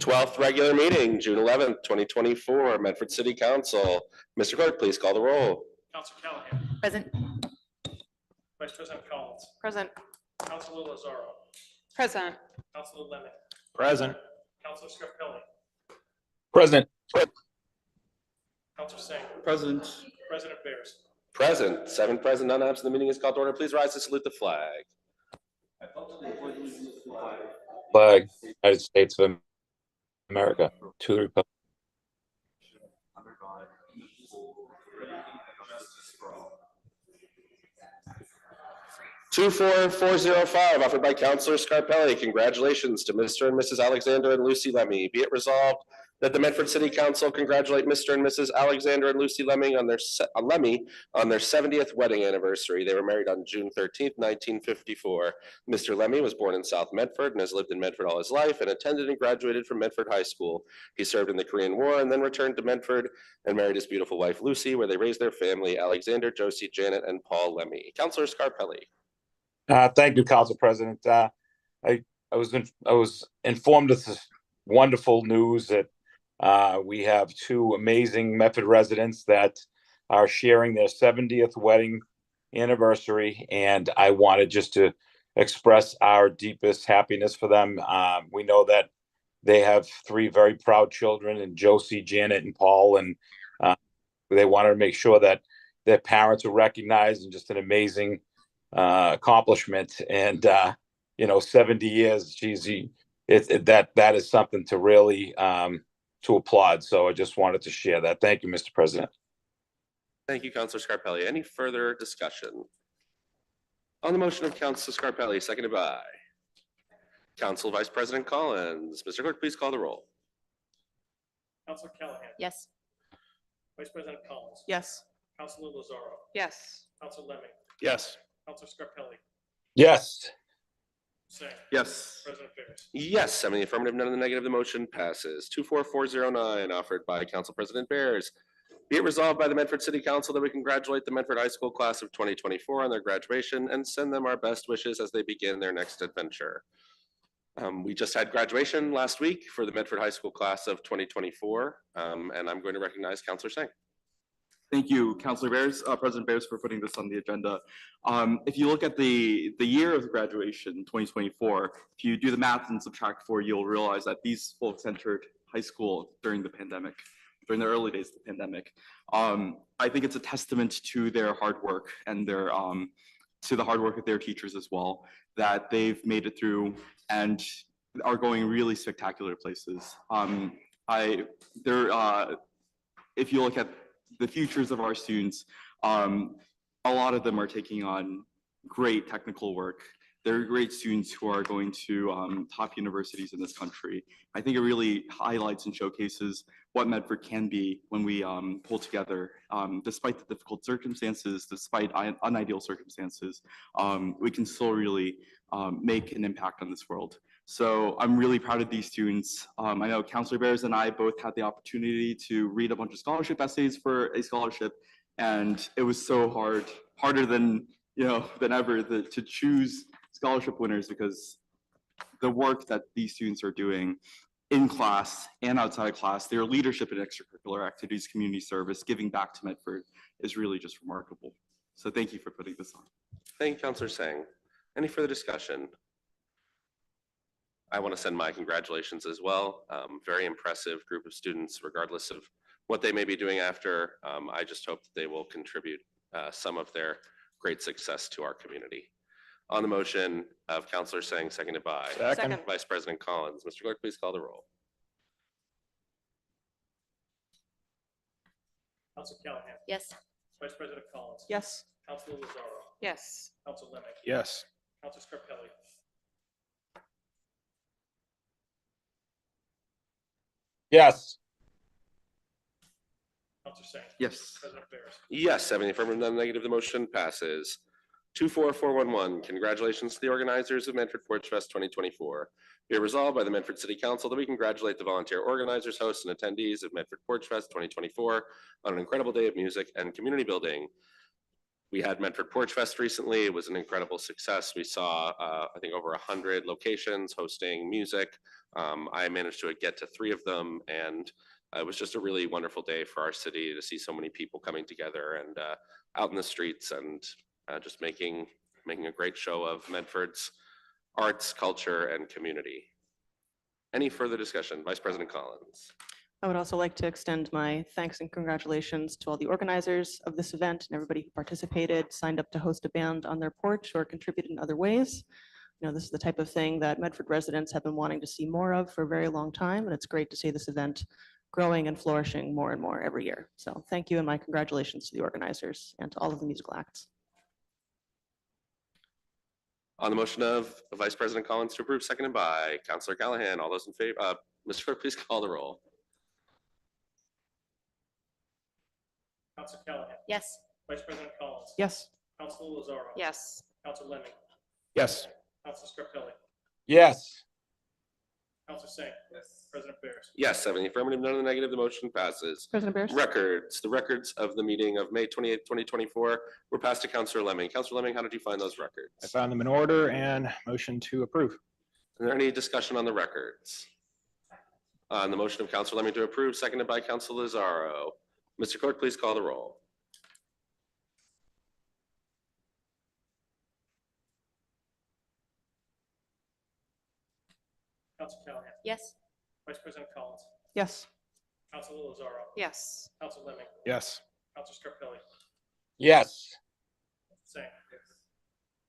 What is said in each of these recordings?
12th regular meeting, June 11th, 2024, Medford City Council. Mr. Clerk, please call the roll. Councilor Callahan. Present. Vice President Collins. Present. Councilor Lazaro. Present. Councilor Lemmi. Present. Councilor Scarpelli. Present. Councilor Singh. Present. President Bears. Present. 7 present, none absent. The meeting is called to order. Please rise to salute the flag. Flag, United States of America, to the republic. 24405, offered by Councilor Scarpelli. Congratulations to Mr. and Mrs. Alexander and Lucy Lemmi. Be it resolved that the Medford City Council congratulate Mr. and Mrs. Alexander and Lucy Lemmi on their 70th wedding anniversary. They were married on June 13th, 1954. Mr. Lemmi was born in South Medford and has lived in Medford all his life and attended and graduated from Medford High School. He served in the Korean War and then returned to Medford and married his beautiful wife, Lucy, where they raised their family, Alexander, Josie, Janet, and Paul Lemmi. Councilor Scarpelli. Thank you, Council President. I was informed of this wonderful news that we have 2 amazing Medford residents that are sharing their 70th wedding anniversary, and I wanted just to express our deepest happiness for them. We know that they have 3 very proud children, and Josie, Janet, and Paul, and they wanted to make sure that their parents are recognized, and just an amazing accomplishment. And 70 years, geez, that is something to really to applaud. So I just wanted to share that. Thank you, Mr. President. Thank you, Councilor Scarpelli. Any further discussion on the motion of Councilor Scarpelli, seconded by Council Vice President Collins? Mr. Clerk, please call the roll. Councilor Callahan. Yes. Vice President Collins. Yes. Councilor Lazaro. Yes. Councilor Lemmi. Yes. Councilor Scarpelli. Yes. Singh. Yes. President Bears. Yes, 7 in the affirmative, none in the negative. The motion passes. 24409, offered by Council President Bears. Be it resolved by the Medford City Council that we congratulate the Medford High School class of 2024 on their graduation and send them our best wishes as they begin their next adventure. We just had graduation last week for the Medford High School class of 2024, and I'm going to recognize Councilor Singh. Thank you, Councilor Bears, President Bears, for putting this on the agenda. If you look at the year of graduation, 2024, if you do the math and subtract 4, you'll realize that these folks entered high school during the pandemic, during the early days of the pandemic. I think it's a testament to their hard work and their to the hard work of their teachers as well, that they've made it through and are going really spectacular places. If you look at the futures of our students, a lot of them are taking on great technical work. They're great students who are going to top universities in this country. I think it really highlights and showcases what Medford can be when we pull together. Despite the difficult circumstances, despite unideal circumstances, we can still really make an impact on this world. So I'm really proud of these students. I know Councilor Bears and I both had the opportunity to read a bunch of scholarship essays for a scholarship, and it was so hard, harder than ever to choose scholarship winners, because the work that these students are doing in class and outside of class, their leadership in extracurricular activities, community service, giving back to Medford is really just remarkable. So thank you for putting this on. Thank you, Councilor Singh. Any further discussion? I want to send my congratulations as well. Very impressive group of students, regardless of what they may be doing after. I just hope that they will contribute some of their great success to our community. On the motion of Councilor Singh, seconded by Second. Vice President Collins. Mr. Clerk, please call the roll. Councilor Callahan. Yes. Vice President Collins. Yes. Councilor Lazaro. Yes. Councilor Lemmi. Yes. Councilor Scarpelli. Yes. Councilor Singh. Yes. President Bears. Yes, 7 in the affirmative, none negative. The motion passes. 24411, congratulations to the organizers of Medford Porchfest 2024. Be it resolved by the Medford City Council that we congratulate the volunteer organizers, hosts, and attendees of Medford Porchfest 2024 on an incredible day of music and community building. We had Medford Porchfest recently. It was an incredible success. We saw, I think, over 100 locations hosting music. I managed to get to 3 of them, and it was just a really wonderful day for our city to see so many people coming together and out in the streets and just making a great show of Medford's arts, culture, and community. Any further discussion? Vice President Collins. I would also like to extend my thanks and congratulations to all the organizers of this event and everybody who participated, signed up to host a band on their porch, or contributed in other ways. You know, this is the type of thing that Medford residents have been wanting to see more of for a very long time, and it's great to see this event growing and flourishing more and more every year. So thank you, and my congratulations to the organizers and to all of the musical acts. On the motion of Vice President Collins to approve, seconded by Councilor Callahan. All those in favor, Mr. Clerk, please call the roll. Council Callahan. Yes. Vice President Collins. Yes. Council Lozaro. Yes. Council Lemmi. Yes. Council Scarpelli. Yes. Council Singh. Yes. President Bears. Yes, 7 in the affirmative, none in the negative. The motion passes. President Bears? Records. The records of the meeting of May 28th, 2024 were passed to Councilor Lemmi. Councilor Lemmi, how did you find those records? I found them in order and motion to approve. Is there any discussion on the records? On the motion of Councilor Lemmi to approve, seconded by Councilor Lozaro. Mr. Clerk, please call the roll. Council Callahan. Yes. Vice President Collins. Yes. Council Lozaro. Yes. Council Lemmi. Yes. Council Scarpelli. Yes. Singh.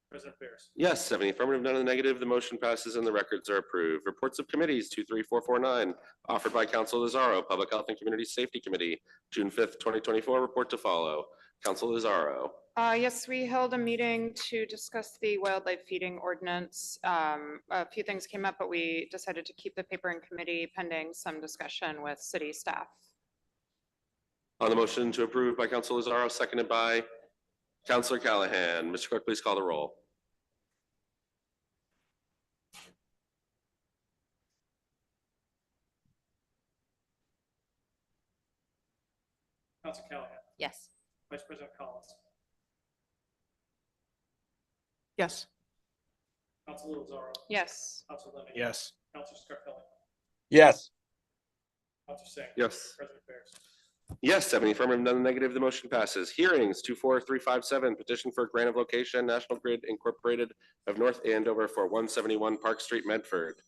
President Bears. Yes, 7 in the affirmative, none in the negative. The motion passes and the records are approved. Reports of committees 23449, offered by Councilor Lozaro. Public Health and Community Safety Committee, June 5th, 2024. Report to follow. Councilor Lozaro. Yes, we held a meeting to discuss the wildlife feeding ordinance. A few things came up, but we decided to keep the paper in committee pending some discussion with city staff. On the motion to approve by Councilor Lozaro, seconded by Councilor Callahan. Mr. Clerk, please call the roll. Council Callahan. Yes. Vice President Collins. Yes. Council Lozaro. Yes. Council Lemmi. Yes. Council Scarpelli. Yes. Council Singh. Yes. President Bears. Yes, 7 in the affirmative, none in the negative. The motion passes. Hearings 24357, petition for grant of location, National Grid Incorporated of North Andover for 171 Park Street, Medford.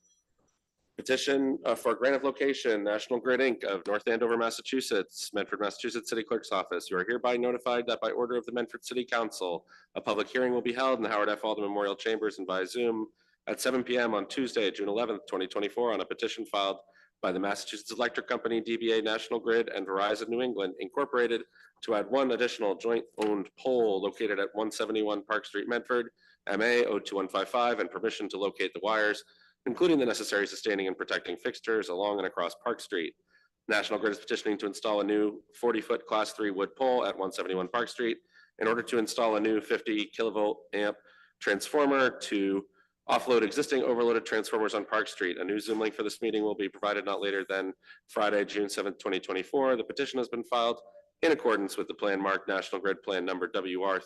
Petition for grant of location, National Grid Inc. of North Andover, Massachusetts, Medford, Massachusetts City Clerk's Office. You are hereby notified that by order of the Medford City Council, a public hearing will be held in the Howard F. Alden Memorial Chambers and via Zoom at 7 p.m. on Tuesday, June 11th, 2024, on a petition filed by the Massachusetts Electric Company, DBA National Grid, and Verizon New England Incorporated to add one additional joint-owned pole located at 171 Park Street, Medford, MA 02155, and permission to locate the wires, including the necessary sustaining and protecting fixtures along and across Park Street. National Grid is petitioning to install a new 40-foot Class 3 wood pole at 171 Park Street in order to install a new 50 kilovolt amp transformer to offload existing overloaded transformers on Park Street. A new Zoom link for this meeting will be provided not later than Friday, June 7th, 2024. The petition has been filed in accordance with the plan marked National Grid Plan Number WR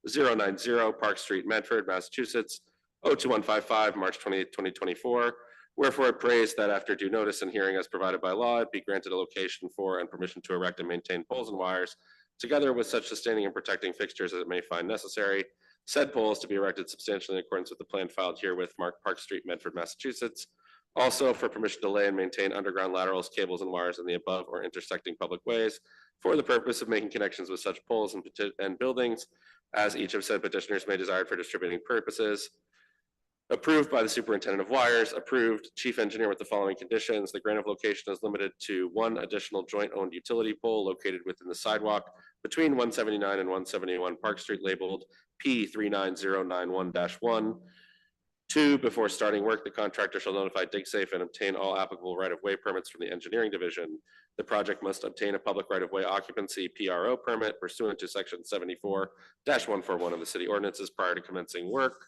30955090, Park Street, Medford, Massachusetts, 02155, March 28th, 2024. Wherefore it prays that after due notice and hearing as provided by law, it be granted a location for and permission to erect and maintain poles and wires, together with such sustaining and protecting fixtures as it may find necessary. Said poles to be erected substantially in accordance with the plan filed herewith marked Park Street, Medford, Massachusetts. Also for permission to lay and maintain underground laterals, cables, and wires in the above or intersecting public ways for the purpose of making connections with such poles and buildings as each of said petitioners may desire for distributing purposes. Approved by the superintendent of wires. Approved chief engineer with the following conditions. The grant of location is limited to one additional joint-owned utility pole located within the sidewalk between 179 and 171 Park Street, labeled P39091-1. 2, before starting work, the contractor shall notify DigSafe and obtain all applicable right-of-way permits from the engineering division. The project must obtain a public right-of-way occupancy PRO permit pursuant to section 74-141 of the city ordinances prior to commencing work.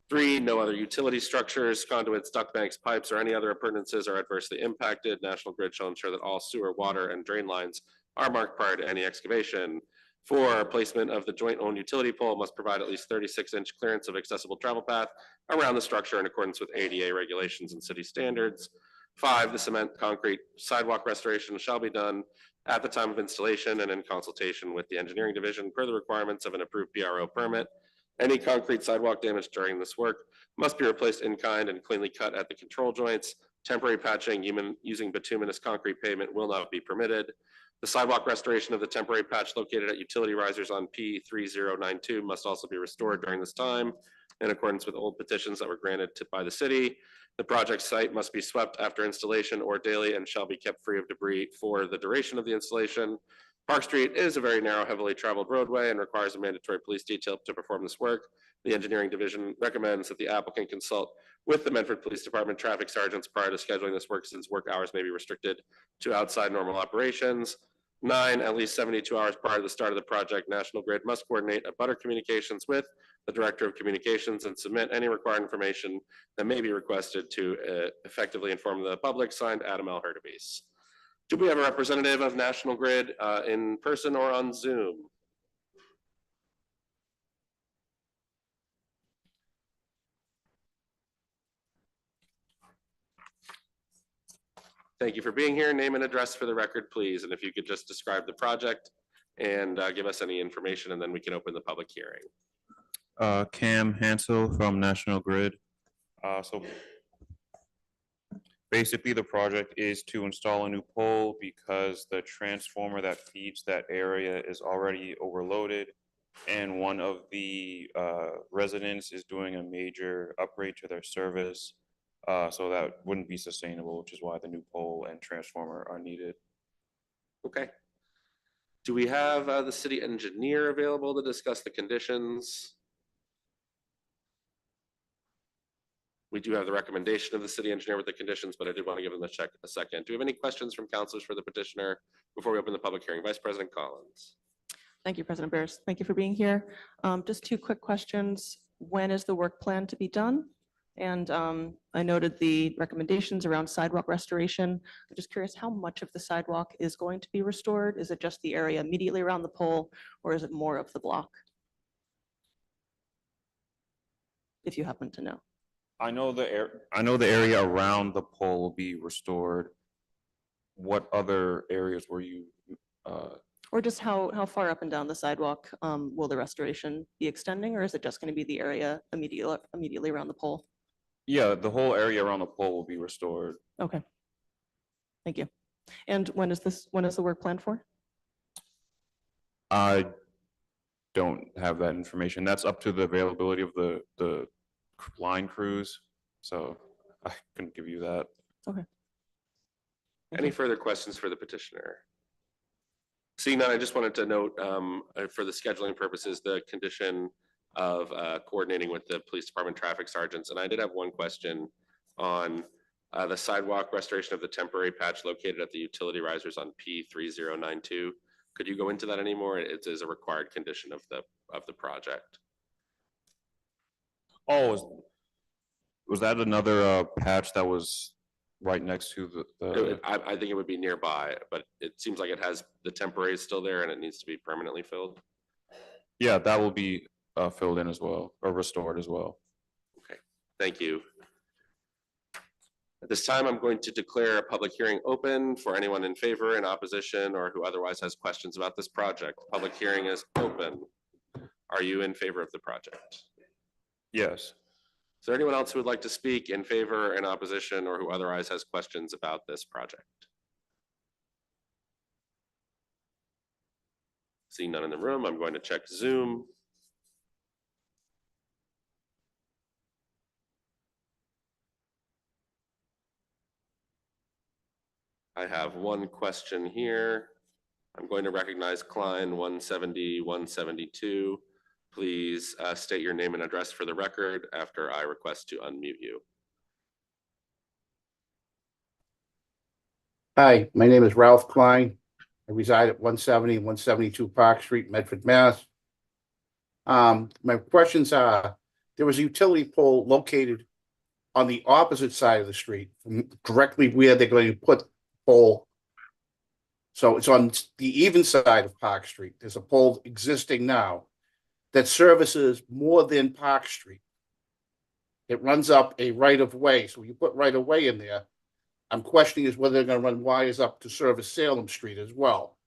3, no other utility structures, conduits, duct banks, pipes, or any other appurtenances are adversely impacted. National Grid shall ensure that all sewer, water, and drain lines are marked prior to any excavation. 4, placement of the joint owned utility pole must provide at least 36-inch clearance of accessible travel path around the structure in accordance with ADA regulations and city standards. 5, the cement concrete sidewalk restoration shall be done at the time of installation and in consultation with the engineering division per the requirements of an approved PRO permit. Any concrete sidewalk damage during this work must be replaced in kind and cleanly cut at the control joints. Temporary patching using bituminous concrete pavement will not be permitted. The sidewalk restoration of the temporary patch located at utility risers on P3092 must also be restored during this time in accordance with old petitions that were granted by the city. The project site must be swept after installation or daily and shall be kept free of debris for the duration of the installation. Park Street is a very narrow, heavily traveled roadway and requires a mandatory police detail to perform this work. The engineering division recommends that the applicant consult with the Medford Police Department traffic sergeants prior to scheduling this work, since work hours may be restricted to outside normal operations. 9, at least 72 hours prior to the start of the project, National Grid must coordinate abutter communications with the Director of Communications and submit any required information that may be requested to effectively inform the public. Signed, Adam L. Hurtubise. Do we have a representative of National Grid in person or on Zoom? Thank you for being here. Name and address for the record, please. And if you could just describe the project and give us any information, and then we can open the public hearing. Cam Hansel from National Grid. So basically the project is to install a new pole because the transformer that feeds that area is already overloaded. And one of the residents is doing a major upgrade to their service. So that wouldn't be sustainable, which is why the new pole and transformer are needed. Okay. Do we have the city engineer available to discuss the conditions? We do have the recommendation of the city engineer with the conditions, but I did want to give them a second. Do we have any questions from councilors for the petitioner before we open the public hearing? Vice President Collins. Thank you, President Bears. Thank you for being here. Just 2 quick questions. When is the work planned to be done? And I noted the recommendations around sidewalk restoration. I'm just curious how much of the sidewalk is going to be restored? Is it just the area immediately around the pole, or is it more of the block? If you happen to know. I know the area around the pole will be restored. What other areas were you? Or just how far up and down the sidewalk will the restoration be extending, or is it just going to be the area immediately around the pole? Yeah, the whole area around the pole will be restored. Okay. Thank you. And when is the work planned for? I don't have that information. That's up to the availability of the line crews. So I couldn't give you that. Okay. Any further questions for the petitioner? Seeing none, I just wanted to note for the scheduling purposes, the condition of coordinating with the police department traffic sergeants. And I did have one question on the sidewalk restoration of the temporary patch located at the utility risers on P3092. Could you go into that anymore? It is a required condition of the project. Oh, was that another patch that was right next to the? I think it would be nearby, but it seems like it has the temporary is still there and it needs to be permanently filled. Yeah, that will be filled in as well, or restored as well. Okay, thank you. At this time, I'm going to declare a public hearing open for anyone in favor, in opposition, or who otherwise has questions about this project. Public hearing is open. Are you in favor of the project? Yes. Is there anyone else who would like to speak in favor, in opposition, or who otherwise has questions about this project? Seeing none in the room, I'm going to check Zoom. I have one question here. I'm going to recognize Klein 170-172. Please state your name and address for the record after I request to unmute you. Hi, my name is Ralph Klein. I reside at 170 and 172 Park Street, Medford, Mass. My questions are, there was a utility pole located on the opposite side of the street, from directly where they're going to put pole. So it's on the even side of Park Street. There's a pole existing now that services more than Park Street. It runs up a right of way. So you put right of way in there. I'm questioning is whether they're going to run wires up to service Salem Street as well.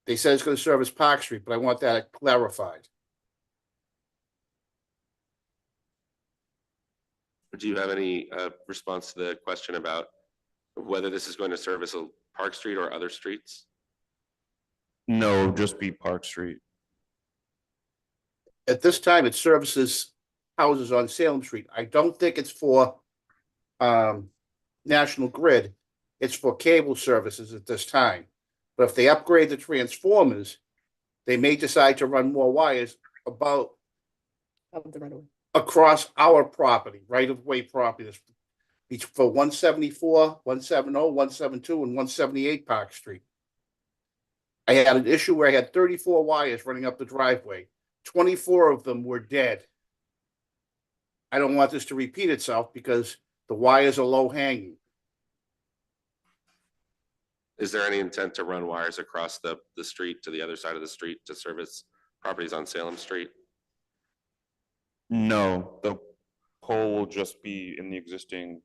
They said it's going to service Park Street, but I want that clarified. Do you have any response to the question about whether this is going to service a Park Street or other streets? No, just be Park Street. At this time, it services houses on Salem Street. I don't think it's for National Grid. It's for cable services at this time. But if they upgrade the transformers, they may decide to run more wires about across our property, right-of-way property. For 174, 170, 172, and 178 Park Street. I had an issue where I had 34 wires running up the driveway. 24 of them were dead. I don't want this to repeat itself because the wires are low hanging. Is there any intent to run wires across the street to the other side of the street to service properties on Salem Street? No, the pole will just be in the existing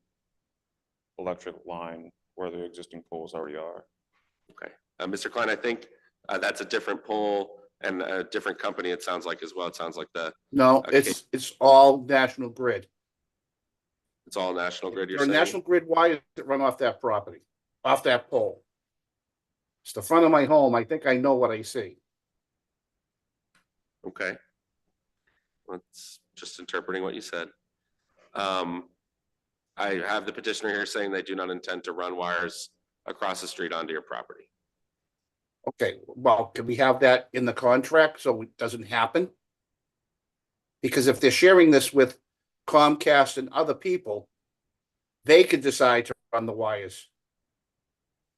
electric line where the existing poles already are. Okay, Mr. Klein, I think that's a different pole and a different company. It sounds like as well. It sounds like No, it's all National Grid. it's all National Grid. You're There are saying? National Grid wires that run off that property, off that pole. It's the front of my home. I think I know what I see. Okay. That's just interpreting what you said. I have the petitioner here saying they do not intend to run wires across the street onto your property. Okay, well, can we have that in the contract so it doesn't happen? Because if they're sharing this with Comcast and other people, they could decide to run the wires.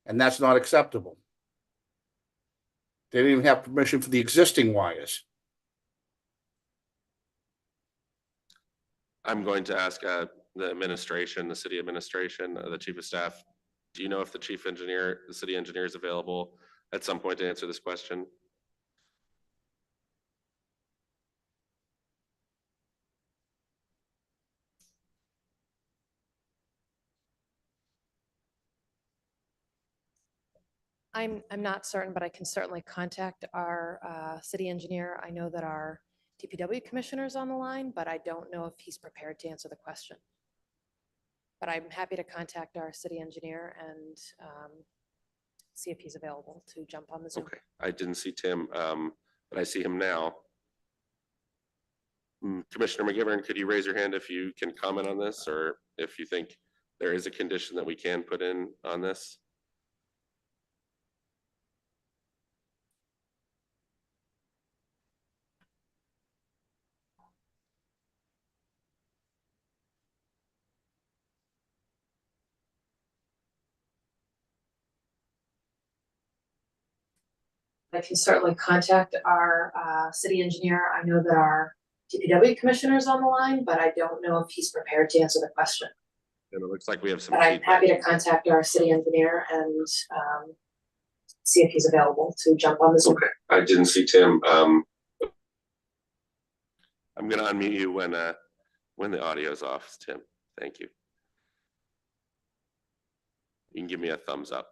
And that's not acceptable. They didn't even have permission for the existing wires. I'm going to ask the administration, the city administration, the chief of staff. Do you know if the chief engineer, the city engineer is available at some point to answer this question? I'm not certain, but I can certainly contact our city engineer. I know that our DPW commissioner is on the line, but I don't know if he's prepared to answer the question. But I'm happy to contact our city engineer and see if he's available to jump on the Zoom. Okay, I didn't see Tim, but I see him now. Commissioner McGivern, could you raise your hand if you can comment on this, or if you think there is a condition that we can put in on this? I can certainly contact our city engineer. I know that our DPW commissioner is on the line, but I don't know if he's prepared to answer the question. And it looks like we have some But I'm feedback. happy to contact our city engineer and see if he's available to jump on the Zoom. Okay, I didn't see Tim. I'm gonna unmute you when the audio is off, Tim. Thank you. You can give me a thumbs up.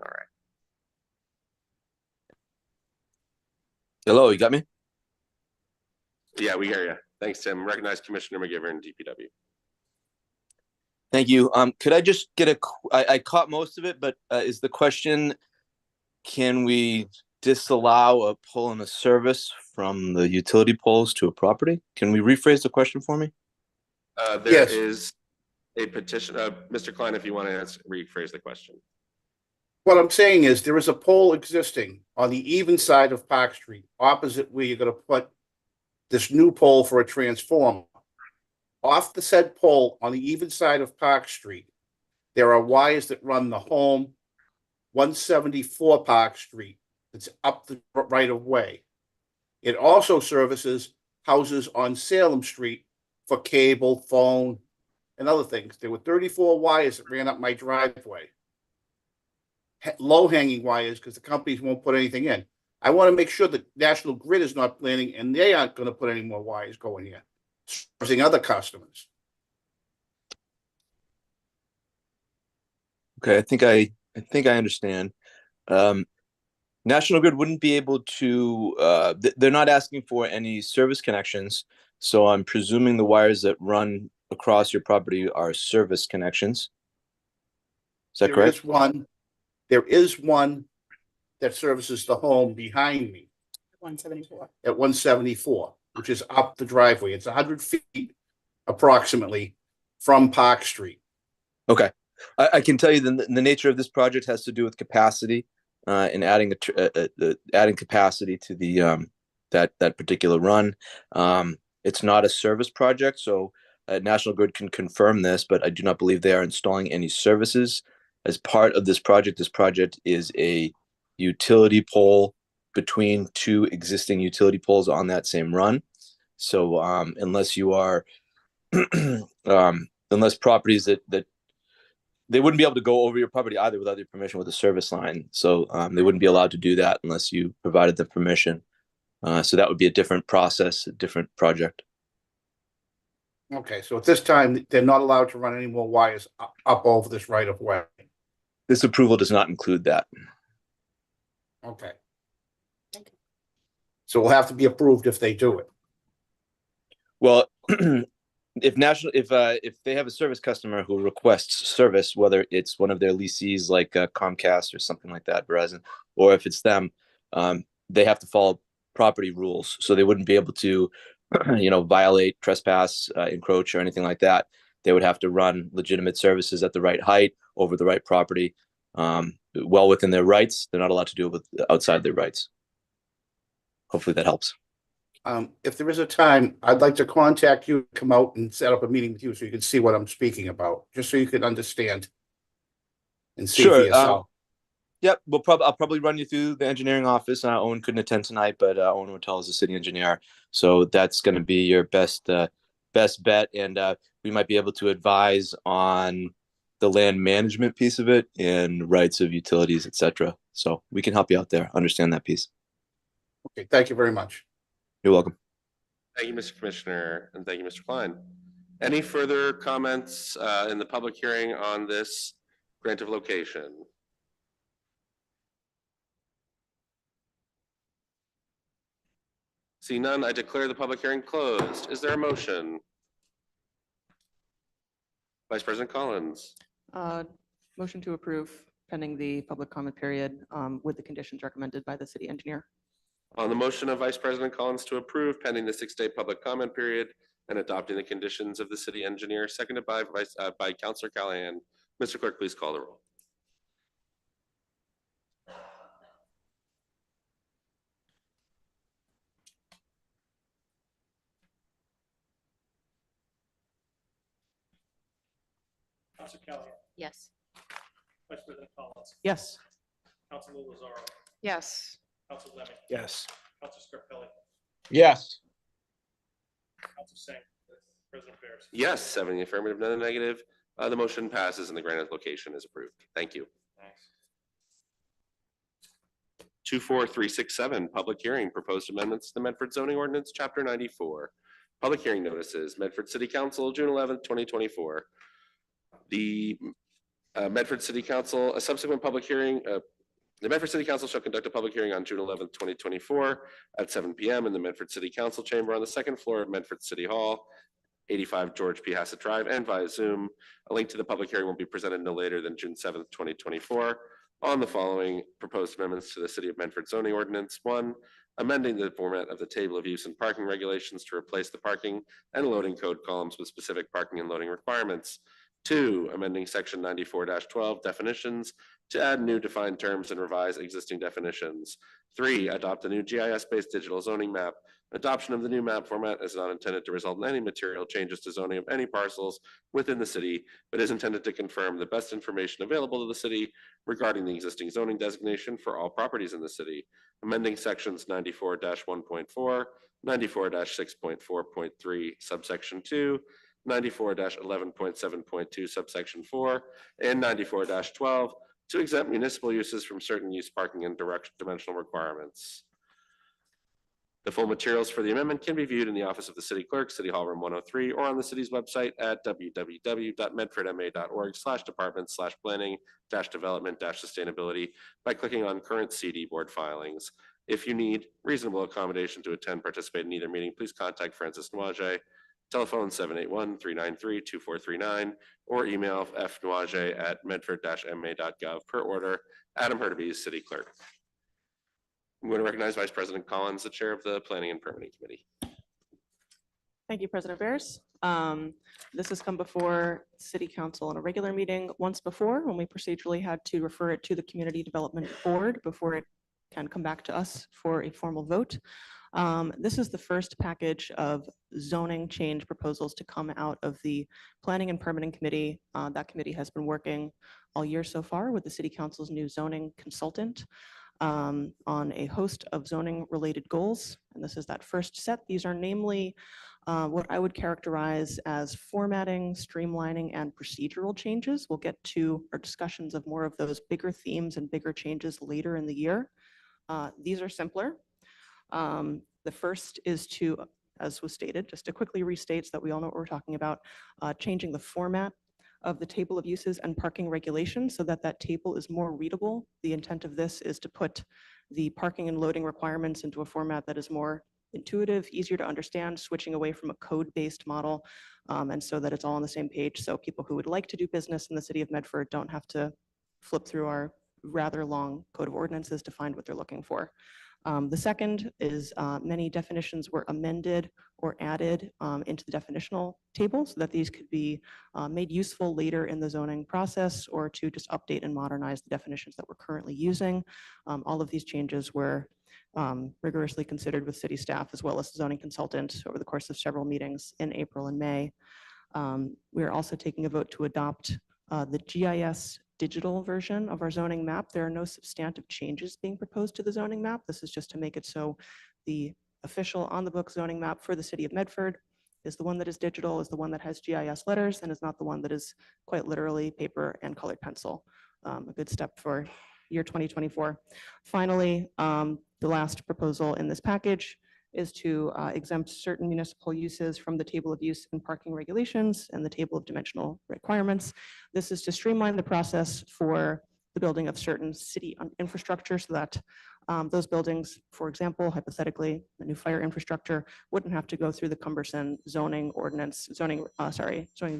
All right. Hello, you got me? Yeah, we hear you. Thanks, Tim. Recognize Commissioner McGivern, DPW. Thank you. Could I just get I caught most of it, but is the question, can we disallow a pole in a service from the utility poles to a property? Can we rephrase the question for me? There Yes. is a petition. Mr. Klein, if you want to rephrase the question. What I'm saying is there is a pole existing on the even side of Park Street, opposite where you're going to put this new pole for a transformer. Off the said pole on the even side of Park Street, there are wires that run the home 174 Park Street. It's up the right of way. It also services houses on Salem Street for cable, phone, and other things. There were 34 wires that ran up my driveway. Low hanging wires because the companies won't put anything in. I want to make sure that National Grid is not planning and they aren't going to put any more wires going here, servicing other customers. Okay, I think I understand. National Grid wouldn't be able to, they're not asking for any service connections. So I'm presuming the wires that run across your property are service connections. Is that correct? There is one that services the home behind me 174. at 174, which is up the driveway. It's 100 feet approximately from Park Street. Okay. I can tell you the nature of this project has to do with capacity and adding adding capacity to the that particular run. It's not a service project, so National Grid can confirm this, but I do not believe they are installing any services as part of this project. This project is a utility pole between two existing utility poles on that same run. So unless you are unless properties that they wouldn't be able to go over your property either without your permission with a service line. So they wouldn't be allowed to do that unless you provided the permission. So that would be a different process, a different project. Okay, so at this time, they're not allowed to run any more wires up over this right of way. This approval does not include that. Okay. So it'll have to be approved if they do it. Well, if they have a service customer who requests service, whether it's one of their lessees like Comcast or something like that, Verizon, or if it's them, they have to follow property rules. So they wouldn't be able to, violate, trespass, encroach, or anything like that. They would have to run legitimate services at the right height over the right property, well within their rights. They're not allowed to do it with outside their rights. Hopefully that helps. If there is a time, I'd like to contact you, come out and set up a meeting with you so you can see what I'm speaking about, just so you can understand and see for yourself. Yep, I'll probably run you through the engineering office. Owen couldn't attend tonight, but Owen Whittle is the city engineer, so that's going to be your best bet. And we might be able to advise on the land management piece of it and rights of utilities, etc. So we can help you out there, understand that piece. Okay, thank you very much. You're welcome. Thank you, Mr. Commissioner, and thank you, Mr. Klein. Any further comments in the public hearing on this grant of location? See none, I declare the public hearing closed. Is there a motion? Vice President Collins. Motion to approve pending the public comment period with the conditions recommended by the city engineer. On the motion of Vice President Collins to approve pending the 6-day public comment period and adopting the conditions of the city engineer, seconded by Councilor Callahan. Mr. Clerk, please call the roll. Councilor Callahan, Yes. Vice President Collins, Yes. Councilor Lozaro, Yes. Councilor Lemmi, Yes. Councilor Scarpelli, Yes. Councilor Singh, President Bears. Yes, 7 in the affirmative, none in the negative. The motion passes and the granted location is approved. Thank you. Thanks. 24367, public hearing, proposed amendments to the Medford zoning ordinance, chapter 94. Public hearing notices, Medford City Council, June 11th, 2024. The Medford City Council, a subsequent public hearing, the Medford City Council shall conduct a public hearing on June 11th, 2024 at 7 p.m. in the Medford City Council chamber on the second floor of Medford City Hall, 85 George P. Hassett Drive, and via Zoom. A link to the public hearing will be presented no later than June 7th, 2024 on the following proposed amendments to the City of Medford zoning ordinance. 1, amending the format of the table of use and parking regulations to replace the parking and loading code columns with specific parking and loading requirements. 2, amending section 94-12 definitions to add new defined terms and revise existing definitions. 3, adopt a new GIS-based digital zoning map. Adoption of the new map format is not intended to result in any material changes to zoning of any parcels within the city, but is intended to confirm the best information available to the city regarding the existing zoning designation for all properties in the city. Amending sections 94-1.4, 94-6.4.3, subsection 2, 94-11.7.2 subsection 4, and 94-12 to exempt municipal uses from certain use, parking, and dimensional requirements. The full materials for the amendment can be viewed in the office of the city clerk, City Hall Room 103, or on the city's website at www.medfordma.org/department/planning-development-sustainability by clicking on current CD board filings. If you need reasonable accommodation to attend, participate in either meeting, please contact Francis Noaget, telephone 781-393-2439, or email fnoaget@medford-ma.gov per order. Adam Hurtubise, City Clerk. I'm going to recognize Vice President Collins, the Chair of the Planning and Permitting Committee. Thank you, President Bears. This has come before City Council in a regular meeting once before, when we procedurally had to refer it to the Community Development Board before it can come back to us for a formal vote. This is the first package of zoning change proposals to come out of the Planning and Permitting Committee. That committee has been working all year so far with the City Council's new zoning consultant on a host of zoning related goals. And this is that first set. These are namely what I would characterize as formatting, streamlining, and procedural changes. We'll get to our discussions of more of those bigger themes and bigger changes later in the year. These are simpler. The first is to, as was stated, just to quickly restate so that we all know what we're talking about, changing the format of the table of uses and parking regulations so that that table is more readable. The intent of this is to put the parking and loading requirements into a format that is more intuitive, easier to understand, switching away from a code-based model, and so that it's all on the same page. So people who would like to do business in the city of Medford don't have to flip through our rather long code of ordinances to find what they're looking for. The second is many definitions were amended or added into the definitional table so that these could be made useful later in the zoning process or to just update and modernize the definitions that we're currently using. All of these changes were rigorously considered with city staff as well as the zoning consultant over the course of several meetings in April and May. We are also taking a vote to adopt the GIS digital version of our zoning map. There are no substantive changes being proposed to the zoning map. This is just to make it so the official on the book zoning map for the city of Medford is the one that is digital, is the one that has GIS letters, and is not the one that is quite literally paper and colored pencil. A good step for year 2024. Finally, the last proposal in this package is to exempt certain municipal uses from the table of use and parking regulations and the table of dimensional requirements. This is to streamline the process for the building of certain city infrastructure so that those buildings, for example, hypothetically, the new fire infrastructure wouldn't have to go through the cumbersome zoning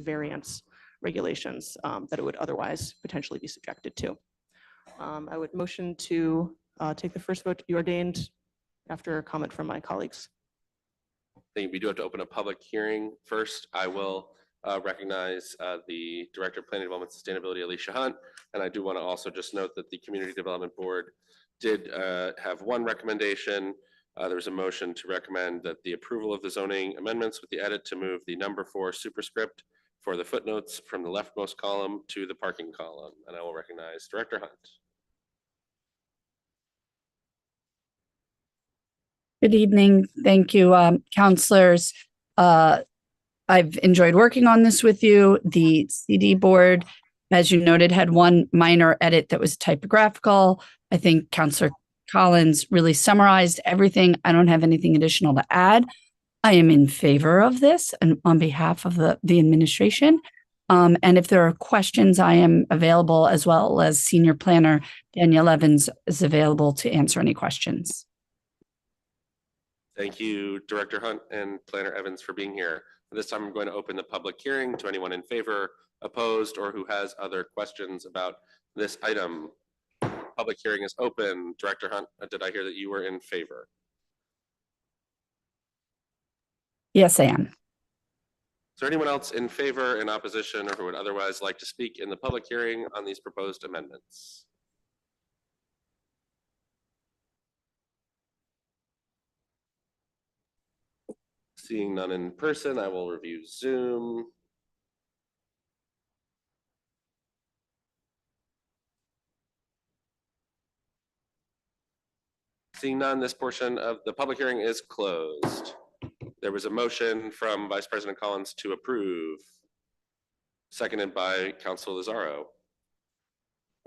variance regulations that it would otherwise potentially be subjected to. I would motion to take the first vote to be ordained after a comment from my colleagues. I think we do have to open a public hearing first. I will recognize the Director of Planning Development Sustainability, Alicia Hunt. And I do want to also just note that the Community Development Board did have one recommendation. There was a motion to recommend that the approval of the zoning amendments with the edit to move the number 4 superscript for the footnotes from the leftmost column to the parking column. And I will recognize Director Hunt. Good evening. Thank you, counselors. I've enjoyed working on this with you. The CD board, as you noted, had one minor edit that was typographical. I think Counselor Collins really summarized everything. I don't have anything additional to add. I am in favor of this and on behalf of the administration. And if there are questions, I am available, as well as Senior Planner Danielle Evans is available to answer any questions. Thank you, Director Hunt and Planner Evans, for being here. This time I'm going to open the public hearing to anyone in favor, opposed, or who has other questions about this item. Public hearing is open. Director Hunt, did I hear that you were in favor? Yes, I am. Is there anyone else in favor, in opposition, or who would otherwise like to speak in the public hearing on these proposed amendments? Seeing none in person, I will review Zoom. Seeing none, this portion of the public hearing is closed. There was a motion from Vice President Collins to approve, seconded by Council Lozaro.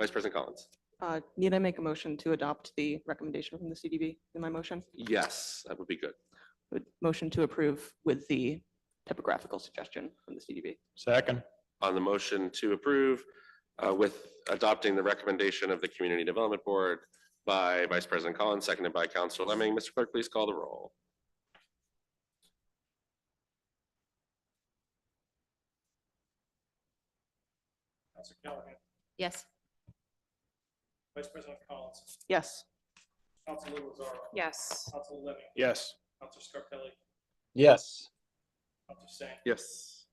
Vice President Collins. Need I make a motion to adopt the recommendation from the CDB in my motion? Yes, that would be good. Motion to approve with the typographical suggestion from the CDB. Second. On the motion to approve with adopting the recommendation of the Community Development Board by Vice President Collins, seconded by Councilor Lemming. Mr. Clerk, please call the roll. Councilor Callahan, Yes. Vice President Collins, Yes. Councilor Lozaro, Yes. Councilor Lemming, Yes. Councilor Scarpelli, Yes. Councilor Singh, Yes.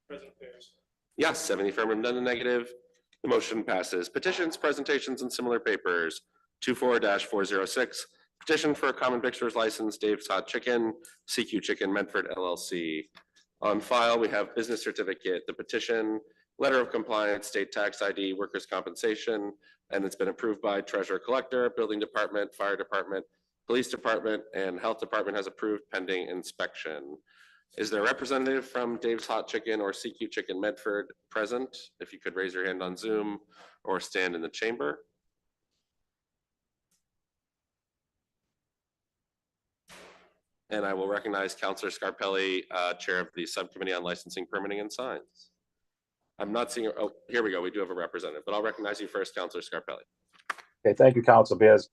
President Bears. Yes, 7 affirmative, none in the negative. The motion passes. Petitions, presentations, and similar papers. 24-406, petition for a common victualer's license, Dave's Hot Chicken, CQ Chicken, Medford LLC. On file, we have business certificate, the petition, letter of compliance, state tax ID, workers' compensation, and it's been approved by treasurer collector, building department, fire department, police department, and health department has approved pending inspection. Is there a representative from Dave's Hot Chicken or CQ Chicken Medford present? If you could raise your hand on Zoom or stand in the chamber. And I will recognize Councilor Scarpelli, Chair of the Subcommittee on Licensing, Permitting, and Signs. I'm not seeing, oh, here we go. We do have a representative, but I'll recognize you first, Councilor Scarpelli. Okay, thank you, Council Bears.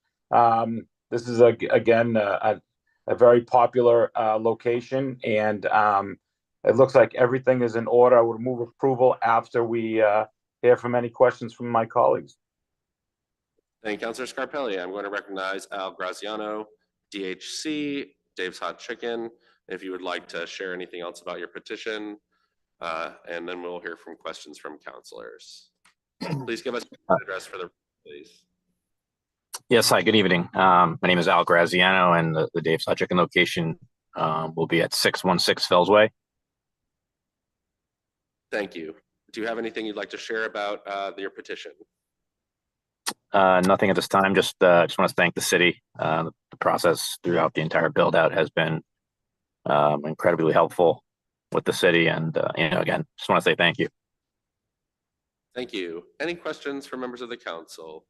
This is again a very popular location, and it looks like everything is in order. I would move approval after we hear from any questions from my colleagues. Thank you, Councilor Scarpelli. I'm going to recognize Al Graziano, DHC, Dave's Hot Chicken, if you would like to share anything else about your petition, and then we'll hear from questions from councilors. Please give us an address for the, please. Yes, hi, good evening. My name is Al Graziano, and the Dave's Hot Chicken location will be at 616 Fells Way. Thank you. Do you have anything you'd like to share about your petition? Nothing at this time. Just want to thank the city. The process throughout the entire build out has been incredibly helpful with the city, and again, just want to say thank you. Thank you. Any questions for members of the council?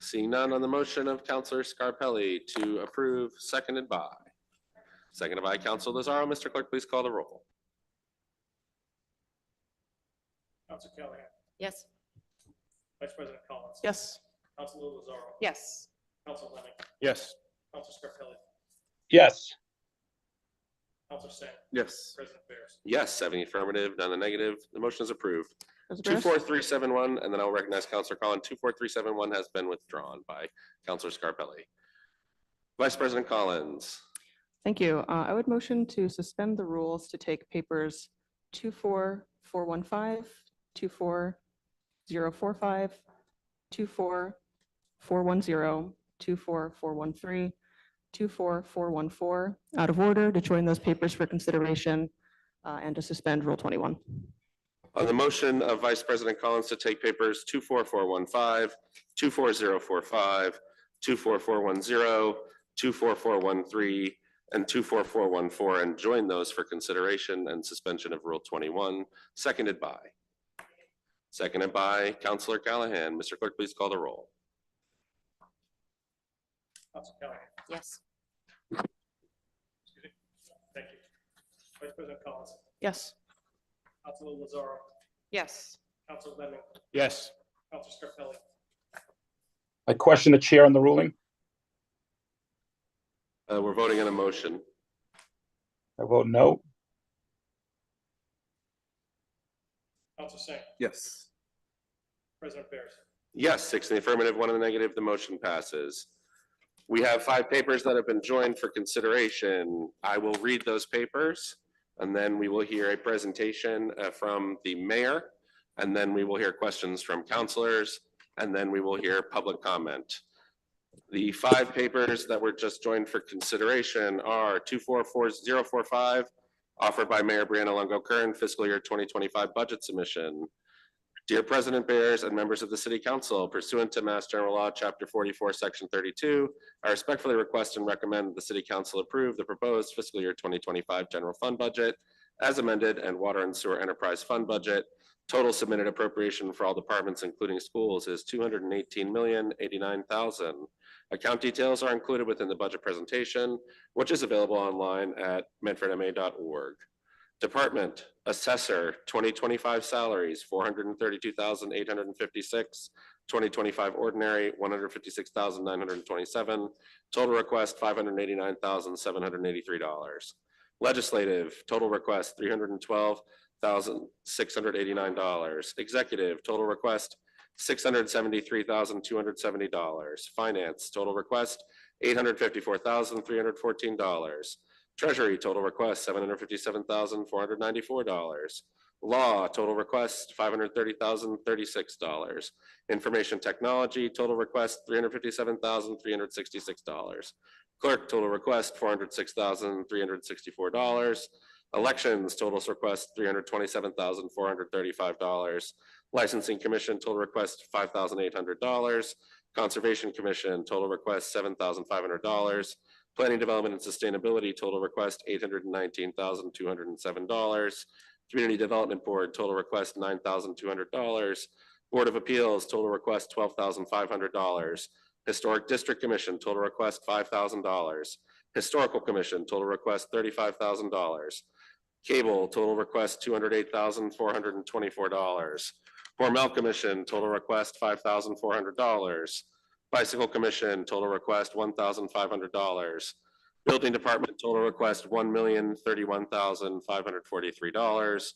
Seeing none on the motion of Councilor Scarpelli to approve, seconded by Councilor Lozaro. Mr. Clerk, please call the roll. Councilor Callahan, Yes. Vice President Collins. Yes. Councilor Lozaro, Yes. Councilor Lemming, Yes. Councilor Scarpelli, Yes. Councilor Singh, Yes. President Bears. Yes, 70 affirmative, none in the negative. The motion is approved. Councilor Bears? 24371, and then I'll recognize Councilor Collins. 24371 has been withdrawn by Councilor Scarpelli. Vice President Collins. Thank you. I would motion to suspend the rules to take papers 24415, 24045, 24410, 24413, 24414 out of order, to join those papers for consideration and to suspend Rule 21. On the motion of Vice President Collins to take papers 24415, 24045, 24410, 24413, and 24414, and join those for consideration and suspension of Rule 21, seconded by Councilor Callahan. Mr. Clerk, please call the roll. Councilor Callahan, Yes. excuse me. Thank you. Vice President Collins, Yes. Councilor Lozaro, Yes. Councilor Lemming, Yes. Councilor Scarpelli, I question the chair on the ruling. We're voting on a motion. I vote no. Councilor Singh, Yes. President Bears. Yes, 6 in the affirmative, 1 in the negative. The motion passes. We have 5 papers that have been joined for consideration. I will read those papers, and then we will hear a presentation from the mayor, and then we will hear questions from councilors, and then we will hear public comment. The 5 papers that were just joined for consideration are 244045, offered by Mayor Brianna Longo Kern, fiscal year 2025 budget submission. Dear President Bears and members of the City Council, pursuant to Mass General Law, Chapter 44, Section 32, I respectfully request and recommend the City Council approve the proposed fiscal year 2025 general fund budget as amended and water and sewer enterprise fund budget. Total submitted appropriation for all departments, including schools, is $218,089,000. Account details are included within the budget presentation, which is available online at medfordma.org. Department Assessor 2025 salaries $432,856, 2025 ordinary $156,927, total request $589,783. Legislative total request $312,689. Executive total request $673,270. Finance total request $854,314. Treasury total request $757,494. Law total request $530,036. Information technology total request $357,366. Clerk total request $406,364. Elections total request $327,435. Licensing Commission total request $5,800. Conservation Commission total request $7,500. Planning, Development, and Sustainability total request $819,207. Community Development Board total request $9,200. Board of Appeals total request $12,500. Historic District Commission total request $5,000. Historical Commission total request $35,000. Cable total request $208,424. Hormel Commission total request $5,400. Bicycle Commission total request $1,500. Building Department total request $1,031,543.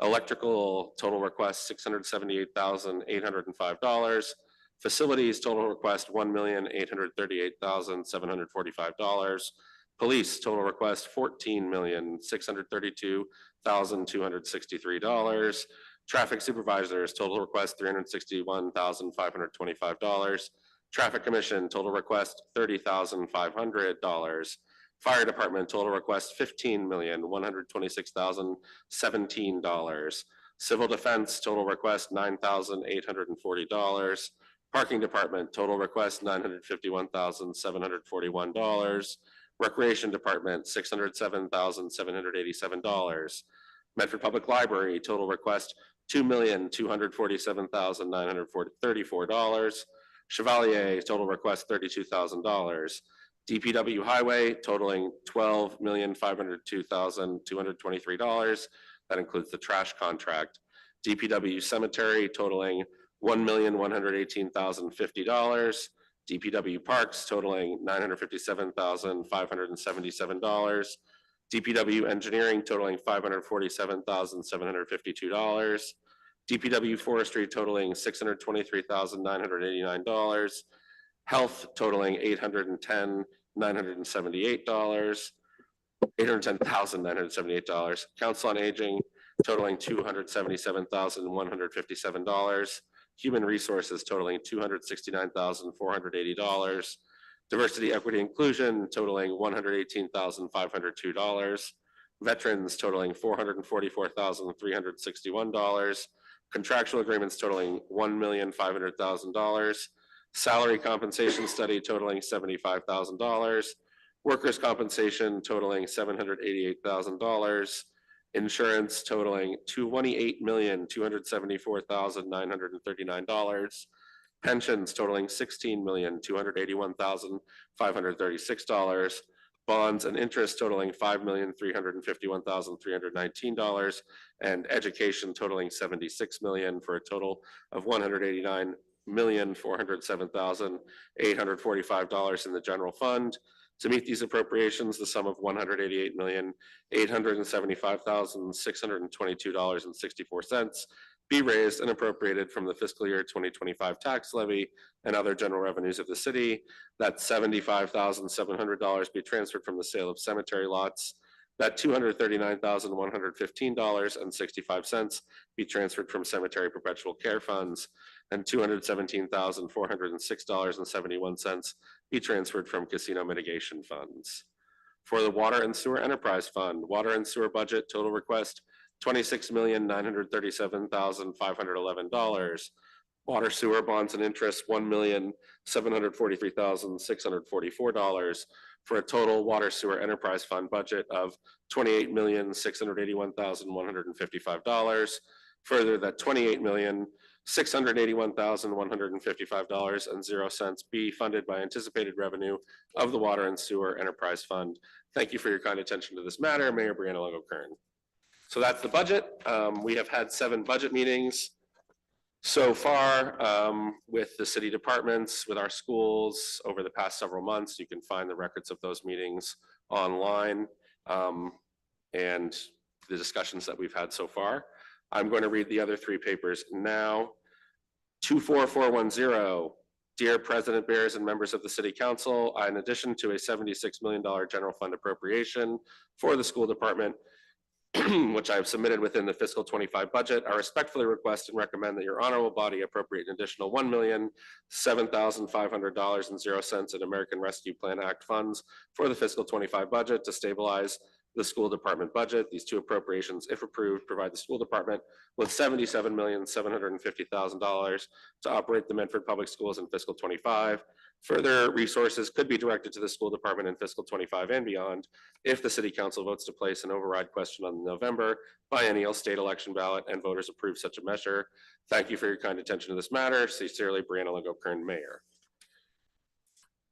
Electrical total request $678,805. Facilities total request $1,838,745. Police total request $14,632,263. Traffic Supervisors total request $361,525. Traffic Commission total request $30,500. Fire Department total request $15,126,017. Civil Defense total request $9,840. Parking Department total request $951,741. Recreation Department $607,787. Medford Public Library total request $2,247,934. Chevalier total request $32,000. DPW Highway totaling $12,502,223. That includes the trash contract. DPW Cemetery totaling $1,118,050. DPW Parks totaling $957,577. DPW Engineering totaling $547,752. DPW Forestry totaling $623,989. Health totaling $810,978. Council on Aging totaling $277,157. Human Resources totaling $269,480. Diversity, Equity, Inclusion totaling $118,502. Veterans totaling $444,361. Contractual agreements totaling $1,500,000. Salary compensation study totaling $75,000. Workers' compensation totaling $788,000. Insurance totaling $28,274,939. Pensions totaling $16,281,536. Bonds and interest totaling $5,351,319. And education totaling $76 million for a total of $189,407,845 in the general fund. To meet these appropriations, the sum of $188,875,622.64 be raised and appropriated from the fiscal year 2025 tax levy and other general revenues of the city. That $75,700 be transferred from the sale of cemetery lots. That $239,115.65 be transferred from cemetery perpetual care funds, and $217,406.71 be transferred from casino mitigation funds. For the Water and Sewer Enterprise Fund, water and sewer budget total request $26,937,511. Water sewer bonds and interest, $1,743,644, for a total water sewer enterprise fund budget of $28,681,155. Further, that $28,681,155.00 be funded by anticipated revenue of the Water and Sewer Enterprise Fund. Thank you for your kind attention to this matter, Mayor Brianna Longo-Kern. So that's the budget. We have had 7 budget meetings so far with the city departments, with our schools over the past several months. You can find the records of those meetings online and the discussions that we've had so far. I'm going to read the other 3 papers now. 24410, Dear President Bears and members of the City Council, in addition to a $76 million general fund appropriation for the school department, which I have submitted within the fiscal 25 budget, I respectfully request and recommend that your honorable body appropriate an additional $1,007,500.00 in American Rescue Plan Act funds for the fiscal 25 budget to stabilize the school department budget. These 2 appropriations, if approved, provide the school department with $77,750,000 to operate the Medford Public Schools in fiscal 25. Further resources could be directed to the school department in fiscal 25 and beyond if the city council votes to place an override question on the November biennial state election ballot and voters approve such a measure. Thank you for your kind attention to this matter. Sincerely, Brianna Longo-Kern, Mayor.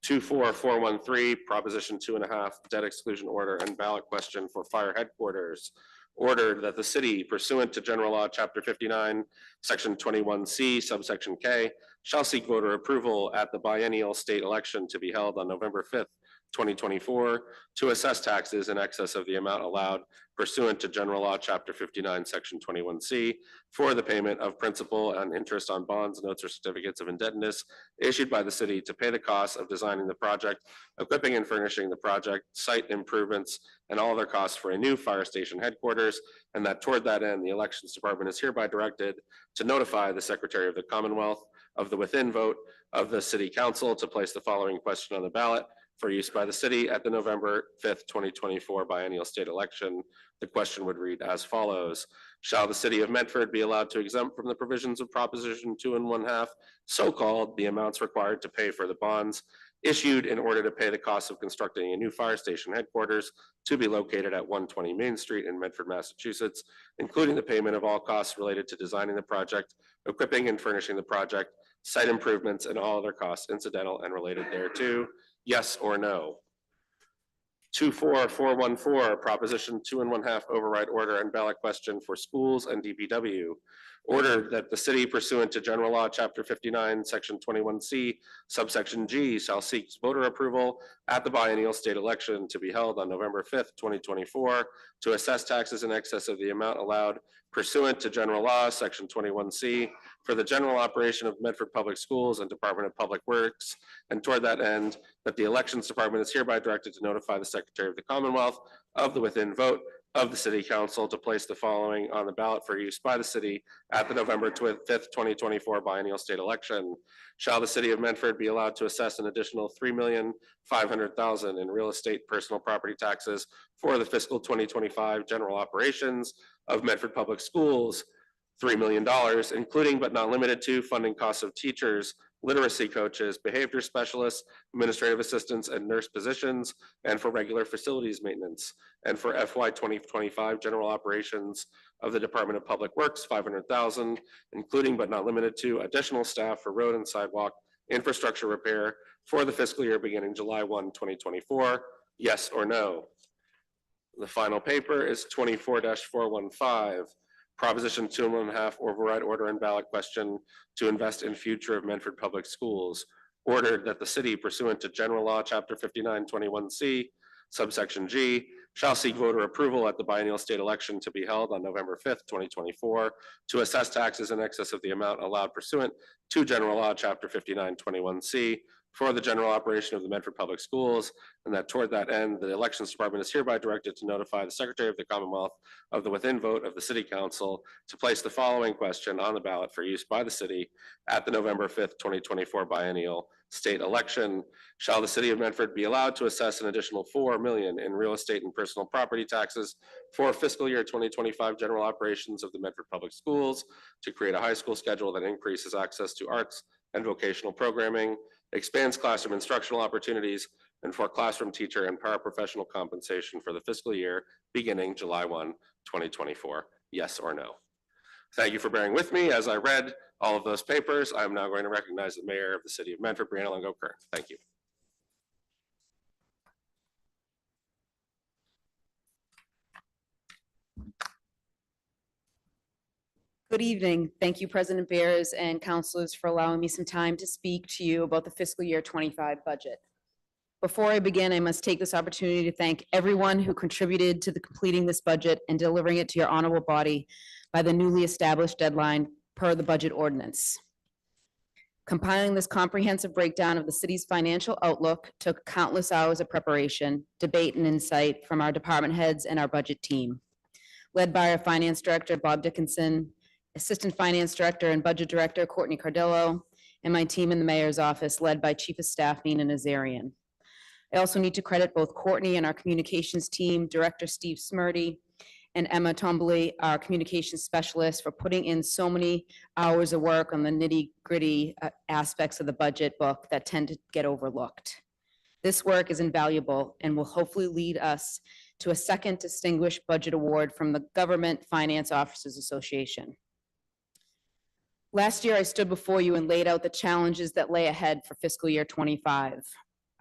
24413, Proposition 2.5, debt exclusion order and ballot question for fire headquarters. Ordered that the city, pursuant to General Law, Chapter 59, Section 21C, subsection K, shall seek voter approval at the biennial state election to be held on November 5th, 2024, to assess taxes in excess of the amount allowed pursuant to General Law, Chapter 59, Section 21C, for the payment of principal and interest on bonds, notes, or certificates of indebtedness issued by the city to pay the costs of designing the project, equipping and furnishing the project, site improvements, and all other costs for a new fire station headquarters, and that toward that end, the Elections Department is hereby directed to notify the Secretary of the Commonwealth of the within vote of the City Council to place the following question on the ballot for use by the city at the November 5th, 2024 biennial state election. The question would read as follows. Shall the city of Medford be allowed to exempt from the provisions of Proposition 2.5, so-called the amounts required to pay for the bonds issued in order to pay the cost of constructing a new fire station headquarters to be located at 120 Main Street in Medford, Massachusetts, including the payment of all costs related to designing the project, equipping and furnishing the project, site improvements, and all other costs incidental and related thereto? Yes or no? 24414, Proposition 2.5 override order and ballot question for schools and DPW. Ordered that the city, pursuant to General Law, Chapter 59, Section 21C, subsection G, shall seek voter approval at the biennial state election to be held on November 5th, 2024, to assess taxes in excess of the amount allowed pursuant to General Law, Section 21C, for the general operation of Medford Public Schools and Department of Public Works, and toward that end, that the Elections Department is hereby directed to notify the Secretary of the Commonwealth of the within vote of the City Council to place the following on the ballot for use by the city at the November 5th, 2024 biennial state election. Shall the city of Medford be allowed to assess an additional $3,500,000 in real estate personal property taxes for the fiscal 2025 general operations of Medford Public Schools? $3 million, including but not limited to funding costs of teachers, literacy coaches, behavior specialists, administrative assistants, and nurse positions, and for regular facilities maintenance. And for FY 2025 general operations of the Department of Public Works, $500,000, including but not limited to additional staff for road and sidewalk infrastructure repair for the fiscal year beginning July 1, 2024. Yes or no? The final paper is 24-415. Proposition 2.5 override order and ballot question to invest in future of Medford Public Schools. Ordered that the city, pursuant to General Law, Chapter 59, 21C, subsection G, shall seek voter approval at the biennial state election to be held on November 5th, 2024, to assess taxes in excess of the amount allowed pursuant to General Law, Chapter 59, 21C, for the general operation of the Medford Public Schools, and that toward that end, the Elections Department is hereby directed to notify the Secretary of the Commonwealth of the within vote of the City Council to place the following question on the ballot for use by the city at the November 5th, 2024 biennial state election. Shall the City of Medford be allowed to assess an additional $4 million in real estate and personal property taxes for fiscal year 2025 general operations of the Medford Public Schools to create a high school schedule that increases access to arts and vocational programming, expands classroom instructional opportunities, and for classroom teacher and paraprofessional compensation for the fiscal year beginning July 1, 2024? Yes or no? Thank you for bearing with me as I read all of those papers. I'm now going to recognize the mayor of the city of Medford, Brianna Longo-Kern. Thank you. Good evening. Thank you, President Bears and councilors, for allowing me some time to speak to you about the fiscal year 25 budget. Before I begin, I must take this opportunity to thank everyone who contributed to completing this budget and delivering it to your honorable body by the newly established deadline per the budget ordinance. Compiling this comprehensive breakdown of the city's financial outlook took countless hours of preparation, debate, and insight from our department heads and our budget team, led by our finance director, Bob Dickinson, Assistant Finance Director and Budget Director, Courtney Cardillo, and my team in the Mayor's office, led by Chief of Staff, Nina Nazarian. I also need to credit both Courtney and our communications team, Director Steve Smurdy, and Emma Tombley, our communications specialist, for putting in so many hours of work on the nitty-gritty aspects of the budget book that tend to get overlooked. This work is invaluable and will hopefully lead us to a second distinguished budget award from the Government Finance Officers Association. Last year, I stood before you and laid out the challenges that lay ahead for fiscal year 25.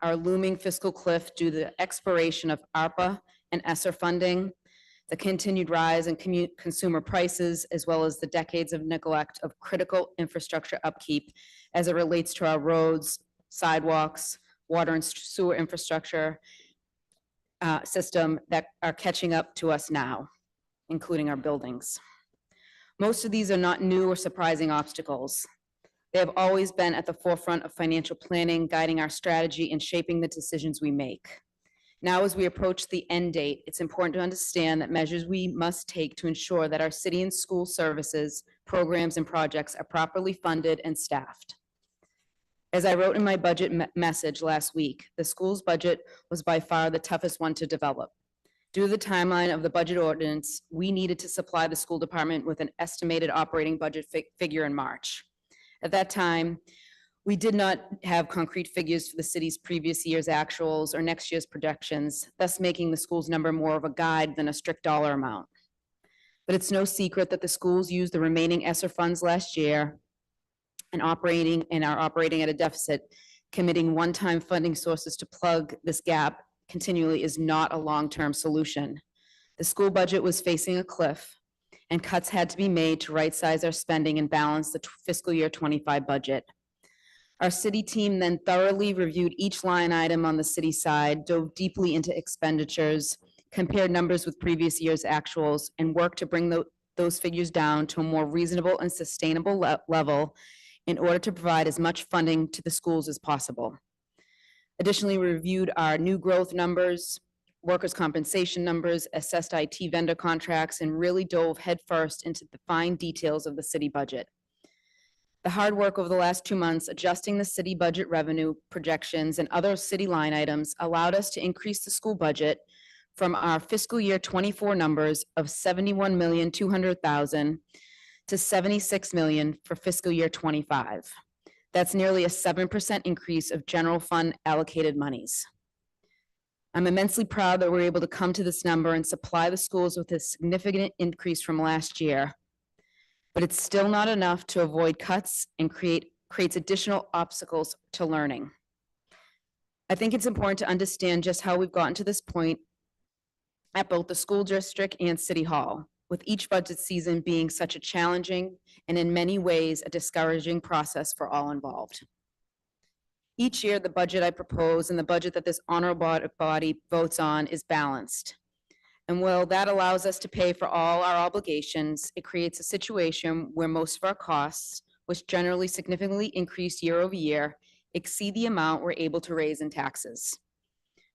Our looming fiscal cliff due to the expiration of ARPA and ESSER funding, the continued rise in consumer prices, as well as the decades of neglect of critical infrastructure upkeep as it relates to our roads, sidewalks, water and sewer infrastructure system that are catching up to us now, including our buildings. Most of these are not new or surprising obstacles. They have always been at the forefront of financial planning, guiding our strategy and shaping the decisions we make. Now, as we approach the end date, it's important to understand that measures we must take to ensure that our city and school services, programs, and projects are properly funded and staffed. As I wrote in my budget message last week, the school's budget was by far the toughest one to develop. Due to the timeline of the budget ordinance, we needed to supply the school department with an estimated operating budget figure in March. At that time, we did not have concrete figures for the city's previous year's actuals or next year's projections, thus making the school's number more of a guide than a strict dollar amount. But it's no secret that the schools used the remaining ESSER funds last year and are operating at a deficit. Committing one-time funding sources to plug this gap continually is not a long-term solution. The school budget was facing a cliff, and cuts had to be made to right-size our spending and balance the fiscal year 25 budget. Our city team then thoroughly reviewed each line item on the city side, dove deeply into expenditures, compared numbers with previous year's actuals, and worked to bring those figures down to a more reasonable and sustainable level in order to provide as much funding to the schools as possible. Additionally, we reviewed our new growth numbers, workers' compensation numbers, assessed IT vendor contracts, and really dove headfirst into the fine details of the city budget. The hard work over the last 2 months, adjusting the city budget revenue projections and other city line items, allowed us to increase the school budget from our fiscal year 24 numbers of $71,200,000 to $76 million for fiscal year 25. That's nearly a 7% increase of general fund allocated monies. I'm immensely proud that we're able to come to this number and supply the schools with a significant increase from last year, but it's still not enough to avoid cuts and creates additional obstacles to learning. I think it's important to understand just how we've gotten to this point at both the school district and City Hall, with each budget season being such a challenging and in many ways a discouraging process for all involved. Each year, the budget I propose and the budget that this honorable body votes on is balanced. And while that allows us to pay for all our obligations, it creates a situation where most of our costs, which generally significantly increase year over year, exceed the amount we're able to raise in taxes.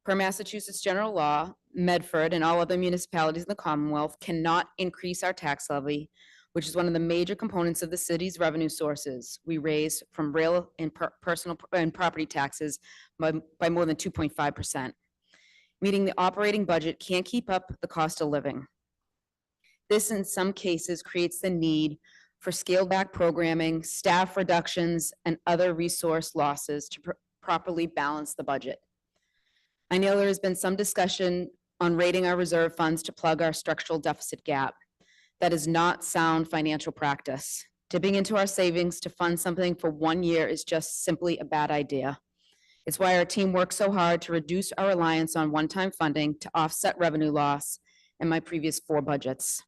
Per Massachusetts general law, Medford and all other municipalities in the Commonwealth cannot increase our tax levy, which is one of the major components of the city's revenue sources we raise from real and personal and property taxes by more than 2.5%. Meaning the operating budget can't keep up the cost of living. This, in some cases, creates the need for scaled back programming, staff reductions, and other resource losses to properly balance the budget. I know there has been some discussion on rating our reserve funds to plug our structural deficit gap. That is not sound financial practice. Dipping into our savings to fund something for 1 year is just simply a bad idea. It's why our team works so hard to reduce our reliance on one-time funding to offset revenue loss in my previous 4 budgets.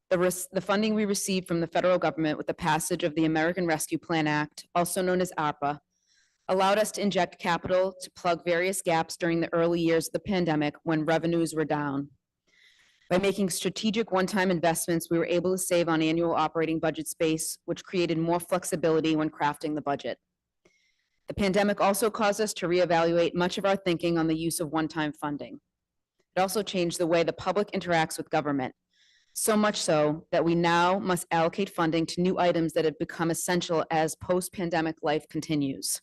The funding we received from the federal government with the passage of the American Rescue Plan Act, also known as ARPA, allowed us to inject capital to plug various gaps during the early years of the pandemic when revenues were down. By making strategic one-time investments, we were able to save on annual operating budget space, which created more flexibility when crafting the budget. The pandemic also caused us to reevaluate much of our thinking on the use of one-time funding. It also changed the way the public interacts with government, so much so that we now must allocate funding to new items that have become essential as post-pandemic life continues.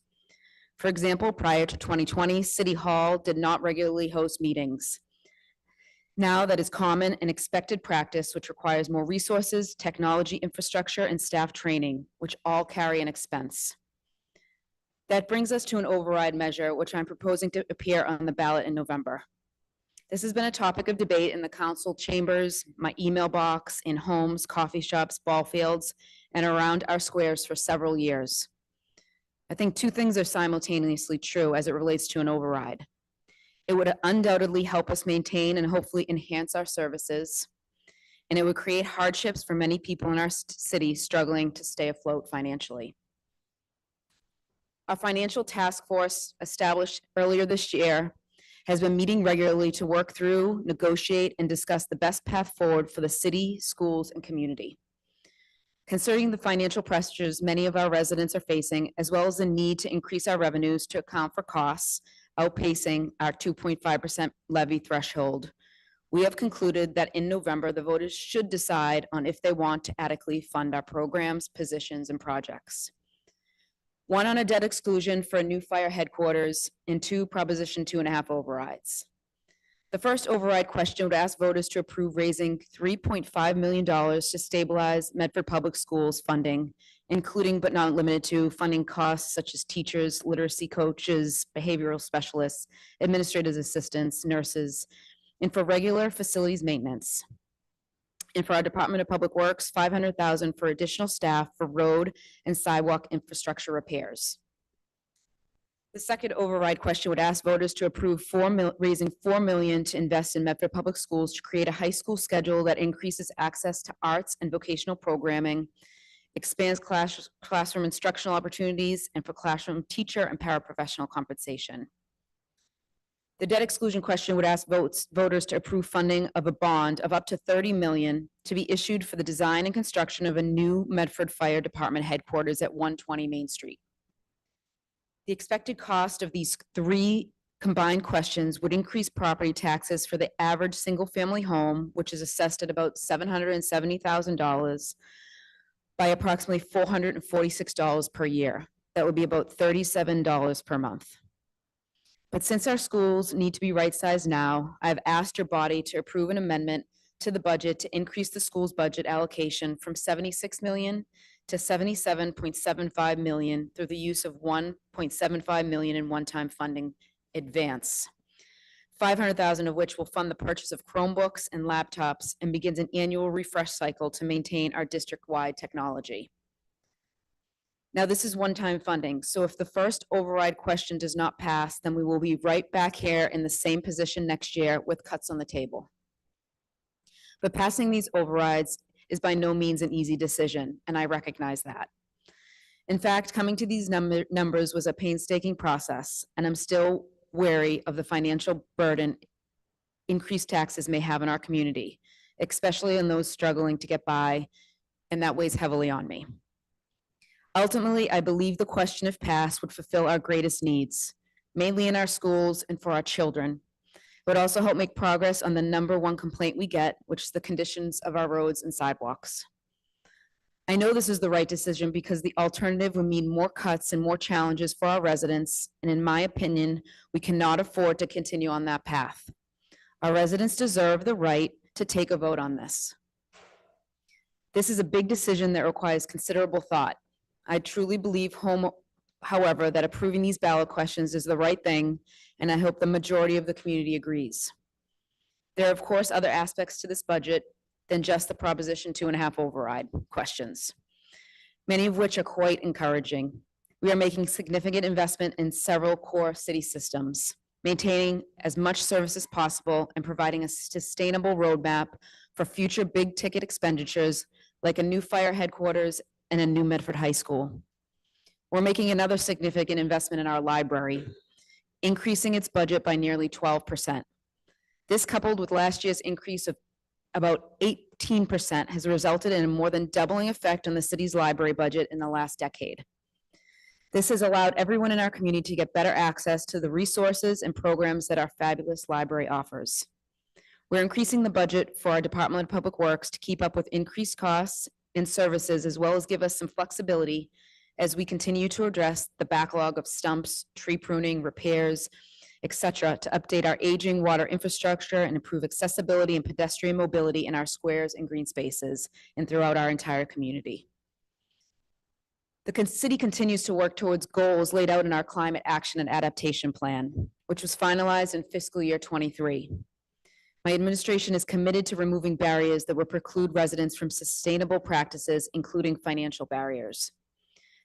For example, prior to 2020, City Hall did not regularly host meetings. Now that is common and expected practice, which requires more resources, technology infrastructure, and staff training, which all carry an expense. That brings us to an override measure, which I'm proposing to appear on the ballot in November. This has been a topic of debate in the council chambers, my email box, in homes, coffee shops, ball fields, and around our squares for several years. I think 2 things are simultaneously true as it relates to an override. It would undoubtedly help us maintain and hopefully enhance our services, and it would create hardships for many people in our city struggling to stay afloat financially. Our financial task force, established earlier this year, has been meeting regularly to work through, negotiate, and discuss the best path forward for the city, schools, and community. Considering the financial pressures many of our residents are facing, as well as the need to increase our revenues to account for costs outpacing our 2.5% levy threshold, we have concluded that in November, the voters should decide on if they want to adequately fund our programs, positions, and projects. 1 on a debt exclusion for a new fire headquarters, and 2 Proposition 2.5 overrides. The first override question would ask voters to approve raising $3.5 million to stabilize Medford Public Schools funding, including but not limited to funding costs such as teachers, literacy coaches, behavioral specialists, administrative assistants, nurses, and for regular facilities maintenance. And for our Department of Public Works, $500,000 for additional staff for road and sidewalk infrastructure repairs. The second override question would ask voters to approve raising $4 million to invest in Medford Public Schools to create a high school schedule that increases access to arts and vocational programming, expands classroom instructional opportunities, and for classroom teacher and paraprofessional compensation. The debt exclusion question would ask voters to approve funding of a bond of up to $30 million to be issued for the design and construction of a new Medford Fire Department headquarters at 120 Main Street. The expected cost of these 3 combined questions would increase property taxes for the average single-family home, which is assessed at about $770,000, by approximately $446 per year. That would be about $37 per month. But since our schools need to be right-sized now, I've asked your body to approve an amendment to the budget to increase the school's budget allocation from $76 million to $77.75 million through the use of $1.75 million in one-time funding advance. $500,000 of which will fund the purchase of Chromebooks and laptops and begins an annual refresh cycle to maintain our district-wide technology. Now, this is one-time funding, so if the first override question does not pass, then we will be right back here in the same position next year with cuts on the table. But passing these overrides is by no means an easy decision, and I recognize that. In fact, coming to these numbers was a painstaking process, and I'm still wary of the financial burden increased taxes may have in our community, especially on those struggling to get by, and that weighs heavily on me. Ultimately, I believe the question, if passed, would fulfill our greatest needs, mainly in our schools and for our children. It would also help make progress on the #1 complaint we get, which is the conditions of our roads and sidewalks. I know this is the right decision because the alternative would mean more cuts and more challenges for our residents, and in my opinion, we cannot afford to continue on that path. Our residents deserve the right to take a vote on this. This is a big decision that requires considerable thought. I truly believe, however, that approving these ballot questions is the right thing, and I hope the majority of the community agrees. There are, of course, other aspects to this budget than just the Proposition 2.5 override questions, many of which are quite encouraging. We are making significant investment in several core city systems, maintaining as much service as possible and providing a sustainable roadmap for future big-ticket expenditures like a new fire headquarters and a new Medford High School. We're making another significant investment in our library, increasing its budget by nearly 12%. This, coupled with last year's increase of about 18%, has resulted in a more than doubling effect on the city's library budget in the last decade. This has allowed everyone in our community to get better access to the resources and programs that our fabulous library offers. We're increasing the budget for our Department of Public Works to keep up with increased costs and services, as well as give us some flexibility as we continue to address the backlog of stumps, tree pruning, repairs, etc., to update our aging water infrastructure and improve accessibility and pedestrian mobility in our squares and green spaces and throughout our entire community. The city continues to work towards goals laid out in our Climate Action and Adaptation Plan, which was finalized in fiscal year 23. My administration is committed to removing barriers that would preclude residents from sustainable practices, including financial barriers.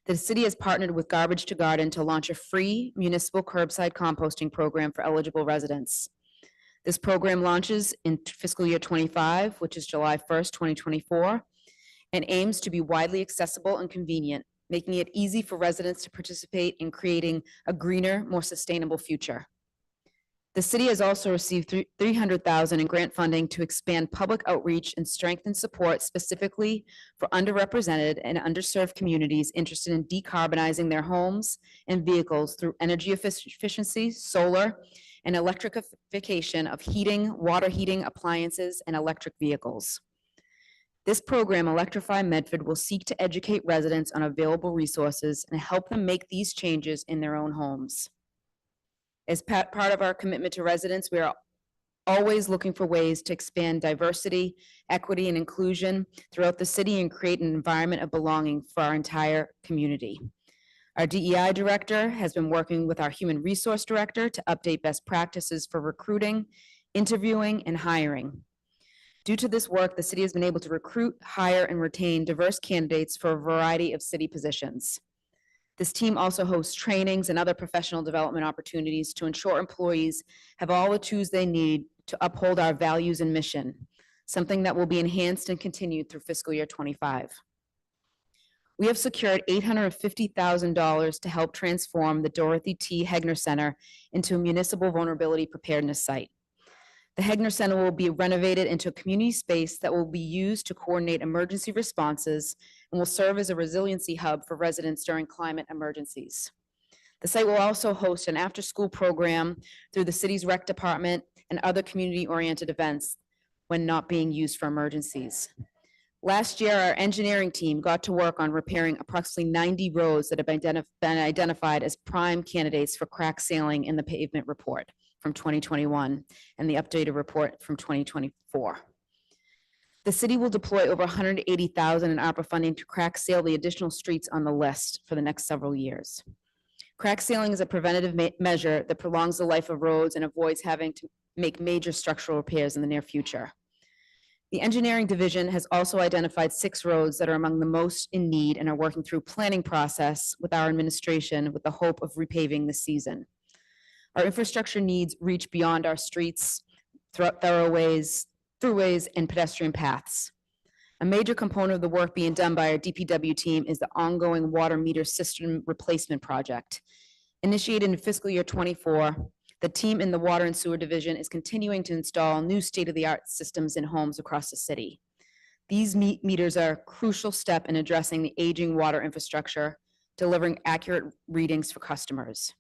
The city has partnered with Garbage to Garden to launch a free municipal curbside composting program for eligible residents. This program launches in fiscal year 25, which is July 1st, 2024, and aims to be widely accessible and convenient, making it easy for residents to participate in creating a greener, more sustainable future. The city has also received $300,000 in grant funding to expand public outreach and strengthen support specifically for underrepresented and underserved communities interested in decarbonizing their homes and vehicles through energy efficiency, solar, and electrification of heating, water heating appliances, and electric vehicles. This program, Electrify Medford, will seek to educate residents on available resources and help them make these changes in their own homes. As part of our commitment to residents, we are always looking for ways to expand diversity, equity, and inclusion throughout the city and create an environment of belonging for our entire community. Our DEI director has been working with our human resource director to update best practices for recruiting, interviewing, and hiring. Due to this work, the city has been able to recruit, hire, and retain diverse candidates for a variety of city positions. This team also hosts trainings and other professional development opportunities to ensure employees have all the tools they need to uphold our values and mission, something that will be enhanced and continued through fiscal year 25. We have secured $850,000 to help transform the Dorothy T. Hegner Center into a municipal vulnerability preparedness site. The Hegner Center will be renovated into a community space that will be used to coordinate emergency responses and will serve as a resiliency hub for residents during climate emergencies. The site will also host an after-school program through the city's rec department and other community-oriented events when not being used for emergencies. Last year, our engineering team got to work on repairing approximately 90 roads that have been identified as prime candidates for crack sealing in the pavement report from 2021 and the updated report from 2024. The city will deploy over $180,000 in ARPA funding to crack seal the additional streets on the list for the next several years. Crack sealing is a preventative measure that prolongs the life of roads and avoids having to make major structural repairs in the near future. The engineering division has also identified 6 roads that are among the most in need and are working through planning process with our administration with the hope of repaving this season. Our infrastructure needs reach beyond our streets, thoroughways, throughways, and pedestrian paths. A major component of the work being done by our DPW team is the ongoing water meter system replacement project. Initiated in fiscal year 24, the team in the Water and Sewer Division is continuing to install new state-of-the-art systems in homes across the city. These meters are a crucial step in addressing the aging water infrastructure, delivering accurate readings for customers.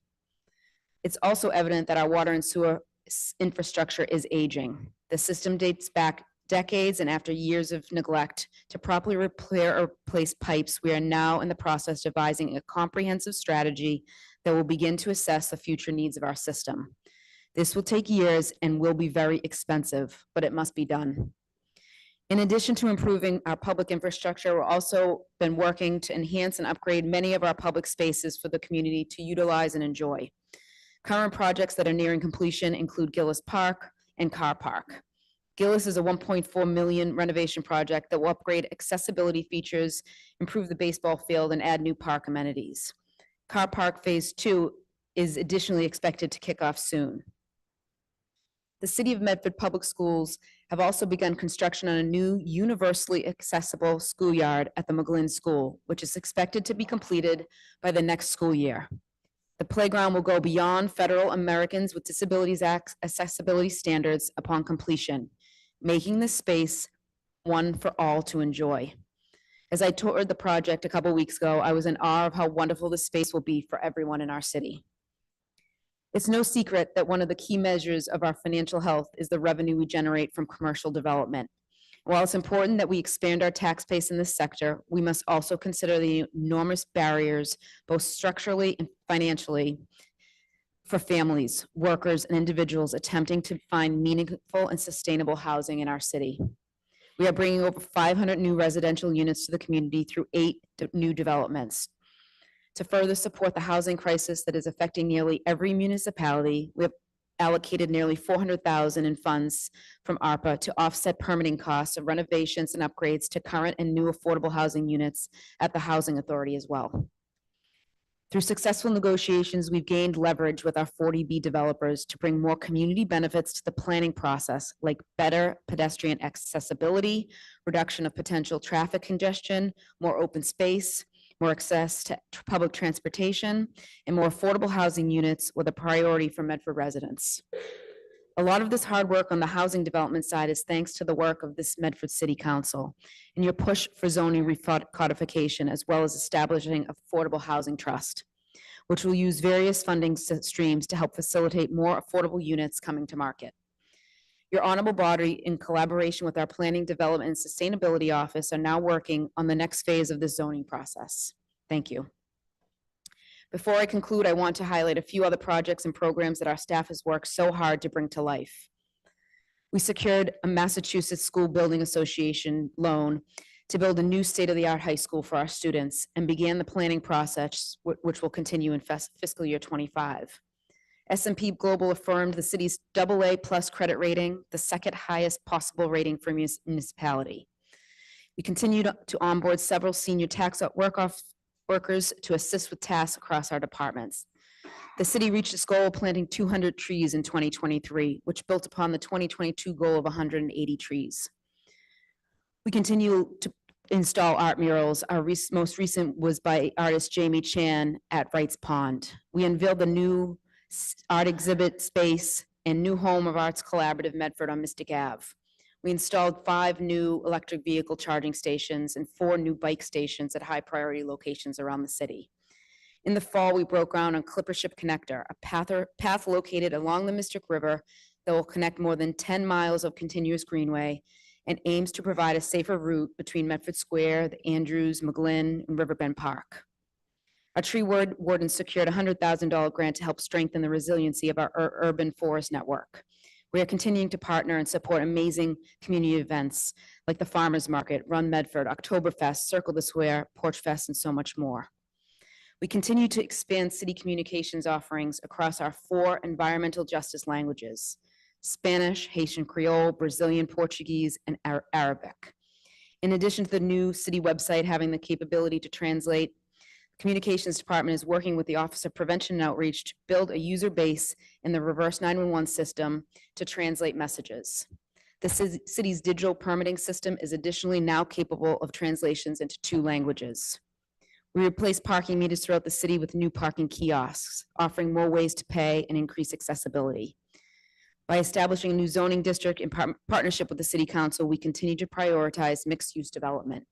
It's also evident that our water and sewer infrastructure is aging. The system dates back decades, and after years of neglect to properly repair or replace pipes, we are now in the process of devising a comprehensive strategy that will begin to assess the future needs of our system. This will take years and will be very expensive, but it must be done. In addition to improving our public infrastructure, we've also been working to enhance and upgrade many of our public spaces for the community to utilize and enjoy. Current projects that are nearing completion include Gillis Park and Carr Park. Gillis is a $1.4 million renovation project that will upgrade accessibility features, improve the baseball field, and add new park amenities. Carr Park Phase 2 is additionally expected to kick off soon. The City of Medford Public Schools have also begun construction on a new universally accessible schoolyard at the McGlynn School, which is expected to be completed by the next school year. The playground will go beyond Federal Americans with Disabilities Act accessibility standards upon completion, making this space one for all to enjoy. As I toured the project a couple weeks ago, I was in awe of how wonderful this space will be for everyone in our city. It's no secret that one of the key measures of our financial health is the revenue we generate from commercial development. While it's important that we expand our tax base in this sector, we must also consider the enormous barriers, both structurally and financially, for families, workers, and individuals attempting to find meaningful and sustainable housing in our city. We are bringing over 500 new residential units to the community through 8 new developments. To further support the housing crisis that is affecting nearly every municipality, we have allocated nearly $400,000 in funds from ARPA to offset permitting costs of renovations and upgrades to current and new affordable housing units at the Housing Authority as well. Through successful negotiations, we've gained leverage with our 40B developers to bring more community benefits to the planning process, like better pedestrian accessibility, reduction of potential traffic congestion, more open space, more access to public transportation, and more affordable housing units with a priority for Medford residents. A lot of this hard work on the housing development side is thanks to the work of this Medford City Council and your push for zoning recodification, as well as establishing affordable housing trust, which will use various funding streams to help facilitate more affordable units coming to market. Your honorable body, in collaboration with our Planning, Development, and Sustainability Office, are now working on the next phase of the zoning process. Thank you. Before I conclude, I want to highlight a few other projects and programs that our staff has worked so hard to bring to life. We secured a Massachusetts School Building Association loan to build a new state-of-the-art high school for our students and began the planning process, which will continue in fiscal year 25. S&P Global affirmed the city's AA+ credit rating, the second highest possible rating for municipality. We continue to onboard several senior tax workers to assist with tasks across our departments. The city reached its goal of planting 200 trees in 2023, which built upon the 2022 goal of 180 trees. We continue to install art murals. Our most recent was by artist Jamie Chan at Wright's Pond. We unveiled the new art exhibit space and new Home of Arts Collaborative Medford on Mystic Ave. We installed 5 new electric vehicle charging stations and 4 new bike stations at high priority locations around the city. In the fall, we broke ground on Clippership Connector, a path located along the Mystic River that will connect more than 10 miles of continuous greenway and aims to provide a safer route between Medford Square, the Andrews, McGlynn, and Riverbend Park. Our tree warden secured a $100,000 grant to help strengthen the resiliency of our urban forest network. We are continuing to partner and support amazing community events like the Farmers Market, Run Medford, Oktoberfest, Circle the Square, Porchfest, and so much more. We continue to expand city communications offerings across our 4 environmental justice languages: Spanish, Haitian Creole, Brazilian Portuguese, and Arabic. In addition to the new city website having the capability to translate, Communications Department is working with the Office of Prevention and Outreach to build a user base in the reverse 911 system to translate messages. The city's digital permitting system is additionally now capable of translations into 2 languages. We replaced parking meters throughout the city with new parking kiosks, offering more ways to pay and increase accessibility. By establishing a new zoning district in partnership with the city council, we continue to prioritize mixed-use development.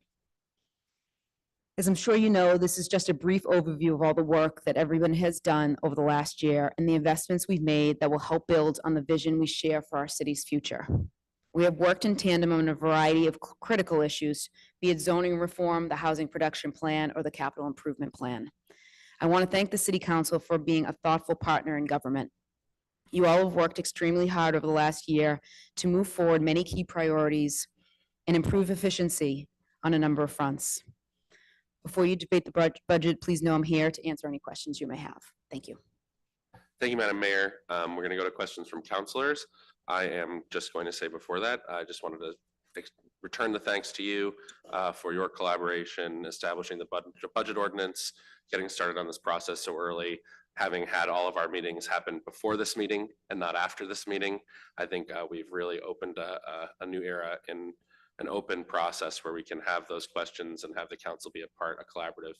As I'm sure you know, this is just a brief overview of all the work that everyone has done over the last year and the investments we've made that will help build on the vision we share for our city's future. We have worked in tandem on a variety of critical issues, be it zoning reform, the housing production plan, or the capital improvement plan. I want to thank the city council for being a thoughtful partner in government. You all have worked extremely hard over the last year to move forward many key priorities and improve efficiency on a number of fronts. Before you debate the budget, please know I'm here to answer any questions you may have. Thank you. Thank you, Madam Mayor. We're going to go to questions from councilors. I am just going to say before that, I just wanted to return the thanks to you for your collaboration, establishing the budget ordinance, getting started on this process so early, having had all of our meetings happen before this meeting and not after this meeting. I think we've really opened a new era in an open process where we can have those questions and have the council be a collaborative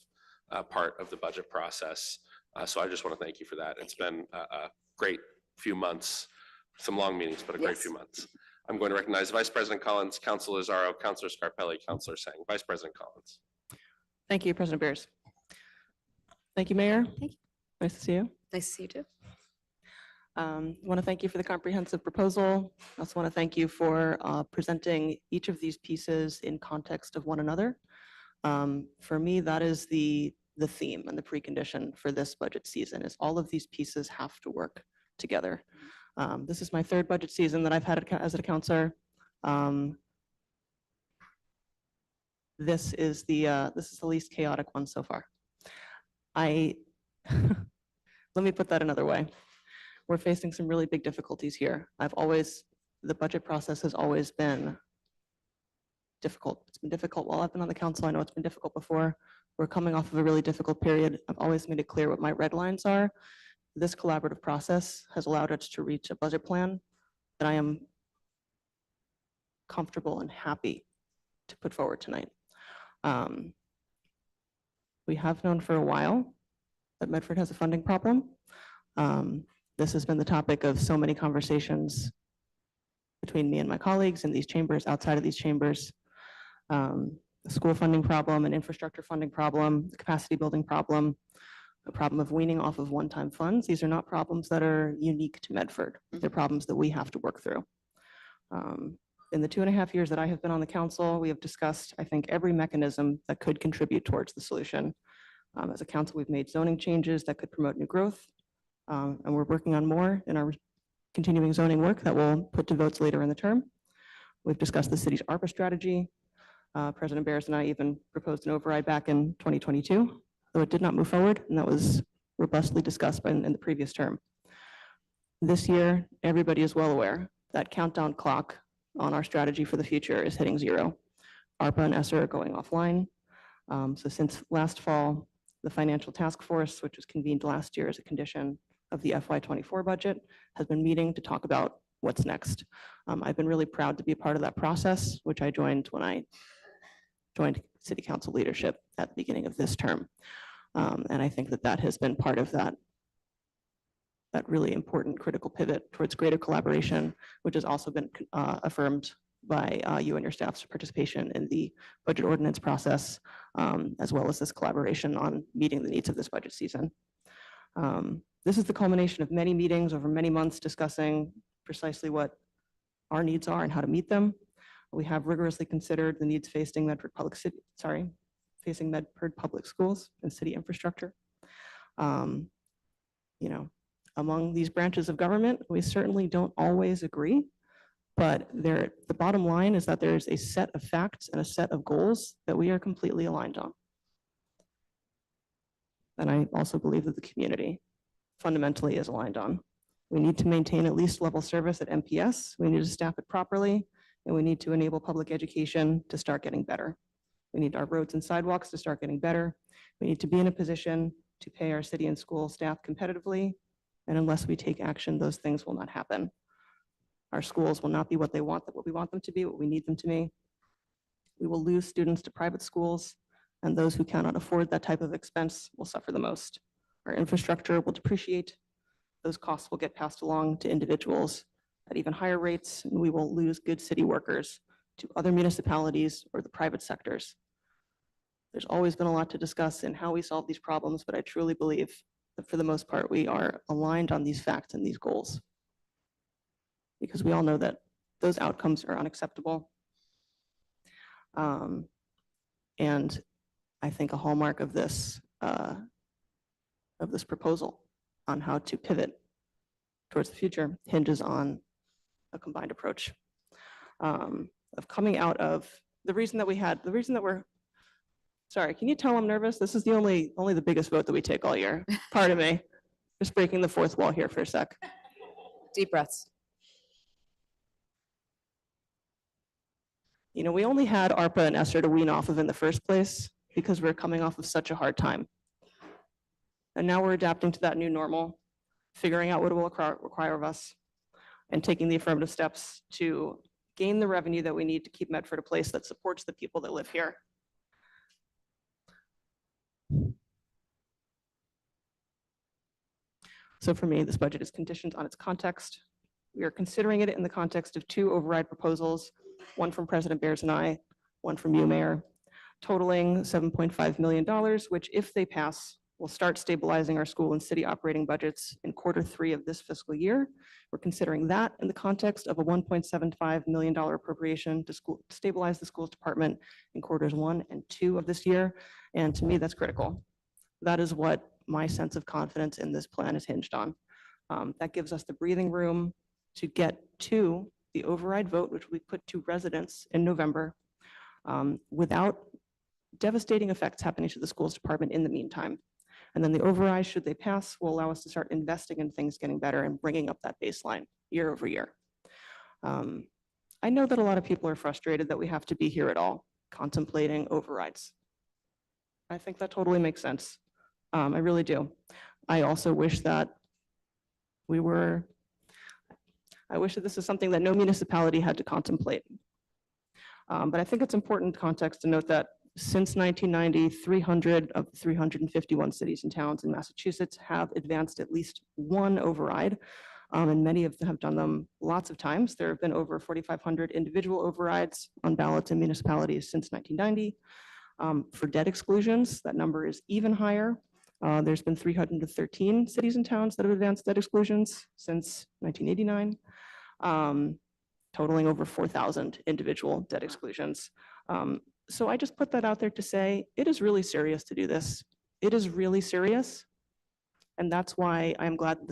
part of the budget process. So I just want to thank you for that. It's been a great few months, some long meetings, but a great few months. I'm going to recognize Vice President Collins, Councilor Lazaro, Councilor Scarpelli, Councilor Sang. Vice President Collins. Thank you, President Bears. Thank you, Mayor. Thank you. Nice to see you. Nice to see you too. I want to thank you for the comprehensive proposal. I also want to thank you for presenting each of these pieces in context of one another. For me, that is the theme and the precondition for this budget season is all of these pieces have to work together. This is my third budget season that I've had as a counselor. This is the least chaotic one so far. Let me put that another way. We're facing some really big difficulties here. The budget process has always been difficult. It's been difficult while I've been on the council. I know it's been difficult before. We're coming off of a really difficult period. I've always made it clear what my red lines are. This collaborative process has allowed us to reach a budget plan that I am comfortable and happy to put forward tonight. We have known for a while that Medford has a funding problem. This has been the topic of so many conversations between me and my colleagues in these chambers, outside of these chambers. The school funding problem, an infrastructure funding problem, the capacity building problem, the problem of weaning off of one-time funds. These are not problems that are unique to Medford. They're problems that we have to work through. In the 2.5 years that I have been on the council, we have discussed, I think, every mechanism that could contribute towards the solution. As a council, we've made zoning changes that could promote new growth, and we're working on more in our continuing zoning work that we'll put to votes later in the term. We've discussed the city's ARPA strategy. President Bears and I even proposed an override back in 2022, though it did not move forward, and that was robustly discussed in the previous term. This year, everybody is well aware that countdown clock on our strategy for the future is hitting zero. ARPA and ESSER are going offline. So since last fall, the financial task force, which was convened last year as a condition of the FY24 budget, has been meeting to talk about what's next. I've been really proud to be a part of that process, which I joined when I joined city council leadership at the beginning of this term. And I think that has been part of that really important critical pivot towards greater collaboration, which has also been affirmed by you and your staff's participation in the budget ordinance process, as well as this collaboration on meeting the needs of this budget season. This is the culmination of many meetings over many months discussing precisely what our needs are and how to meet them. We have rigorously considered the needs facing Medford Public Schools and city infrastructure. Among these branches of government, we certainly don't always agree, but the bottom line is that there's a set of facts and a set of goals that we are completely aligned on. And I also believe that the community fundamentally is aligned on. We need to maintain at least level service at MPS. We need to staff it properly, and we need to enable public education to start getting better. We need our roads and sidewalks to start getting better. We need to be in a position to pay our city and school staff competitively, and unless we take action, those things will not happen. Our schools will not be what we want them to be, what we need them to be. We will lose students to private schools, and those who cannot afford that type of expense will suffer the most. Our infrastructure will depreciate. Those costs will get passed along to individuals at even higher rates, and we will lose good city workers to other municipalities or the private sectors. There's always been a lot to discuss in how we solve these problems, but I truly believe that for the most part, we are aligned on these facts and these goals. Because we all know that those outcomes are unacceptable. And I think a hallmark of this proposal on how to pivot towards the future hinges on a combined approach of coming out of the reason that we're, sorry, can you tell I'm nervous? This is only the biggest vote that we take all year. Pardon me, just breaking the fourth wall here for a sec. Deep breaths. You know, we only had ARPA and ESSER to wean off of in the first place because we're coming off of such a hard time. And now we're adapting to that new normal, figuring out what it will require of us, and taking the affirmative steps to gain the revenue that we need to keep Medford a place that supports the people that live here. So for me, this budget is conditioned on its context. We are considering it in the context of two override proposals, one from President Bears and I, one from you, Mayor, totaling $7.5 million, which if they pass, will start stabilizing our school and city operating budgets in Q3 of this fiscal year. We're considering that in the context of a $1.75 million appropriation to stabilize the schools department in quarters 1 and 2 of this year. And to me, that's critical. That is what my sense of confidence in this plan is hinged on. That gives us the breathing room to get to the override vote, which we put to residents in November, without devastating effects happening to the schools department in the meantime. And then the override, should they pass, will allow us to start investing in things getting better and bringing up that baseline year over year. I know that a lot of people are frustrated that we have to be here at all, contemplating overrides. I think that totally makes sense. I really do. I also wish that I wish that this is something that no municipality had to contemplate. But I think it's important context to note that since 1990, 300 of 351 cities and towns in Massachusetts have advanced at least one override, and many of them have done them lots of times. There have been over 4,500 individual overrides on ballots in municipalities since 1990. For debt exclusions, that number is even higher. There's been 313 cities and towns that have advanced debt exclusions since 1989, totaling over 4,000 individual debt exclusions. So I just put that out there to say, it is really serious to do this. It is really serious. And that's why I'm glad that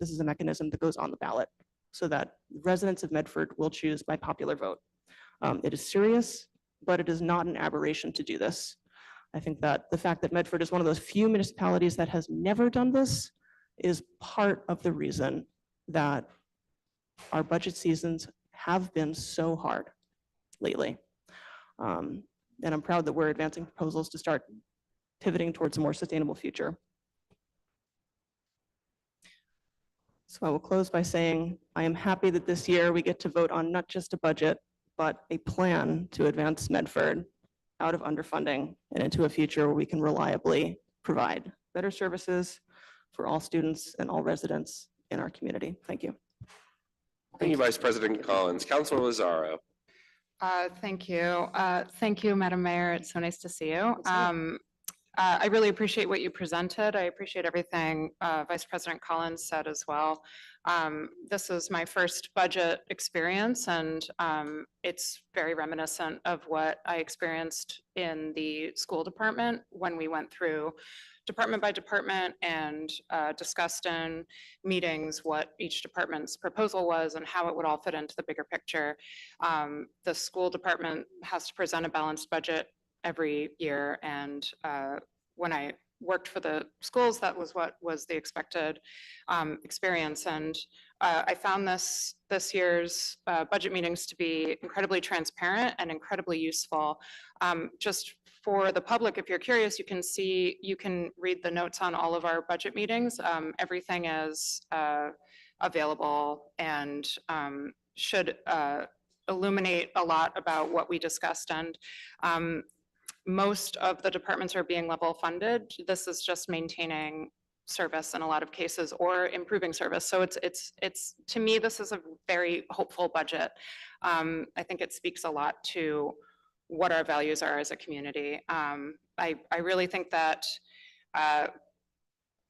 this is a mechanism that goes on the ballot so that residents of Medford will choose by popular vote. It is serious, but it is not an aberration to do this. I think that the fact that Medford is one of those few municipalities that has never done this is part of the reason that our budget seasons have been so hard lately. And I'm proud that we're advancing proposals to start pivoting towards a more sustainable future. So I will close by saying, I am happy that this year we get to vote on not just a budget, but a plan to advance Medford out of underfunding and into a future where we can reliably provide better services for all students and all residents in our community. Thank you. Thank you, Vice President Collins. Councilor Lazaro. Thank you. Thank you, Madam Mayor. It's so nice to see you. I really appreciate what you presented. I appreciate everything Vice President Collins said as well. This is my first budget experience, and it's very reminiscent of what I experienced in the school department when we went through department by department and discussed in meetings what each department's proposal was and how it would all fit into the bigger picture. The school department has to present a balanced budget every year, and when I worked for the schools, that was what was the expected experience. And I found this year's budget meetings to be incredibly transparent and incredibly useful. Just for the public, if you're curious, you can read the notes on all of our budget meetings. Everything is available and should illuminate a lot about what we discussed. And most of the departments are being level funded. This is just maintaining service in a lot of cases or improving service. So to me, this is a very hopeful budget. I think it speaks a lot to what our values are as a community. I really think that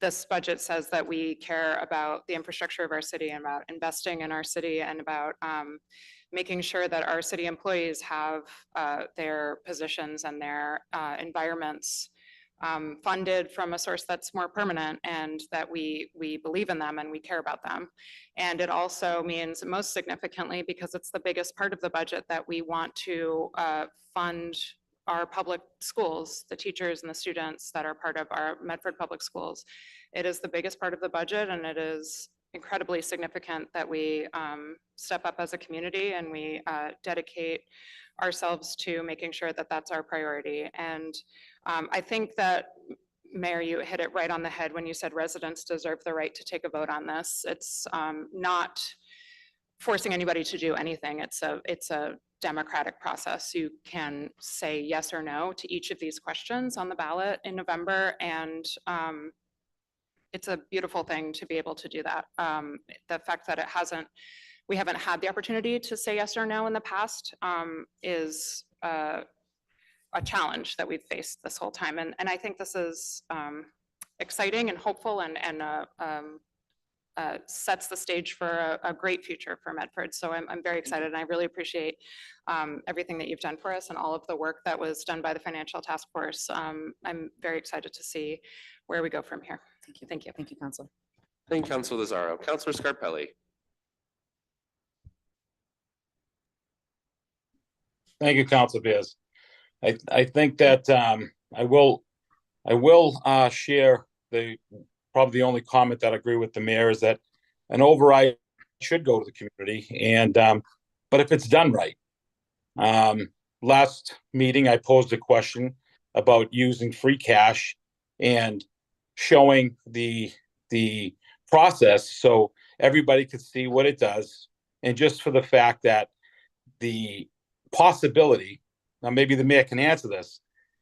this budget says that we care about the infrastructure of our city and about investing in our city and about making sure that our city employees have their positions and their environments funded from a source that's more permanent, and that we believe in them and we care about them. And it also means, most significantly, because it's the biggest part of the budget, that we want to fund our public schools, the teachers and the students that are part of our Medford public schools. It is the biggest part of the budget, and it is incredibly significant that we step up as a community and we dedicate ourselves to making sure that that's our priority. And I think that, Mayor, you hit it right on the head when you said residents deserve the right to take a vote on this. It's not forcing anybody to do anything. It's a democratic process. You can say yes or no to each of these questions on the ballot in November, and it's a beautiful thing to be able to do that. The fact that we haven't had the opportunity to say yes or no in the past is a challenge that we've faced this whole time. And I think this is exciting and hopeful, and sets the stage for a great future for Medford. So I'm very excited, and I really appreciate everything that you've done for us and all of the work that was done by the Financial Task Force. I'm very excited to see where we go from here. Thank you. Thank you. Thank you, Council. Thank you, Councilor Lazaro. Councilor Scarpelli. Thank you, Council Bears. I think that I will share probably the only comment that I agree with the mayor is that an override should go to the community, and but if it's done right. Last meeting, I posed a question about using free cash and showing the process so everybody could see what it does, and just for the fact that the possibility, now maybe the mayor can answer this,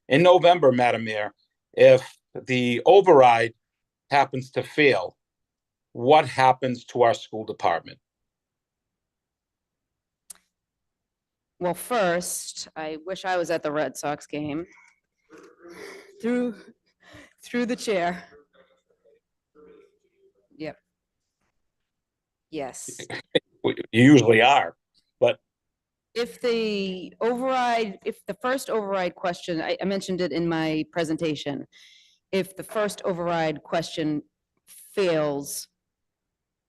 in November, Madam Mayor, if the override happens to fail, what happens to our school department? Well, first, I wish I was at the Red Sox game. Through the chair. Yep. Yes. You usually are, but If the first override question, I mentioned it in my presentation, if the first override question fails,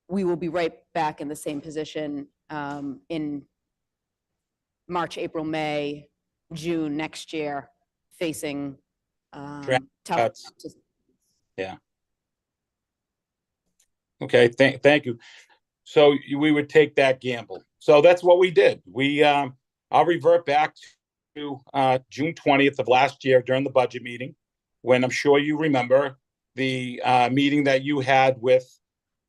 we will be right back in the same position in March, April, May, June next year, facing tough. Yeah. Okay, thank you. So we would take that gamble. So that's what we did. I'll revert back to June 20th of last year during the budget meeting, when I'm sure you remember the meeting that you had with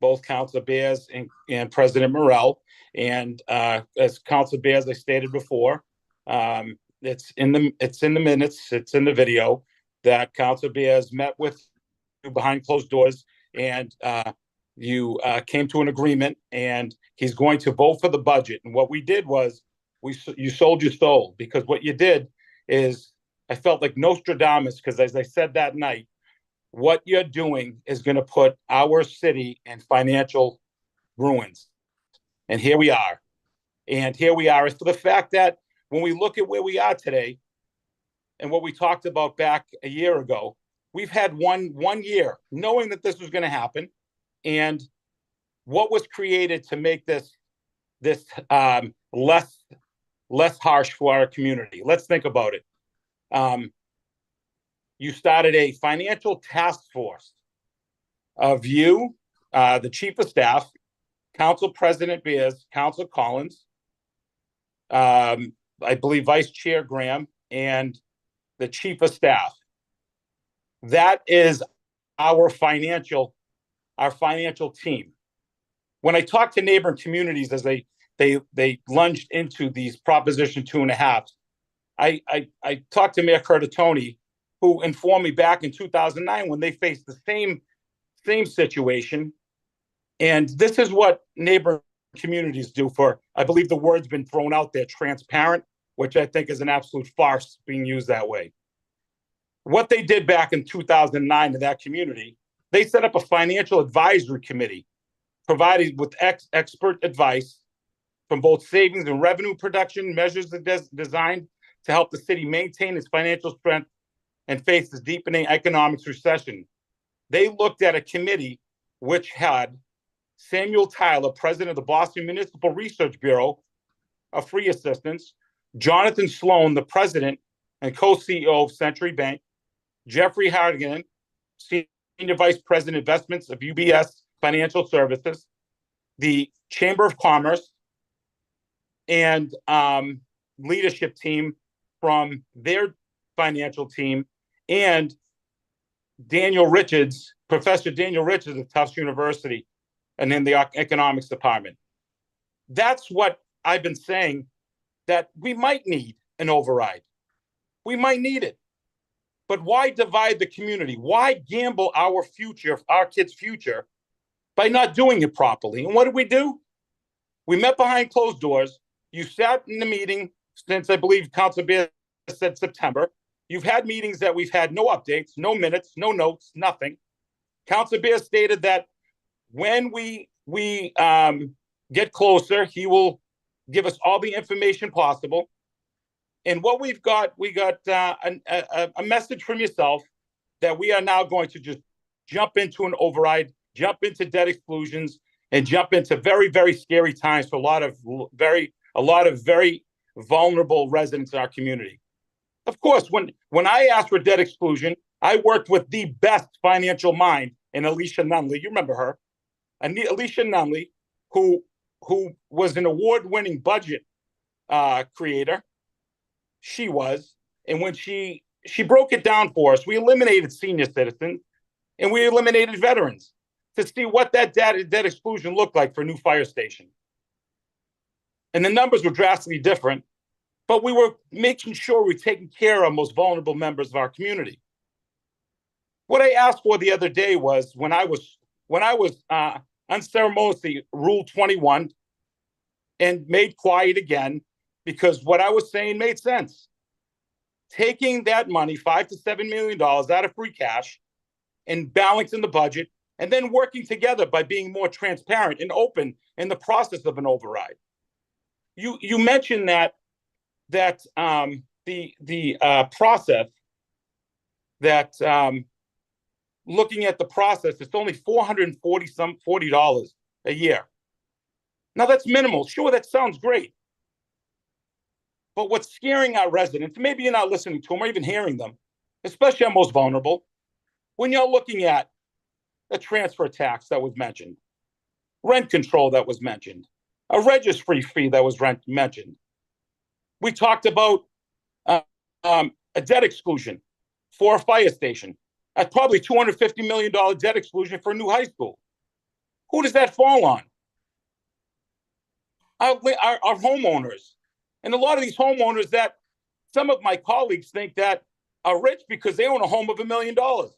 both Councilor Bears and President Morrell. And as Councilor Bears, I stated before, it's in the minutes, it's in the video, that Councilor Bears met with you behind closed doors, and you came to an agreement, and he's going to vote for the budget. And what we did was you sold your soul, because what you did is, I felt like Nostradamus, because as I said that night, what you're doing is going to put our city in financial ruins. And here we are. And here we are. It's for the fact that when we look at where we are today and what we talked about back a year ago, we've had one year knowing that this was going to happen. And what was created to make this less harsh for our community? Let's think about it. You started a financial task force of you, the chief of staff, Council President Beers, Councilor Collins, I believe Vice Chair Graham, and the chief of staff. That is our financial team. When I talk to neighboring communities as they lunged into these Proposition 2.5, I talked to Mayor Curtatone, who informed me back in 2009 when they faced the same situation. And this is what neighboring communities do for, I believe the word's been thrown out there, transparent, which I think is an absolute farce being used that way. What they did back in 2009 to that community, they set up a financial advisory committee, provided with expert advice from both savings and revenue production measures designed to help the city maintain its financial strength and face this deepening economic recession. They looked at a committee which had Samuel Tyler, president of the Boston Municipal Research Bureau, a free assistance, Jonathan Sloan, the president and co-CEO of Century Bank, Jeffrey Hardigan, senior vice president investments of UBS Financial Services, the Chamber of Commerce, and leadership team from their financial team, and Daniel Richards, Professor Daniel Richards of Tufts University, and in the economics department. That's what I've been saying, that we might need an override. We might need it. But why divide the community? Why gamble our future, our kids' future, by not doing it properly? And what did we do? We met behind closed doors. You sat in the meeting since, I believe, Council Bear said September. You've had meetings that we've had no updates, no minutes, no notes, nothing. Council Bear stated that when we get closer, he will give us all the information possible. And what we got a message from yourself that we are now going to just jump into an override, jump into debt exclusions, and jump into very, very scary times for a lot of very vulnerable residents in our community. Of course, when I asked for debt exclusion, I worked with the best financial mind in Alicia Nunley. You remember her. And Alicia Nunley, who was an award-winning budget creator. She was. And when she broke it down for us, we eliminated senior citizens and we eliminated veterans to see what that debt exclusion looked like for a new fire station. And the numbers were drastically different, but we were making sure we're taking care of most vulnerable members of our community. What I asked for the other day was when I was unceremoniously ruled 21 and made quiet again, because what I was saying made sense. Taking that money, $5 to $7 million out of free cash and balancing the budget, and then working together by being more transparent and open in the process of an override. You mentioned that the process, that looking at the process, it's only $40 a year. Now that's minimal. Sure, that sounds great. But what's scaring our residents, maybe you're not listening to them or even hearing them, especially our most vulnerable, when you're looking at a transfer tax that was mentioned, rent control that was mentioned, a registry fee that was mentioned. We talked about a debt exclusion for a fire station. That's probably $250 million debt exclusion for a new high school. Who does that fall on? Our homeowners. And a lot of these homeowners that some of my colleagues think that are rich because they own a home of $1 million. Well,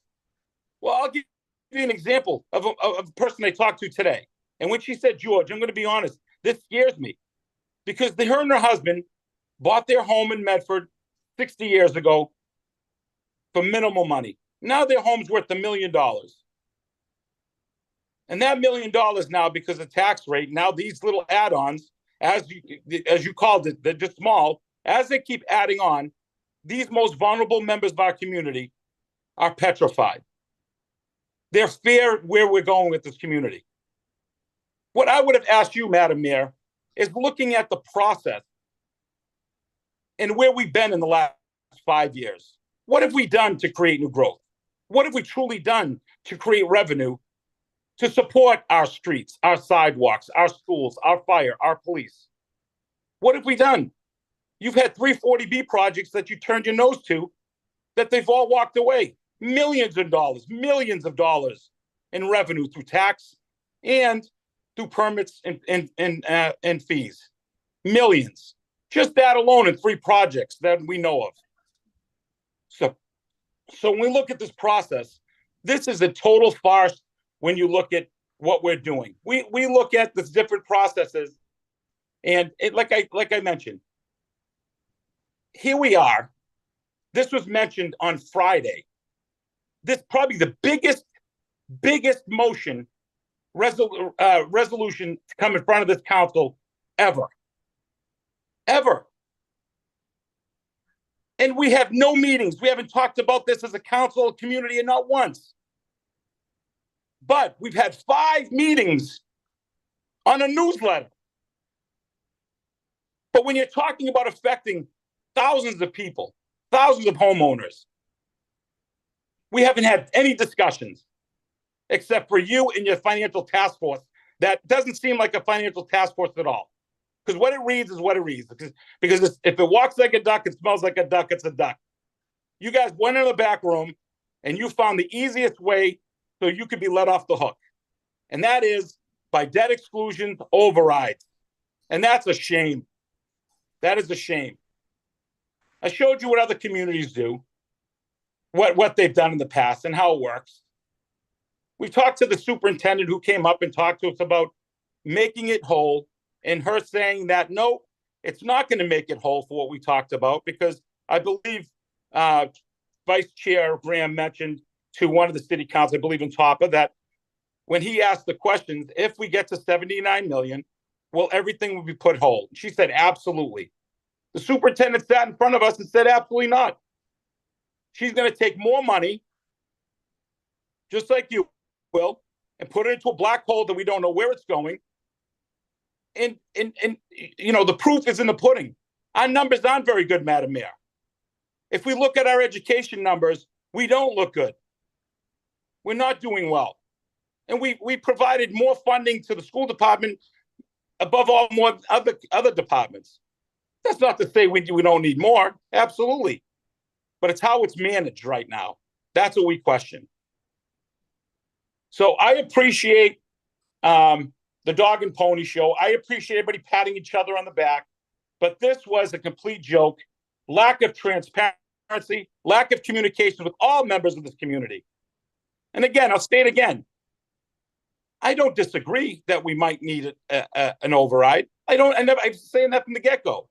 I'll give you an example of a person I talked to today. And when she said, George, I'm going to be honest, this scares me. Because her and her husband bought their home in Medford 60 years ago for minimal money. Now their home's worth $1 million. And that $1 million now, because of tax rate, now these little add-ons, as you called it, they're just small. As they keep adding on, these most vulnerable members of our community are petrified. They're fear where we're going with this community. What I would have asked you, Madam Mayor, is looking at the process and where we've been in the last 5 years. What have we done to create new growth? What have we truly done to create revenue to support our streets, our sidewalks, our schools, our fire, our police? What have we done? You've had 340B projects that you turned your nose to, that they've all walked away. Millions of dollars in revenue through tax and through permits and fees. Millions. Just that alone in 3 projects that we know of. So when we look at this process, this is a total farce when you look at what we're doing. We look at the different processes, and like I mentioned, here we are. This was mentioned on Friday. This probably the biggest motion resolution to come in front of this council ever. And we have no meetings. We haven't talked about this as a council community, and not once. But we've had 5 meetings on a newsletter. But when you're talking about affecting thousands of people, thousands of homeowners, we haven't had any discussions except for you and your financial task force. That doesn't seem like a financial task force at all. Because what it reads is what it reads. Because if it walks like a duck, it smells like a duck, it's a duck. You guys went in the back room and you found the easiest way so you could be let off the hook. And that is by debt exclusion overrides. And that's a shame. That is a shame. I showed you what other communities do, what they've done in the past and how it works. We talked to the superintendent who came up and talked to us about making it whole, and her saying that, no, it's not going to make it whole for what we talked about, because I believe Vice Chair Graham mentioned to one of the city council, I believe in Topper, that when he asked the questions, if we get to 79 million, will everything will be put whole? She said, absolutely. The superintendent sat in front of us and said, absolutely not. She's going to take more money, just like you will, and put it into a black hole that we don't know where it's going. And you know, the proof is in the pudding. Our numbers aren't very good, Madam Mayor. If we look at our education numbers, we don't look good. We're not doing well. And we provided more funding to the school department, above all, more other departments. That's not to say we don't need more. Absolutely. But it's how it's managed right now. That's what we question. So I appreciate the dog and pony show. I appreciate everybody patting each other on the back. But this was a complete joke. Lack of transparency, lack of communication with all members of this community. And again, I'll state again, I don't disagree that we might need an override. I'm saying that from the get-go.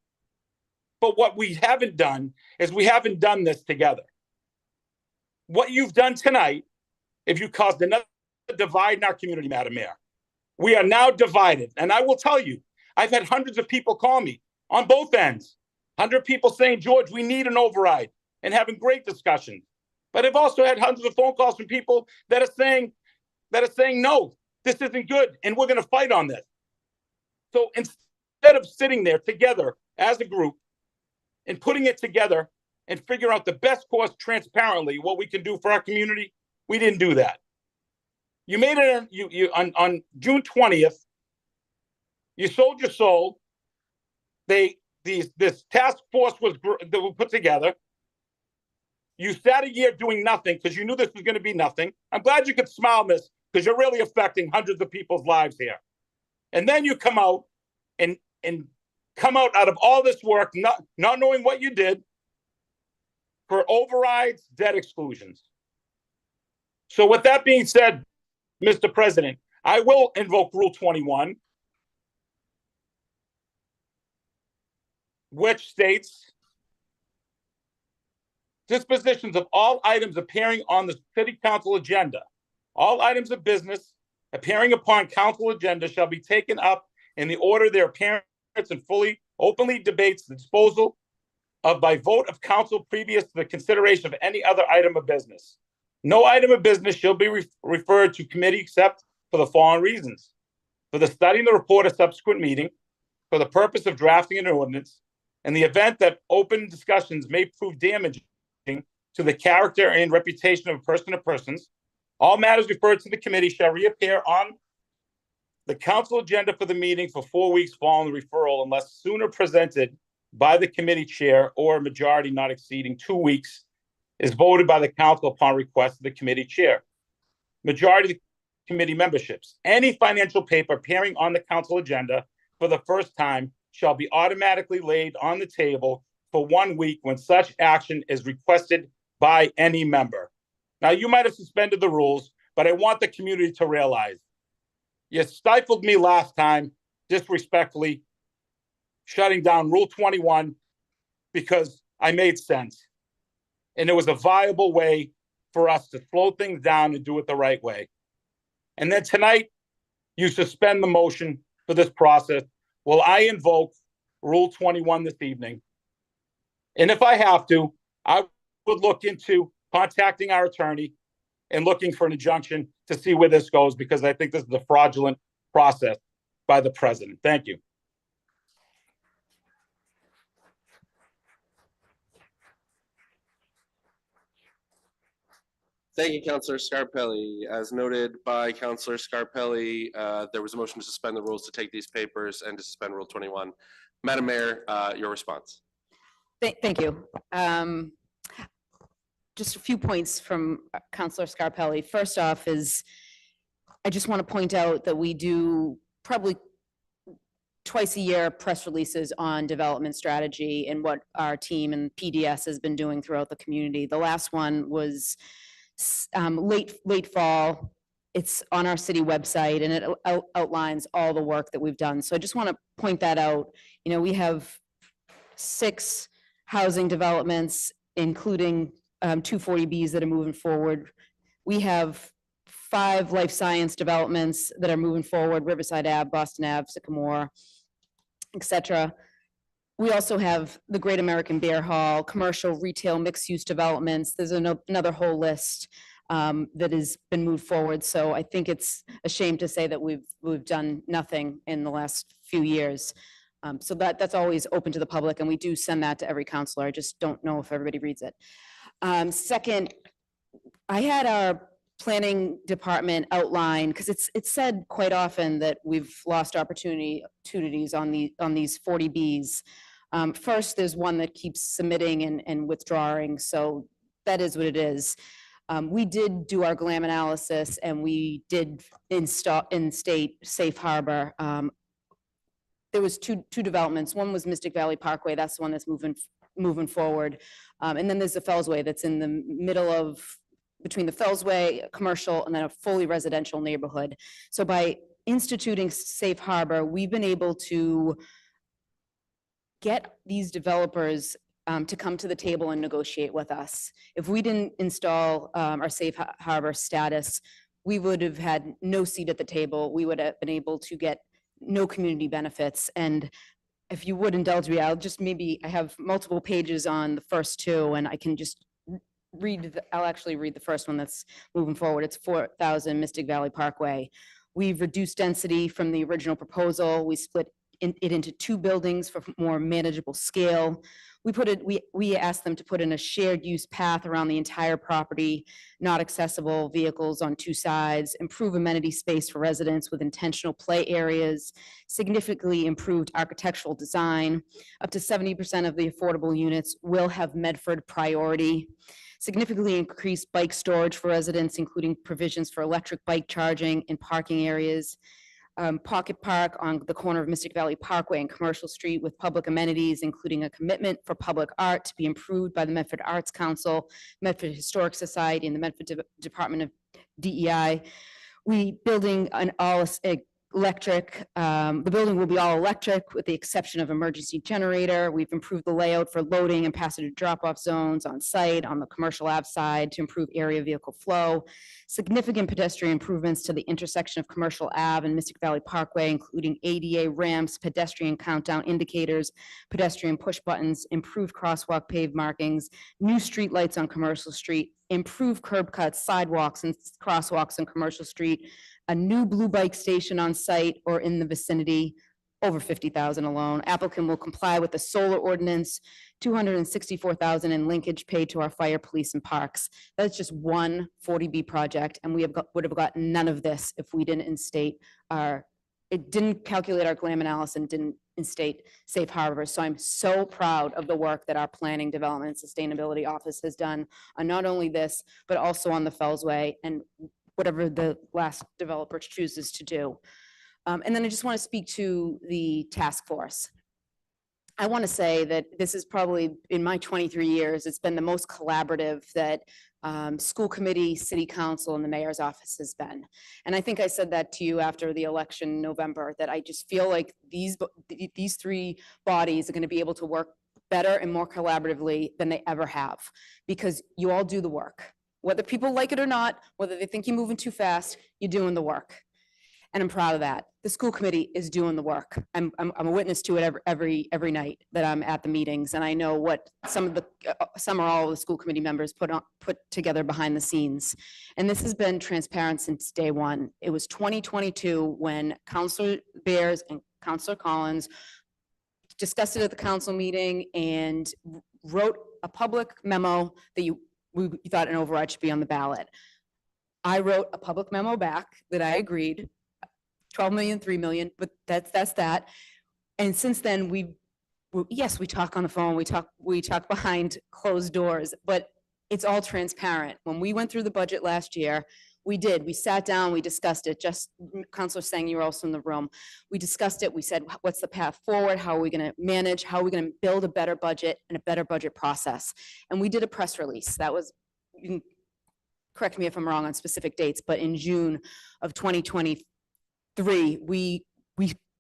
But what we haven't done is we haven't done this together. What you've done tonight, if you caused another divide in our community, Madam Mayor, we are now divided. And I will tell you, I've had hundreds of people call me on both ends. 100 people saying, George, we need an override, and having great discussions. But I've also had hundreds of phone calls from people that are saying, no, this isn't good, and we're going to fight on this. So instead of sitting there together as a group and putting it together and figure out the best course transparently, what we can do for our community, we didn't do that. You made it on June 20th. You sold your soul. This task force that was put together. You sat a year doing nothing because you knew this was going to be nothing. I'm glad you could smile, miss, because you're really affecting hundreds of people's lives here. And then you come out and come out of all this work, not knowing what you did, for overrides, debt exclusions. So with that being said, Mr. President, I will invoke Rule 21, which states dispositions of all items appearing on the city council agenda. All items of business appearing upon council agenda shall be taken up in the order their appearance and fully, openly debates the disposal of by vote of council previous to the consideration of any other item of business. No item of business shall be referred to committee except for the following reasons: for the study and the report of subsequent meeting, for the purpose of drafting an ordinance, in the event that open discussions may prove damaging to the character and reputation of a person or persons, all matters referred to the committee shall reappear on the council agenda for the meeting for 4 weeks following the referral, unless sooner presented by the committee chair or a majority not exceeding 2 weeks is voted by the council upon request of the committee chair. Majority of the committee memberships. Any financial paper appearing on the council agenda for the first time shall be automatically laid on the table for 1 week when such action is requested by any member. Now, you might have suspended the rules, but I want the community to realize you stifled me last time, disrespectfully, shutting down Rule 21 because I made sense. And it was a viable way for us to slow things down and do it the right way. And then tonight, you suspend the motion for this process. Well, I invoke Rule 21 this evening. And if I have to, I would look into contacting our attorney and looking for an injunction to see where this goes, because I think this is a fraudulent process by the president. Thank you. Thank you, Councilor Scarpelli. As noted by Councilor Scarpelli, there was a motion to suspend the rules to take these papers and to suspend Rule 21. Madam Mayor, your response. Thank you. Just a few points from Councilor Scarpelli. First off is, I just want to point out that we do probably twice a year press releases on development strategy and what our team and PDS has been doing throughout the community. The last one was late fall. It's on our city website and it outlines all the work that we've done. So I just want to point that out. You know, we have 6 housing developments, including 240Bs that are moving forward. We have 5 life science developments that are moving forward: Riverside Ave, Boston Ave, Sycamore, etc. We also have the Great American Beer Hall, commercial, retail, mixed-use developments. There's another whole list that has been moved forward. So I think it's a shame to say that we've done nothing in the last few years. So that's always open to the public, and we do send that to every counselor. I just don't know if everybody reads it. Second, I had our planning department outline, because it's said quite often that we've lost opportunities on these 40Bs. First, there's one that keeps submitting and withdrawing, so that is what it is. We did do our GLAM analysis, and we did in-state safe harbor. There was two developments. One was Mystic Valley Parkway. That's the one that's moving forward. And then there's the Fellsway that's in the middle of, between the Fellsway commercial and then a fully residential neighborhood. So by instituting safe harbor, we've been able to get these developers to come to the table and negotiate with us. If we didn't install our safe harbor status, we would have had no seat at the table. We would have been able to get no community benefits. And if you would indulge me, I have multiple pages on the first 2, and I can just I'll actually read the first one that's moving forward. It's 4,000 Mystic Valley Parkway. We've reduced density from the original proposal. We split it into 2 buildings for more manageable scale. We asked them to put in a shared use path around the entire property, not accessible vehicles on 2 sides, improve amenity space for residents with intentional play areas, significantly improved architectural design. Up to 70% of the affordable units will have Medford priority. Significantly increased bike storage for residents, including provisions for electric bike charging in parking areas. Pocket Park on the corner of Mystic Valley Parkway and Commercial Street with public amenities, including a commitment for public art to be improved by the Medford Arts Council, Medford Historic Society, and the Medford Department of DEI. We building an all electric, the building will be all electric with the exception of emergency generator. We've improved the layout for loading and passenger drop-off zones on site on the commercial ave side to improve area vehicle flow. Significant pedestrian improvements to the intersection of Commercial Ave and Mystic Valley Parkway, including ADA ramps, pedestrian countdown indicators, pedestrian push buttons, improved crosswalk paved markings, new street lights on Commercial Street, improved curb cuts, sidewalks and crosswalks on Commercial Street, a new blue bike station on site or in the vicinity, over $50,000 alone. Applicant will comply with the solar ordinance, $264,000 in linkage paid to our fire, police, and parks. That's just one 40B project, and we would have got none of this if we didn't didn't calculate our GLAM analysis and didn't instate safe harbor. So I'm so proud of the work that our Planning, Development, and Sustainability Office has done on not only this, but also on the Fellsway and whatever the last developer chooses to do. And then I just want to speak to the task force. I want to say that this is probably, in my 23 years, it's been the most collaborative that school committee, city council, and the mayor's office has been. And I think I said that to you after the election in November, that I just feel like these three bodies are going to be able to work better and more collaboratively than they ever have, because you all do the work. Whether people like it or not, whether they think you're moving too fast, you're doing the work. And I'm proud of that. The school committee is doing the work. I'm a witness to it every night that I'm at the meetings, and I know what some or all of the school committee members put together behind the scenes. And this has been transparent since day one. It was 2022 when Councilor Bears and Councilor Collins discussed it at the council meeting and wrote a public memo that we thought an override should be on the ballot. I wrote a public memo back that I agreed, 12 million, 3 million, but that's that. And since then, yes, we talk on the phone, we talk behind closed doors, but it's all transparent. When we went through the budget last year, we sat down, we discussed it. Just Councilor Sang, you were also in the room. We discussed it. We said, what's the path forward? How are we going to manage? How are we going to build a better budget and a better budget process? And we did a press release. That was, you can correct me if I'm wrong on specific dates, but in June of 2023, we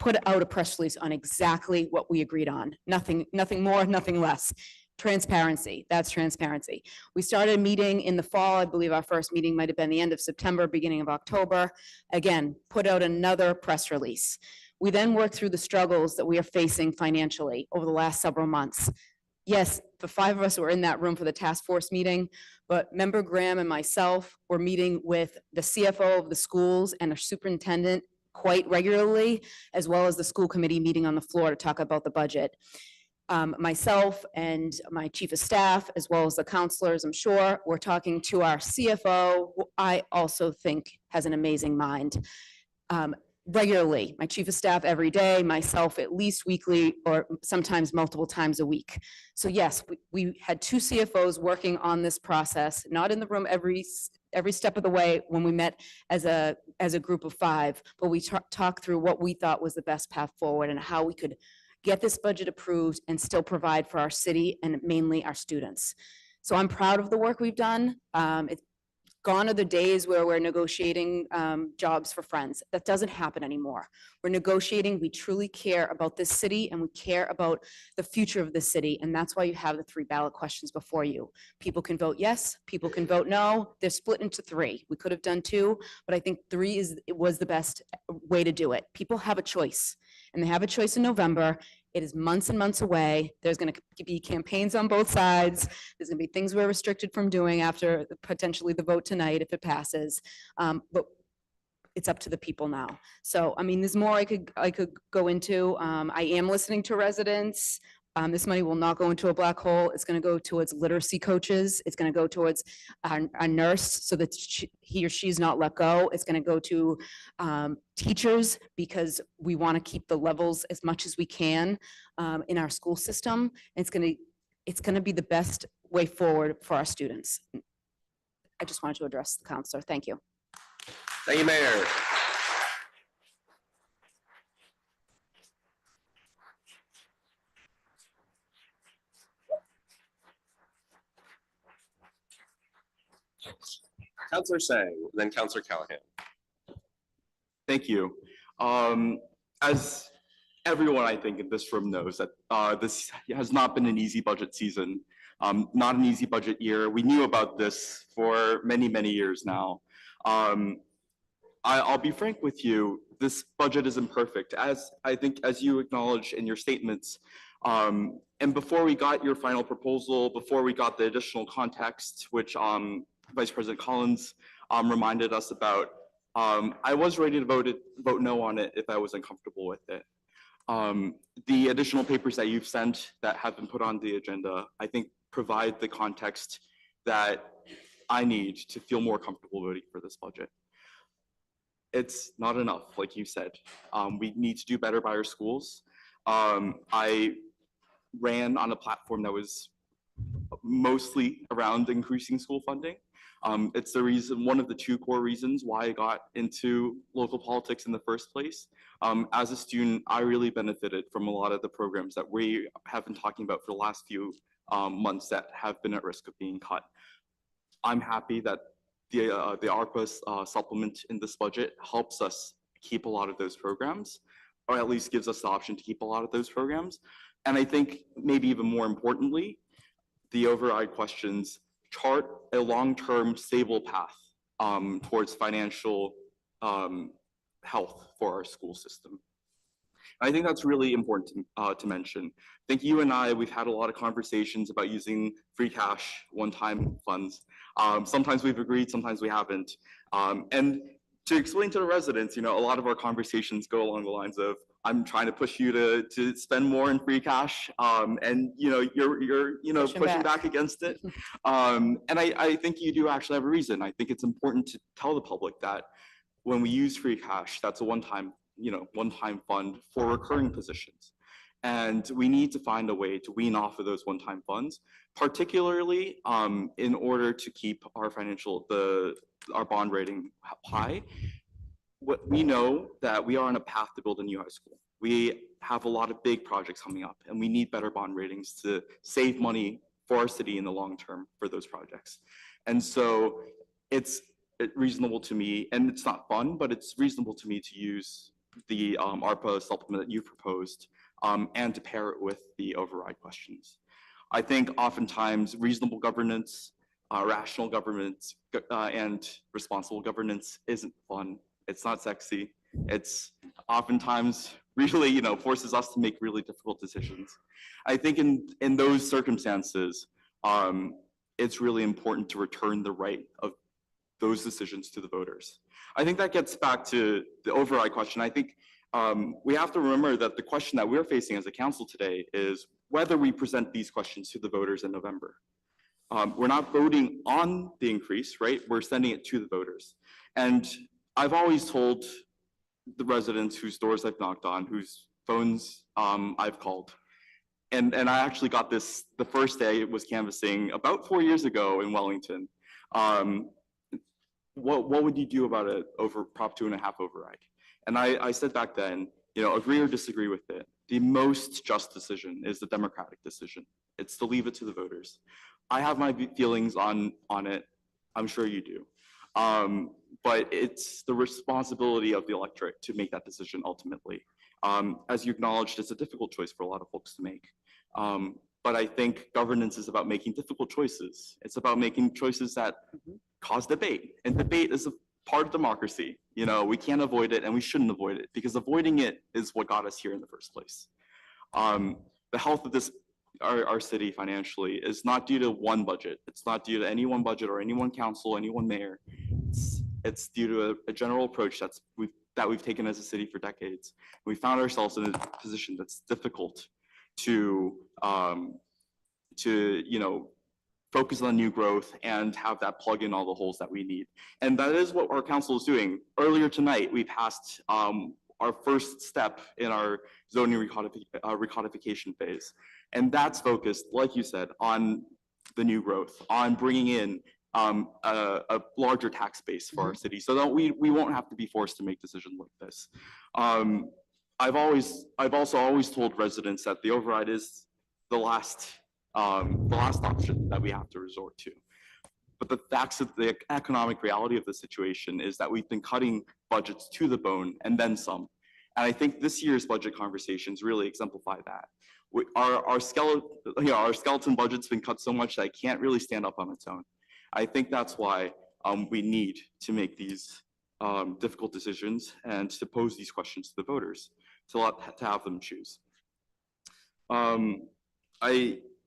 put out a press release on exactly what we agreed on. Nothing more, nothing less. Transparency, that's transparency. We started a meeting in the fall. I believe our first meeting might have been the end of September, beginning of October. Again, put out another press release. We then worked through the struggles that we are facing financially over the last several months. Yes, the 5 of us were in that room for the task force meeting, but Member Graham and myself were meeting with the CFO of the schools and our superintendent quite regularly, as well as the school committee meeting on the floor to talk about the budget. Myself and my chief of staff, as well as the counselors, I'm sure, we're talking to our CFO, who I also think has an amazing mind. Regularly, my chief of staff every day, myself at least weekly, or sometimes multiple times a week. So yes, we had 2 CFOs working on this process, not in the room every step of the way when we met as a group of 5, but we talked through what we thought was the best path forward and how we could get this budget approved and still provide for our city and mainly our students. So I'm proud of the work we've done. It's gone are the days where we're negotiating jobs for friends. That doesn't happen anymore. We're negotiating, we truly care about this city and we care about the future of the city. And that's why you have the 3 ballot questions before you. People can vote yes, people can vote no. They're split into 3. We could have done 2, but I think 3 was the best way to do it. People have a choice, and they have a choice in November. It is months and months away. There's going to be campaigns on both sides. There's going to be things we're restricted from doing after potentially the vote tonight if it passes. But it's up to the people now. So, I mean, there's more I could go into. I am listening to residents. This money will not go into a black hole. It's going to go towards literacy coaches. It's going to go towards a nurse so that he or she's not let go. It's going to go to teachers because we want to keep the levels as much as we can in our school system. It's going to be the best way forward for our students. I just wanted to address the counselor. Thank you. Thank you, Mayor. Counselor Sang, then Counselor Callahan. Thank you. As everyone I think in this room knows, that this has not been an easy budget season, not an easy budget year. We knew about this for many, many years now. I'll be frank with you, this budget is imperfect, as I think as you acknowledged in your statements. And before we got your final proposal, before we got the additional context, which Vice President Collins reminded us about, I was ready to vote no on it if I was uncomfortable with it. The additional papers that you've sent that have been put on the agenda, I think provide the context that I need to feel more comfortable voting for this budget. It's not enough, like you said. We need to do better by our schools. I ran on a platform that was mostly around increasing school funding. It's the reason, one of the 2 core reasons why I got into local politics in the first place. As a student, I really benefited from a lot of the programs that we have been talking about for the last few months that have been at risk of being cut. I'm happy that the ARPA supplement in this budget helps us keep a lot of those programs, or at least gives us the option to keep a lot of those programs. And I think maybe even more importantly, the override questions chart a long-term stable path towards financial health for our school system. I think that's really important to mention. I think you and I, we've had a lot of conversations about using free cash one-time funds. Sometimes we've agreed, sometimes we haven't. And to explain to the residents, a lot of our conversations go along the lines of, I'm trying to push you to spend more in free cash, and you're pushing back against it. And I think you do actually have a reason. I think it's important to tell the public that when we use free cash, that's a one-time fund for recurring positions. And we need to find a way to wean off of those one-time funds, particularly in order to keep our our bond rating high. We know that we are on a path to build a new high school. We have a lot of big projects coming up, and we need better bond ratings to save money for our city in the long term for those projects. And so it's reasonable to me, and it's not fun, but it's reasonable to me to use the ARPA supplement that you proposed and to pair it with the override questions. I think oftentimes reasonable governance, rational governance, and responsible governance isn't fun. It's not sexy. It's oftentimes really, forces us to make really difficult decisions. I think in those circumstances, it's really important to return the right of those decisions to the voters. I think that gets back to the override question. I think we have to remember that the question that we're facing as a council today is whether we present these questions to the voters in November. We're not voting on the increase, right? We're sending it to the voters. And I've always told the residents whose doors I've knocked on, whose phones I've called, and I actually got this the first day it was canvassing about 4 years ago in Wellington. What would you do about it over Prop 2.5 override? And I said back then, agree or disagree with it. The most just decision is the democratic decision. It's to leave it to the voters. I have my feelings on it. I'm sure you do. But it's the responsibility of the electorate to make that decision ultimately. As you acknowledged, it's a difficult choice for a lot of folks to make. But I think governance is about making difficult choices. It's about making choices that cause debate. And debate is a part of democracy. We can't avoid it and we shouldn't avoid it because avoiding it is what got us here in the first place. The health of our city financially is not due to one budget. It's not due to any one budget or any one council, any one mayor. It's due to a general approach that we've taken as a city for decades. We found ourselves in a position that's difficult to focus on new growth and have that plug in all the holes that we need. And that is what our council is doing. Earlier tonight, we passed our first step in our zoning recodification phase. And that's focused, like you said, on the new growth, on bringing in a larger tax base for our city so that we won't have to be forced to make decisions like this. I've also always told residents that the override is the last option that we have to resort to. But the facts of the economic reality of the situation is that we've been cutting budgets to the bone and then some. And I think this year's budget conversations really exemplify that. Our skeleton budget's been cut so much that it can't really stand up on its own. I think that's why we need to make these difficult decisions and to pose these questions to the voters, to have them choose.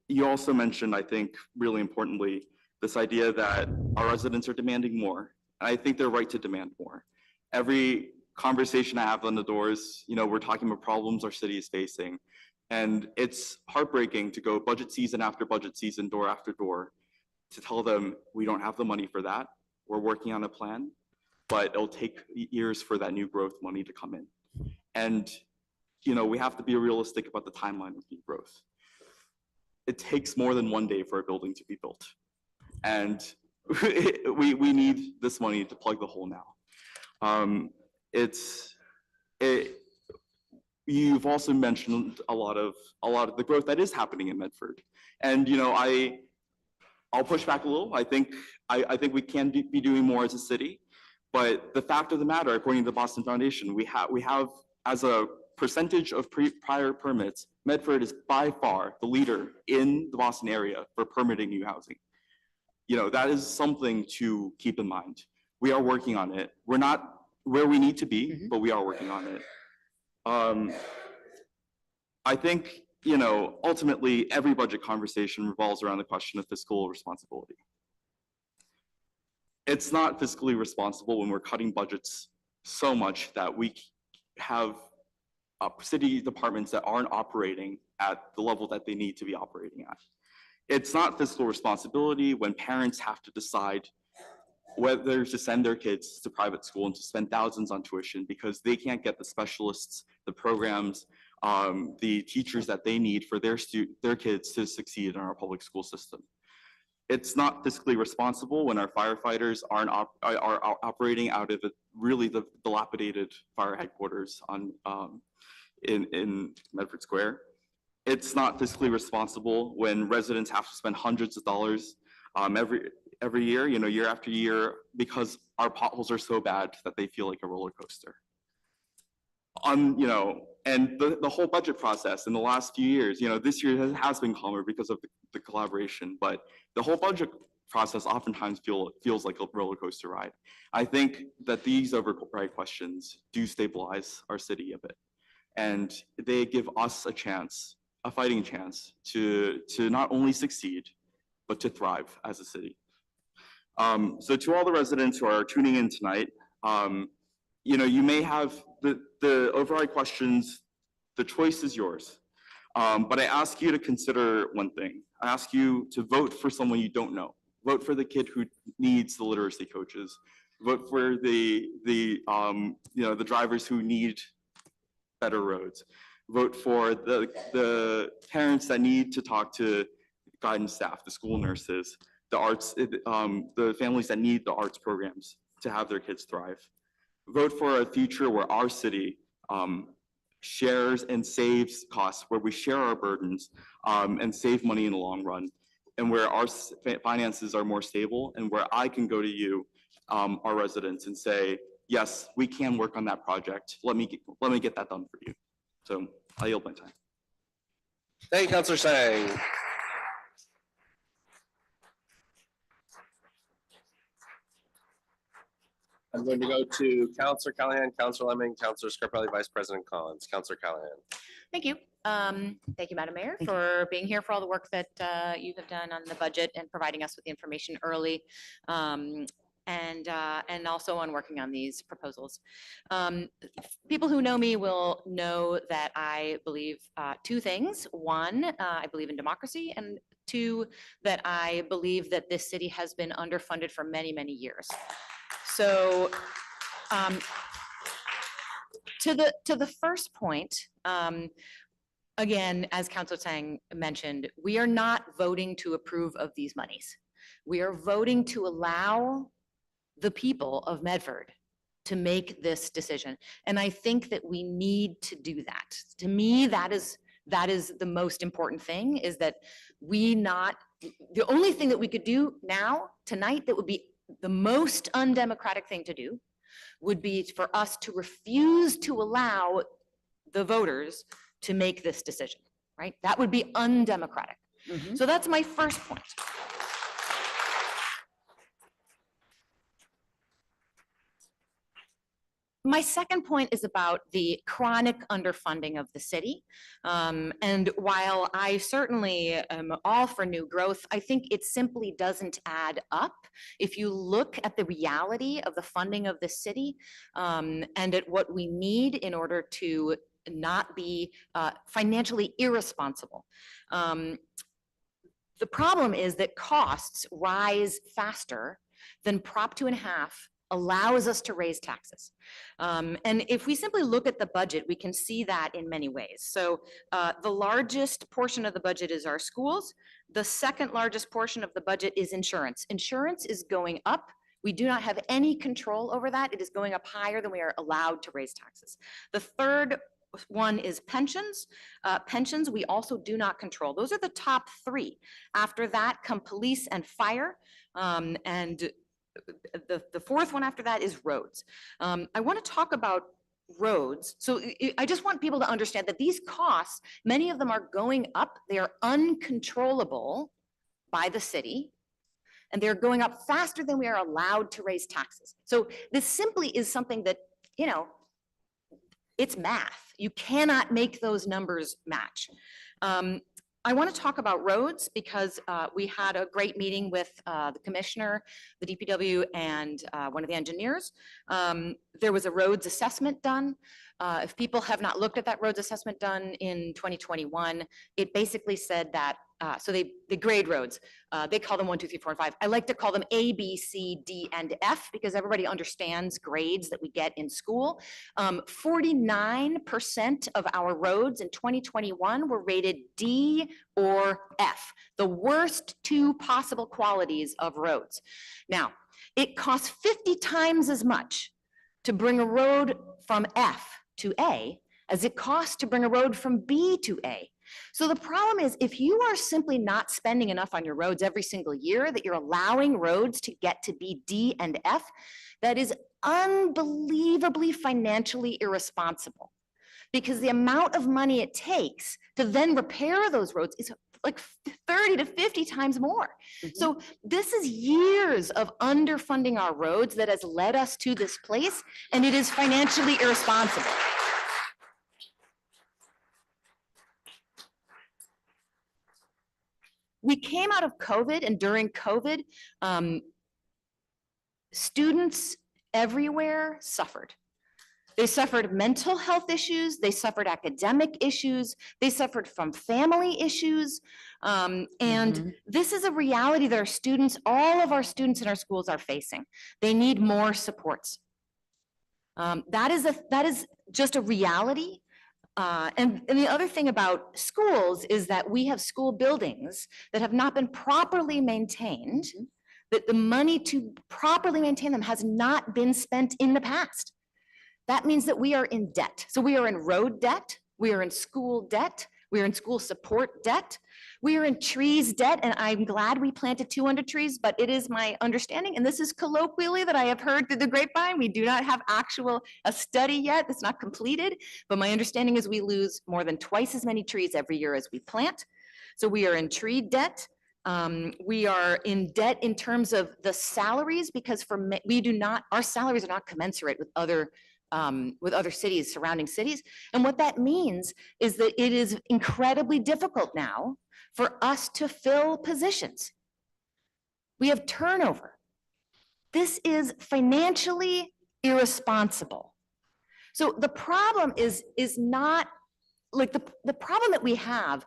You also mentioned, I think, really importantly, this idea that our residents are demanding more. And I think they're right to demand more. Every conversation I have on the doors, we're talking about problems our city is facing. And it's heartbreaking to go budget season after budget season, door after door, to tell them we don't have the money for that. We're working on a plan, but it'll take years for that new growth money to come in. And, we have to be realistic about the timeline of new growth. It takes more than one day for a building to be built. And we need this money to plug the hole now. You've also mentioned a lot of the growth that is happening in Medford. And, I'll push back a little. I think we can be doing more as a city, but the fact of the matter, according to the Boston Foundation, we have as a percentage of prior permits, Medford is by far the leader in the Boston area for permitting new housing. You know, that is something to keep in mind. We are working on it. We're not where we need to be, but we are working on it. I think, you know, ultimately every budget conversation revolves around the question of fiscal responsibility. It's not fiscally responsible when we're cutting budgets so much that we have city departments that aren't operating at the level that they need to be operating at. It's not fiscal responsibility when parents have to decide whether to send their kids to private school and to spend thousands on tuition because they can't get the specialists, the programs, the teachers that they need for their kids to succeed in our public school system. It's not fiscally responsible when our firefighters are operating out of really the dilapidated fire headquarters in Medford Square. It's not fiscally responsible when residents have to spend hundreds of dollars every year, you know, year after year, because our potholes are so bad that they feel like a roller coaster. You know, and the whole budget process in the last few years, you know, this year has been calmer because of the collaboration, but the whole budget process oftentimes feels like a roller coaster ride. I think that these override questions do stabilize our city a bit, and they give us a chance, a fighting chance to not only succeed, but to thrive as a city. So to all the residents who are tuning in tonight, you know, you may have the override questions, the choice is yours. But I ask you to consider one thing. I ask you to vote for someone you don't know. Vote for the kid who needs the literacy coaches. Vote for the you know, the drivers who need better roads. Vote for the parents that need to talk to guidance staff, the school nurses, the arts, the families that need the arts programs to have their kids thrive. Vote for a future where our city shares and saves costs, where we share our burdens and save money in the long run, and where our finances are more stable, and where I can go to you, our residents, and say, yes, we can work on that project. Let me get that done for you. So I yield my time. Thank you, Councilor Sang. I'm going to go to Councilor Callahan, Councilor Lemming, Councilor Scarpelli, Vice President Collins. Councilor Callahan. Thank you. Thank you, Madam Mayor, for being here, for all the work that you have done on the budget and providing us with the information early, and also on working on these proposals. People who know me will know that I believe two things. One, I believe in democracy, and two, that I believe that this city has been underfunded for many, many years. So to the first point, again, as Councilor Sang mentioned, we are not voting to approve of these monies. We are voting to allow the people of Medford to make this decision. And I think that we need to do that. To me, that is the most important thing, is that the only thing that we could do now, tonight, that would be the most undemocratic thing to do would be for us to refuse to allow the voters to make this decision, right? That would be undemocratic. So that's my first point. My second point is about the chronic underfunding of the city. And while I certainly am all for new growth, I think it simply doesn't add up. If you look at the reality of the funding of the city and at what we need in order to not be financially irresponsible. The problem is that costs rise faster than Prop 2.5 allows us to raise taxes. And if we simply look at the budget, we can see that in many ways. So the largest portion of the budget is our schools. The second largest portion of the budget is insurance. Insurance is going up. We do not have any control over that. It is going up higher than we are allowed to raise taxes. The third one is pensions. Pensions, we also do not control. Those are the top three. After that come police and fire. And the fourth one after that is roads. I want to talk about roads. So I just want people to understand that these costs, many of them are going up. They are uncontrollable by the city, and they're going up faster than we are allowed to raise taxes. So this simply is something that, you know, it's math. You cannot make those numbers match. I want to talk about roads because we had a great meeting with the commissioner, the DPW, and one of the engineers. There was a roads assessment done. If people have not looked at that roads assessment done in 2021, it basically said that, so they grade roads. They call them 1, 2, 3, 4, and 5. I like to call them A, B, C, D, and F because everybody understands grades that we get in school. 49% of our roads in 2021 were rated D or F, the worst two possible qualities of roads. Now, it costs 50 times as much to bring a road from F to A as it costs to bring a road from B to A. So the problem is, if you are simply not spending enough on your roads every single year, that you're allowing roads to get to be D and F, that is unbelievably financially irresponsible. Because the amount of money it takes to then repair those roads is like 30 to 50 times more. So this is years of underfunding our roads that has led us to this place, and it is financially irresponsible. We came out of COVID, and during COVID, students everywhere suffered. They suffered mental health issues, they suffered academic issues, they suffered from family issues. And this is a reality that our students, all of our students in our schools are facing. They need more supports. That is just a reality. And the other thing about schools is that we have school buildings that have not been properly maintained, that the money to properly maintain them has not been spent in the past. That means that we are in debt. So we are in road debt, we are in school debt, we are in school support debt, we are in trees debt, and I'm glad we planted 200 trees, but it is my understanding, and this is colloquially that I have heard through the grapevine, we do not have a study yet, it's not completed, but my understanding is we lose more than twice as many trees every year as we plant. So we are in tree debt. We are in debt in terms of the salaries because our salaries are not commensurate with other cities, surrounding cities. And what that means is that it is incredibly difficult now for us to fill positions. We have turnover. This is financially irresponsible. So the problem is not like the problem that we have,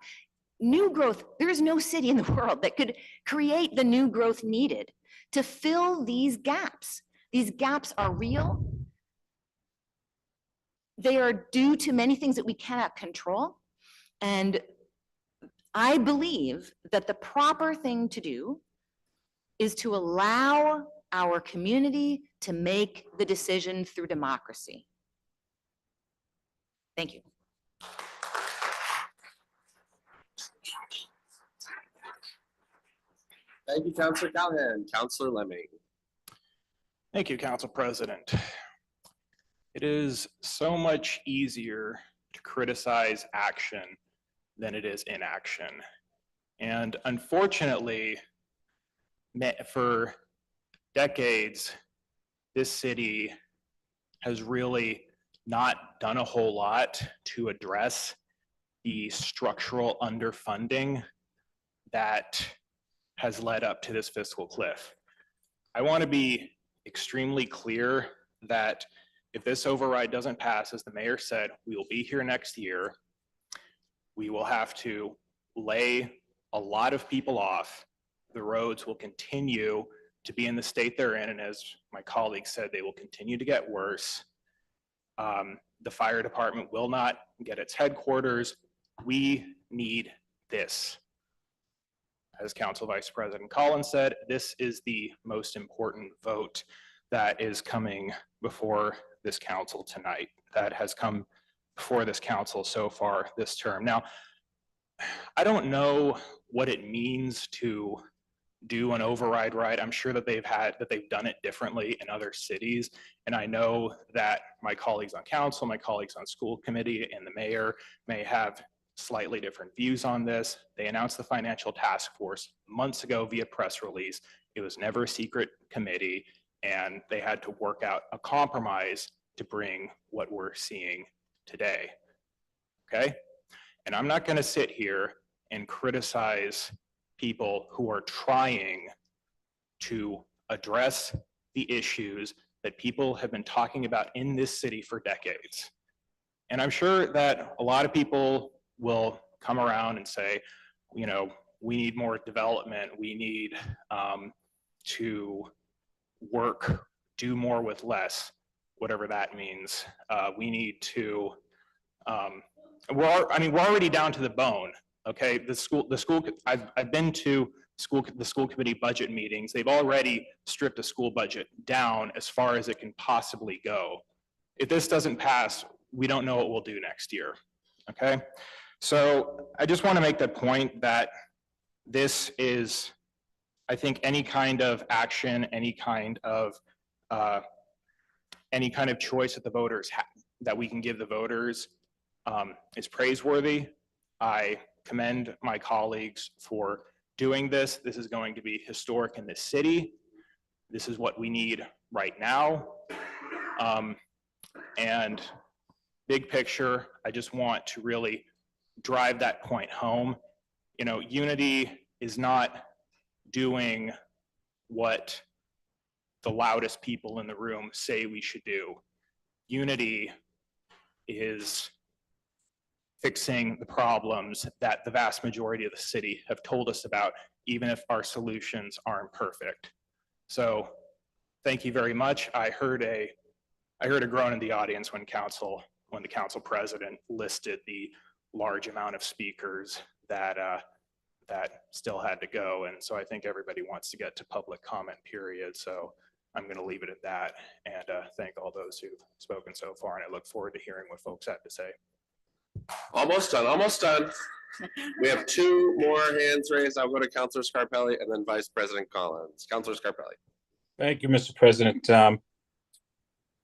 new growth, there is no city in the world that could create the new growth needed to fill these gaps. These gaps are real. They are due to many things that we cannot control. And I believe that the proper thing to do is to allow our community to make the decision through democracy. Thank you. Thank you, Councilor Callahan. Councilor Lemmi. Thank you, Council President. It is so much easier to criticize action than it is inaction. And unfortunately, for decades, this city has really not done a whole lot to address the structural underfunding that has led up to this fiscal cliff. I want to be extremely clear that if this override doesn't pass, as the mayor said, we will be here next year. We will have to lay a lot of people off. The roads will continue to be in the state they're in, and as my colleague said, they will continue to get worse. The fire department will not get its headquarters. We need this. As Council Vice President Collins said, this is the most important vote that is coming before this council tonight, that has come for this council so far this term. Now, I don't know what it means to do an override right. I'm sure that they've done it differently in other cities. And I know that my colleagues on council, my colleagues on school committee, and the mayor may have slightly different views on this. They announced the financial task force months ago via press release. It was never a secret committee, and they had to work out a compromise to bring what we're seeing today. Okay? And I'm not going to sit here and criticize people who are trying to address the issues that people have been talking about in this city for decades. And I'm sure that a lot of people will come around and say, you know, we need more development. We need to do more with less, whatever that means. We need to, we're already down to the bone. Okay, I've been to the school committee budget meetings. They've already stripped the school budget down as far as it can possibly go. If this doesn't pass, we don't know what we'll do next year. Okay, so I just want to make the point that this is, I think, any kind of action, any kind of choice that the voters have, that we can give the voters, is praiseworthy. I commend my colleagues for doing this. This is going to be historic in this city. This is what we need right now. And big picture, I just want to really drive that point home. You know, unity is not doing what the loudest people in the room say we should do. Unity is fixing the problems that the vast majority of the city have told us about, even if our solutions aren't perfect. So thank you very much. I heard a groan in the audience when the council president listed the large amount of speakers that still had to go. And so I think everybody wants to get to public comment period. So I'm going to leave it at that and thank all those who've spoken so far. And I look forward to hearing what folks have to say. Almost done, almost done. We have two more hands raised. I'll go to Councilor Scarpelli and then Vice President Collins. Councilor Scarpelli. Thank you, Mr. President.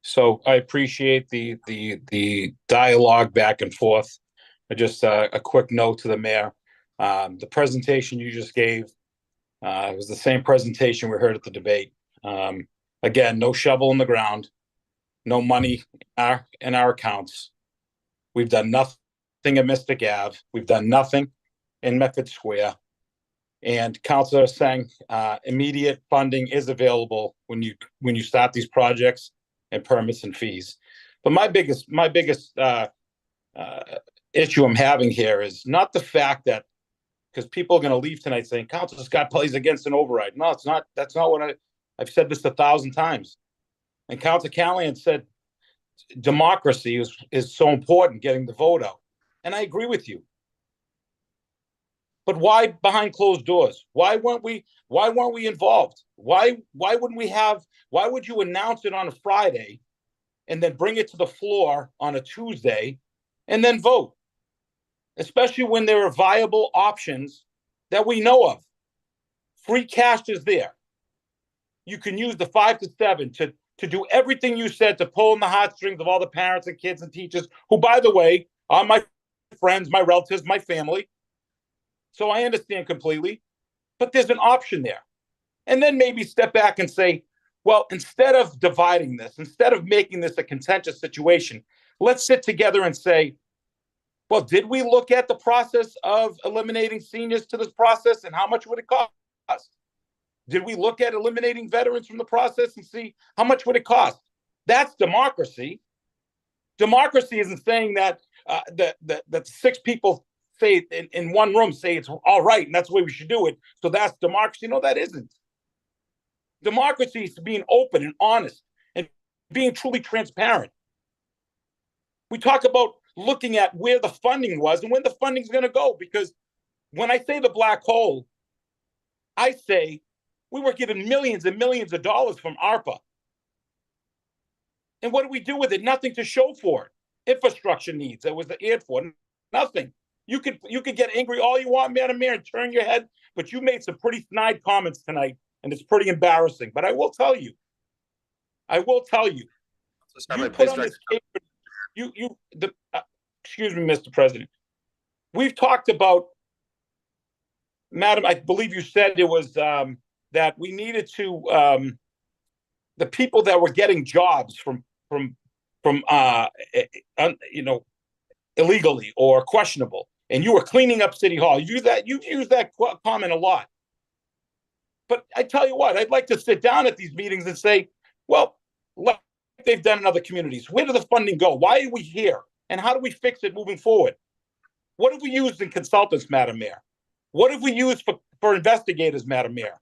So I appreciate the dialogue back and forth. Just a quick note to the mayor. The presentation you just gave was the same presentation we heard at the debate. Again, no shovel in the ground, no money in our accounts. We've done nothing at Mystic Ave. We've done nothing in Medford Square. And Councilor saying immediate funding is available when you start these projects and permits and fees. But my biggest issue I'm having here is not the fact that, because people are going to leave tonight saying Councilor Scarpelli's against an override. No, it's not. That's not what I've said this 1,000 times. And Councilor Callahan said democracy is so important, getting the vote out. And I agree with you. But why behind closed doors? Why weren't we involved? Why would you announce it on a Friday and then bring it to the floor on a Tuesday and then vote? Especially when there are viable options that we know of. Free cash is there. You can use the 5 to 7 to do everything you said, to pull in the heartstrings of all the parents and kids and teachers who, by the way, are my friends, my relatives, my family. So I understand completely, but there's an option there. And then maybe step back and say, well, instead of dividing this, instead of making this a contentious situation, let's sit together and say, well, did we look at the process of eliminating seniors to this process and how much would it cost? Did we look at eliminating veterans from the process and see how much would it cost? That's democracy. Democracy isn't saying that that 6 people say in one room say it's all right and that's the way we should do it. So that's democracy. No, that isn't. Democracy is being open and honest and being truly transparent. We talk about looking at where the funding was and where the funding is going to go, because when I say the black hole, I say we were given millions and millions of dollars from ARPA. And what do we do with it? Nothing to show for it. infrastructure needs that was aired for? Nothing. You could get angry all you want, Madam Mayor, and turn your head, but you made some pretty snide comments tonight, and it's pretty embarrassing. But I will tell you, you put on this paper, excuse me, Mr. President. We've talked about, Madam, I believe you said it was that we needed to the people that were getting jobs from illegally or questionable, and you were cleaning up City Hall. You use that comment a lot. But I tell you what, I'd like to sit down at these meetings and say, well, like they've done in other communities, where did the funding go? Why are we here? And how do we fix it moving forward? What have we used in consultants, Madam Mayor? What have we used for investigators, Madam Mayor?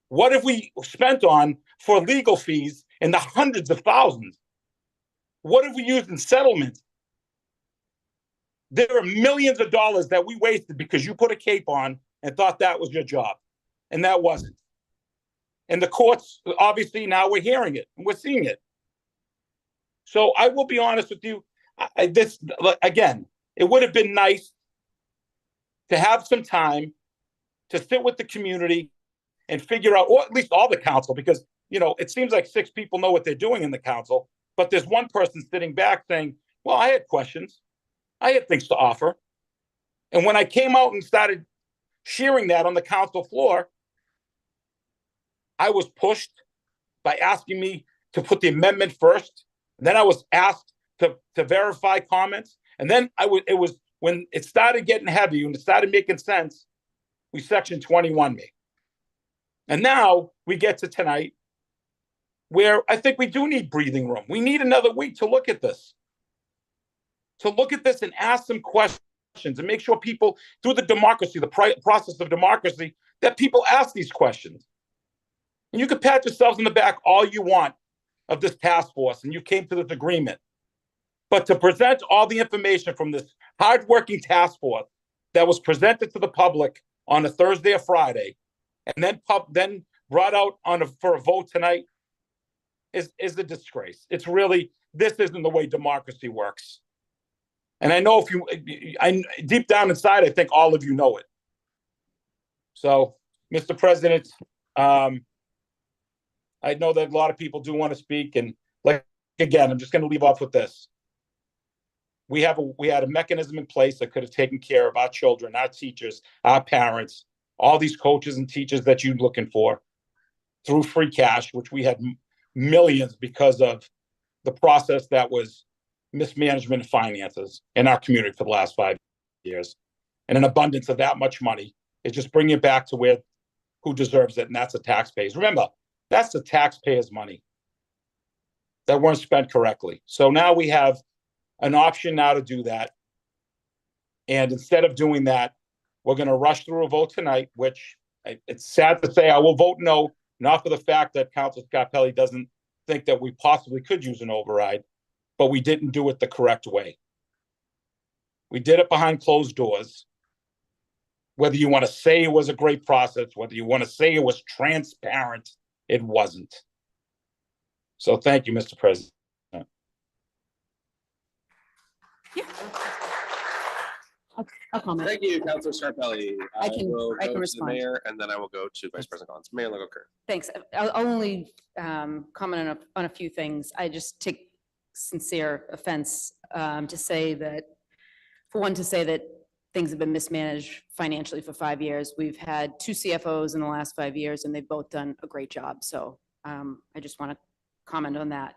What have we spent on for legal fees in the hundreds of thousands? What have we used in settlements? There are millions of dollars that we wasted because you put a cape on and thought that was your job, and that wasn't. And the courts, obviously, now we're hearing it and we're seeing it. So I will be honest with you. Again, it would have been nice to have some time to sit with the community and figure out, or at least all the council, because, it seems like 6 people know what they're doing in the council, but there's one person sitting back saying, well, I had questions. I had things to offer. And when I came out and started sharing that on the council floor, I was pushed by asking me to put the amendment first. And then I was asked to verify comments. And then it was when it started getting heavy and it started making sense, we section 21 me. And now we get to tonight where I think we do need breathing room. We need another week to look at this. And ask some questions and make sure people, through the democracy, the process of democracy, that people ask these questions. And you can pat yourselves in the back all you want of this task force, and you came to this agreement. But to present all the information from this hardworking task force that was presented to the public on a Thursday or Friday, and then brought out for a vote tonight, is a disgrace. It's really, this isn't the way democracy works. And I know deep down inside, I think all of you know it. So, Mr. President, I know that a lot of people do want to speak, and again, I'm just going to leave off with this. We had a mechanism in place that could have taken care of our children, our teachers, our parents, all these coaches and teachers that you're looking for through free cash, which we had millions because of the process that was mismanagement of finances in our community for the last 5 years. And an abundance of that much money is just bringing it back to who deserves it, and that's the taxpayers. Remember, that's the taxpayers' money that weren't spent correctly. So now we have an option now to do that. And instead of doing that, we're going to rush through a vote tonight, which it's sad to say I will vote no, not for the fact that Councilor Scarpelli doesn't think that we possibly could use an override, but we didn't do it the correct way. We did it behind closed doors. Whether you want to say it was a great process, whether you want to say it was transparent, it wasn't. So thank you, Mr. President. I'll comment. Thank you, Councilor Scarpelli. I can will go to the respond. mayor, and then I will go to Vice President Collins. Mayor Legault-Kerr. Thanks. I'll only comment on a few things. I just take sincere offense to say that things have been mismanaged financially for 5 years. We've had 2 CFOs in the last 5 years, and they've both done a great job. So I just want to comment on that.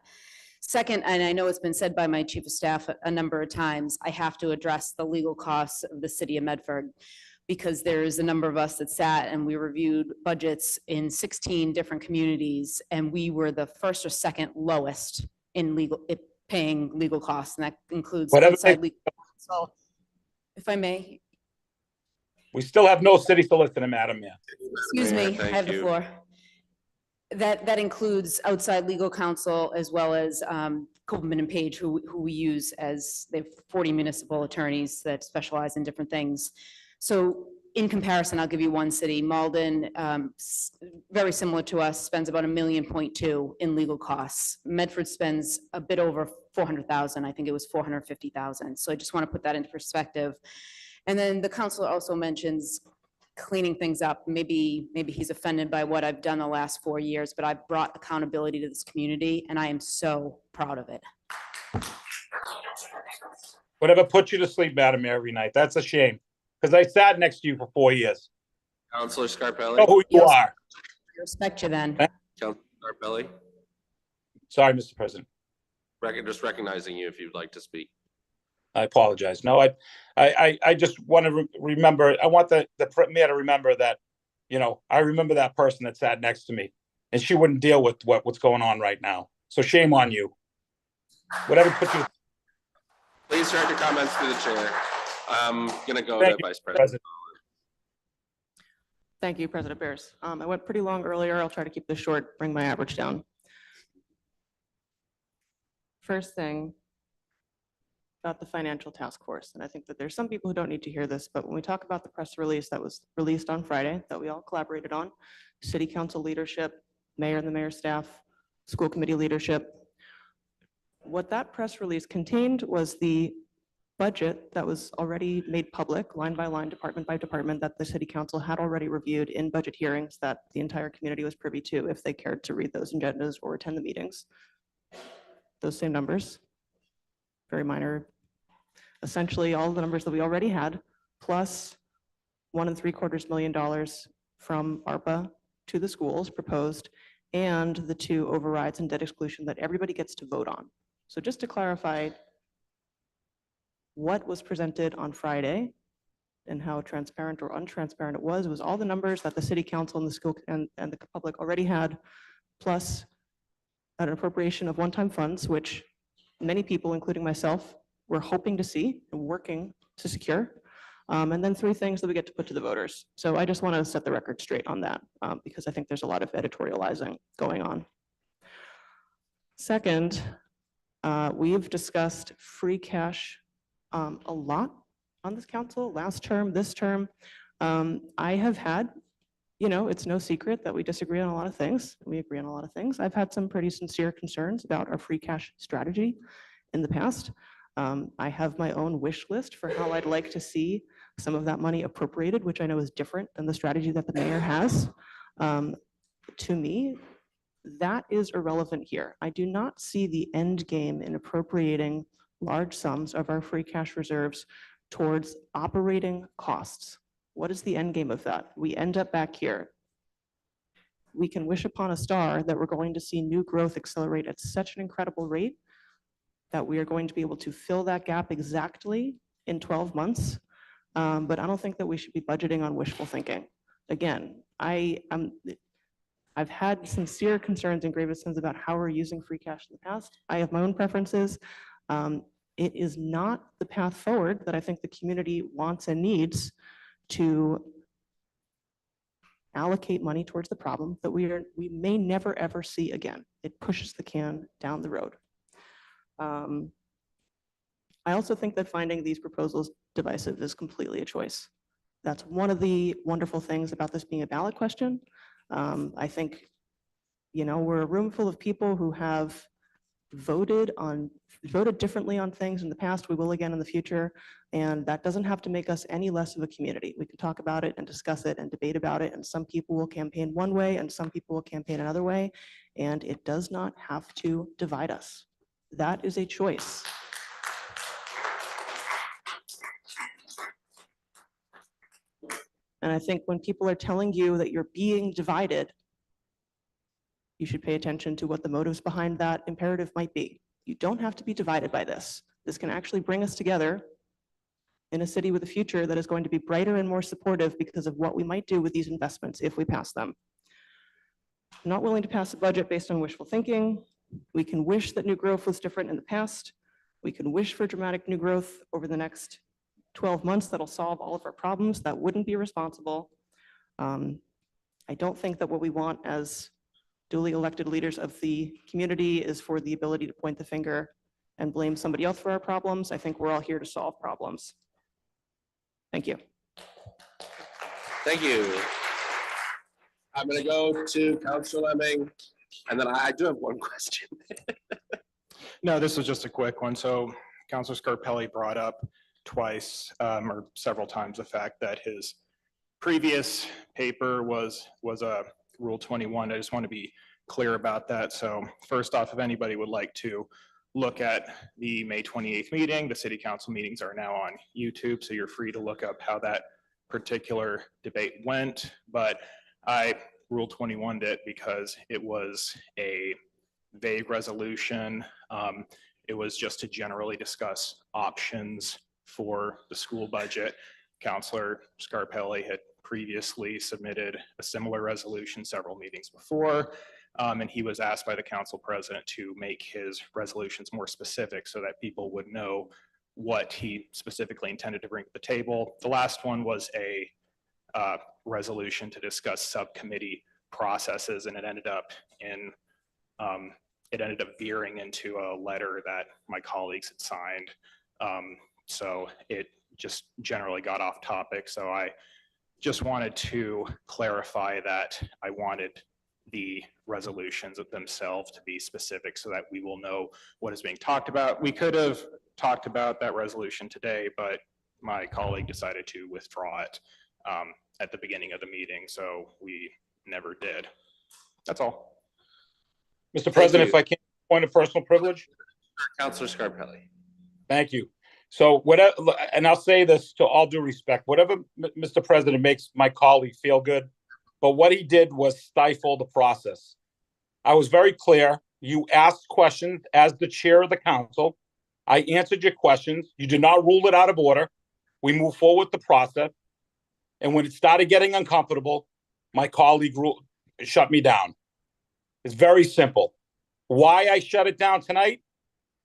Second, and I know it's been said by my chief of staff a number of times, I have to address the legal costs of the city of Medford, because there's a number of us that sat and we reviewed budgets in 16 different communities, and we were the first or second lowest in paying legal costs, and that includes outside legal counsel. If I may. We still have no city solicitor, Madam Mayor. Excuse me, I have the floor. That includes outside legal counsel, as well as Copeland and Page, who we use as, they have 40 municipal attorneys that specialize in different things. So in comparison, I'll give you one city. Malden, very similar to us, spends about $1.2 million in legal costs. Medford spends a bit over 400,000. I think it was 450,000. So I just want to put that into perspective. And then the counselor also mentions cleaning things up. Maybe he's offended by what I've done the last 4 years, but I've brought accountability to this community and I am so proud of it. Whatever put you to sleep, Madam Mayor, every night. That's a shame. Because I sat next to you for 4 years. Counselor Scarpelli. Know who you Yes. are. I respect you then. Counselor Scarpelli. Sorry, Mr. President. Just recognizing you if you'd like to speak. I apologize. No, I just want to remember, I want the mayor to remember that, you know, I remember that person that sat next to me and she wouldn't deal with what's going on right now. So shame on you. Whatever put you. Please direct your comments to the chair. I'm going to go Thank to you, Vice President. Thank you, President Bears. I went pretty long earlier. I'll try to keep this short, bring my average down. First thing about the financial task force, and I think that there's some people who don't need to hear this, but when we talk about the press release that was released on Friday that we all collaborated on, city council leadership, mayor and the mayor's staff, school committee leadership, what that press release contained was the budget that was already made public, line by line, department by department, that the city council had already reviewed in budget hearings that the entire community was privy to if they cared to read those agendas or attend the meetings. Those same numbers, very minor, essentially all the numbers that we already had, plus $1.75 million from ARPA to the schools proposed, and the 2 overrides and debt exclusion that everybody gets to vote on. So just to clarify what was presented on Friday and how transparent or untransparent it was all the numbers that the city council and the school and the public already had, plus an appropriation of one-time funds, which many people, including myself, were hoping to see and working to secure. And then 3 things that we get to put to the voters. So I just want to set the record straight on that because I think there's a lot of editorializing going on. Second, we've discussed free cash a lot on this council, last term, this term. I have had, you know, it's no secret that we disagree on a lot of things. We agree on a lot of things. I've had some pretty sincere concerns about our free cash strategy in the past. I have my own wish list for how I'd like to see some of that money appropriated, which I know is different than the strategy that the mayor has. To me, that is irrelevant here. I do not see the end game in appropriating large sums of our free cash reserves towards operating costs. What is the end game of that? We end up back here. We can wish upon a star that we're going to see new growth accelerate at such an incredible rate that we are going to be able to fill that gap exactly in 12 months. But I don't think that we should be budgeting on wishful thinking. Again, I've had sincere concerns and grievances about how we're using free cash in the past. I have my own preferences. It is not the path forward that I think the community wants and needs to allocate money towards the problem that we may never ever see again. It pushes the can down the road. I also think that finding these proposals divisive is completely a choice. That's one of the wonderful things about this being a ballot question. I think, you know, we're a room full of people who have voted differently on things in the past. We will again in the future. And that doesn't have to make us any less of a community. We can talk about it and discuss it and debate about it. And some people will campaign one way and some people will campaign another way. And it does not have to divide us. That is a choice. And I think when people are telling you that you're being divided, you should pay attention to what the motives behind that imperative might be. You don't have to be divided by this. This can actually bring us together in a city with a future that is going to be brighter and more supportive because of what we might do with these investments if we pass them. I'm not willing to pass a budget based on wishful thinking. We can wish that new growth was different in the past. We can wish for dramatic new growth over the next 12 months that'll solve all of our problems. That wouldn't be responsible. I don't think that what we want as duly elected leaders of the community is for the ability to point the finger and blame somebody else for our problems. I think we're all here to solve problems. Thank you. Thank you. I'm going to go to Councilor Lemming, and then I do have one question. No, this was just a quick one. So Councilor Scarpelli brought up twice or several times the fact that his previous paper was a Rule 21. I just want to be clear about that. So first off, if anybody would like to look at the May 28th meeting, the city council meetings are now on YouTube, so you're free to look up how that particular debate went. But I Rule 21'd it because it was a vague resolution. It was just to generally discuss options for the school budget. Councilor Scarpelli had previously submitted a similar resolution several meetings before, and he was asked by the council president to make his resolutions more specific so that people would know what he specifically intended to bring to the table. The last one was a resolution to discuss subcommittee processes, and it ended up veering into a letter that my colleagues had signed. So it just generally got off topic. So I just wanted to clarify that I wanted the resolutions themselves to be specific so that we will know what is being talked about. We could have talked about that resolution today, but my colleague decided to withdraw it at the beginning of the meeting, so we never did. That's all. Mr. President, if I can, point of personal privilege. Councilor Scarpelli. Thank you. So whatever, and I'll say this to all due respect, whatever Mr. President makes my colleague feel good, but what he did was stifle the process. I was very clear. You asked questions as the chair of the council. I answered your questions. You did not rule it out of order. We moved forward with the process. And when it started getting uncomfortable, my colleague shut me down. It's very simple. Why I shut it down tonight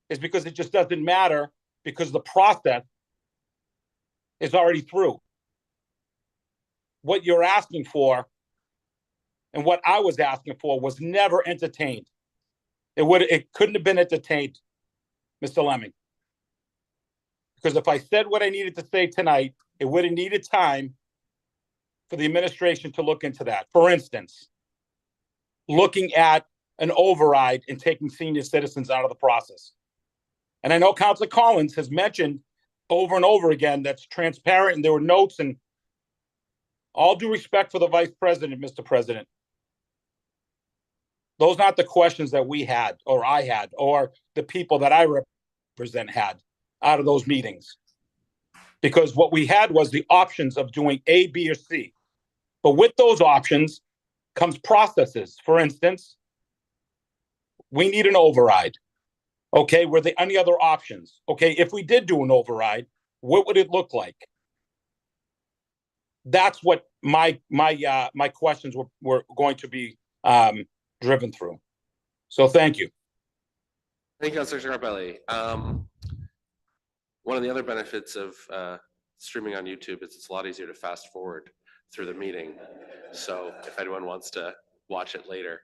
is because it just doesn't matter, because the process is already through. What you're asking for and what I was asking for was never entertained. It couldn't have been entertained, Mr. Lemmi. Because if I said what I needed to say tonight, it would have needed time for the administration to look into that. For instance, looking at an override and taking senior citizens out of the process. And I know Councilor Collins has mentioned over and over again that's transparent and there were notes, and all due respect for the vice president, Mr. President, those aren't the questions that we had or I had or the people that I represent had out of those meetings. Because what we had was the options of doing A, B, or C. But with those options comes processes. For instance, we need an override. Okay, were there any other options? Okay, if we did do an override, what would it look like? That's what my questions were going to be driven through. So thank you. Thank you, Councilor Scarpelli. One of the other benefits of streaming on YouTube is it's a lot easier to fast forward through the meeting. So if anyone wants to watch it later.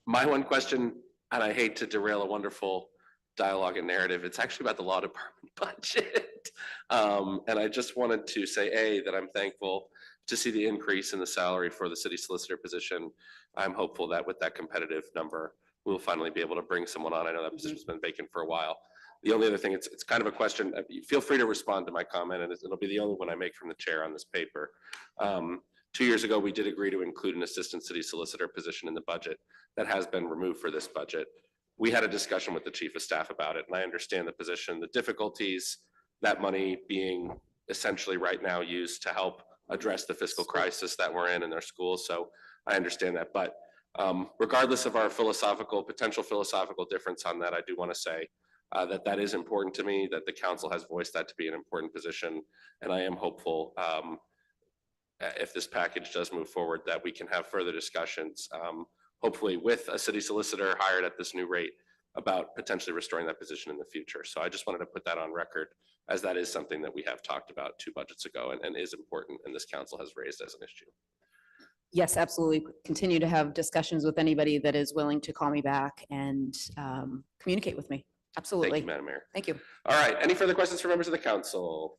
My one question, and I hate to derail a wonderful dialogue and narrative, it's actually about the law department budget. And I just wanted to say, A, that I'm thankful to see the increase in the salary for the city solicitor position. I'm hopeful that with that competitive number, we'll finally be able to bring someone on. I know that position's been vacant for a while. The only other thing, it's kind of a question, feel free to respond to my comment, and it'll be the only one I make from the chair on this paper. 2 years ago, we did agree to include an assistant city solicitor position in the budget. That has been removed for this budget. We had a discussion with the chief of staff about it, and I understand the position, the difficulties, that money being essentially right now used to help address the fiscal crisis that we're in their schools. So I understand that, but regardless of our potential philosophical difference on that, I do want to say that is important to me, that the council has voiced that to be an important position. And I am hopeful if this package does move forward that we can have further discussions, hopefully with a city solicitor hired at this new rate, about potentially restoring that position in the future. So I just wanted to put that on record, as that is something that we have talked about 2 budgets ago and is important, and this council has raised as an issue. Yes, absolutely. Continue to have discussions with anybody that is willing to call me back and communicate with me. Absolutely. Thank you, Madam Mayor. Thank you. All right, any further questions for members of the council?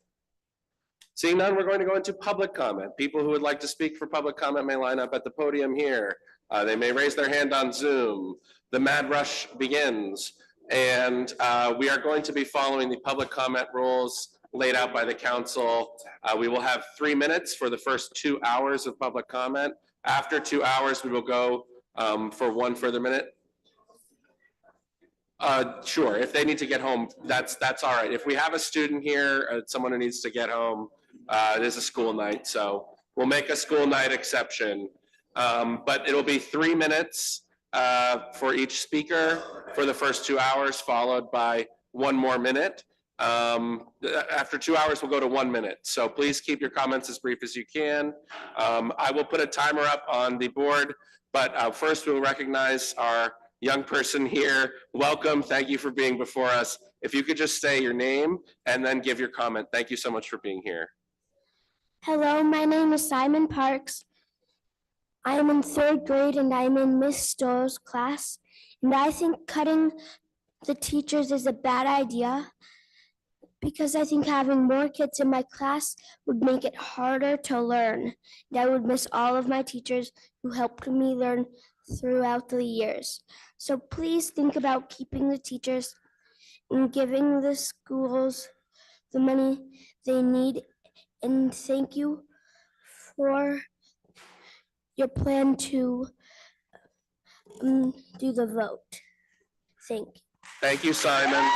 Seeing none, we're going to go into public comment. People who would like to speak for public comment may line up at the podium here. They may raise their hand on Zoom. the mad rush begins. And we are going to be following the public comment rules laid out by the council. We will have 3 minutes for the first 2 hours of public comment. After 2 hours, we will go for one further minute. Sure, if they need to get home, that's all right. If we have a student here, someone who needs to get home, it is a school night, so we'll make a school night exception. But it'll be 3 minutes for each speaker for the first 2 hours, followed by 1 more minute. After 2 hours, we'll go to 1 minute. So please keep your comments as brief as you can. I will put a timer up on the board, but first we'll recognize our young person here. Welcome. Thank you for being before us. If you could just say your name and then give your comment. Thank you so much for being here. Hello, my name is Simon Parks. I am in 3rd grade and I'm in Miss Stowe's class. And I think cutting the teachers is a bad idea because I think having more kids in my class would make it harder to learn. And I would miss all of my teachers who helped me learn throughout the years. So please think about keeping the teachers and giving the schools the money they need. And thank you for your plan to do the vote. Thank you. Thank you, Simon.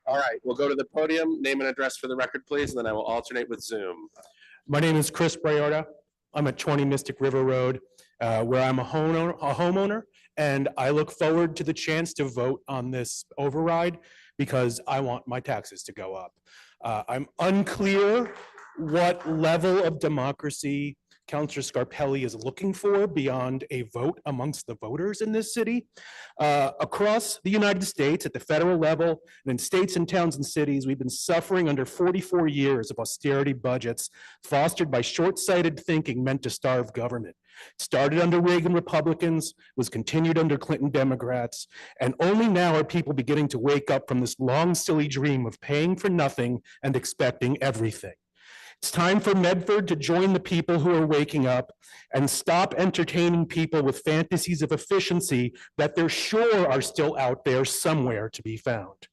All right, we'll go to the podium. Name and address for the record, please, and then I will alternate with Zoom. My name is Chris Brayota. I'm at 20 Mystic River Road, where I'm a homeowner, and I look forward to the chance to vote on this override because I want my taxes to go up. I'm unclear what level of democracy Councilor Scarpelli is looking for beyond a vote amongst the voters in this city. Across the United States, at the federal level, and in states and towns and cities, we've been suffering under 44 years of austerity budgets fostered by short-sighted thinking meant to starve government. It started under Reagan Republicans, was continued under Clinton Democrats, and only now are people beginning to wake up from this long, silly dream of paying for nothing and expecting everything. It's time for Medford to join the people who are waking up and stop entertaining people with fantasies of efficiency that they're sure are still out there somewhere to be found.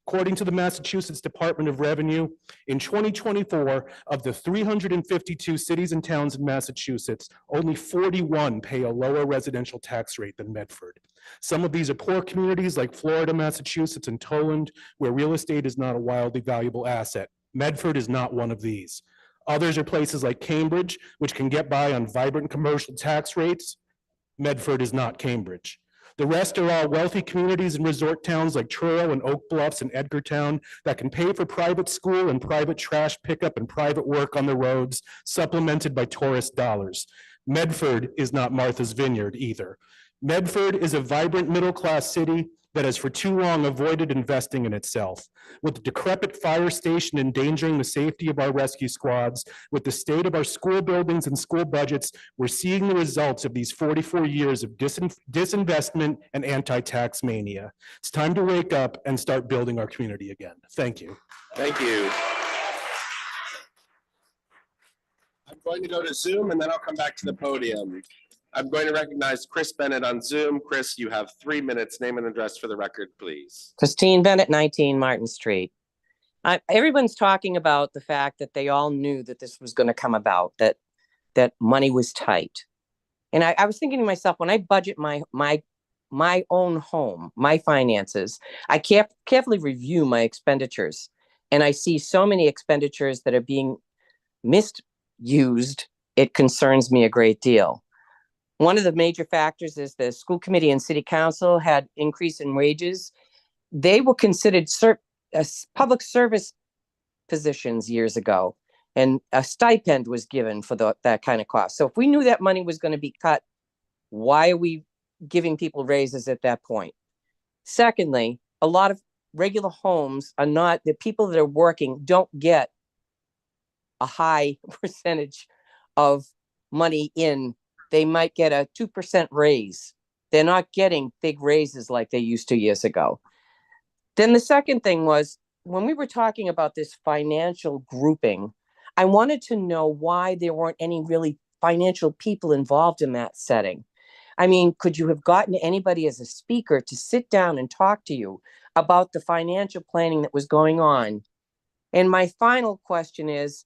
According to the Massachusetts Department of Revenue, in 2024, of the 352 cities and towns in Massachusetts, only 41 pay a lower residential tax rate than Medford. Some of these are poor communities like Florida, Massachusetts, and Toland, where real estate is not a wildly valuable asset. Medford is not one of these. Others are places like Cambridge, which can get by on vibrant commercial tax rates. Medford is not Cambridge. The rest are all wealthy communities and resort towns like Truro and Oak Bluffs and Edgartown that can pay for private school and private trash pickup and private work on the roads, supplemented by tourist dollars. Medford is not Martha's Vineyard either. Medford is a vibrant middle-class city that has for too long avoided investing in itself. With the decrepit fire station endangering the safety of our rescue squads, with the state of our school buildings and school budgets, we're seeing the results of these 44 years of disinvestment and anti-tax mania. It's time to wake up and start building our community again. Thank you. Thank you. I'm going to go to Zoom and then I'll come back to the podium. I'm going to recognize Chris Bennett on Zoom. Chris, you have 3 minutes. Name and address for the record, please. Christine Bennett, 19 Martin Street. Everyone's talking about the fact that they all knew that this was going to come about, that money was tight. And I was thinking to myself, when I budget my own home, my finances, I carefully review my expenditures. And I see so many expenditures that are being misused. It concerns me a great deal. One of the major factors is the school committee and city council had increase in wages. They were considered public service positions years ago, and a stipend was given for that kind of cost. So if we knew that money was going to be cut, why are we giving people raises at that point? Secondly, a lot of regular homes are not, the people that are working don't get a high percentage of money in. They might get a 2% raise. They're not getting big raises like they used to years ago. Then the second thing was when we were talking about this financial grouping, I wanted to know why there weren't any really financial people involved in that setting. I mean, could you have gotten anybody as a speaker to sit down and talk to you about the financial planning that was going on? And my final question is,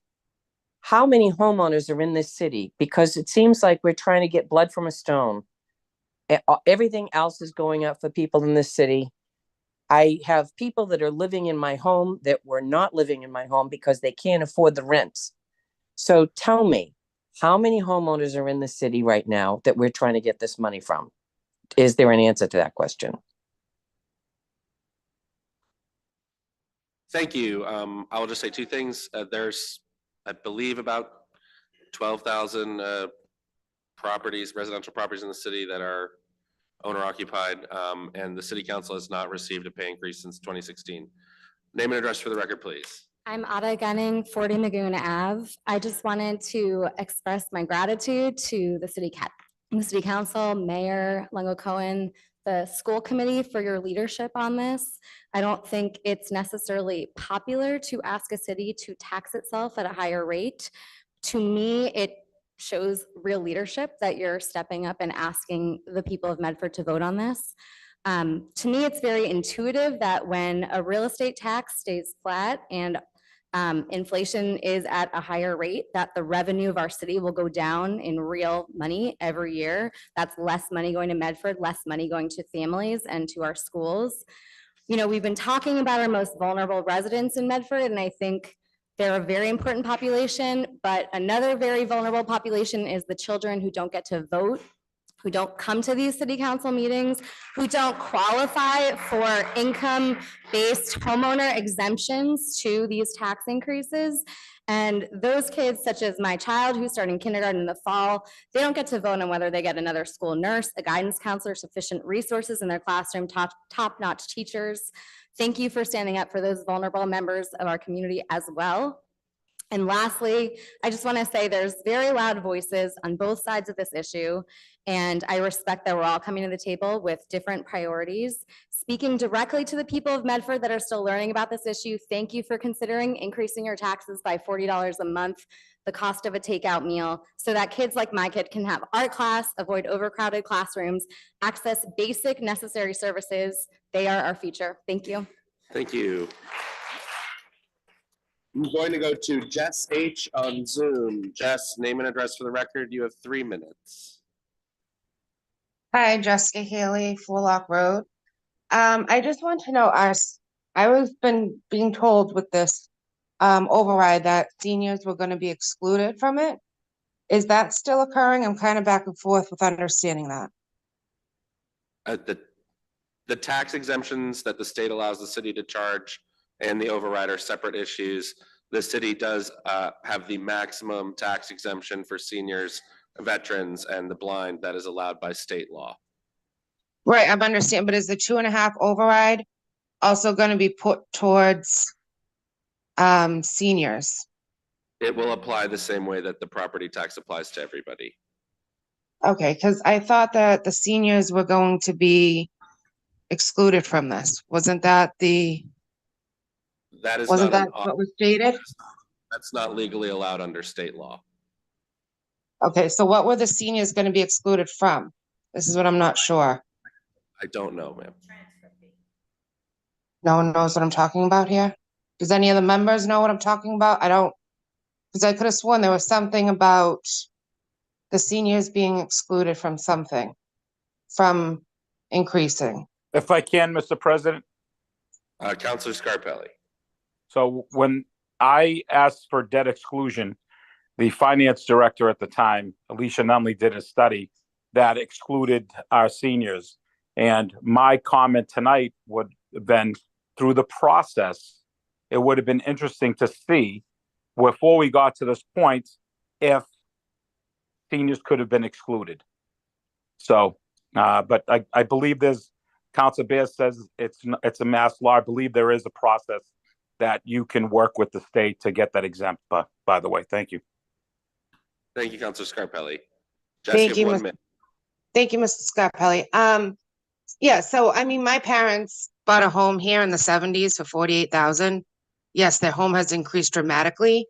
how many homeowners are in this city? Because it seems like we're trying to get blood from a stone. Everything else is going up for people in this city. I have people that are living in my home that were not living in my home because they can't afford the rents. So tell me, how many homeowners are in the city right now that we're trying to get this money from? Is there an answer to that question? Thank you. I will just say two things. There's, I believe, about 12,000 properties, residential properties in the city that are owner occupied, and the city council has not received a pay increase since 2016. Name and address for the record, please. I'm Ada Gunning, 40 Magoon Ave. I just wanted to express my gratitude to the city council, Mayor Lungo Cohen, the school committee for your leadership on this. I don't think it's necessarily popular to ask a city to tax itself at a higher rate. To me, it shows real leadership that you're stepping up and asking the people of Medford to vote on this. To me, it's very intuitive that when a real estate tax stays flat and inflation is at a higher rate, that the revenue of our city will go down in real money every year. That's less money going to Medford, less money going to families and to our schools. You know, we've been talking about our most vulnerable residents in Medford, and I think they're a very important population, but another very vulnerable population is the children who don't get to vote, who don't come to these city council meetings, who don't qualify for income-based homeowner exemptions to these tax increases. And those kids, such as my child who's starting kindergarten in the fall, they don't get to vote on whether they get another school nurse, a guidance counselor, sufficient resources in their classroom, top-notch teachers. Thank you for standing up for those vulnerable members of our community as well. And lastly, I just want to say there's very loud voices on both sides of this issue, and I respect that we're all coming to the table with different priorities. Speaking directly to the people of Medford that are still learning about this issue, thank you for considering increasing your taxes by $40 a month, the cost of a takeout meal, so that kids like my kid can have art class, avoid overcrowded classrooms, access basic necessary services. They are our future. Thank you. Thank you. I'm going to go to Jess H. on Zoom. Jess, name and address for the record. You have 3 minutes. Hi, Jessica Haley, Fourlock Road. I just want to know, I was being told with this override that seniors were going to be excluded from it. Is that still occurring? I'm kind of back and forth with understanding that. The tax exemptions that the state allows the city to charge and the override are separate issues. The city does have the maximum tax exemption for seniors, veterans, and the blind that is allowed by state law. Right, I'm understanding, but is the 2.5 override also going to be put towards seniors? It will apply the same way that the property tax applies to everybody. Okay, because I thought that the seniors were going to be excluded from this. Wasn't that Wasn't that what was stated? That's not legally allowed under state law. Okay, so what were the seniors going to be excluded from? This is what I'm not sure. I don't know, ma'am. No one knows what I'm talking about here? Does any of the members know what I'm talking about? I don't, because I could have sworn there was something about the seniors being excluded from something, from increasing. If I can, Mr. President. Councilor Scarpelli. So when I asked for debt exclusion, the finance director at the time, Alicia Nunley, did a study that excluded our seniors. And my comment tonight would have been, through the process, it would have been interesting to see, before we got to this point, if seniors could have been excluded. So, but I believe Council Bear says it's a mass law. I believe there is a process that you can work with the state to get that exempt, by the way. Thank you. Thank you, Councilor Scarpelli. Thank you, 1 minute. Thank you, Mr. Scarpelli. Yeah, so I mean, my parents bought a home here in the 70s for $48,000. yes, their home has increased dramatically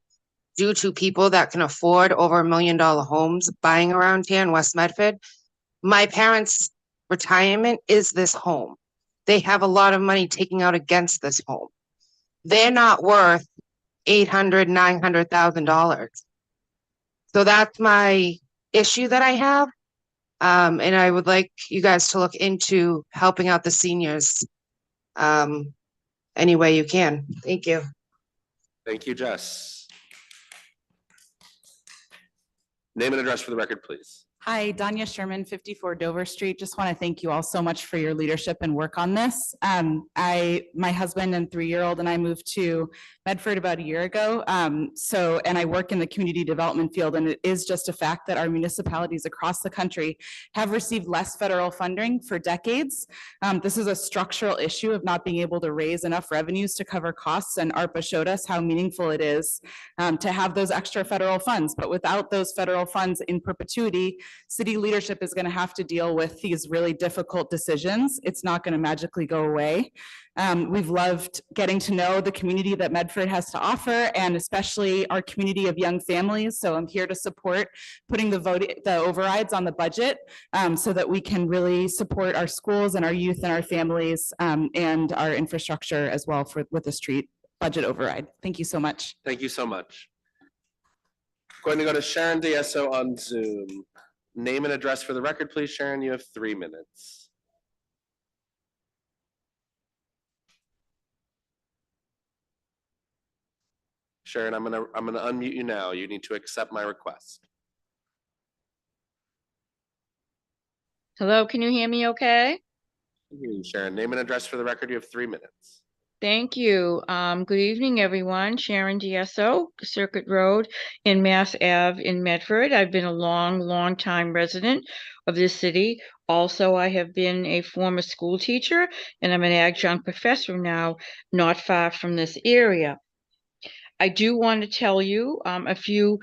due to people that can afford over $1 million homes buying around here in West Medford. My parents' retirement is this home. They have a lot of money taking out against this home. They're not worth $800,000, $900,000. So that's my issue that I have. And I would like you guys to look into helping out the seniors any way you can. Thank you. Thank you, Jess. Name and address for the record, please. Hi, Danya Sherman, 54 Dover Street. Just want to thank you all so much for your leadership and work on this. My husband and 3-year-old and I moved to Medford about a year ago. And I work in the community development field, and it is just a fact that our municipalities across the country have received less federal funding for decades. This is a structural issue of not being able to raise enough revenues to cover costs, and ARPA showed us how meaningful it is to have those extra federal funds. But without those federal funds in perpetuity, city leadership is going to have to deal with these really difficult decisions. It's not going to magically go away. We've loved getting to know the community that Medford has to offer, and especially our community of young families. So I'm here to support putting the overrides on the budget so that we can really support our schools and our youth and our families and our infrastructure as well with the street budget override. Thank you so much. Thank you so much. Going to go to Sharon DSO on Zoom. Name and address for the record, please. Sharon, you have 3 minutes. Sharon, I'm gonna unmute you now. You need to accept my request. Hello, can you hear me okay? I hear you, Sharon. Name and address for the record. You have 3 minutes. Thank you. Good evening, everyone. Sharon DSO, Circuit Road in Mass Ave in Medford. I've been a long time resident of this city. Also, I have been a former school teacher, and I'm an adjunct professor now, not far from this area. I do want to tell you a few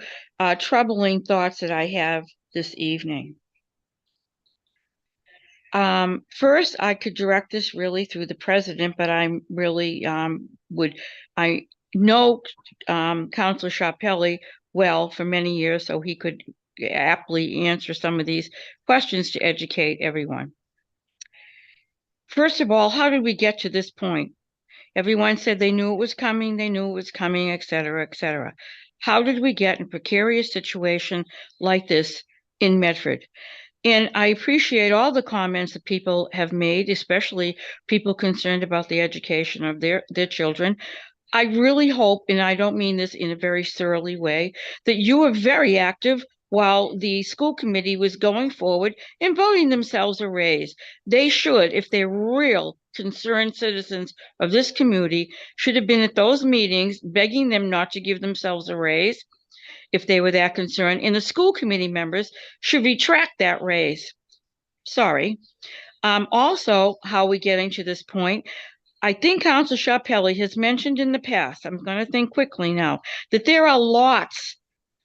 troubling thoughts that I have this evening. First, I could direct this really through the president, but I'm really I know Councilor Scarpelli well for many years, so he could aptly answer some of these questions to educate everyone. First of all, how did we get to this point? Everyone said they knew it was coming, et cetera, et cetera. How did we get in a precarious situation like this in Medford? And I appreciate all the comments that people have made, especially people concerned about the education of their children. I really hope, and I don't mean this in a very surly way, that you were very active while the school committee was going forward and voting themselves a raise. They should, if they're real concerned citizens of this community, should have been at those meetings begging them not to give themselves a raise if they were that concerned, and the school committee members should retract that raise. Sorry. Also, how are we getting to this point? I think Councilor Scarpelli has mentioned in the past, I'm going to think quickly now, that there are lots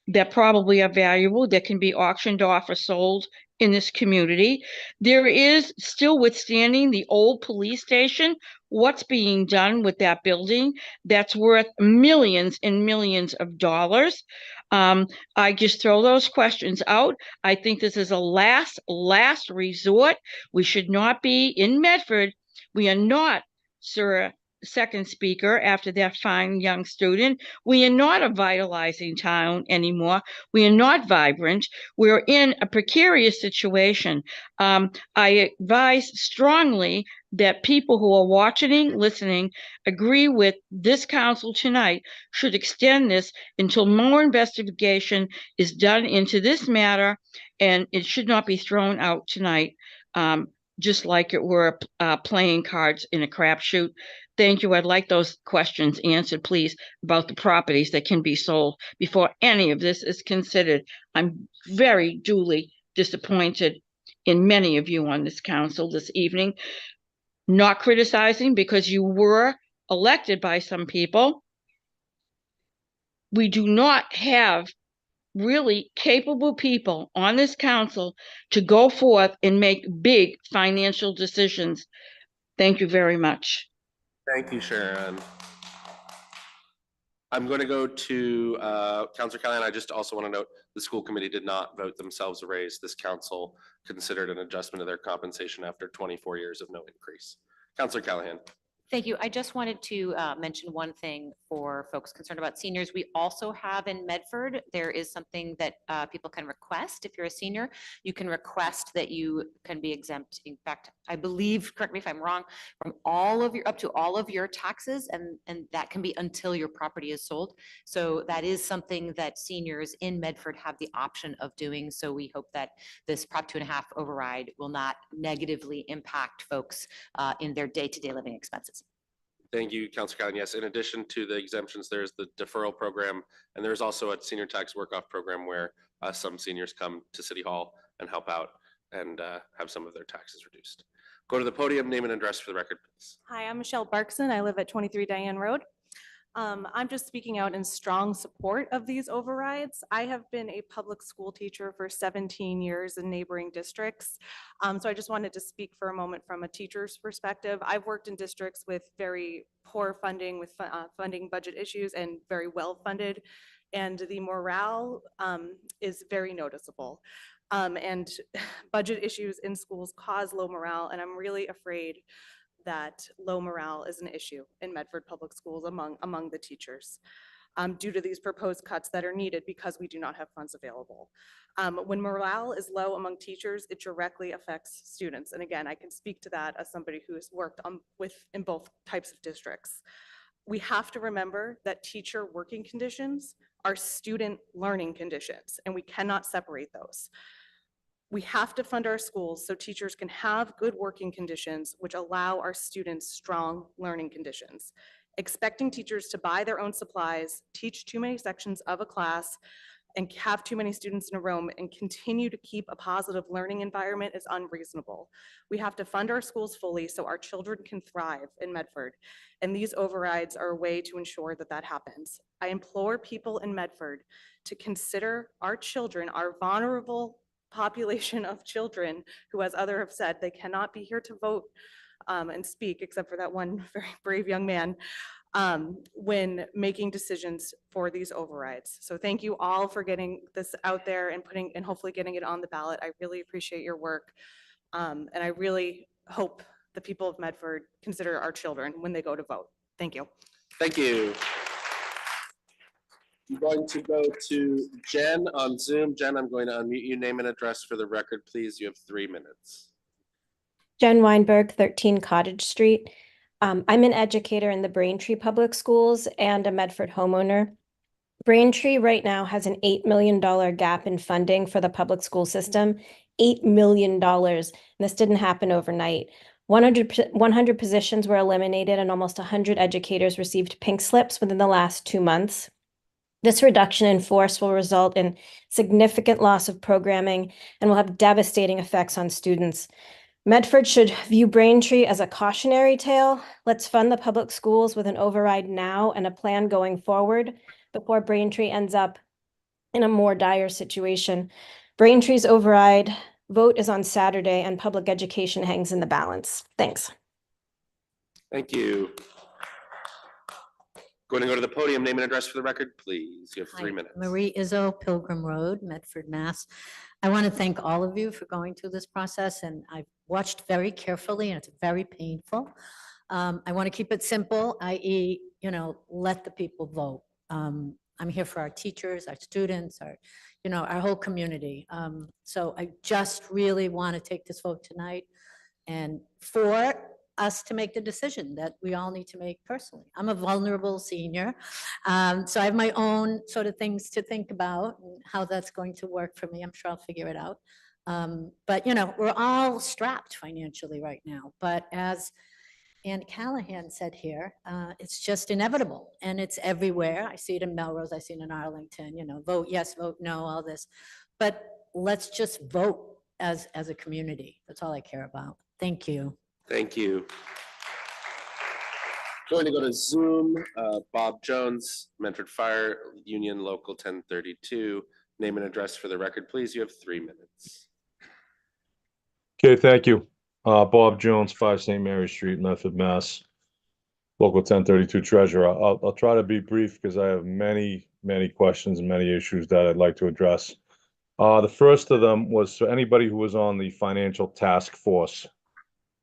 that probably are valuable that can be auctioned off or sold in this community. There is still withstanding the old police station. What's being done with that building that's worth millions and millions of dollars? I just throw those questions out. I think this is a last resort. We should not be in Medford. We are not, sir, second speaker after that fine young student. We are not a vitalizing town anymore. We are not vibrant. We're in a precarious situation. I advise strongly that people who are watching, listening, agree with this council tonight should extend this until more investigation is done into this matter, and it should not be thrown out tonight, just like it were playing cards in a crapshoot. Thank you. I'd like those questions answered, please, about the properties that can be sold before any of this is considered. I'm very duly disappointed in many of you on this council this evening. Not criticizing because you were elected by some people. We do not have really capable people on this council to go forth and make big financial decisions. Thank you very much. Thank you, Sharon. I'm going to go to Councilor Callahan. I just also want to note the school committee did not vote themselves a raise. This council considered an adjustment of their compensation after 24 years of no increase. Councilor Callahan. Thank you. I just wanted to mention one thing for folks concerned about seniors. We also have in Medford, there is something that people can request. If you're a senior, you can request that you can be exempt. In fact, I believe, correct me if I'm wrong, from all of your, up to all of your taxes, and that can be until your property is sold. So that is something that seniors in Medford have the option of doing. So we hope that this Prop 2.5 override will not negatively impact folks in their day-to-day living expenses. Thank you, Councilor Callahan. Yes, in addition to the exemptions, there's the deferral program, and there's also a senior tax work-off program where some seniors come to City Hall and help out and have some of their taxes reduced. Go to the podium, name and address for the record, please. Hi, I'm Michelle Barkson. I live at 23 Diane Road. I'm just speaking out in strong support of these overrides. I have been a public school teacher for 17 years in neighboring districts. So I just wanted to speak for a moment from a teacher's perspective. I've worked in districts with very poor funding, with funding budget issues, and very well funded. And the morale is very noticeable. And budget issues in schools cause low morale, and I'm really afraid that low morale is an issue in Medford Public Schools among the teachers due to these proposed cuts that are needed because we do not have funds available. When morale is low among teachers, it directly affects students. And again, I can speak to that as somebody who has worked in both types of districts. We have to remember that teacher working conditions are student learning conditions, and we cannot separate those. We have to fund our schools so teachers can have good working conditions, which allow our students strong learning conditions. Expecting teachers to buy their own supplies, teach too many sections of a class, and have too many students in a room and continue to keep a positive learning environment is unreasonable. We have to fund our schools fully so our children can thrive in Medford. And these overrides are a way to ensure that that happens. I implore people in Medford to consider our children, our vulnerable population of children who, as others have said, they cannot be here to vote and speak, except for that one very brave young man, when making decisions for these overrides. So thank you all for getting this out there and hopefully getting it on the ballot. I really appreciate your work. And I really hope the people of Medford consider our children when they go to vote. Thank you. Thank you. I'm going to go to Jen on Zoom. Jen, I'm going to unmute you. Name and address for the record, please. You have 3 minutes. Jen Weinberg, 13 Cottage Street. I'm an educator in the Braintree Public Schools and a Medford homeowner. Braintree right now has an $8 million gap in funding for the public school system. $8 million. And this didn't happen overnight. 100 positions were eliminated and almost 100 educators received pink slips within the last 2 months. This reduction in force will result in significant loss of programming and will have devastating effects on students. Medford should view Braintree as a cautionary tale. Let's fund the public schools with an override now and a plan going forward before Braintree ends up in a more dire situation. Braintree's override vote is on Saturday and public education hangs in the balance. Thanks. Thank you. Going to go to the podium, name and address for the record, please. You have 3 minutes. Marie Izzo, Pilgrim Road, Medford, Mass. I want to thank all of you for going through this process, and I've watched very carefully, and it's very painful. I want to keep it simple, i.e., let the people vote. I'm here for our teachers, our students, our whole community. So I just really want to take this vote tonight and for us to make the decision that we all need to make personally. I'm a vulnerable senior, so I have my own sort of things to think about and how that's going to work for me. I'm sure I'll figure it out. But we're all strapped financially right now. But as Ann Callahan said here, it's just inevitable and it's everywhere. I see it in Melrose, I see it in Arlington, vote yes, vote no, all this. But let's just vote as a community. That's all I care about. Thank you. Thank you. Going to go to Zoom, Bob Jones, Medford Fire Union Local 1032. Name and address for the record, please. You have 3 minutes. Okay, thank you. Bob Jones, 5 St. Mary Street, Medford, Mass. Local 1032 treasurer. I'll try to be brief because I have many questions and many issues that I'd like to address. The first of them was for anybody who was on the financial task force.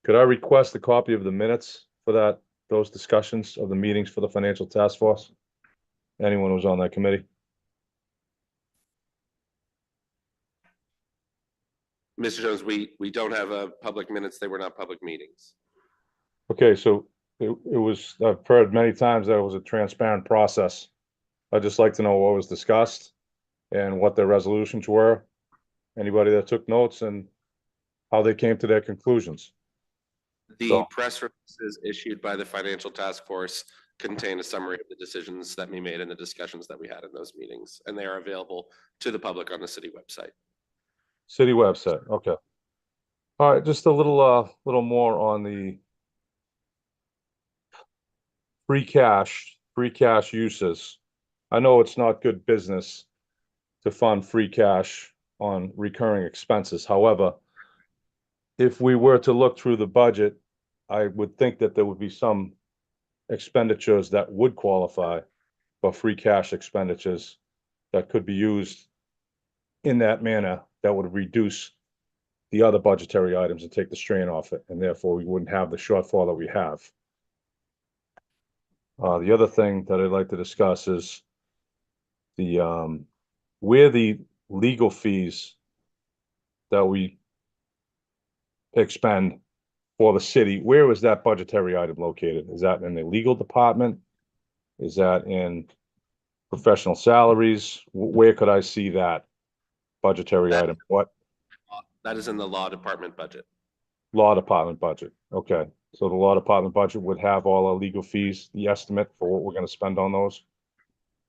Could I request a copy of the minutes for those discussions of the meetings for the financial task force? Anyone who was on that committee? Mr. Jones, we don't have public minutes. They were not public meetings. Okay, so it was, I've heard many times that it was a transparent process. I'd just like to know what was discussed and what their resolutions were. Anybody that took notes and how they came to their conclusions. The press releases issued by the financial task force contain a summary of the decisions that we made and the discussions that we had in those meetings, and they are available to the public on the city website. City website, okay. All right, just a little more on the free cash uses. I know it's not good business to fund free cash on recurring expenses. However, if we were to look through the budget, I would think that there would be some expenditures that would qualify for free cash expenditures that could be used in that manner that would reduce the other budgetary items and take the strain off it, and therefore we wouldn't have the shortfall that we have. The other thing that I'd like to discuss is the where the legal fees that we expend for the city, where is that budgetary item located? Is that in the legal department? Is that in professional salaries? Where could I see that budgetary item? What? That is in the law department budget. Law department budget. Okay. So the law department budget would have all our legal fees, the estimate for what we're going to spend on those?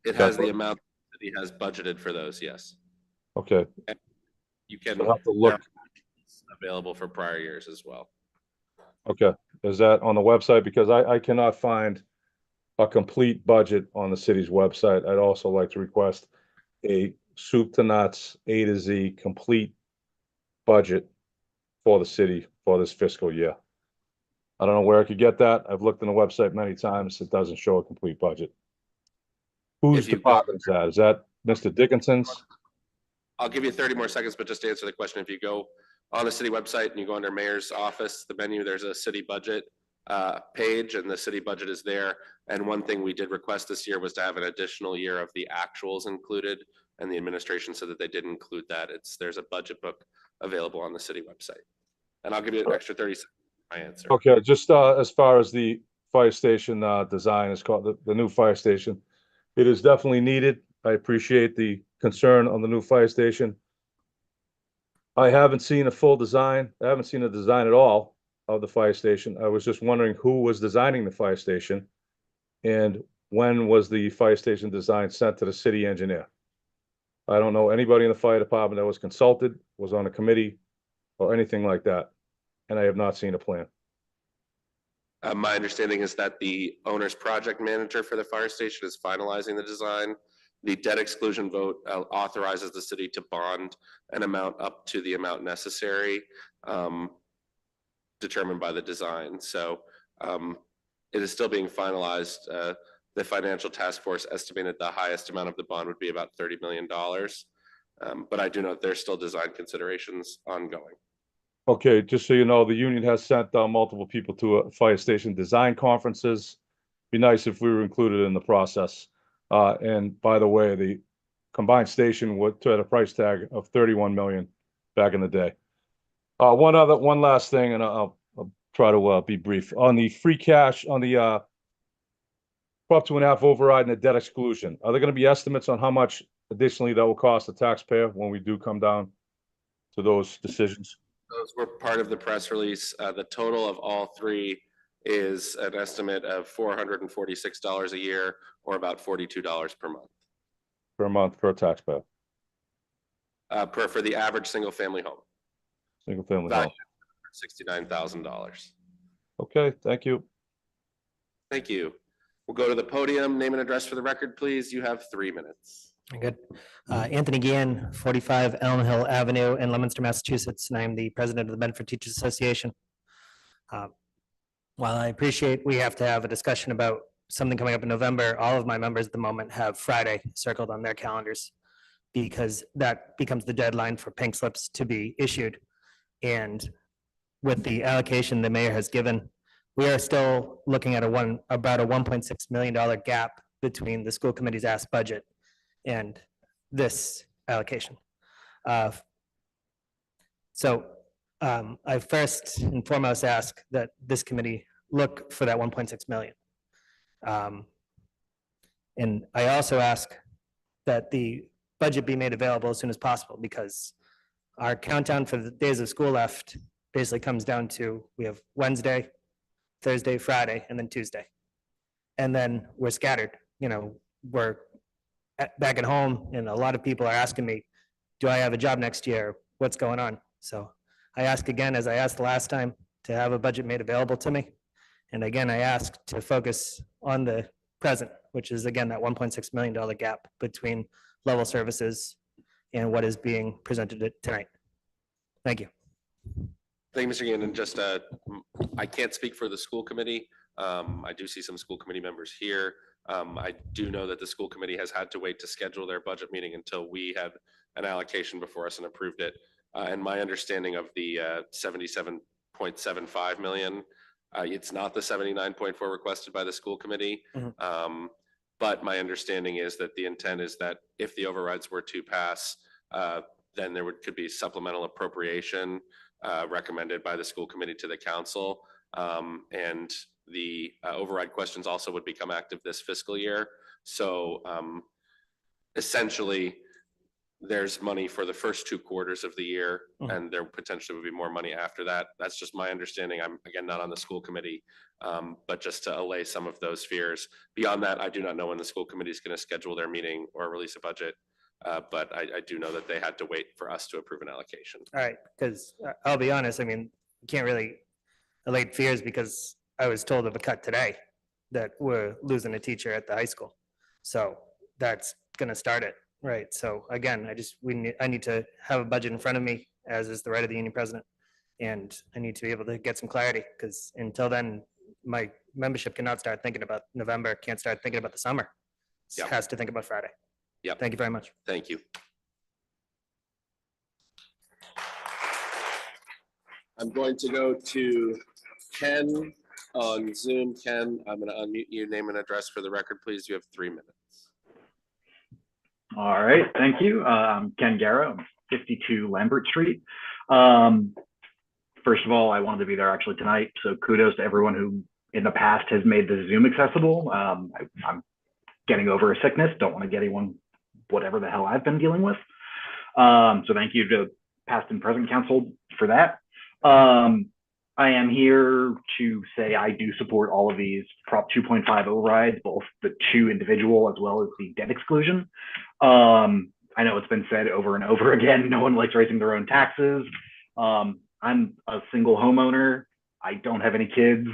It has the amount that he has budgeted for those, yes. Okay. And you can So I'll have to look. Available for prior years as well. Okay. Is that on the website? Because I cannot find a complete budget on the city's website. I'd also like to request a soup to nuts, A to Z complete budget for the city for this fiscal year. I don't know where I could get that. I've looked on the website many times. It doesn't show a complete budget. Whose department is that? Is that Mr. Dickinson's? I'll give you 30 more seconds, but just to answer the question, if you go on the city website and you go under mayor's office, the menu, there's a city budget page, and the city budget is there. And one thing we did request this year was to have an additional year of the actuals included, and the administration said that they did include that. There's a budget book available on the city website. And I'll give you an extra 30 seconds for my answer. Okay, just as far as the fire station design is called, the new fire station, it is definitely needed. I appreciate the concern on the new fire station. I haven't seen a full design. I haven't seen a design at all of the fire station. I was just wondering who was designing the fire station and when was the fire station design sent to the city engineer? I don't know anybody in the fire department that was consulted, was on a committee or anything like that. And I have not seen a plan. My understanding is that the owner's project manager for the fire station is finalizing the design. The debt exclusion vote authorizes the city to bond an amount up to the amount necessary, determined by the design. So it is still being finalized. The financial task force estimated the highest amount of the bond would be about $30 million. But I do know there's still design considerations ongoing. Okay, just so you know, the union has sent multiple people to fire station design conferences. Be nice if we were included in the process. And by the way, the combined station would at a price tag of 31 million back in the day. One last thing, and I'll try to be brief on the free cash on the Prop 2.5 override and the debt exclusion. Are there going to be estimates on how much additionally that will cost the taxpayer when we do come down to those decisions? Those were part of the press release. The total of all three is an estimate of $446 a year, or about $42 per month. Per month per taxpayer. For the average single family home. Single family home. $69,000. Okay, thank you. Thank you. We'll go to the podium. Name and address for the record, please. You have 3 minutes. Good. Anthony Guillen, 45 Elm Hill Avenue in Leominster, Massachusetts, and I'm the president of the Medford Teachers Association. While I appreciate we have to have a discussion about something coming up in November, all of my members at the moment have Friday circled on their calendars because that becomes the deadline for pink slips to be issued. And with the allocation the mayor has given, we are still looking at about a $1.6 million gap between the school committee's asked budget and this allocation. So I first and foremost ask that this committee look for that 1.6 million. And I also ask that the budget be made available as soon as possible because our countdown for the days of school left basically comes down to, we have Wednesday, Thursday, Friday, and then Tuesday. And then we're scattered, we're back at home and a lot of people are asking me, do I have a job next year? What's going on? So I ask again, as I asked the last time, to have a budget made available to me. And again, I ask to focus on the present, which is again, that $1.6 million gap between level services and what is being presented tonight. Thank you. Thank you, Mr. Gannon. Just, I can't speak for the school committee. I do see some school committee members here. I do know that the school committee has had to wait to schedule their budget meeting until we had an allocation before us and approved it. And my understanding of the 77.75 million, it's not the 79.4 requested by the school committee. But my understanding is that the intent is that if the overrides were to pass, then there could be supplemental appropriation recommended by the school committee to the council. And the override questions also would become active this fiscal year. So essentially, there's money for the first 2 quarters of the year, and there potentially would be more money after that. That's just my understanding. I'm, again, not on the school committee, but just to allay some of those fears. Beyond that, I do not know when the school committee is going to schedule their meeting or release a budget, but I do know that they had to wait for us to approve an allocation. All right, because I'll be honest, I mean, you can't really allay fears because I was told of a cut today that we're losing a teacher at the high school. So that's going to start it. Right. So again, I need to have a budget in front of me, as is the right of the union president. And I need to be able to get some clarity because until then, my membership cannot start thinking about November, can't start thinking about the summer. It has to think about Friday. Yeah. Thank you very much. Thank you. I'm going to go to Ken on Zoom. Ken, I'm going to unmute you, name and address for the record, please. You have 3 minutes. All right, thank you. I'm Ken Garrow, 52 Lambert Street. First of all, I wanted to be there actually tonight, so kudos to everyone who in the past has made the Zoom accessible. I'm getting over a sickness, don't want to get anyone whatever the hell I've been dealing with. So thank you to past and present council for that. I am here to say I do support all of these Prop 2.5 overrides, both the 2 individual as well as the debt exclusion. I know it's been said over and over again, no one likes raising their own taxes. I'm a single homeowner. I don't have any kids.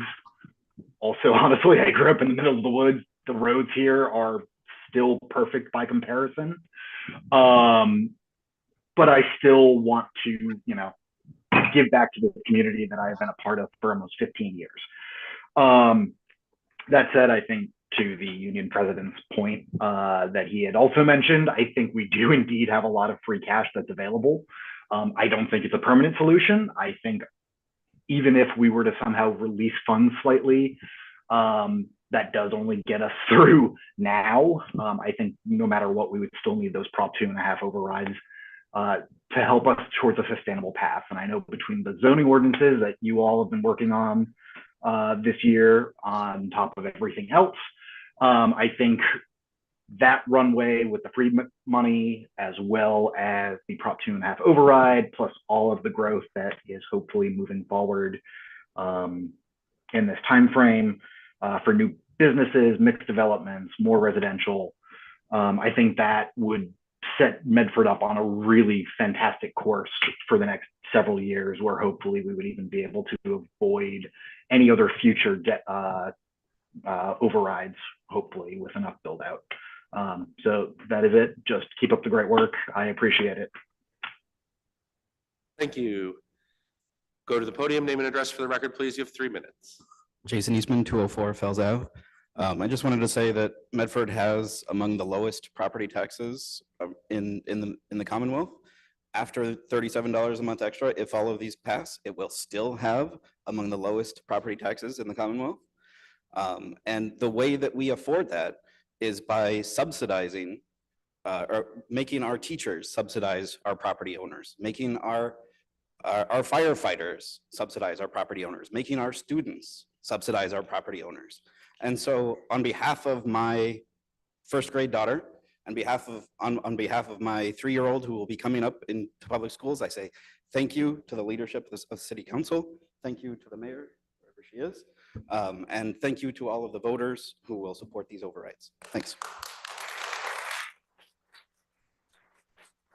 Also, honestly, I grew up in the middle of the woods. The roads here are still perfect by comparison. But I still want to, give back to the community that I have been a part of for almost 15 years. That said, I think to the union president's point that he had also mentioned, I think we do indeed have a lot of free cash that's available. I don't think it's a permanent solution. I think even if we were to somehow release funds slightly, that does only get us through now. I think no matter what, we would still need those Prop 2.5 overrides to help us towards a sustainable path. And I know between the zoning ordinances that you all have been working on this year, on top of everything else, I think that runway with the free money, as well as the Prop 2.5 override, plus all of the growth that is hopefully moving forward in this time frame for new businesses, mixed developments, more residential, I think that would set Medford up on a really fantastic course for the next several years, where hopefully we would even be able to avoid any other future debt overrides, hopefully with enough build out. So that is it. Just keep up the great work. I appreciate it. Thank you. Go to the podium, name and address for the record, please. You have 3 minutes. Jason Eastman, 204 Fells Ave. I just wanted to say that Medford has among the lowest property taxes in the Commonwealth. After $37 a month extra, if all of these pass, it will still have among the lowest property taxes in the Commonwealth. And the way that we afford that is by subsidizing or making our teachers subsidize our property owners, making our firefighters subsidize our property owners, making our students subsidize our property owners. And so on behalf of my first grade daughter, on behalf of my 3-year-old who will be coming up into public schools, I say thank you to the leadership of City Council. Thank you to the mayor, wherever she is. And thank you to all of the voters who will support these overrides. Thanks.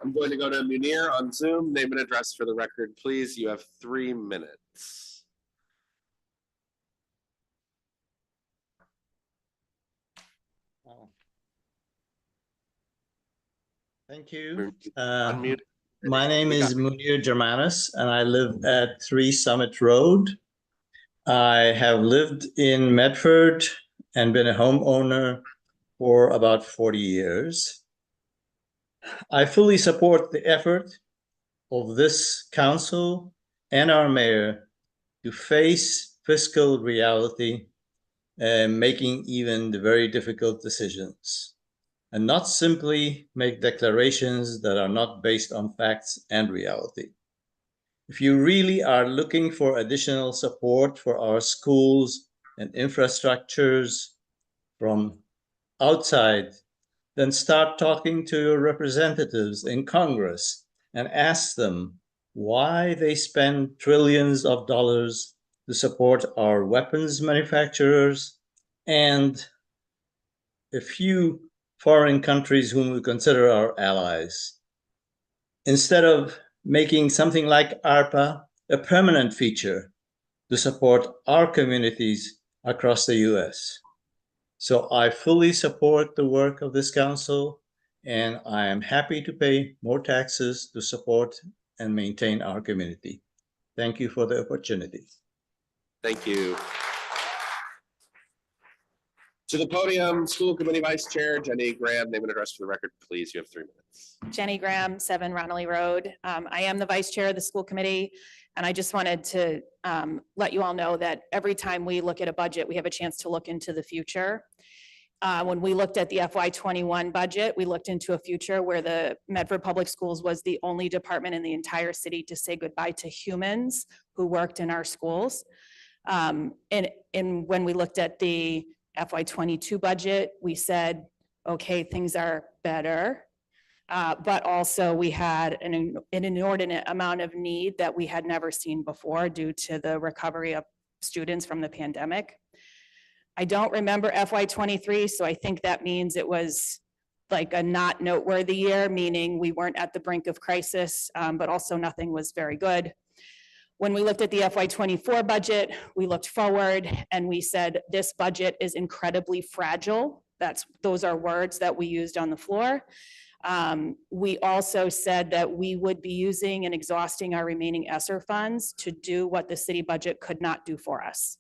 I'm going to go to Munir on Zoom. Name and address for the record, please. You have 3 minutes. Thank you. My name is Munir Germanus, and I live at 3 Summit Road. I have lived in Medford and been a homeowner for about 40 years. I fully support the effort of this council and our mayor to face fiscal reality and making even the very difficult decisions, and not simply make declarations that are not based on facts and reality. If you really are looking for additional support for our schools and infrastructures from outside, then start talking to your representatives in Congress and ask them why they spend trillions of dollars to support our weapons manufacturers and a few foreign countries whom we consider our allies, instead of making something like ARPA a permanent feature to support our communities across the US. So I fully support the work of this council, and I am happy to pay more taxes to support and maintain our community. Thank you for the opportunity. Thank you. To the podium, School Committee Vice Chair Jenny Graham. Name and address for the record, please. You have 3 minutes. Jenny Graham, 7 Ronelli Road. I am the vice chair of the school committee, and I just wanted to let you all know that every time we look at a budget, we have a chance to look into the future. When we looked at the FY21 budget, we looked into a future where the Medford Public Schools was the only department in the entire city to say goodbye to humans who worked in our schools. And when we looked at the FY22 budget, we said, okay, things are better. But also we had an inordinate amount of need that we had never seen before due to the recovery of students from the pandemic. I don't remember FY23, so I think that means it was like a not noteworthy year, meaning we weren't at the brink of crisis, but also nothing was very good. When we looked at the FY24 budget, we looked forward and we said, this budget is incredibly fragile. Those are words that we used on the floor. We also said that we would be using and exhausting our remaining ESSER funds to do what the city budget could not do for us.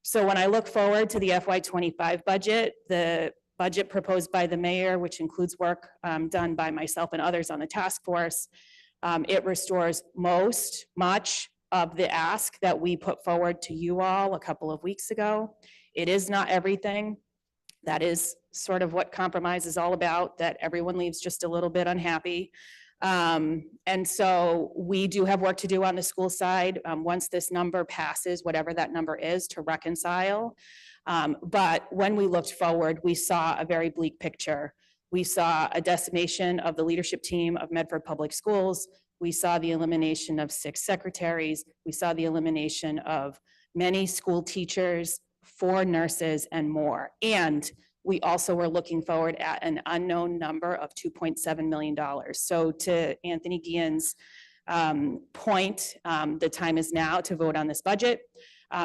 So when I look forward to the FY25 budget, the budget proposed by the mayor, which includes work done by myself and others on the task force, it restores much of the ask that we put forward to you all a couple of weeks ago. It is not everything. That is sort of what compromise is all about, that everyone leaves just a little bit unhappy. And so we do have work to do on the school side once this number passes, whatever that number is, to reconcile. But when we looked forward, we saw a very bleak picture. We saw a decimation of the leadership team of Medford Public Schools. We saw the elimination of 6 secretaries. We saw the elimination of many school teachers, 4 nurses, and more. And we also were looking forward at an unknown number of $2.7 million. So to Anthony Guillen's point, the time is now to vote on this budget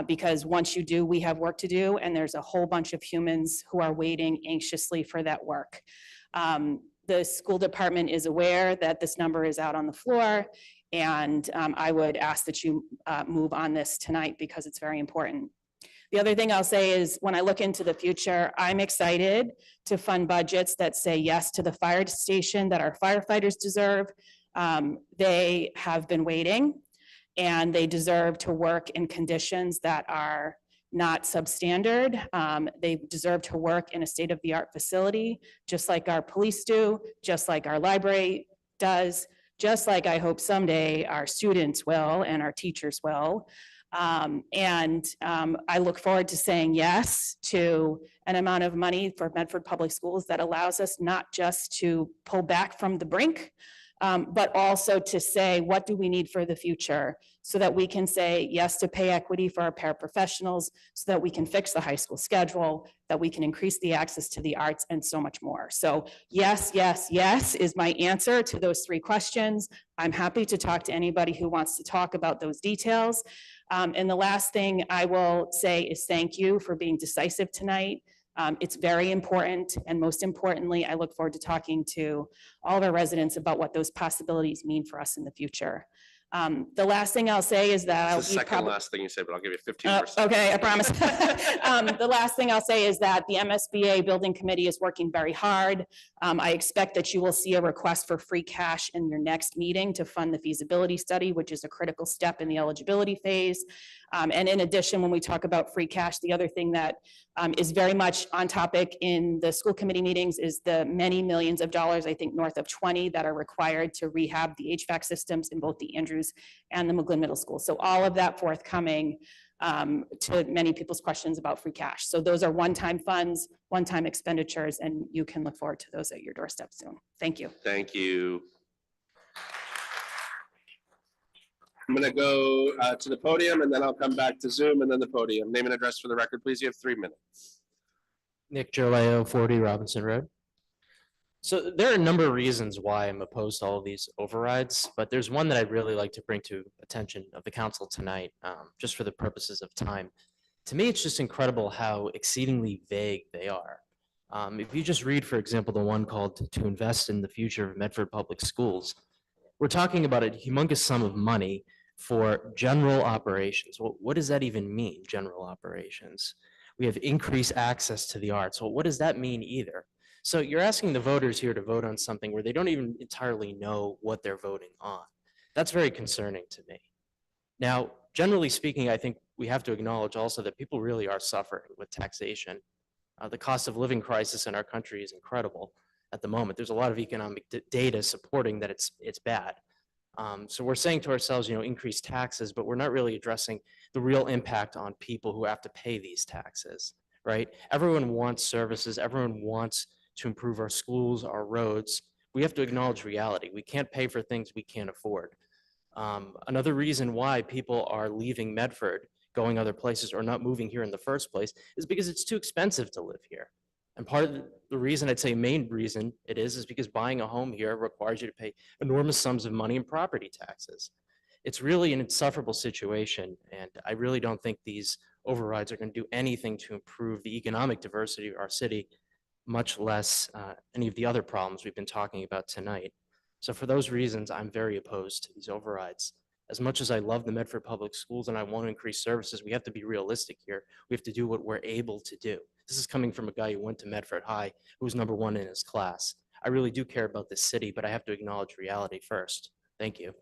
because once you do, we have work to do, and there's a whole bunch of humans who are waiting anxiously for that work. The school department is aware that this number is out on the floor, and I would ask that you move on this tonight because it's very important. The other thing I'll say is when I look into the future, I'm excited to fund budgets that say yes to the fire station that our firefighters deserve. They have been waiting and they deserve to work in conditions that are not substandard. They deserve to work in a state-of-the-art facility, just like our police do, just like our library does, just like I hope someday our students will and our teachers will. I look forward to saying yes to an amount of money for Medford Public Schools that allows us not just to pull back from the brink, but also to say, what do we need for the future so that we can say yes to pay equity for our paraprofessionals, so that we can fix the high school schedule, that we can increase the access to the arts and so much more. So yes, yes, yes is my answer to those 3 questions. I'm happy to talk to anybody who wants to talk about those details. And the last thing I will say is thank you for being decisive tonight. It's very important. And most importantly, I look forward to talking to all of our residents about what those possibilities mean for us in the future. The last thing I'll say is that It's the second last thing you said, but I'll give you 15%. Okay, I promise. The last thing I'll say is that the MSBA Building Committee is working very hard. I expect that you will see a request for free cash in your next meeting to fund the feasibility study, which is a critical step in the eligibility phase. And in addition, when we talk about free cash, the other thing that is very much on topic in the school committee meetings is the many millions of dollars, I think north of 20, that are required to rehab the HVAC systems in both the Andrews and the McGlynn Middle School. So all of that forthcoming to many people's questions about free cash. So those are one-time funds, one-time expenditures, and you can look forward to those at your doorstep soon. Thank you. Thank you. I'm going to go to the podium and then I'll come back to Zoom and then the podium. Name and address for the record, please. You have 3 minutes. Nick Gerleo, 40 Robinson Road. So there are a number of reasons why I'm opposed to all of these overrides, but there's one that I'd really like to bring to attention of the council tonight, just for the purposes of time. To me, it's just incredible how exceedingly vague they are. If you just read, for example, the one called "To Invest in the Future of Medford Public Schools," we're talking about a humongous sum of money for general operations. Well, what does that even mean, general operations? We have increased access to the arts. Well, what does that mean either? So you're asking the voters here to vote on something where they don't even entirely know what they're voting on. That's very concerning to me. Now, generally speaking, I think we have to acknowledge also that people really are suffering with taxation. The cost of living crisis in our country is incredible at the moment. There's a lot of economic data supporting that it's bad. So we're saying to ourselves, increase taxes, but we're not really addressing the real impact on people who have to pay these taxes, right? Everyone wants services. Everyone wants to improve our schools, our roads. We have to acknowledge reality. We can't pay for things we can't afford. Another reason why people are leaving Medford, going other places, or not moving here in the first place is because it's too expensive to live here. And part of the reason, I'd say main reason it is because buying a home here requires you to pay enormous sums of money in property taxes. It's really an insufferable situation, and I really don't think these overrides are going to do anything to improve the economic diversity of our city, much less any of the other problems we've been talking about tonight. So for those reasons, I'm very opposed to these overrides. As much as I love the Medford Public Schools and I want to increase services, we have to be realistic here. We have to do what we're able to do. This is coming from a guy who went to Medford High, who was #1 in his class. I really do care about this city, but I have to acknowledge reality first. Thank you.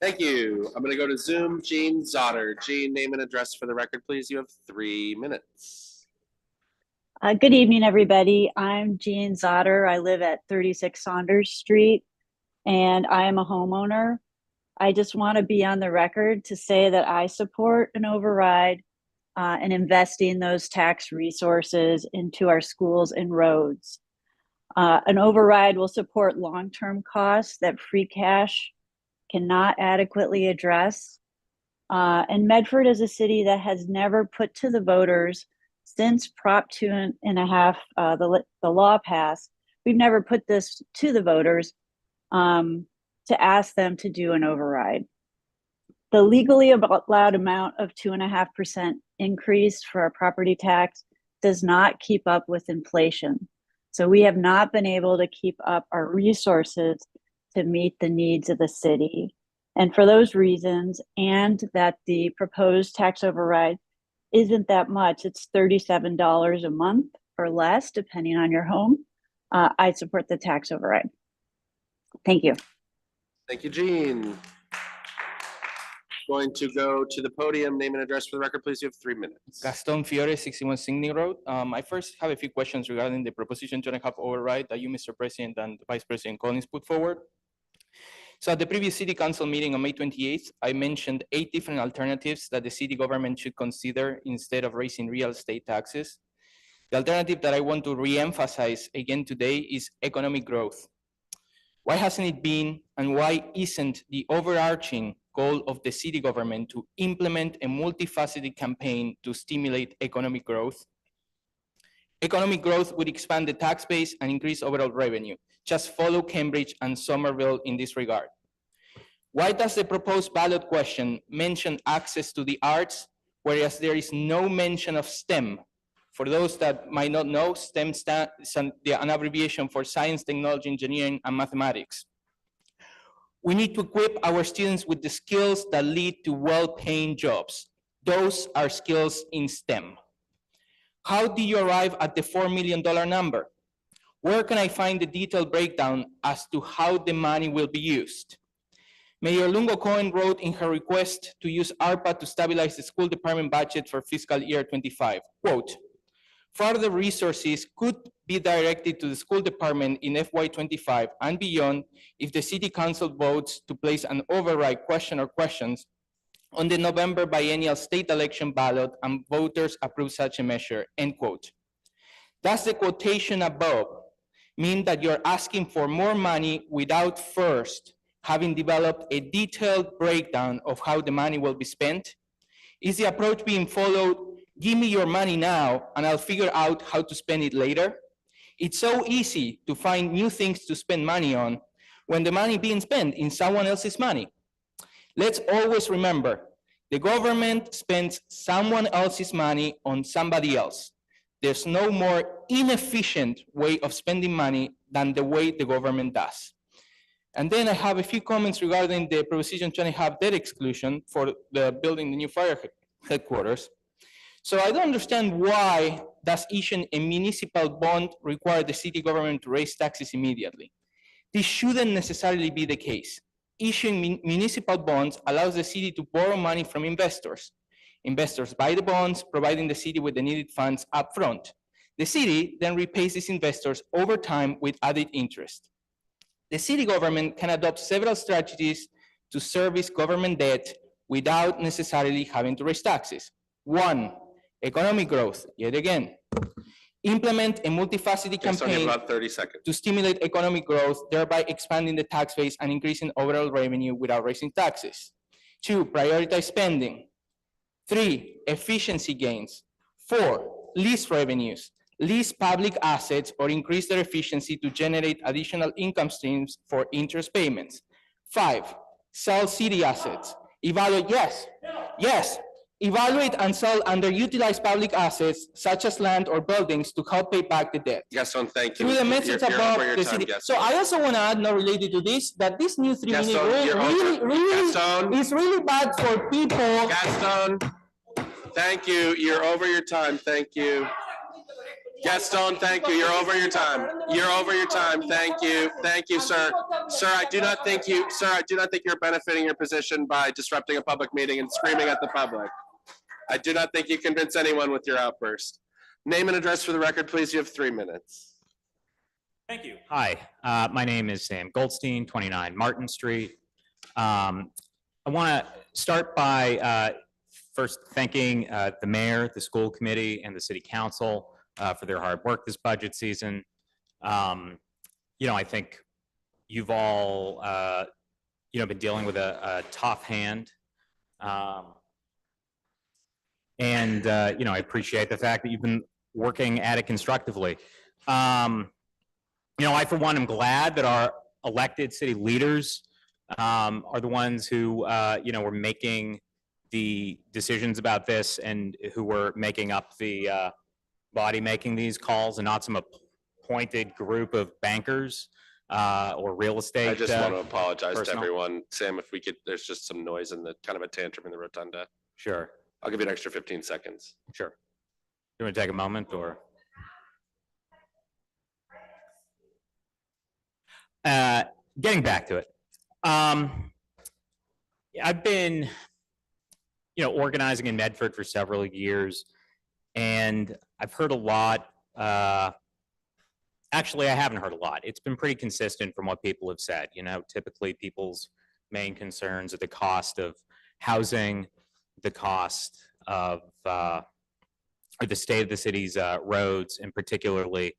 Thank you. I'm going to go to Zoom. Jean Zotter. Jean, name and address for the record, please. You have 3 minutes. Good evening, everybody. I'm Jean Zotter. I live at 36 Saunders Street, and I am a homeowner. I just want to be on the record to say that I support an override and investing those tax resources into our schools and roads. An override will support long-term costs that free cash cannot adequately address. And Medford is a city that has never put to the voters since Prop 2.5, the law passed. We've never put this to the voters to ask them to do an override. The legally allowed amount of 2.5% increase for our property tax does not keep up with inflation. So we have not been able to keep up our resources to meet the needs of the city. And for those reasons, and that the proposed tax override isn't that much, it's $37 a month or less, depending on your home, I support the tax override. Thank you. Thank you, Jean. Going to go to the podium, name and address for the record, please. You have 3 minutes. Gaston Fiore, 61 Signy Road. I first have a few questions regarding the Proposition 2.5 override that you, Mr. President, and Vice President Collins put forward. So at the previous City Council meeting on May 28th, I mentioned 8 different alternatives that the city government should consider instead of raising real estate taxes. The alternative that I want to re-emphasize again today is economic growth. Why hasn't it been, and why isn't the overarching goal of the city government to implement a multifaceted campaign to stimulate economic growth? Economic growth would expand the tax base and increase overall revenue. Just follow Cambridge and Somerville in this regard. Why does the proposed ballot question mention access to the arts, whereas there is no mention of STEM? For those that might not know, STEM is an abbreviation for science, technology, engineering, and mathematics. We need to equip our students with the skills that lead to well-paying jobs. Those are skills in STEM. How do you arrive at the $4 million number? Where can I find the detailed breakdown as to how the money will be used? Mayor Lungo-Cohen wrote in her request to use ARPA to stabilize the school department budget for fiscal year 25, quote, further resources could be directed to the school department in FY25 and beyond if the city council votes to place an override question or questions on the November biennial state election ballot and voters approve such a measure, end quote. Does the quotation above mean that you're asking for more money without first having developed a detailed breakdown of how the money will be spent? Is the approach being followed, give me your money now and I'll figure out how to spend it later? It's so easy to find new things to spend money on when the money being spent is someone else's money. Let's always remember, the government spends someone else's money on somebody else. There's no more inefficient way of spending money than the way the government does. And then I have a few comments regarding the Proposition 2.5 debt exclusion for the building the new fire headquarters. So I don't understand why does issuing a municipal bond require the city government to raise taxes immediately? This shouldn't necessarily be the case. Issuing municipal bonds allows the city to borrow money from investors. Investors buy the bonds, providing the city with the needed funds up front. The city then repays these investors over time with added interest. The city government can adopt several strategies to service government debt without necessarily having to raise taxes. 1, economic growth, yet again. Implement a multifaceted campaign about 30 seconds. to stimulate economic growth, thereby expanding the tax base and increasing overall revenue without raising taxes. 2, prioritize spending. 3, efficiency gains. 4, lease revenues. Lease public assets or increase their efficiency to generate additional income streams for interest payments. 5, sell city assets. Evaluate, yes. Evaluate and sell underutilized public assets such as land or buildings to help pay back the debt. Gaston, thank you. Through the message You're above over your the time, city. Gaston. So I also want to add, not related to this, that this new 3-minute Gaston, rule really is really bad for people. Gaston, thank you. You're over your time. Thank you. Gaston, thank you. You're over your time. You're over your time. Thank you. Thank you, sir. Sir, I do not think you're benefiting your position by disrupting a public meeting and screaming at the public. I do not think you convince anyone with your outburst. Name and address for the record, please. You have 3 minutes. Thank you. Hi, my name is Sam Goldstein, 29 Martin Street. I want to start by first thanking the mayor, the school committee, and the city council for their hard work this budget season. I think you've all, been dealing with a tough hand. I appreciate the fact that you've been working at it constructively. I, for one, am glad that our elected city leaders are the ones who, were making the decisions about this and who were making up the body making these calls and not some appointed group of bankers. or real estate. I just want to apologize to personnel. everyone. Sam, if we could, there's just some noise and the kind of a tantrum in the rotunda. Sure. I'll give you an extra 15 seconds. Sure. You want to take a moment or? Getting back to it. I've been, organizing in Medford for several years, and I've heard a lot. Actually, I haven't heard a lot. It's been pretty consistent from what people have said. Typically people's main concerns are the cost of housing, the cost of, or the state of the city's roads, and particularly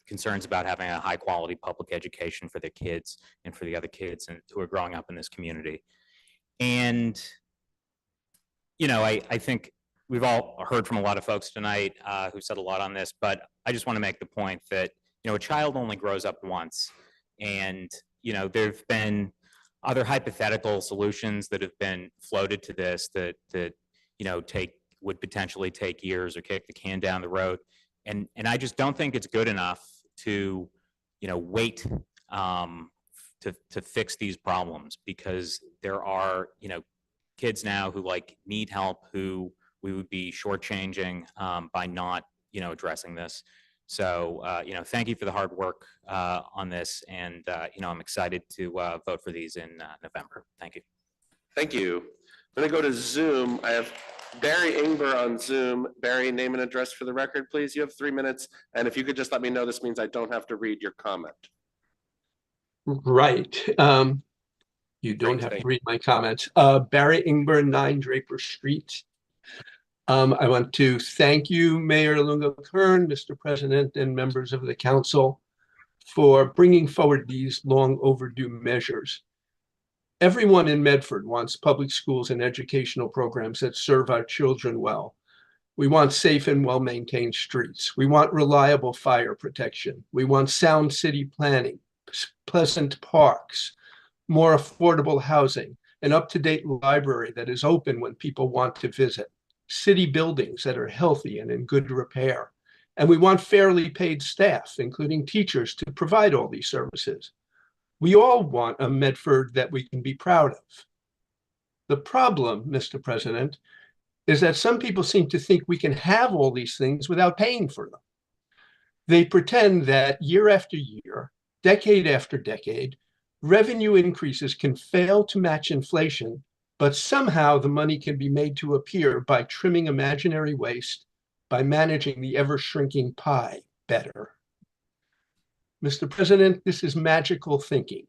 concerns about having a high quality public education for their kids and for the other kids who are growing up in this community. And, I think we've all heard from a lot of folks tonight who said a lot on this, but I just want to make the point that, a child only grows up once. And, there've been other hypothetical solutions that have been floated to this that would potentially take years or kick the can down the road. And I just don't think it's good enough to, wait to fix these problems, because there are, kids now who need help, who we would be shortchanging by not, addressing this. So, thank you for the hard work on this. And, I'm excited to vote for these in November. Thank you. Thank you. I'm going to go to Zoom. I have Barry Ingber on Zoom. Barry, name and address for the record, please. You have 3 minutes. And if you could just let me know, this means I don't have to read your comment. Right. You don't have to read my comments. Barry Ingber, 9 Draper Street. I want to thank you, Mayor Lungo-Kern, Mr. President, and members of the council for bringing forward these long overdue measures. Everyone in Medford wants public schools and educational programs that serve our children well. We want safe and well-maintained streets. We want reliable fire protection. We want sound city planning, pleasant parks, more affordable housing, an up-to-date library that is open when people want to visit, city buildings that are healthy and in good repair. And we want fairly paid staff, including teachers, to provide all these services. We all want a Medford that we can be proud of. The problem, Mr. President, is that some people seem to think we can have all these things without paying for them. They pretend that year after year, decade after decade, revenue increases can fail to match inflation, but somehow the money can be made to appear by trimming imaginary waste, by managing the ever-shrinking pie better. Mr. President, this is magical thinking.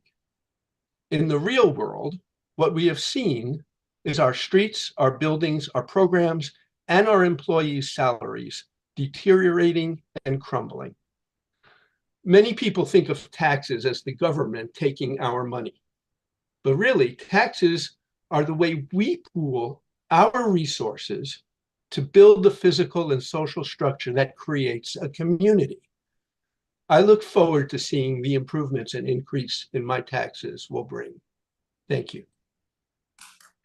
In the real world, what we have seen is our streets, our buildings, our programs, and our employees' salaries deteriorating and crumbling. Many people think of taxes as the government taking our money, but really taxes are the way we pool our resources to build the physical and social structure that creates a community. I look forward to seeing the improvements and increase in my taxes will bring. Thank you.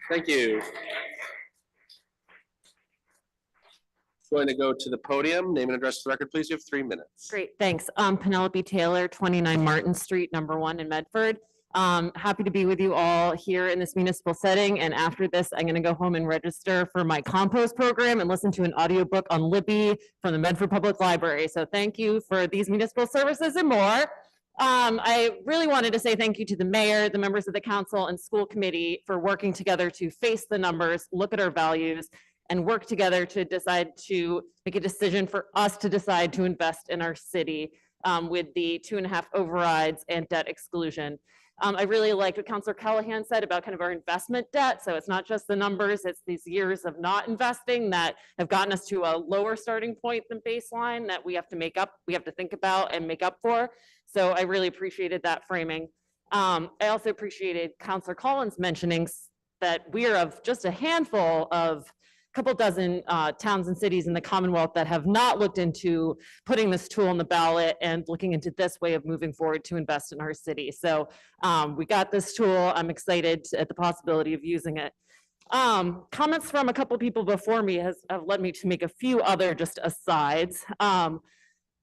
Thank you. Going to go to the podium. Name and address for the record, please. You have 3 minutes. Great, thanks. Penelope Taylor, 29 Martin Street, #1 in Medford. Happy to be with you all here in this municipal setting. And after this, I'm going to go home and register for my compost program and listen to an audiobook on Lemmi from the Medford Public Library. So thank you for these municipal services and more. I really wanted to say thank you to the mayor, the members of the council and school committee for working together to face the numbers, look at our values, and work together to decide to make a decision for us to decide to invest in our city with the 2.5 overrides and debt exclusion. I really liked what Councilor Callahan said about kind of our investment debt. So it's not just the numbers, it's these years of not investing that have gotten us to a lower starting point than baseline that we have to make up, we have to think about and make up for. So I really appreciated that framing. I also appreciated Councilor Collins mentioning that we are of just a handful of couple dozen towns and cities in the Commonwealth that have not looked into putting this tool on the ballot and looking into this way of moving forward to invest in our city. So we got this tool. I'm excited at the possibility of using it. Comments from a couple people before me have led me to make a few other just asides.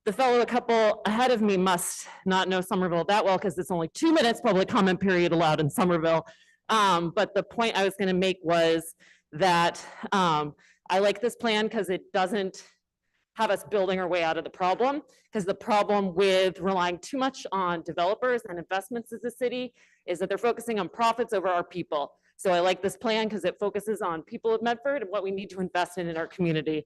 The The fellow a couple ahead of me must not know Somerville that well because it's only 2 minutes public comment period allowed in Somerville. But the point I was going to make was that I like this plan because it doesn't have us building our way out of the problem, because the problem with relying too much on developers and investments as a city is that they're focusing on profits over our people. So I like this plan because it focuses on people of Medford and what we need to invest in our community.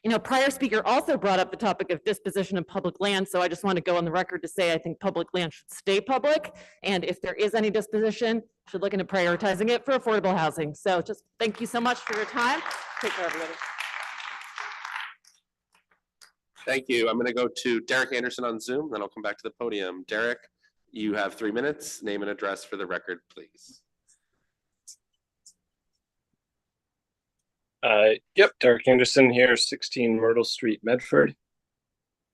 You know, prior speaker also brought up the topic of disposition of public land. So I just want to go on the record to say I think public land should stay public. And if there is any disposition, should look into prioritizing it for affordable housing. So just thank you so much for your time. Take care, everybody. Thank you. I'm going to go to Derek Anderson on Zoom, then I'll come back to the podium. Derek, you have 3 minutes. Name and address for the record, please. Yep, Derek Anderson here, 16 Myrtle Street, Medford.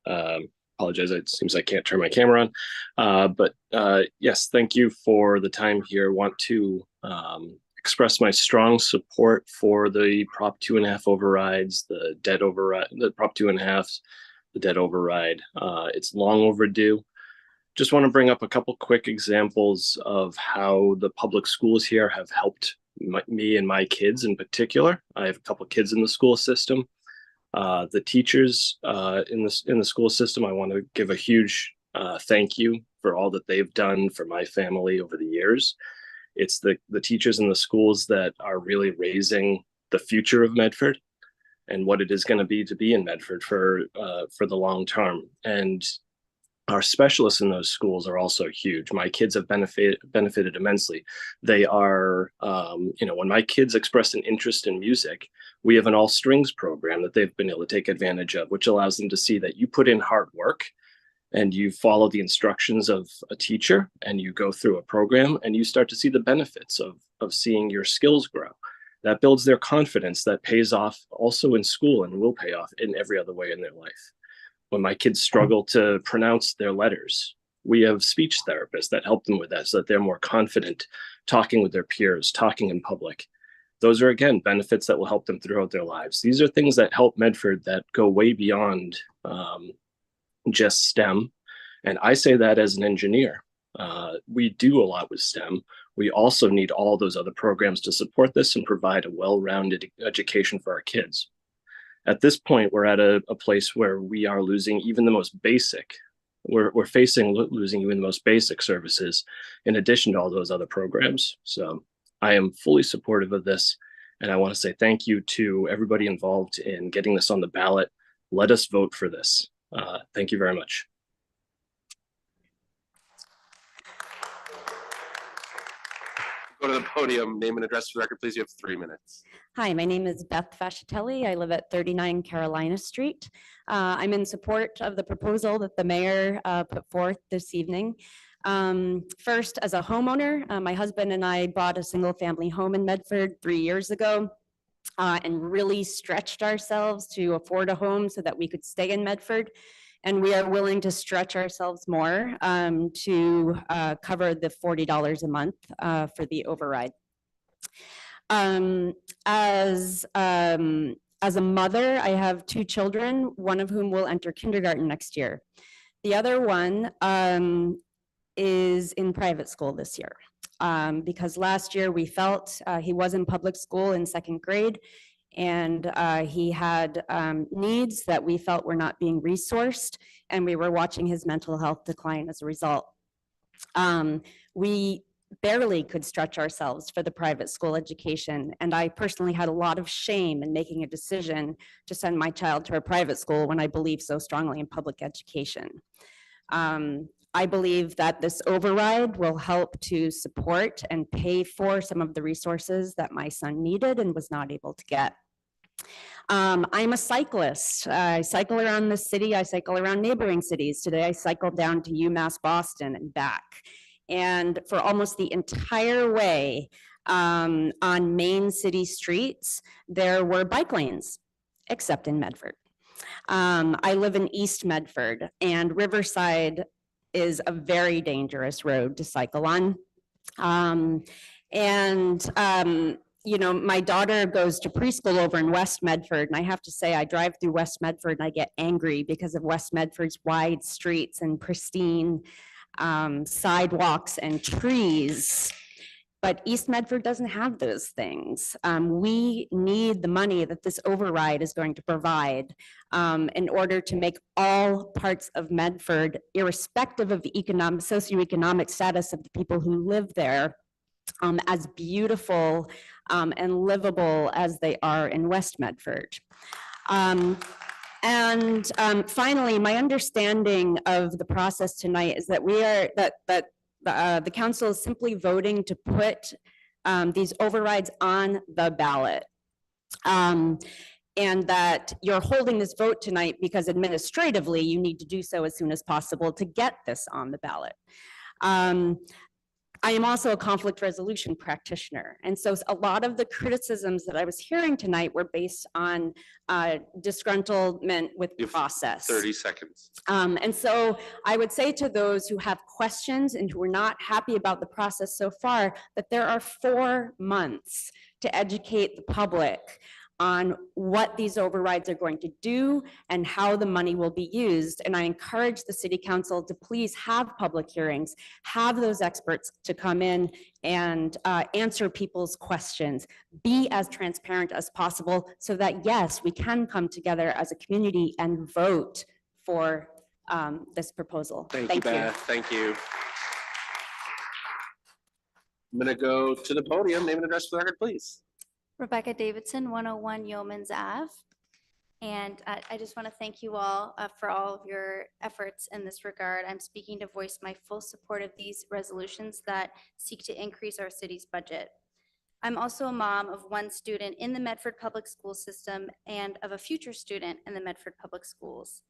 Apologize, it seems I can't turn my camera on. But yes, thank you for the time here. Want to express my strong support for the Prop 2.5 overrides, the debt override, the Prop 2.5, the debt override. It's long overdue. Just want to bring up a couple quick examples of how the public schools here have helped me and my kids in particular. I have a couple kids in the school system. The teachers in the school system, I want to give a huge thank you for all that they've done for my family over the years. It's the teachers in the schools that are really raising the future of Medford and what it is going to be in Medford for the long term. And our specialists in those schools are also huge. My kids have benefited immensely. They are, you know, when my kids express an interest in music, we have an all strings program that they've been able to take advantage of, which allows them to see that you put in hard work and you follow the instructions of a teacher and you go through a program and you start to see the benefits of seeing your skills grow. That builds their confidence, that pays off also in school and will pay off in every other way in their life. When my kids struggle to pronounce their letters, we have speech therapists that help them with that so that they're more confident talking with their peers, talking in public. Those are, again, benefits that will help them throughout their lives. These are things that help Medford that go way beyond just STEM. And I say that as an engineer. We do a lot with STEM. We also need all those other programs to support this and provide a well-rounded education for our kids. At this point, we're at a place where we are losing even the most basic. We're facing losing even the most basic services in addition to all those other programs. So I am fully supportive of this. And I want to say thank you to everybody involved in getting this on the ballot. Let us vote for this. Thank you very much. Go to the podium, name and address for the record, please. You have 3 minutes. Hi, my name is Beth Fascitelli. I live at 39 Carolina Street. I'm in support of the proposal that the mayor put forth this evening. First, as a homeowner, my husband and I bought a single family home in Medford 3 years ago and really stretched ourselves to afford a home so that we could stay in Medford. And we are willing to stretch ourselves more to cover the $40 a month for the override. As a mother, I have 2 children, one of whom will enter kindergarten next year. The other one is in private school this year because last year we felt he was in public school in 2nd grade and he had needs that we felt were not being resourced, and we were watching his mental health decline as a result. We barely could stretch ourselves for the private school education, and I personally had a lot of shame in making a decision to send my child to a private school when I believe so strongly in public education. I believe that this override will help to support and pay for some of the resources that my son needed and was not able to get. I'm a cyclist. I cycle around the city. I cycle around neighboring cities. Today I cycled down to UMass Boston and back. And for almost the entire way on main city streets, there were bike lanes, except in Medford. I live in East Medford, and Riverside is a very dangerous road to cycle on. you know, my daughter goes to preschool over in West Medford, and I have to say, I drive through West Medford and I get angry because of West Medford's wide streets and pristine sidewalks and trees. But East Medford doesn't have those things. We need the money that this override is going to provide in order to make all parts of Medford, irrespective of the socioeconomic status of the people who live there, as beautiful and livable as they are in West Medford. Finally, my understanding of the process tonight is that the council is simply voting to put these overrides on the ballot. And that you're holding this vote tonight because administratively you need to do so as soon as possible to get this on the ballot. I am also a conflict resolution practitioner. And so a lot of the criticisms that I was hearing tonight were based on disgruntlement with process. 30 seconds. And so I would say to those who have questions and who are not happy about the process so far, that there are 4 months to educate the public on what these overrides are going to do and how the money will be used. And I encourage the city council to please have public hearings, have those experts to come in and answer people's questions, be as transparent as possible so that, yes, we can come together as a community and vote for this proposal. Thank you, Beth. Thank you. I'm gonna go to the podium. Name and address for the record, please. Rebecca Davidson, 101 Yeomans Ave. And I just want to thank you all for all of your efforts in this regard. I'm speaking to voice my full support of these resolutions that seek to increase our city's budget. I'm also a mom of 1 student in the Medford Public School System and of a future student in the Medford Public Schools.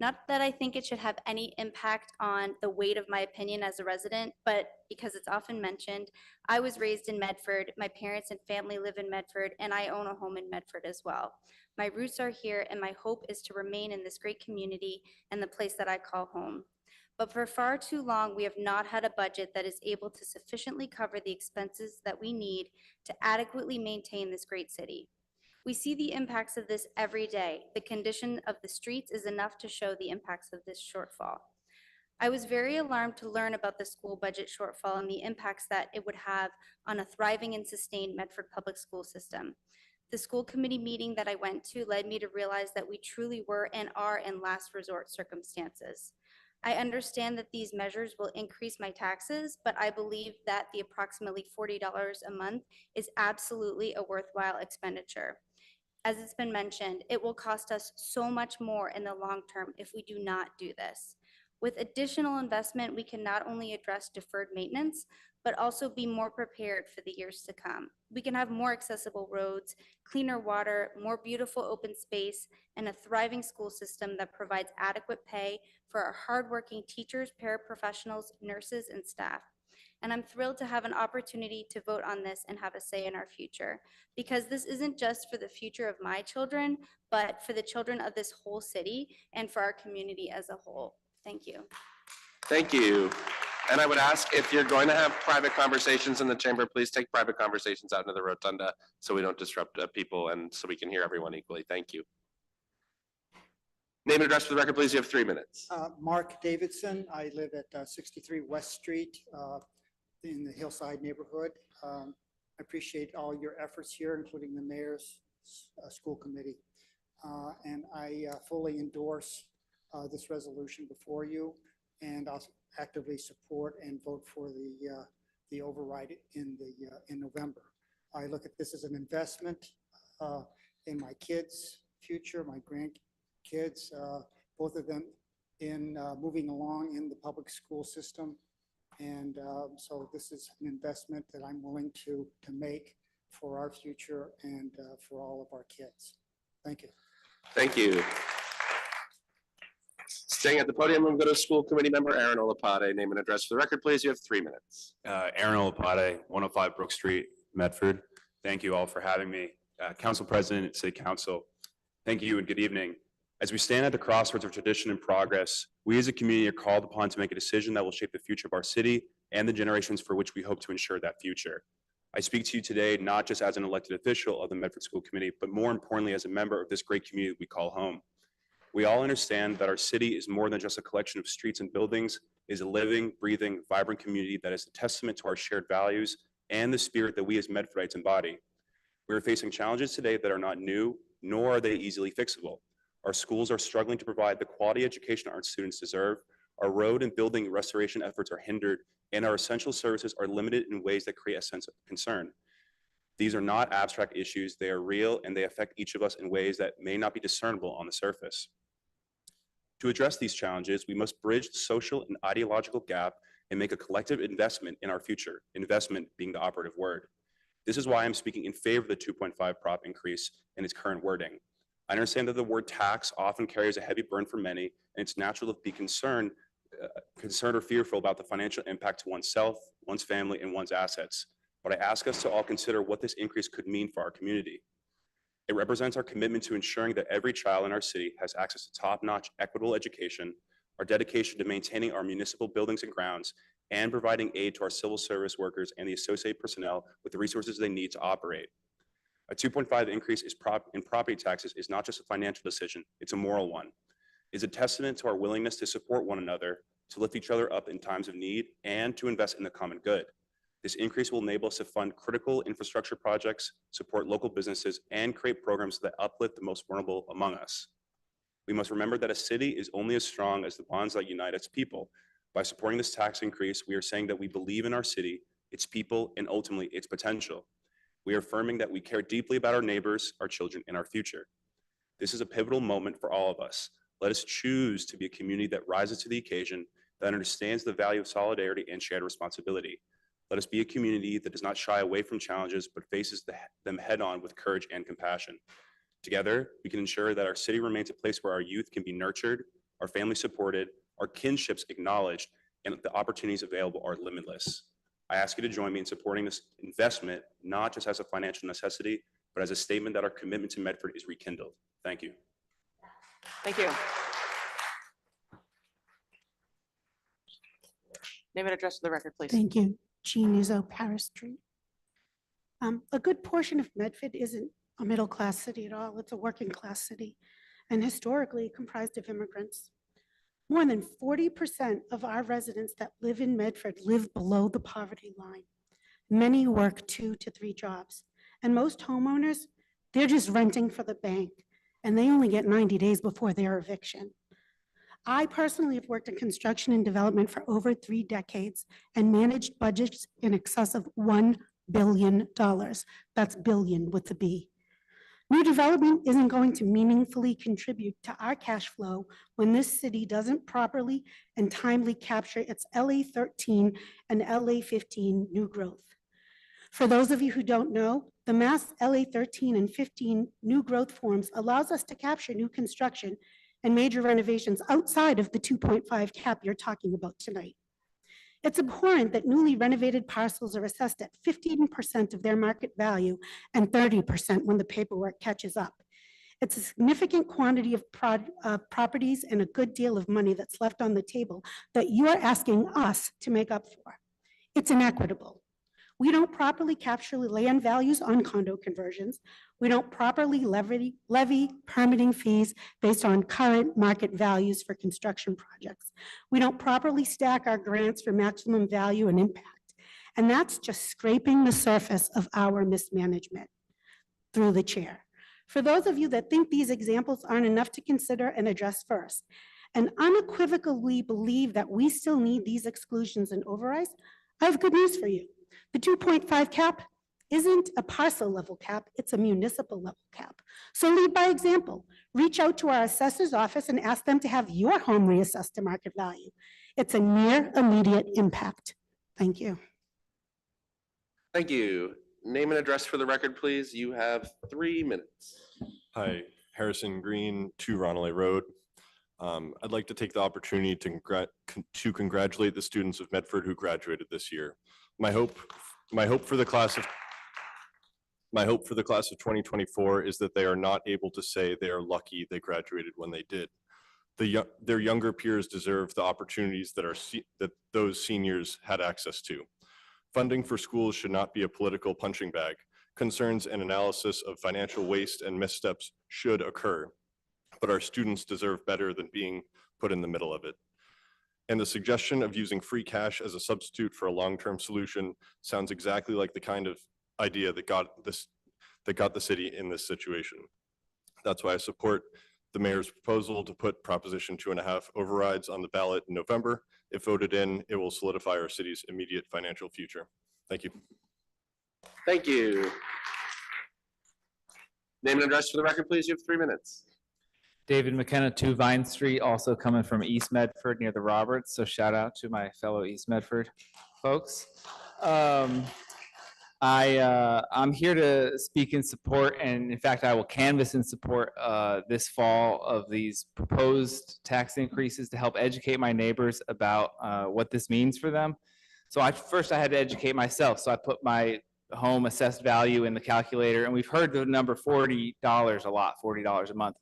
Not that I think it should have any impact on the weight of my opinion as a resident, but because it's often mentioned, I was raised in Medford, my parents and family live in Medford, and I own a home in Medford as well. My roots are here, and my hope is to remain in this great community and the place that I call home. But for far too long, we have not had a budget that is able to sufficiently cover the expenses that we need to adequately maintain this great city. We see the impacts of this every day. The condition of the streets is enough to show the impacts of this shortfall. I was very alarmed to learn about the school budget shortfall and the impacts that it would have on a thriving and sustained Medford public school system. The school committee meeting that I went to led me to realize that we truly were and are in last resort circumstances. I understand that these measures will increase my taxes, but I believe that the approximately $40 a month is absolutely a worthwhile expenditure. As it's been mentioned, it will cost us so much more in the long term if we do not do this. With additional investment, we can not only address deferred maintenance, but also be more prepared for the years to come. We can have more accessible roads, cleaner water, more beautiful open space, and a thriving school system that provides adequate pay for our hardworking teachers, paraprofessionals, nurses, and staff. And I'm thrilled to have an opportunity to vote on this and have a say in our future, because this isn't just for the future of my children, but for the children of this whole city and for our community as a whole. Thank you. Thank you. And I would ask, if you're going to have private conversations in the chamber, please take private conversations out into the rotunda so we don't disrupt people and so we can hear everyone equally. Thank you. Name and address for the record, please. You have 3 minutes. Mark Davidson. I live at 63 West Street in the Hillside neighborhood. I appreciate all your efforts here, including the mayor's school committee. And I fully endorse this resolution before you, and I'll actively support and vote for the override in November. I look at this as an investment in my kids' future, my grandkids, both of them in moving along in the public school system. And so this is an investment that I'm willing to make for our future and for all of our kids. Thank you. Thank you. Staying at the podium, I'm going to go to school committee member Aaron Olapade. Name and address for the record, please. You have 3 minutes. Aaron Olapade, 105 Brook Street, Medford. Thank you all for having me. Council President, City Council, thank you and good evening. As we stand at the crossroads of tradition and progress, we as a community are called upon to make a decision that will shape the future of our city and the generations for which we hope to ensure that future. I speak to you today not just as an elected official of the Medford School Committee, but more importantly as a member of this great community we call home. We all understand that our city is more than just a collection of streets and buildings. It is a living, breathing, vibrant community that is a testament to our shared values and the spirit that we as Medfordites embody. We are facing challenges today that are not new, nor are they easily fixable. Our schools are struggling to provide the quality education our students deserve. Our road and building restoration efforts are hindered, and our essential services are limited in ways that create a sense of concern. These are not abstract issues, they are real, and they affect each of us in ways that may not be discernible on the surface. To address these challenges, we must bridge the social and ideological gap and make a collective investment in our future, investment being the operative word. This is why I'm speaking in favor of the 2.5 prop increase in its current wording. I understand that the word tax often carries a heavy burden for many, and it's natural to be concerned or fearful about the financial impact to oneself, one's family, and one's assets. But I ask us to all consider what this increase could mean for our community. It represents our commitment to ensuring that every child in our city has access to top-notch equitable education, our dedication to maintaining our municipal buildings and grounds, and providing aid to our civil service workers and the associated personnel with the resources they need to operate. A 2.5 increase in property taxes is not just a financial decision, it's a moral one. It's a testament to our willingness to support one another, to lift each other up in times of need, and to invest in the common good. This increase will enable us to fund critical infrastructure projects, support local businesses, and create programs that uplift the most vulnerable among us. We must remember that a city is only as strong as the bonds that unite its people. By supporting this tax increase, we are saying that we believe in our city, its people, and ultimately its potential. We are affirming that we care deeply about our neighbors, our children, and our future. This is a pivotal moment for all of us. Let us choose to be a community that rises to the occasion, that understands the value of solidarity and shared responsibility. Let us be a community that does not shy away from challenges, but faces them head on with courage and compassion. Together, we can ensure that our city remains a place where our youth can be nurtured, our families supported, our kinships acknowledged, and the opportunities available are limitless. I ask you to join me in supporting this investment, not just as a financial necessity, but as a statement that our commitment to Medford is rekindled. Thank you. Thank you. Name and address for the record, please. Thank you. Jean Izzo, Paris Street. A good portion of Medford isn't a middle-class city at all. It's a working-class city, and historically comprised of immigrants. More than 40% of our residents that live in Medford live below the poverty line. Many work 2 to 3 jobs, and most homeowners, they're just renting for the bank, and they only get 90 days before their eviction. I personally have worked in construction and development for over 3 decades and managed budgets in excess of $1 billion. That's billion with a B. New development isn't going to meaningfully contribute to our cash flow when this city doesn't properly and timely capture its LA 13 and LA 15 new growth. For those of you who don't know, the Mass LA 13 and 15 new growth forms allows us to capture new construction and major renovations outside of the 2.5 cap you're talking about tonight. It's abhorrent that newly renovated parcels are assessed at 15% of their market value and 30% when the paperwork catches up. It's a significant quantity of properties and a good deal of money that's left on the table that you are asking us to make up for. It's inequitable. We don't properly capture land values on condo conversions. We don't properly levy permitting fees based on current market values for construction projects. We don't properly stack our grants for maximum value and impact. And that's just scraping the surface of our mismanagement through the chair. For those of you that think these examples aren't enough to consider and address first, and unequivocally believe that we still need these exclusions and overrides, I have good news for you. The 2.5 cap isn't a parcel level cap, it's a municipal level cap. So lead by example. Reach out to our assessor's office and ask them to have your home reassessed to market value. It's a near immediate impact. Thank you. Thank you. Name and address for the record, please. You have 3 minutes. Hi, Harrison Green, 2 Ronelay Road. I'd like to take the opportunity to congratulate the students of Medford who graduated this year. My hope for the class of 2024 is that they are not able to say they are lucky they graduated when they did. Their younger peers deserve the opportunities that those seniors had access to. Funding for schools should not be a political punching bag. Concerns and analysis of financial waste and missteps should occur, but our students deserve better than being put in the middle of it. And the suggestion of using free cash as a substitute for a long-term solution sounds exactly like the kind of idea that got the city in this situation. That's why I support the mayor's proposal to put Proposition 2.5 overrides on the ballot in November. If voted in, it will solidify our city's immediate financial future. Thank you. Thank you. Name and address for the record, please. You have 3 minutes. David McKenna, 2 Vine Street, also coming from East Medford near the Roberts. So shout out to my fellow East Medford folks. I'm here to speak in support, and in fact, I will canvass in support this fall of these proposed tax increases to help educate my neighbors about what this means for them. So first I had to educate myself. So I put my home assessed value in the calculator, and we've heard the number $40 a lot, $40 a month.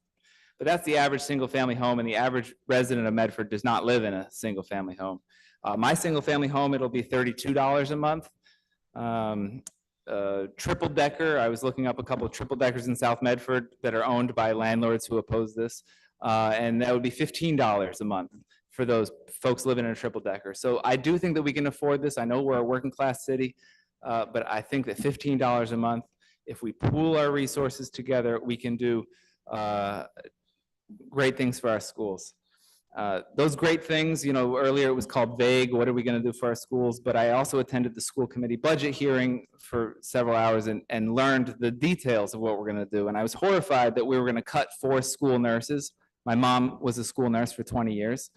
But that's the average single family home, and the average resident of Medford does not live in a single family home. My single family home, it'll be $32 a month. Triple decker, I was looking up a couple of triple deckers in South Medford that are owned by landlords who oppose this, and that would be $15 a month for those folks living in a triple decker. So I do think that we can afford this. I know we're a working class city, but I think that $15 a month, if we pool our resources together, we can do great things for our schools. Those great things, you know, earlier it was called vague, what are we going to do for our schools? But I also attended the school committee budget hearing for several hours and learned the details of what we're going to do. And I was horrified that we were going to cut 4 school nurses. My mom was a school nurse for 20 years.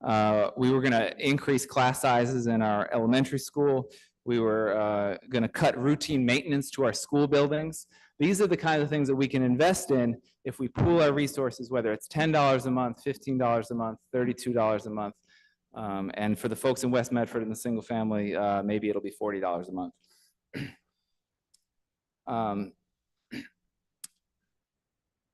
We were going to increase class sizes in our elementary school. We were going to cut routine maintenance to our school buildings. These are the kind of things that we can invest in if we pool our resources, whether it's $10 a month, $15 a month, $32 a month. And for the folks in West Medford in the single family, maybe it'll be $40 a month. I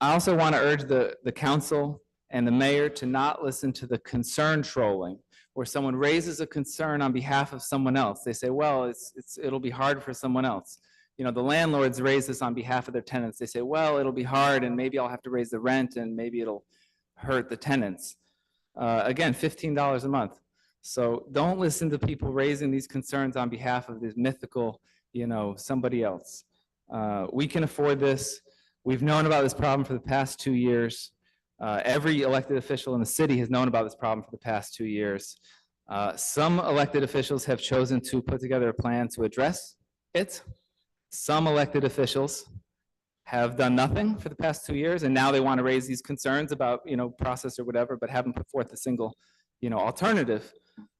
also want to urge the council and the mayor to not listen to the concern trolling, where someone raises a concern on behalf of someone else. They say, well, it'll be hard for someone else. You know, the landlords raise this on behalf of their tenants. They say, well, it'll be hard and maybe I'll have to raise the rent and maybe it'll hurt the tenants. Again, $15 a month. So don't listen to people raising these concerns on behalf of this mythical, you know, somebody else. We can afford this. We've known about this problem for the past 2 years. Every elected official in the city has known about this problem for the past 2 years. Some elected officials have chosen to put together a plan to address it. Some elected officials have done nothing for the past 2 years, and now they want to raise these concerns about, you know, process or whatever, but haven't put forth a single, you know, alternative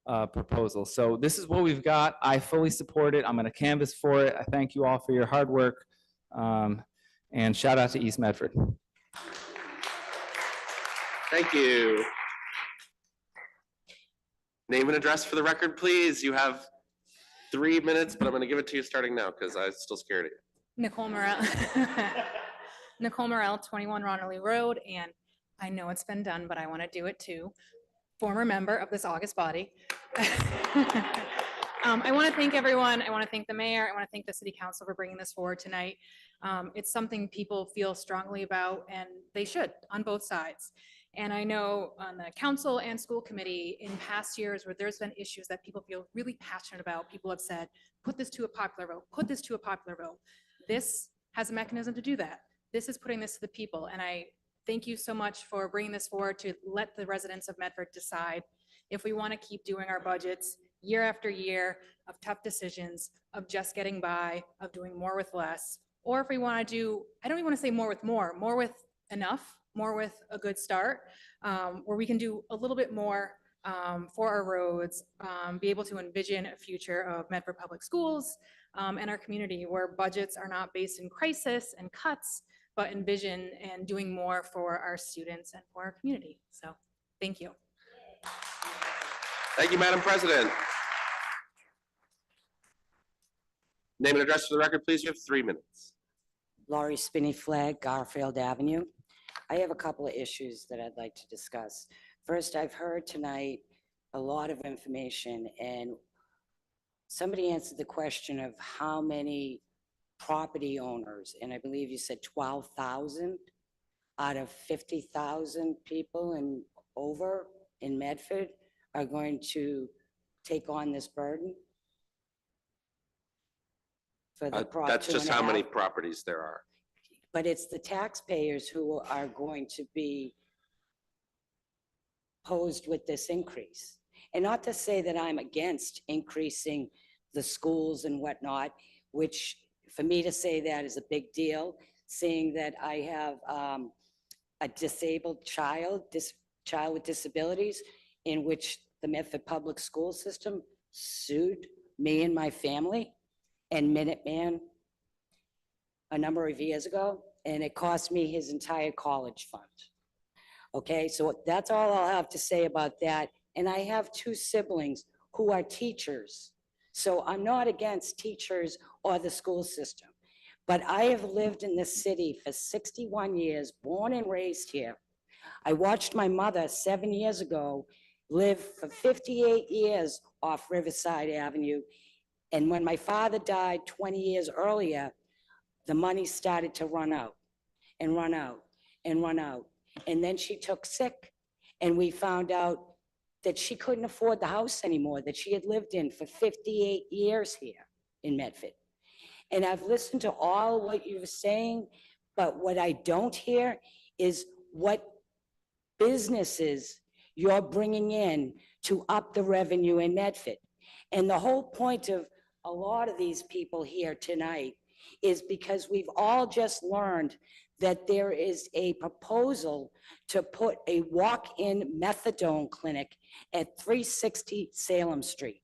proposal. So this is what we've got. I fully support it. I'm going to canvass for it. I thank you all for your hard work, and shout out to East Medford. Thank you. Name and address for the record, please. You have 3 minutes, but I'm going to give it to you starting now because I'm still scared of you. Nicole Morel. Nicole Morel, 21 Ronnerly Road, and I know it's been done, but I want to do it too. Former member of this august body. I want to thank everyone. I want to thank the mayor. I want to thank the city council for bringing this forward tonight. It's something people feel strongly about, and they should on both sides. And I know on the council and school committee in past years where there's been issues that people feel really passionate about, people have said, put this to a popular vote, put this to a popular vote. This has a mechanism to do that. This is putting this to the people. And I thank you so much for bringing this forward to let the residents of Medford decide if we want to keep doing our budgets year after year of tough decisions, of just getting by, of doing more with less, or if we want to do, I don't even want to say more with enough, more with a good start, where we can do a little bit more for our roads, be able to envision a future of Medford Public Schools and our community where budgets are not based in crisis and cuts, but envision and doing more for our students and for our community. So thank you. Thank you, Madam President. Name and address for the record, please. You have 3 minutes. Laurie Spinney Flag, Garfield Avenue. I have a couple of issues that I'd like to discuss. First, I've heard tonight a lot of information, and somebody answered the question of how many property owners, and I believe you said 12,000 out of 50,000 people and over in Medford are going to take on this burden? For the Prop That's just how 2.5? many properties there are. But it's the taxpayers who are going to be posed with this increase. And not to say that I'm against increasing the schools and whatnot, which for me to say that is a big deal, seeing that I have a disabled child, child with disabilities, in which the Medford Public School System sued me and my family and Minuteman a number of years ago, and it cost me his entire college fund. Okay, so that's all I'll have to say about that. And I have two siblings who are teachers. So I'm not against teachers or the school system, but I have lived in this city for 61 years, born and raised here. I watched my mother 7 years ago live for 58 years off Riverside Avenue. And when my father died 20 years earlier, the money started to run out and run out and run out. And then she took sick, and we found out that she couldn't afford the house anymore that she had lived in for 58 years here in Medford. And I've listened to all what you were saying, but what I don't hear is what businesses you're bringing in to up the revenue in Medford. And the whole point of a lot of these people here tonight is because we've all just learned that there is a proposal to put a walk-in methadone clinic at 360 Salem Street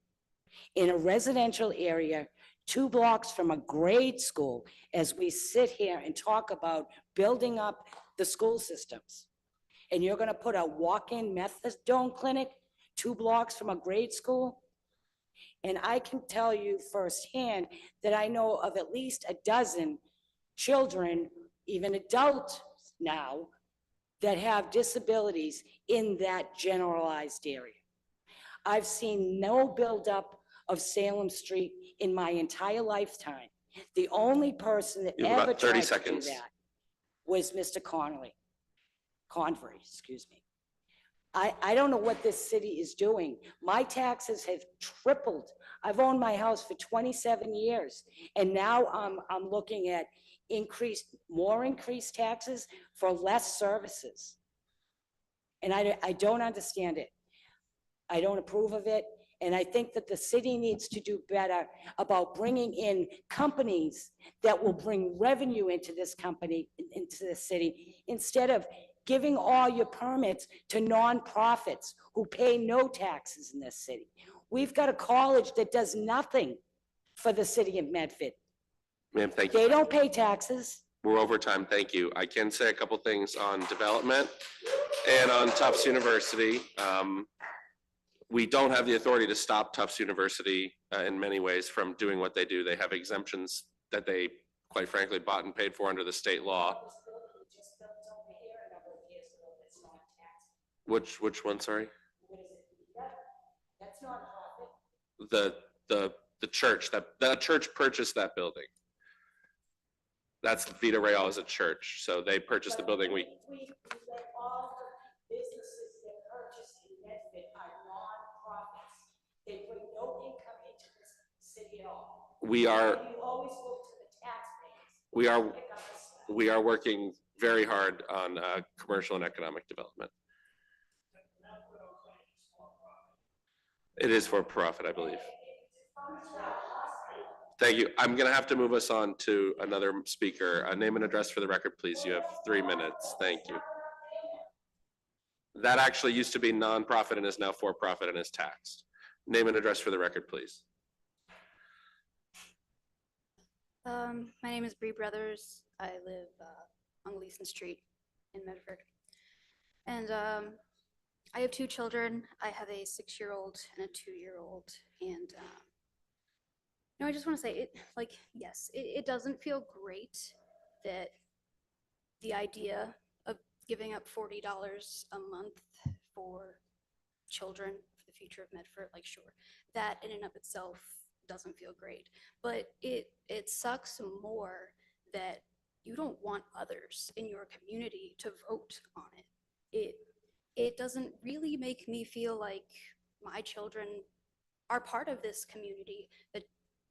in a residential area 2 blocks from a grade school, as we sit here and talk about building up the school systems. And you're gonna put a walk-in methadone clinic 2 blocks from a grade school? And I can tell you firsthand that I know of at least a dozen children, even adults now, that have disabilities in that generalized area. I've seen no buildup of Salem Street in my entire lifetime. The only person that You have ever about 30 tried to do seconds. that was Mr. Convery, excuse me. I don't know what this city is doing. My taxes have tripled. I've owned my house for 27 years, and now I'm looking at more increased taxes for less services. And I don't understand it. I don't approve of it. And I think that the city needs to do better about bringing in companies that will bring revenue into this into the city, instead of giving all your permits to nonprofits who pay no taxes in this city. We've got a college that does nothing for the city of Medford. Ma'am, thank you. They don't pay taxes. We're over time, thank you. I can say a couple things on development and on Tufts University. We don't have the authority to stop Tufts University in many ways from doing what they do. They have exemptions that they, quite frankly, bought and paid for under the state law. Which one, sorry? That's not profit. The church, that church purchased that building. That's Vita Real is a church, so they purchased the building. We let all the businesses that purchase in Medford are nonprofits. They bring no income into the city at all. We are. And you always look to the taxpayers. We are working very hard on commercial and economic development. It is for profit, I believe. Thank you. I'm going to have to move us on to another speaker. Name and address for the record, please. You have 3 minutes. Thank you. That actually used to be nonprofit and is now for profit and is taxed. Name and address for the record, please. My name is Bree Brothers. I live on Gleason Street in Medford. And I have 2 children. I have a 6-year-old and a 2-year-old. And no, I just want to say it, like, yes, it doesn't feel great that the idea of giving up $40 a month for children, for the future of Medford, like, sure, that in and of itself doesn't feel great. But it sucks more that you don't want others in your community to vote on it. It doesn't really make me feel like my children are part of this community, that,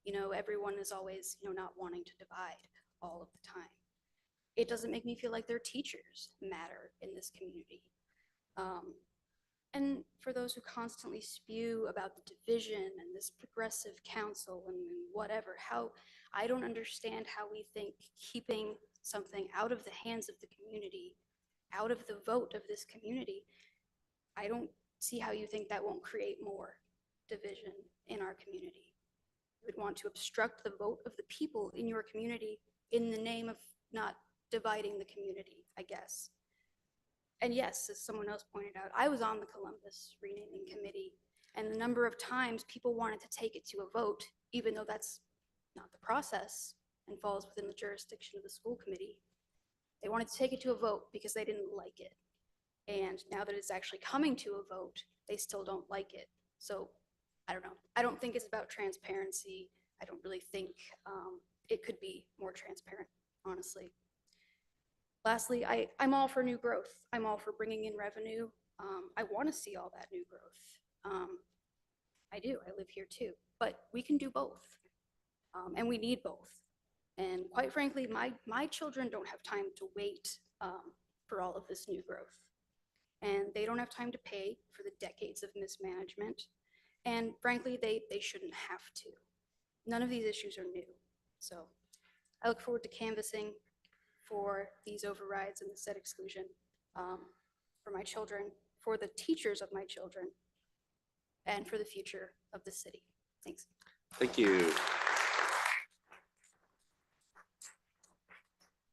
you know, everyone is always, you know, not wanting to divide all of the time. It doesn't make me feel like their teachers matter in this community. And for those who constantly spew about the division and this progressive council and whatever, how I don't understand how we think keeping something out of the hands of the community, out of the vote of this community, I don't see how you think that won't create more division in our community. You would want to obstruct the vote of the people in your community in the name of not dividing the community, I guess. And yes, as someone else pointed out, I was on the Columbus renaming committee, and the number of times people wanted to take it to a vote, even though that's not the process and falls within the jurisdiction of the school committee. They wanted to take it to a vote because they didn't like it. And now that it's actually coming to a vote, they still don't like it. So I don't know. I don't think it's about transparency. I don't really think it could be more transparent, honestly. Lastly, I'm all for new growth. I'm all for bringing in revenue. I want to see all that new growth. I do. I live here too. But we can do both. And we need both. And quite frankly, my children don't have time to wait for all of this new growth. And they don't have time to pay for the decades of mismanagement. And frankly, they shouldn't have to. None of these issues are new. So I look forward to canvassing for these overrides and the said exclusion for my children, for the teachers of my children, and for the future of the city. Thanks. Thank you.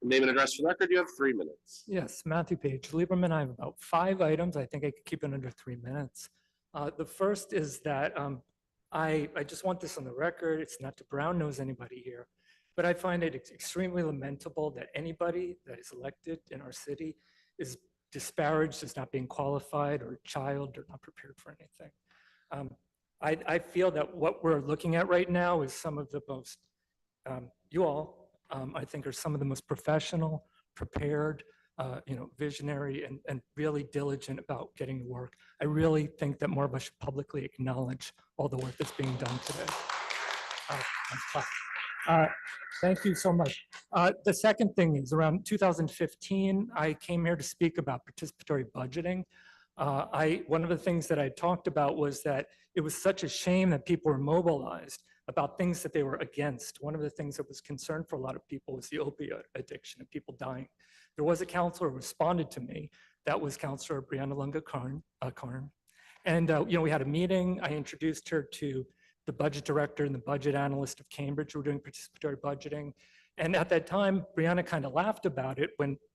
Name and address for the record. You have 3 minutes. Yes, Matthew Page, Lieberman. I have about 5 items. I think I could keep it under 3 minutes. The first is that I just want this on the record. It's not that Brown knows anybody here, but I find it extremely lamentable that anybody that is elected in our city is disparaged as not being qualified or a child or not prepared for anything. I feel that what we're looking at right now is some of the most, you all, I think are some of the most professional, prepared, visionary and really diligent about getting to work. I really think that more of us should publicly acknowledge all the work that's being done today. Thank you so much. The second thing is around 2015, I came here to speak about participatory budgeting. One of the things that I talked about was that it was such a shame that people were mobilized about things that they were against. One of the things that was concerned for a lot of people was the opioid addiction and people dying. There was a counselor who responded to me. That was Counselor Brianna Lunga-Karn. And we had a meeting. I introduced her to the budget director and the budget analyst of Cambridge who were doing participatory budgeting. And at that time, Brianna kind of laughed about it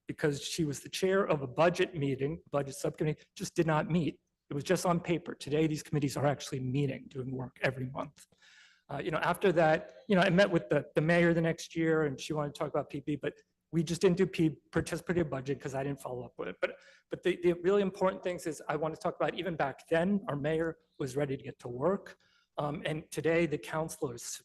because she was the chair of a budget meeting, budget subcommittee, just did not meet. It was just on paper. Today, these committees are actually meeting, doing work every month. After that, I met with the mayor the next year and she wanted to talk about PP, but we just didn't do participatory budget because I didn't follow up with it. But the really important things is I want to talk about even back then, our mayor was ready to get to work. And today the council is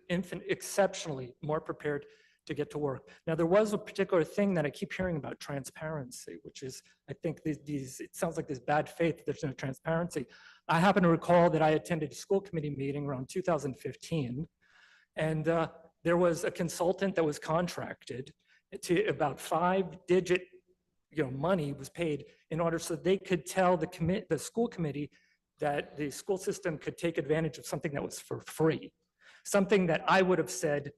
exceptionally more prepared to get to work. Now, there was a particular thing that I keep hearing about transparency, which is, I think it sounds like there's bad faith, there's no transparency. I happen to recall that I attended a school committee meeting around 2015, and there was a consultant that was contracted to about 5-digit money was paid in order so they could tell the school committee that the school system could take advantage of something that was for free. Something that I would have said,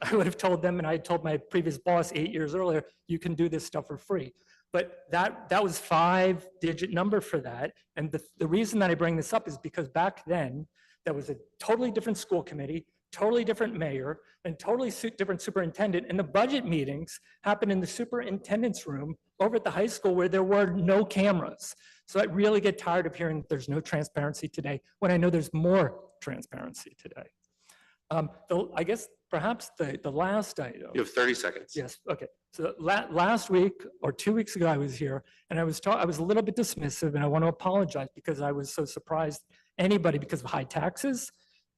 I would have told them, and I had told my previous boss 8 years earlier, you can do this stuff for free. But that was 5-digit number for that. And the reason that I bring this up is because back then, there was a totally different school committee, totally different mayor, and totally different superintendent. And the budget meetings happened in the superintendent's room over at the high school where there were no cameras. So I really get tired of hearing there's no transparency today when I know there's more transparency today. I guess perhaps the last item. You have 30 seconds. Yes, okay. So last week or 2 weeks ago, I was here and I was a little bit dismissive, and I want to apologize because I was so surprised anybody, because of high taxes,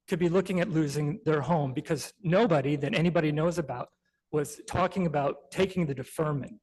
could be looking at losing their home because nobody that anybody knows about was talking about taking the deferment.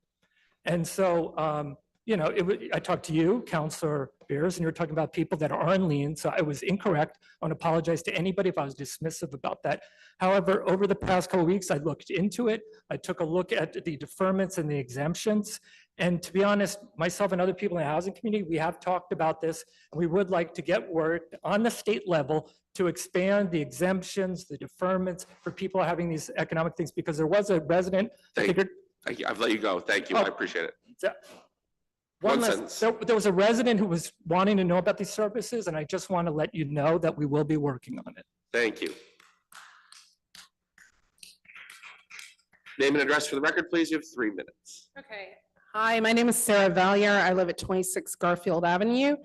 And so, you know, I talked to you, Counselor Beers, and you were talking about people that are on lien, so I was incorrect. I want to apologize to anybody if I was dismissive about that. However, over the past couple of weeks, I looked into it. I took a look at the deferments and the exemptions. And to be honest, myself and other people in the housing community, we have talked about this, and we would like to get work on the state level to expand the exemptions, the deferments for people having these economic things, because there was a resident. Thank you. I've let you go. Thank you. I appreciate it. One One last, sentence. there was a resident who was wanting to know about these services, and I just want to let you know that we will be working on it. Thank you. Name and address for the record, please. You have 3 minutes. Okay. Hi, my name is Sarah Valier. I live at 26 Garfield Avenue.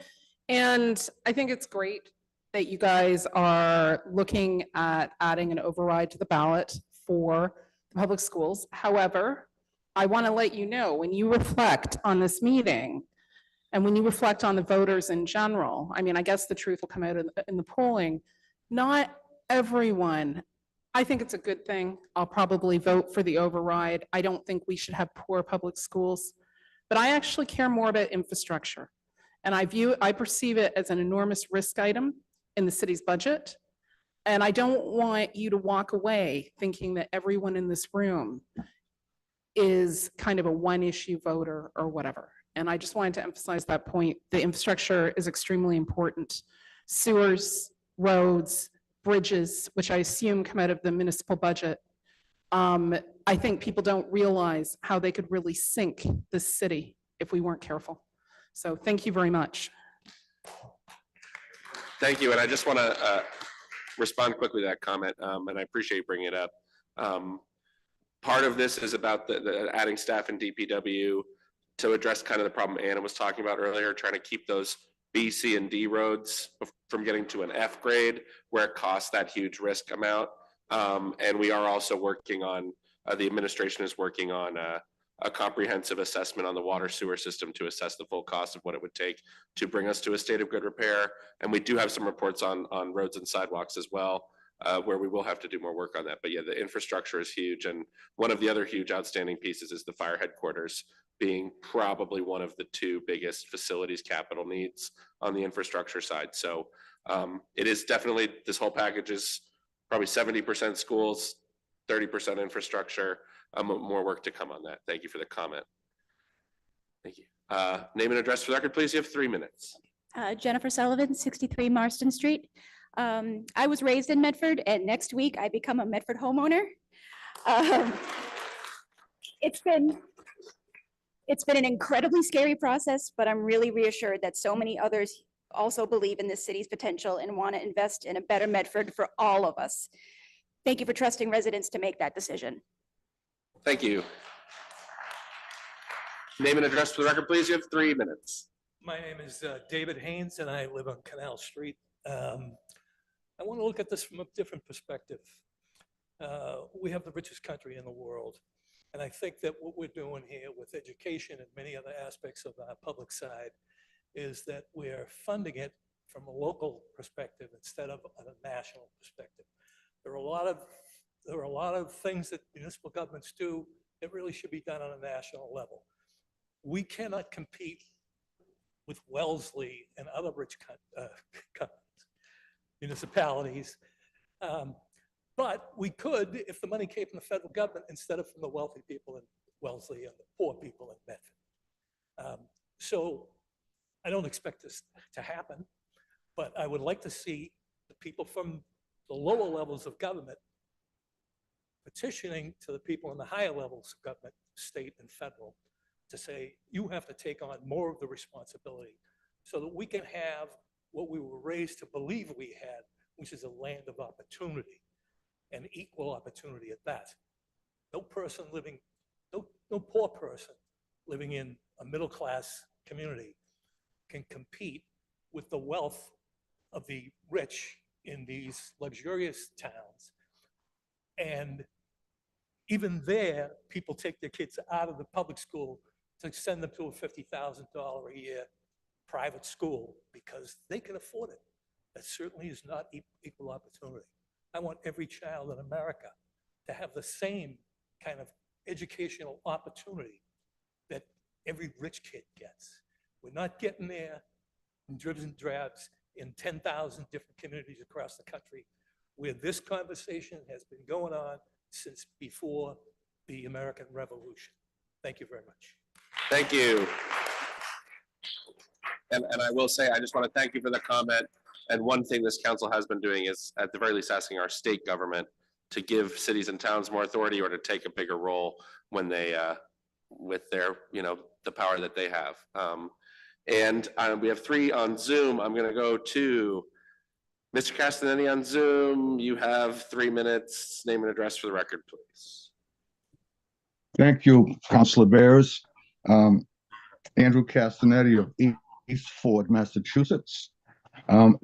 And I think it's great that you guys are looking at adding an override to the ballot for the public schools. However, I want to let you know, when you reflect on this meeting and when you reflect on the voters in general, I mean, I guess the truth will come out in the polling, not everyone. I think it's a good thing. I'll probably vote for the override. I don't think we should have poor public schools, but I actually care more about infrastructure. And I perceive it as an enormous risk item in the city's budget. And I don't want you to walk away thinking that everyone in this room is kind of a one-issue voter or whatever. And I just wanted to emphasize that point. The infrastructure is extremely important. Sewers, roads, bridges, which I assume come out of the municipal budget. I think people don't realize how they could really sink this city if we weren't careful. So thank you very much. Thank you. And I just want to respond quickly to that comment, and I appreciate you bringing it up. Part of this is about the adding staff in DPW to address kind of the problem Anna was talking about earlier, trying to keep those B, C, and D roads from getting to an F grade where it costs that huge risk amount. And we are also working on, the administration is working on a comprehensive assessment on the water sewer system to assess the full cost of what it would take to bring us to a state of good repair. And we do have some reports on roads and sidewalks as well, where we will have to do more work on that. But yeah, the infrastructure is huge. And one of the other huge outstanding pieces is the fire headquarters being probably one of the 2 biggest facilities capital needs on the infrastructure side. So it is definitely, this whole package is probably 70% schools, 30% infrastructure. More work to come on that. Thank you for the comment. Thank you. Name and address for the record, please. You have 3 minutes. Jennifer Sullivan, 63 Marston Street. I was raised in Medford, and next week I become a Medford homeowner. It's been an incredibly scary process, but I'm really reassured that so many others also believe in this city's potential and want to invest in a better Medford for all of us. Thank you for trusting residents to make that decision. Thank you. Name and address for the record, please. You have 3 minutes. My name is David Haynes, and I live on Canal Street. I want to look at this from a different perspective. We have the richest country in the world, and I think that what we're doing here with education and many other aspects of our public side is that we're funding it from a local perspective instead of a national perspective. There are a lot of things that municipal governments do that really should be done on a national level. We cannot compete with Wellesley and other rich municipalities, but we could if the money came from the federal government instead of from the wealthy people in Wellesley and the poor people in Medford. So I don't expect this to happen, but I would like to see the people from the lower levels of government petitioning to the people in the higher levels of government, state and federal, to say, you have to take on more of the responsibility so that we can have what we were raised to believe we had, which is a land of opportunity and equal opportunity at that. No person living, no poor person living in a middle-class community can compete with the wealth of the rich in these luxurious towns. And even there, people take their kids out of the public school to send them to a $50,000 a year private school because they can afford it. That certainly is not equal opportunity. I want every child in America to have the same kind of educational opportunity that every rich kid gets. We're not getting there in dribs and drabs in 10,000 different communities across the country, where this conversation has been going on since before the American Revolution. Thank you very much. Thank you. And I will say, I just want to thank you for the comment. And one thing this council has been doing is, at the very least, asking our state government to give cities and towns more authority, or to take a bigger role when they, with their, the power that they have. We have 3 on Zoom. I'm going to go to Mr. Castanetti on Zoom. You have 3 minutes. Name and address for the record, please. Thank you, Councilor Bears. Andrew Castanetti of East Ford, Massachusetts.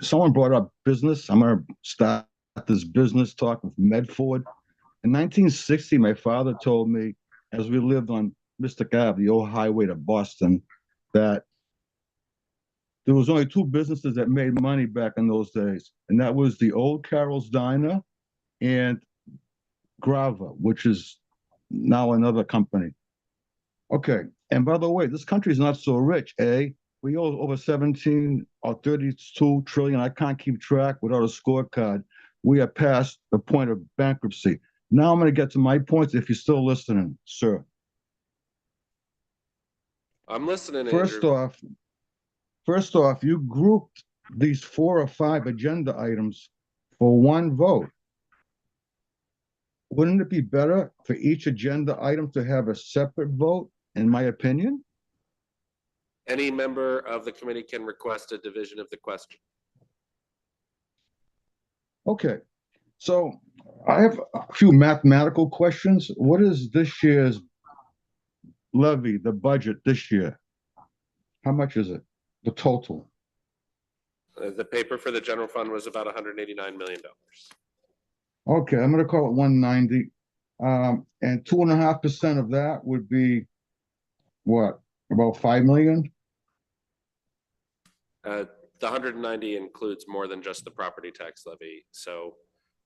Someone brought up business. I'm going to start this business talk with Medford. In 1960, my father told me, as we lived on Mystic Ave, the old highway to Boston, that there was only 2 businesses that made money back in those days, and that was the Old Carol's Diner and Grava, which is now another company. Okay, and by the way, this country is not so rich, eh? We owe over 17 or 32 trillion. I can't keep track without a scorecard. We are past the point of bankruptcy. Now I'm going to get to my points if you're still listening, sir. I'm listening, First off, you grouped these 4 or 5 agenda items for one vote. Wouldn't it be better for each agenda item to have a separate vote, in my opinion? Any member of the committee can request a division of the question. Okay, so I have a few mathematical questions. What is this year's levy, the budget this year? How much is it, the total? The paper for the general fund was about $189 million. Okay, I'm going to call it 190. And 2.5% of that would be what, about 5 million? The 190 includes more than just the property tax levy. So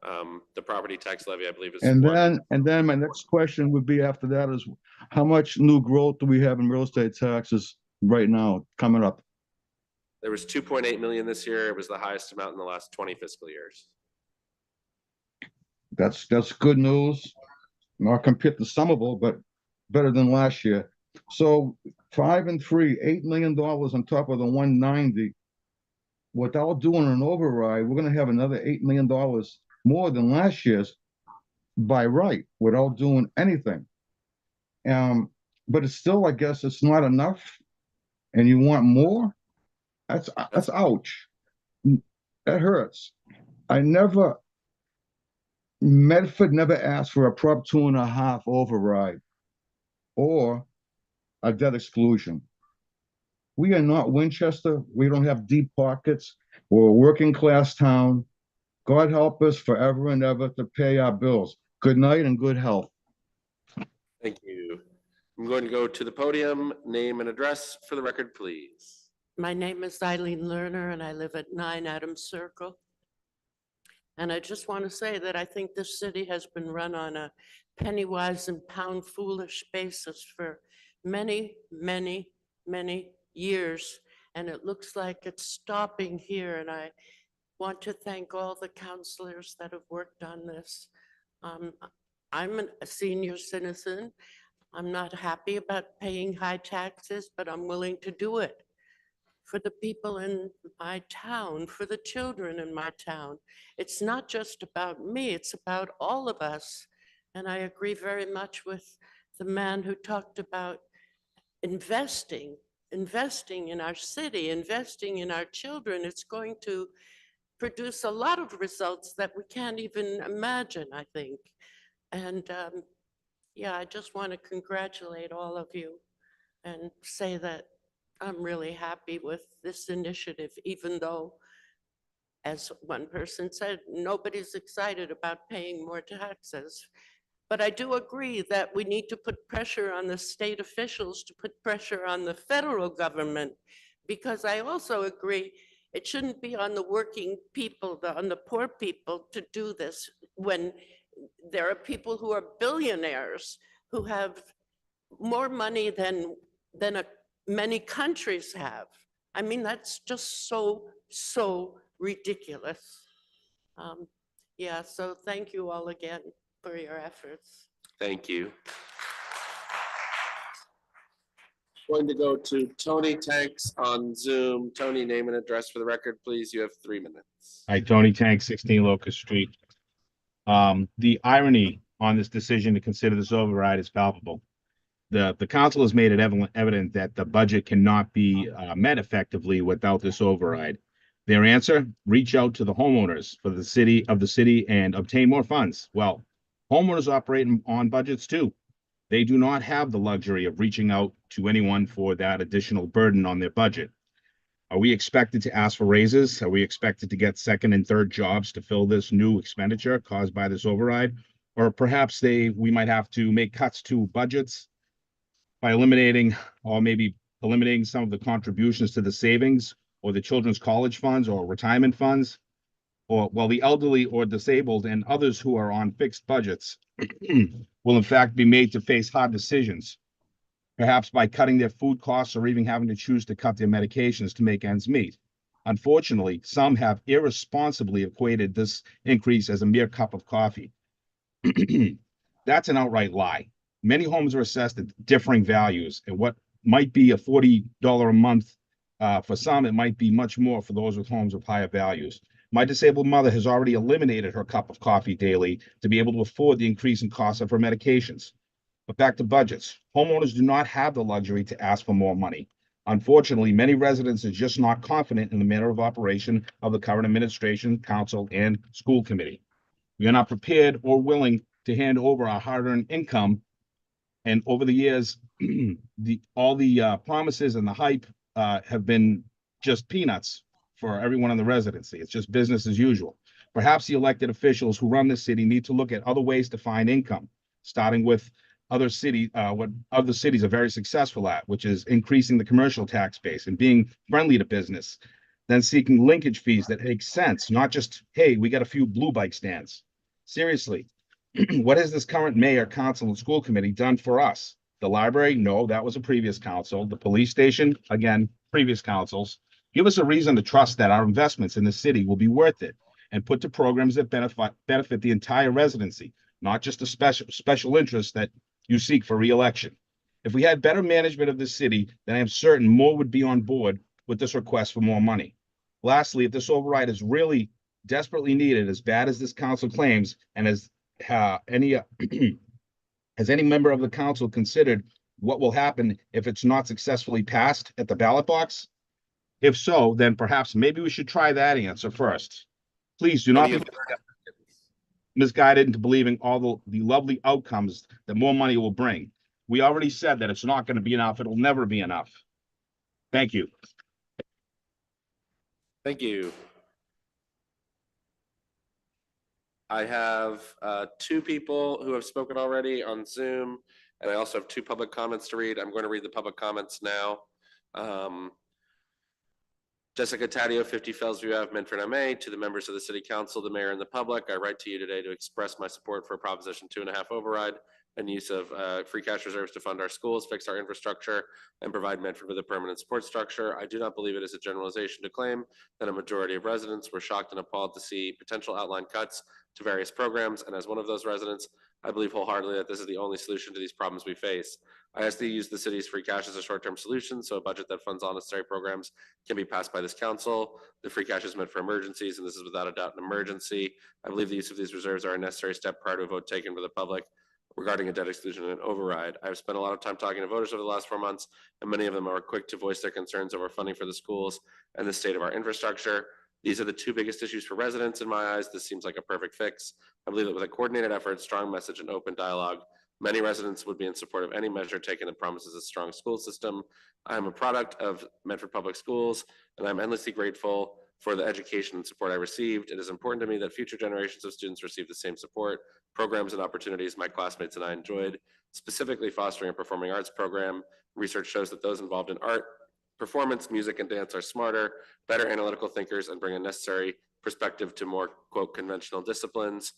the property tax levy, I believe, is And then my next question would be after that is, how much new growth do we have in real estate taxes right now coming up? There was 2.8 million this year. It was the highest amount in the last 20 fiscal years. That's good news. Not compared to Somerville, but better than last year. So 5 and 3, $8 million on top of the 190. Without doing an override, we're going to have another $8 million more than last year's by right, without doing anything. But it's still, I guess, it's not enough, and you want more. That's ouch. That hurts. Medford never asked for a Prop 2.5 override or a debt exclusion. We are not Winchester. We don't have deep pockets. We're a working class town. God help us forever and ever to pay our bills. Good night and good health. Thank you. I'm going to go to the podium. Name and address for the record, please. My name is Eileen Lerner and I live at 9 Adams Circle. And I just want to say that I think this city has been run on a penny wise and pound foolish basis for many, many, many years. And it looks like it's stopping here. And I want to thank all the counselors that have worked on this. I'm a senior citizen. I'm not happy about paying high taxes, but I'm willing to do it for the people in my town, for the children in my town. It's not just about me, it's about all of us. And I agree very much with the man who talked about investing in our city, investing in our children. It's going to produce a lot of results that we can't even imagine, I think. And yeah, I just want to congratulate all of you and say that I'm really happy with this initiative, even though, as one person said, nobody's excited about paying more taxes. But I do agree that we need to put pressure on the state officials to put pressure on the federal government, because I also agree It shouldn't be on the working people, on the poor people to do this when there are people who are billionaires who have more money than many countries have. I mean, that's just so ridiculous. Yeah, so thank you all again for your efforts. Thank you. Going to go to Tony Tanks on Zoom. Tony, name and address for the record, please. You have 3 minutes. Hi, Tony Tank, 16 Locust Street. The irony on this decision to consider this override is palpable. The council has made it evident that the budget cannot be met effectively without this override. Their answer: reach out to the homeowners for the city and obtain more funds. Well, homeowners operate on budgets too. They do not have the luxury of reaching out to anyone for that additional burden on their budget. Are we expected to ask for raises? Are we expected to get second and third jobs to fill this new expenditure caused by this override? Or perhaps we might have to make cuts to budgets by eliminating some of the contributions to the savings or the children's college funds or retirement funds, or while the elderly or disabled and others who are on fixed budgets will in fact be made to face hard decisions, perhaps by cutting their food costs or even having to choose to cut their medications to make ends meet. Unfortunately, some have irresponsibly equated this increase as a mere cup of coffee. That's an outright lie. Many homes are assessed at differing values, and what might be a $40 a month for some, it might be much more for those with homes of higher values. My disabled mother has already eliminated her cup of coffee daily to be able to afford the increase in cost of her medications. But back to budgets. Homeowners do not have the luxury to ask for more money. Unfortunately, many residents are just not confident in the manner of operation of the current administration, council, and school committee. We are not prepared or willing to hand over our hard-earned income. And over the years, all the promises and the hype have been just peanuts for everyone in the residency. It's just business as usual. Perhaps the elected officials who run this city need to look at other ways to find income, starting with what other cities are very successful at, which is increasing the commercial tax base and being friendly to business, then seeking linkage fees that make sense, not just, hey, we got a few blue bike stands. Seriously, what has this current mayor, council, and school committee done for us? The library? No, that was a previous council. The police station? Again, previous councils. Give us a reason to trust that our investments in the city will be worth it and put to programs that benefit the entire residency, not just a special interest that you seek for re-election. If we had better management of the city, then I am certain more would be on board with this request for more money. Lastly, if this override is really desperately needed, as bad as this council claims, and has any member of the council considered what will happen if it's not successfully passed at the ballot box? If so, then perhaps maybe we should try that answer first. Please do not be misguided into believing all the lovely outcomes that more money will bring. We already said that it's not going to be enough. It'll never be enough. Thank you. Thank you. I have 2 people who have spoken already on Zoom, and I also have 2 public comments to read. I'm going to read the public comments now. Jessica Taddeo, 50 Fellsview Ave, Medford, MA. To the members of the City Council, the Mayor, and the public, I write to you today to express my support for Proposition 2.5 override and use of free cash reserves to fund our schools, fix our infrastructure, and provide Medford with a permanent support structure. I do not believe it is a generalization to claim that a majority of residents were shocked and appalled to see potential outline cuts to various programs, and as one of those residents, I believe wholeheartedly that this is the only solution to these problems we face. I ask that you use the city's free cash as a short-term solution, so a budget that funds all necessary programs can be passed by this council. The free cash is meant for emergencies, and this is without a doubt an emergency. I believe the use of these reserves are a necessary step prior to a vote taken by the public regarding a debt exclusion and an override. I've spent a lot of time talking to voters over the last 4 months, and many of them are quick to voice their concerns over funding for the schools and the state of our infrastructure. These are the 2 biggest issues for residents in my eyes. This seems like a perfect fix. I believe that with a coordinated effort, strong message, and open dialogue, many residents would be in support of any measure taken that promises a strong school system. I am a product of Medford Public Schools, and I'm endlessly grateful for the education and support I received. It is important to me that future generations of students receive the same support, programs, and opportunities my classmates and I enjoyed, specifically fostering a performing arts program. Research shows that those involved in art performance, music, and dance are smarter, better analytical thinkers, and bring a necessary perspective to more, quote, conventional disciplines.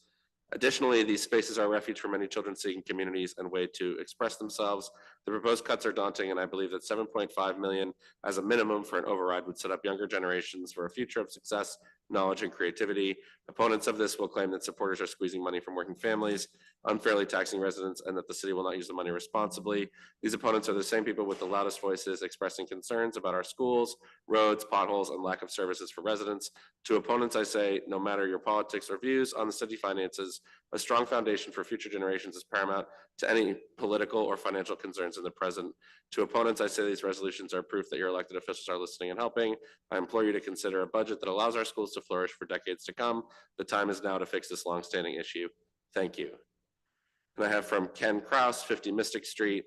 Additionally, these spaces are a refuge for many children seeking communities and way to express themselves. The proposed cuts are daunting, and I believe that 7.5 million as a minimum for an override would set up younger generations for a future of success, knowledge, and creativity. Opponents of this will claim that supporters are squeezing money from working families, unfairly taxing residents, and that the city will not use the money responsibly. These opponents are the same people with the loudest voices expressing concerns about our schools, roads, potholes, and lack of services for residents. To opponents, I say, no matter your politics or views on the city finances, a strong foundation for future generations is paramount to any political or financial concerns in the present. To opponents, I say these resolutions are proof that your elected officials are listening and helping. I implore you to consider a budget that allows our schools to flourish for decades to come. The time is now to fix this longstanding issue. Thank you. And I have from Ken Kraus, 50 Mystic Street.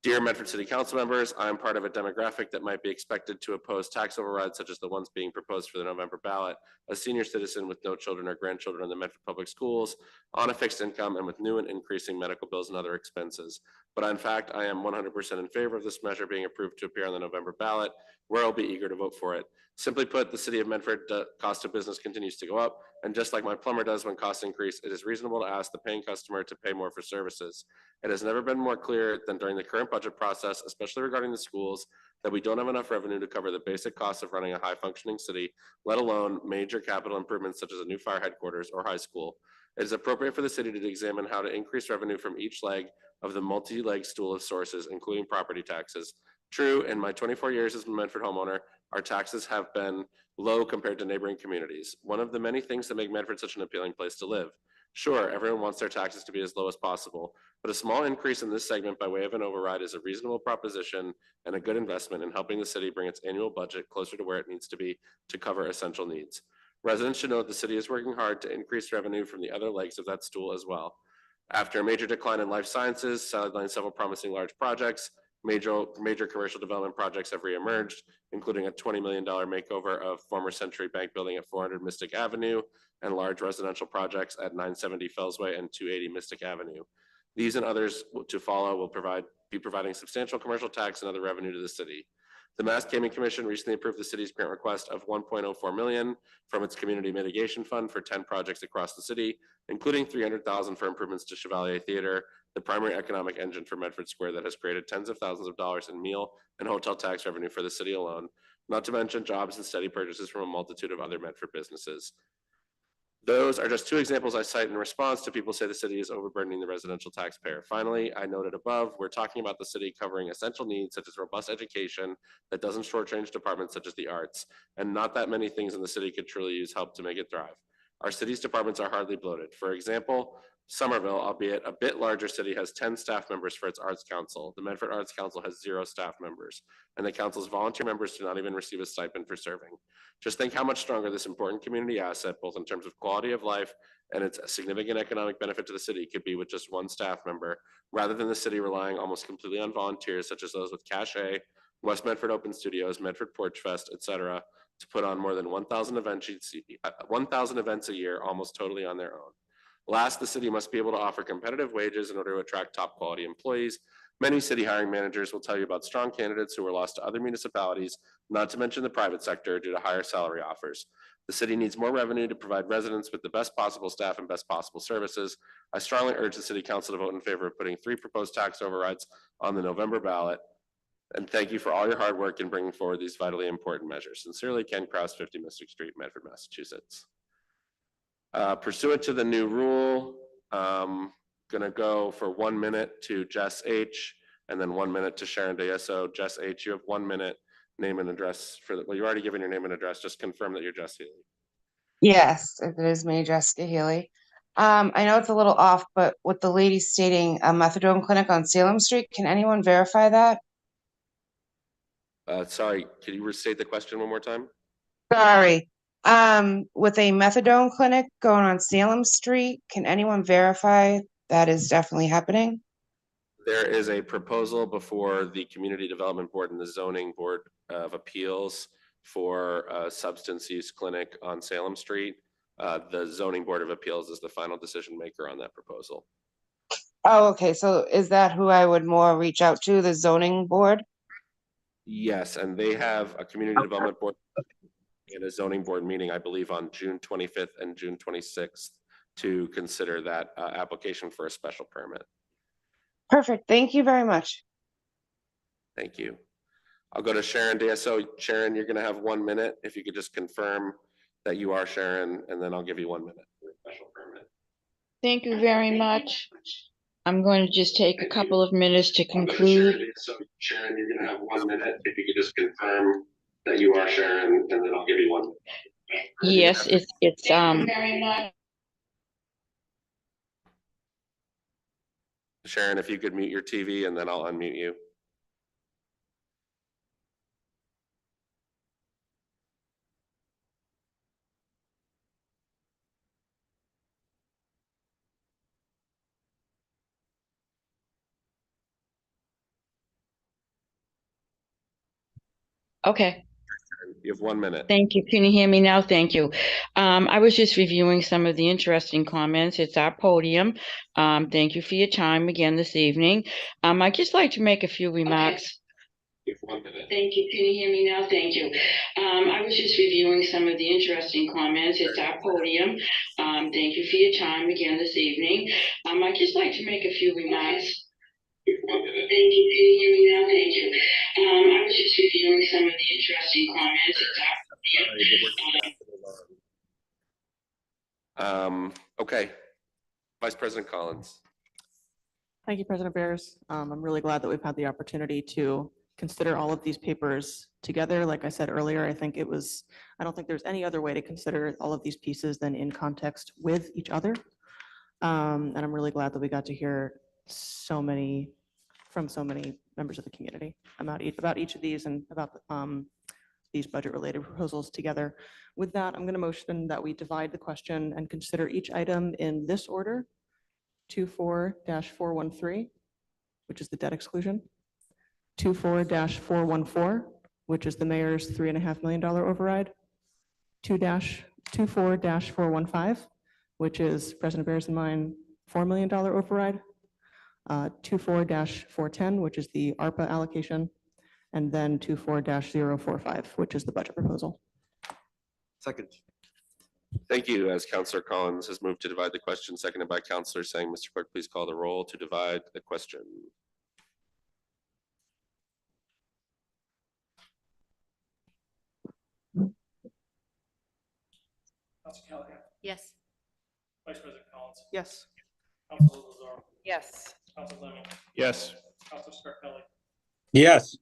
Dear Medford City Council members, I am part of a demographic that might be expected to oppose tax overrides such as the ones being proposed for the November ballot. A senior citizen with no children or grandchildren in the Medford Public Schools, on a fixed income, and with new and increasing medical bills and other expenses. But in fact, I am 100% in favor of this measure being approved to appear on the November ballot, where I'll be eager to vote for it. Simply put, the city of Medford cost of business continues to go up, and just like my plumber does when costs increase, it is reasonable to ask the paying customer to pay more for services. It has never been more clear than during the current budget process, especially regarding the schools, that we don't have enough revenue to cover the basic costs of running a high-functioning city, let alone major capital improvements such as a new fire headquarters or high school. It is appropriate for the city to examine how to increase revenue from each leg of the multi-leg stool of sources, including property taxes. True, in my 24 years as a Medford homeowner, our taxes have been low compared to neighboring communities. One of the many things that make Medford such an appealing place to live. Sure, everyone wants their taxes to be as low as possible, but a small increase in this segment by way of an override is a reasonable proposition and a good investment in helping the city bring its annual budget closer to where it needs to be to cover essential needs. Residents should know the city is working hard to increase revenue from the other legs of that stool as well. After a major decline in life sciences, sidelined several promising large projects, major commercial development projects have reemerged, including a $20 million makeover of former Century Bank building at 400 Mystic Avenue and large residential projects at 970 Fellsway and 280 Mystic Avenue. These and others to follow will be providing substantial commercial tax and other revenue to the city. The Mass Gaming Commission recently approved the city's grant request of $1.04 million from its community mitigation fund for 10 projects across the city, including $300,000 for improvements to Chevalier Theater, the primary economic engine for Medford Square that has created tens of thousands of dollars in meal and hotel tax revenue for the city alone, not to mention jobs and steady purchases from a multitude of other Medford businesses. Those are just two examples I cite in response to people say the city is overburdening the residential taxpayer. Finally, I noted above, we're talking about the city covering essential needs such as robust education that doesn't shortchange departments such as the arts, and not that many things in the city could truly use help to make it thrive. Our city's departments are hardly bloated. For example, Somerville, albeit a bit larger city, has 10 staff members for its Arts Council. The Medford Arts Council has 0 staff members, and the council's volunteer members do not even receive a stipend for serving. Just think how much stronger this important community asset, both in terms of quality of life and its significant economic benefit to the city, could be with just 1 staff member, rather than the city relying almost completely on volunteers such as those with Cachet, West Medford Open Studios, Medford Porchfest, etc., to put on more than 1,000 events a year, almost totally on their own. Last, the city must be able to offer competitive wages in order to attract top quality employees. Many city hiring managers will tell you about strong candidates who were lost to other municipalities, not to mention the private sector, due to higher salary offers. The city needs more revenue to provide residents with the best possible staff and best possible services. I strongly urge the city council to vote in favor of putting 3 proposed tax overrides on the November ballot. And thank you for all your hard work in bringing forward these vitally important measures. Sincerely, Ken Kraus, 50 Mystic Street, Medford, Massachusetts. Pursuant to the new rule, gonna go for 1 minute to Jess H, and then 1 minute to Sharon DeYeso. Jess H, you have 1 minute, name and address for the, well, you already given your name and address, just confirm that you're Jess Healy. Yes, it is me, Jessica Healy. I know it's a little off, but with the lady stating a methadone clinic on Salem Street, can anyone verify that? Sorry, can you restate the question one more time? Sorry. With a methadone clinic going on Salem Street, can anyone verify that is definitely happening? There is a proposal before the Community Development Board and the Zoning Board of Appeals for a substance use clinic on Salem Street. The Zoning Board of Appeals is the final decision maker on that proposal. Oh, okay. So is that who I would more reach out to, the zoning board? Yes, and they have a community development board and a zoning board meeting, I believe, on June 25th and June 26th to consider that application for a special permit. Perfect. Thank you very much. Thank you. I'll go to Sharon DSO. Sharon, you're going to have 1 minute. If you could just confirm that you are Sharon, and then I'll give you 1 minute for a special permit. Thank you very much. I'm going to just take a couple of minutes to conclude. So Sharon, you're going to have 1 minute. If you could just confirm that you are Sharon, and then I'll give you 1 minute. Yes, it's Sharon, if you could mute your TV, and then I'll unmute you. okay. You have 1 minute. Thank you. Can you hear me now? Thank you. I was just reviewing some of the interesting comments. It's our podium. Thank you for your time again this evening. I'd just like to make a few remarks. You have 1 minute. Thank you. Can you hear me now? Thank you. I was just reviewing some of the interesting comments. It's our podium. Thank you for your time again this evening. I'd just like to make a few remarks. You have 1 minute. Thank you. Can you hear me now? Thank you. I was just reviewing some of the interesting comments. It's our podium. Okay. Vice President Collins. Thank you, President Bears. I'm really glad that we've had the opportunity to consider all of these papers together. Like I said earlier, I don't think there's any other way to consider all of these pieces than in context with each other. And I'm really glad that we got to hear from so many members of the community about each of these and about these budget-related proposals together. With that, I'm going to motion that we divide the question and consider each item in this order: 24-413, which is the debt exclusion; 24-414, which is the mayor's $3.5 million override; 24-415, which is President Bears and mine $4 million override; 24-410, which is the ARPA allocation; and then 24-045, which is the budget proposal. Second. Thank you. As Councillor Collins has moved to divide the question, seconded by Councillor Sang. Mr. Clerk, please call the roll to divide the question. Council Callahan, Yes. Vice President Collins, Yes. Council Lozaro, Yes. Council Lemmi, Yes. Council Scarpelli, Yes.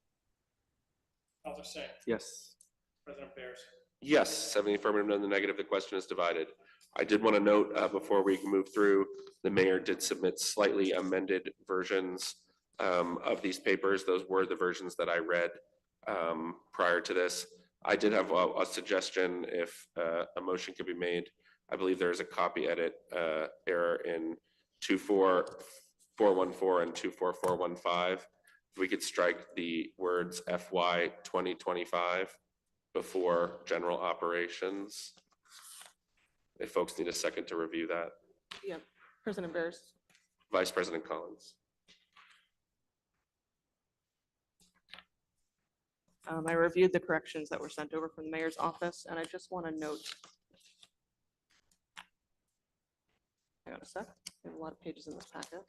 Council Singh, Yes. President Bears. Yes, 70 affirmative, none in the negative. The question is divided. I did want to note before we move through, the mayor did submit slightly amended versions of these papers. Those were the versions that I read prior to this. I did have a suggestion if a motion could be made. I believe there is a copy edit error in 24414 and 24415. If we could strike the words FY 2025 before general operations. If folks need a second to review that. Yeah, President Bears. Vice President Collins. I reviewed the corrections that were sent over from the mayor's office, and I just want to note. Hang on a sec. We have a lot of pages in this packet.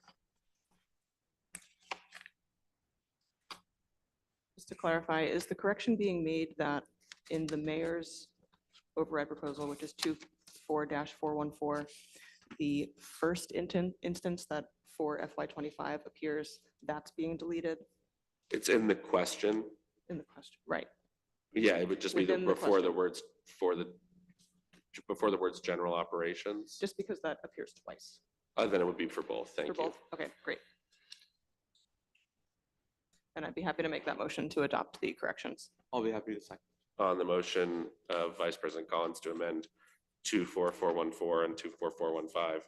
Just to clarify, is the correction being made that in the mayor's override proposal, which is 24-414, the first instance that for FY25 appears, that's being deleted? It's in the question. In the question, right. Yeah, it would just be Within the before the question. words before the words general operations. Just because that appears twice. Then it would be for both. Thank For you. both? Okay, great. And I'd be happy to make that motion to adopt the corrections. I'll be happy to second. On the motion of Vice President Collins to amend 24414 and 24415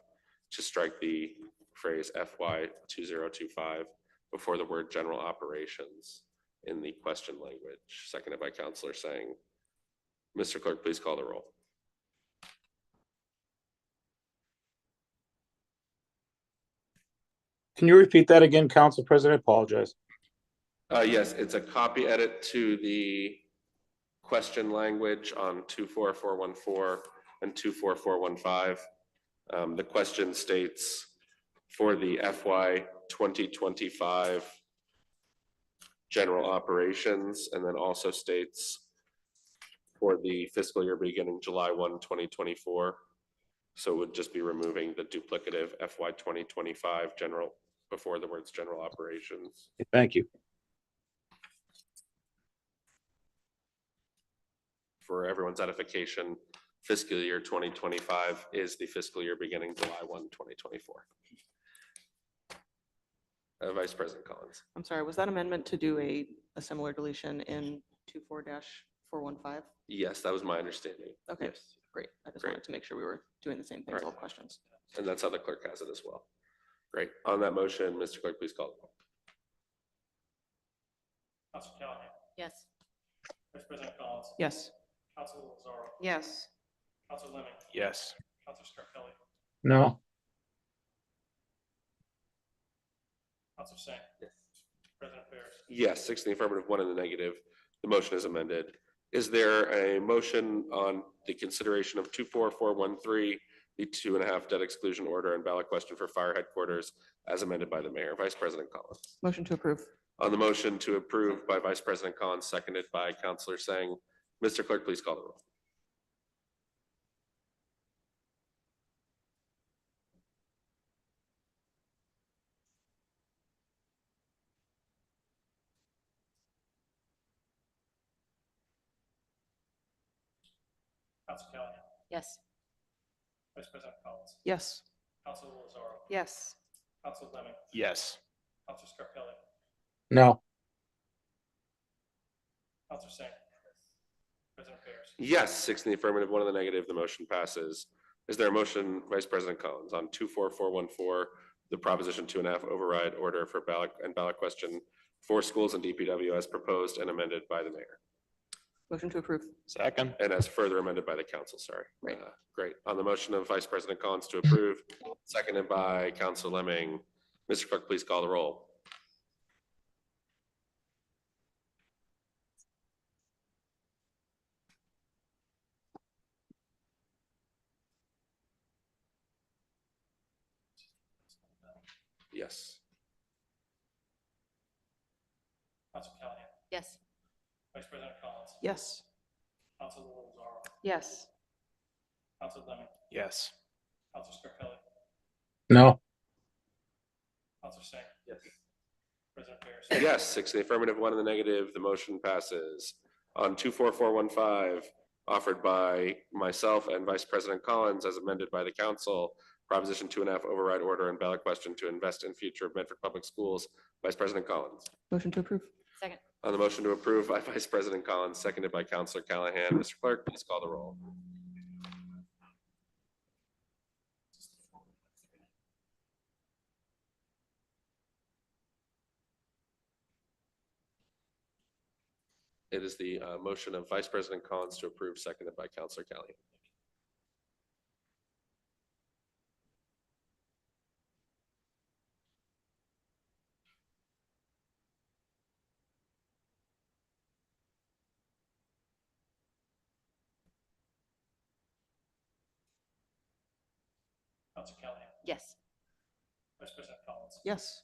to strike the phrase FY 2025 before the word general operations in the question language, seconded by Councillor Sang. Mr. Clerk, please call the roll. Can you repeat that again, Council President? Apologize. Yes, it's a copy edit to the question language on 24414 and 24415. The question states for the FY 2025 general operations, and then also states for the fiscal year beginning July 1, 2024. So it would just be removing the duplicative FY 2025 general before the words general operations. Thank you. For everyone's edification, fiscal year 2025 is the fiscal year beginning July 1, 2024. Vice President Collins. I'm sorry, was that amendment to do a similar deletion in 24-415? Yes, that was my understanding. Okay, Yes. great. I just Great. wanted to make sure we were doing the same things, Right. all questions. And that's how the clerk has it as well. Great. On that motion, Mr. Clerk, please call the roll. Council Callahan. Yes. Vice President Collins. Yes. Council Lozaro. Yes. Council Lemmi. Yes. Council Scarpelli. No. Council Singh. Yes. President Bears. Yes, 6 in the affirmative, 1 in the negative. The motion is amended. Is there a motion on the consideration of 24413, the 2.5 debt exclusion order and ballot question for fire headquarters as amended by the mayor? Vice President Collins. Motion to approve. On the motion to approve by Vice President Collins, seconded by Councilor Sang. Mr. Clerk, please call the roll. Council Callahan. Yes. Vice President Collins. Yes. Council Lozaro. Yes. Council Lemmi. Yes. Council Scarpelli. No. Council Singh. President Bears. Yes, 6 in the affirmative, 1 in the negative. The motion passes. Is there a motion, Vice President Collins, on 24414, the Proposition 2.5 override order for ballot and ballot question for schools and DPW as proposed and amended by the mayor? Motion to approve. Second. And as further amended by the council, sorry. Right. Great. On the motion of Vice President Collins to approve, seconded by Council Lemming. Mr. Clerk, please call the roll. Yes. Council Callahan. Yes. Vice President Collins. Yes. Council Lozaro. Yes. Council Lemmi. Yes. Council Scarpelli. No. Council Singh. Yes. President Bears. Yes, 6 in the affirmative, 1 in the negative. The motion passes. On 24415, offered by myself and Vice President Collins as amended by the council, Proposition 2.5 override order and ballot question to invest in future of Medford Public Schools. Vice President Collins. Motion to approve. Second. On the motion to approve by Vice President Collins, seconded by Councilor Callahan. Mr. Clerk, please call the roll. It is the motion of Vice President Collins to approve, seconded by Councilor Callahan. Council Callahan. Yes. Vice President Collins. Yes.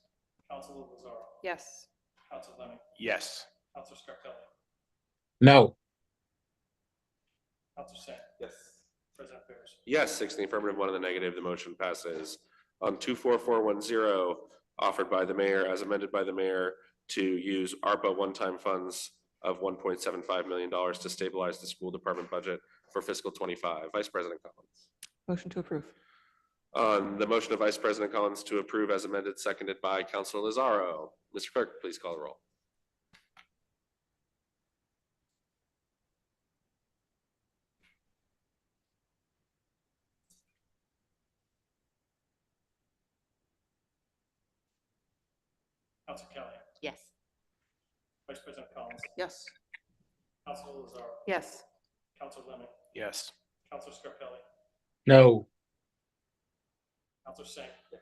Council Lozaro. Yes. Council Lemmi. Yes. Council Scarpelli. No. Council Singh. Yes. President Bears. Yes, 6 in the affirmative, 1 in the negative. The motion passes. On 24410, offered by the mayor as amended by the mayor to use ARPA one-time funds of $1.75 million to stabilize the school department budget for fiscal 25. Vice President Collins. Motion to approve. On the motion of Vice President Collins to approve as amended, seconded by Councilor Lozaro. Mr. Clerk, please call the roll. Council Callahan. Yes. Vice President Collins. Yes. Council Lozaro. Yes. Council Lemmi. Yes. Council Scarpelli. No. Council Singh. Yes.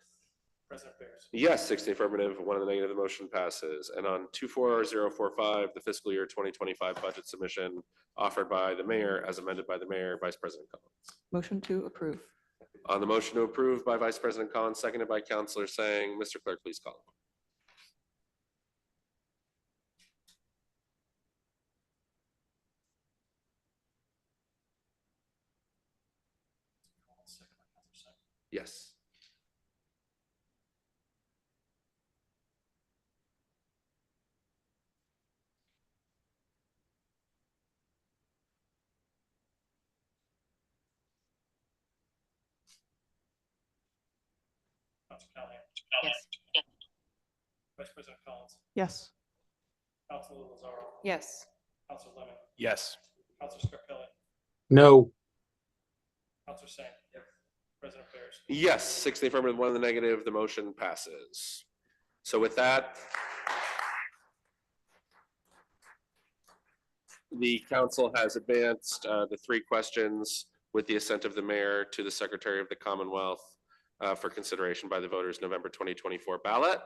President Bears. Yes, 6 in the affirmative, 1 in the negative, the motion passes. And on 24045, the fiscal year 2025 budget submission offered by the mayor as amended by the mayor, Vice President Collins. Motion to approve. On the motion to approve by Vice President Collins, seconded by Councilor Sang, Mr. Clerk, please call. Yes. Council Callahan. Yes. Vice President Collins. Yes. Councilor Lozaro. Yes. Councilor Lemmi. Yes. Councilor Scarpelli. No. Councilor Sang. Yes. President Bears. Yes, 6 in the affirmative, 1 in the negative, the motion passes. So with that, the council has advanced the 3 questions with the assent of the mayor to the Secretary of the Commonwealth for consideration by the voters November 2024 ballot.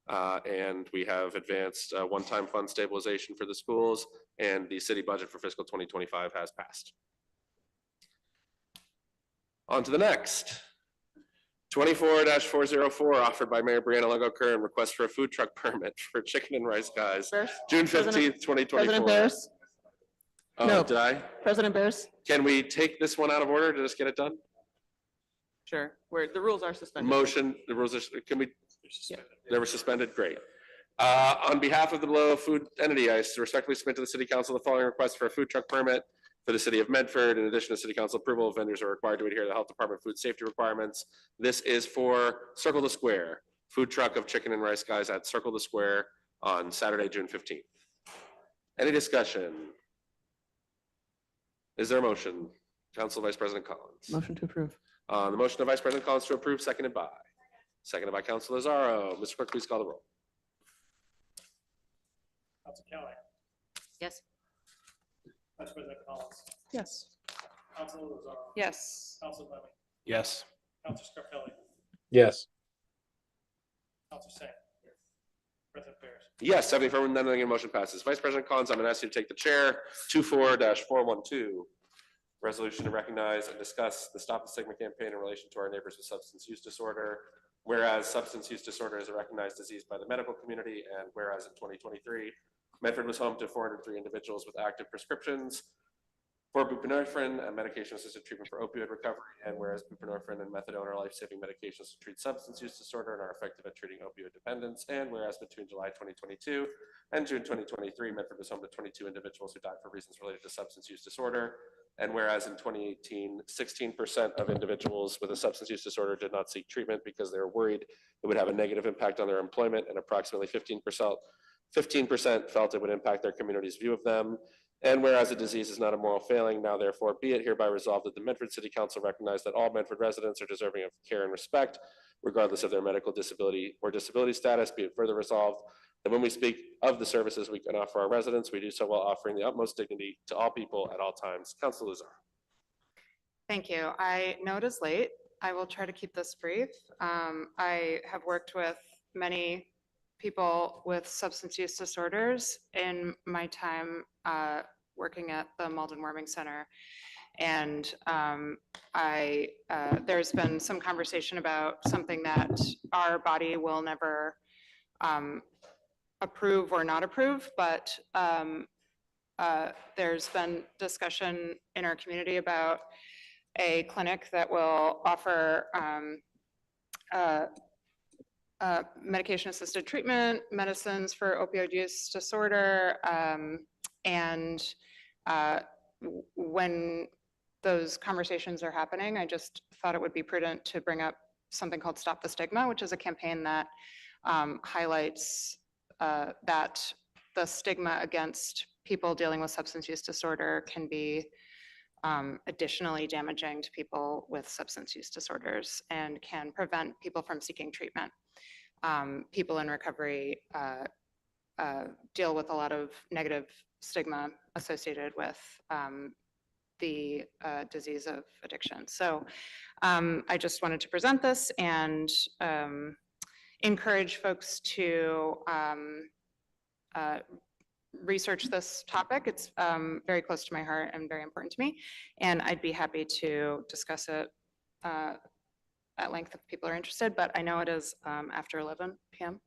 And we have advanced one-time fund stabilization for the schools, and the city budget for fiscal 2025 has passed. On to the next. 24-404 offered by Mayor Brianna Longo-Kern, request for a food truck permit for Chicken and Rice Guys, June 15th, 2024. President Bears. Oh, No. did I? President Bears. Can we take this one out of order to just get it done? Sure. Where the rules are suspended. Motion, the rules are, can we? They were suspended, great. On behalf of the below food entity, I respectfully submit to the city council the following request for a food truck permit for the city of Medford. In addition to city council approval, vendors are required to adhere to the health department food safety requirements. This is for Circle the Square, food truck of Chicken and Rice Guys at Circle the Square on Saturday, June 15th. Any discussion? Is there a motion? Council Vice President Collins. Motion to approve. The motion of Vice President Collins to approve, seconded by Councilor Lozaro. Mr. Clerk, please call the roll. Council Callahan. Yes. Vice President Collins. Yes. Councilor Lozaro. Yes. Councilor Lemmi. Yes. Councilor Scarpelli. Yes. Councilor Sang. Yes. President Bears. Yes, 70 affirmative, none negative, motion passes. Vice President Collins, I'm going to ask you to take the chair. 24-412. Resolution to recognize and discuss the Stop the Stigma campaign in relation to our neighbors with substance use disorder. Whereas substance use disorder is a recognized disease by the medical community, and whereas in 2023, Medford was home to 403 individuals with active prescriptions for buprenorphine and medication-assisted treatment for opioid recovery, and whereas buprenorphine and methadone are life-saving medications to treat substance use disorder and are effective at treating opioid dependence, and whereas between July 2022 and June 2023, Medford was home to 22 individuals who died for reasons related to substance use disorder, and whereas in 2018, 16% of individuals with a substance use disorder did not seek treatment because they were worried it would have a negative impact on their employment, and approximately 15% felt it would impact their community's view of them. And whereas the disease is not a moral failing, now therefore be it hereby resolved that the Medford City Council recognize that all Medford residents are deserving of care and respect, regardless of their medical disability or disability status. Be it further resolved that when we speak of the services we can offer our residents, we do so while offering the utmost dignity to all people at all times. Councilor Lozaro. Thank you. I know it is late. I will try to keep this brief. I have worked with many people with substance use disorders in my time working at the Malden Warming Center. And there's been some conversation about something that our body will never approve or not approve, but there's been discussion in our community about a clinic that will offer medication-assisted treatment, medicines for opioid use disorder, and when those conversations are happening, I just thought it would be prudent to bring up something called Stop the Stigma, which is a campaign that highlights that the stigma against people dealing with substance use disorder can be additionally damaging to people with substance use disorders and can prevent people from seeking treatment. People in recovery deal with a lot of negative stigma associated with the disease of addiction. So I just wanted to present this and encourage folks to research this topic. It's very close to my heart and very important to me, and I'd be happy to discuss it at length if people are interested, but I know it is after 11 p.m.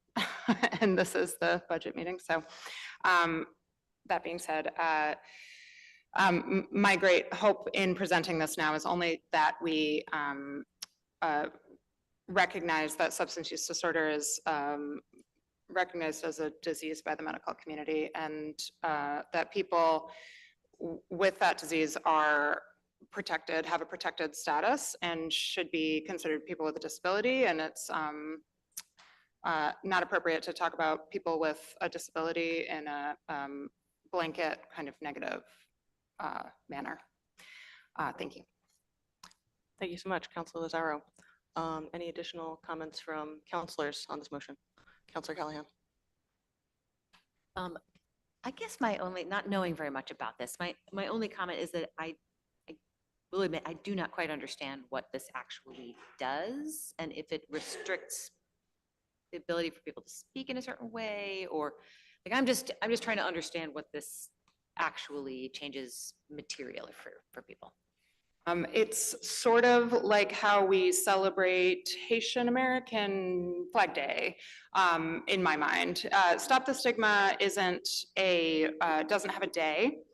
and this is the budget meeting. So that being said, my great hope in presenting this now is only that we recognize that substance use disorder is recognized as a disease by the medical community, and that people with that disease are protected, have a protected status, and should be considered people with a disability. And it's not appropriate to talk about people with a disability in a blanket kind of negative manner. Thank you. Thank you so much, Councilor Lazaro. Any additional comments from councilors on this motion? Councilor Callahan. I guess my only, not knowing very much about this, my only comment is that I will admit I do not quite understand what this actually does, and if it restricts the ability for people to speak in a certain way, or like I'm just trying to understand what this actually changes materially for people. It's sort of like how we celebrate Haitian American Flag Day, in my mind. Stop the Stigma isn't doesn't have a day,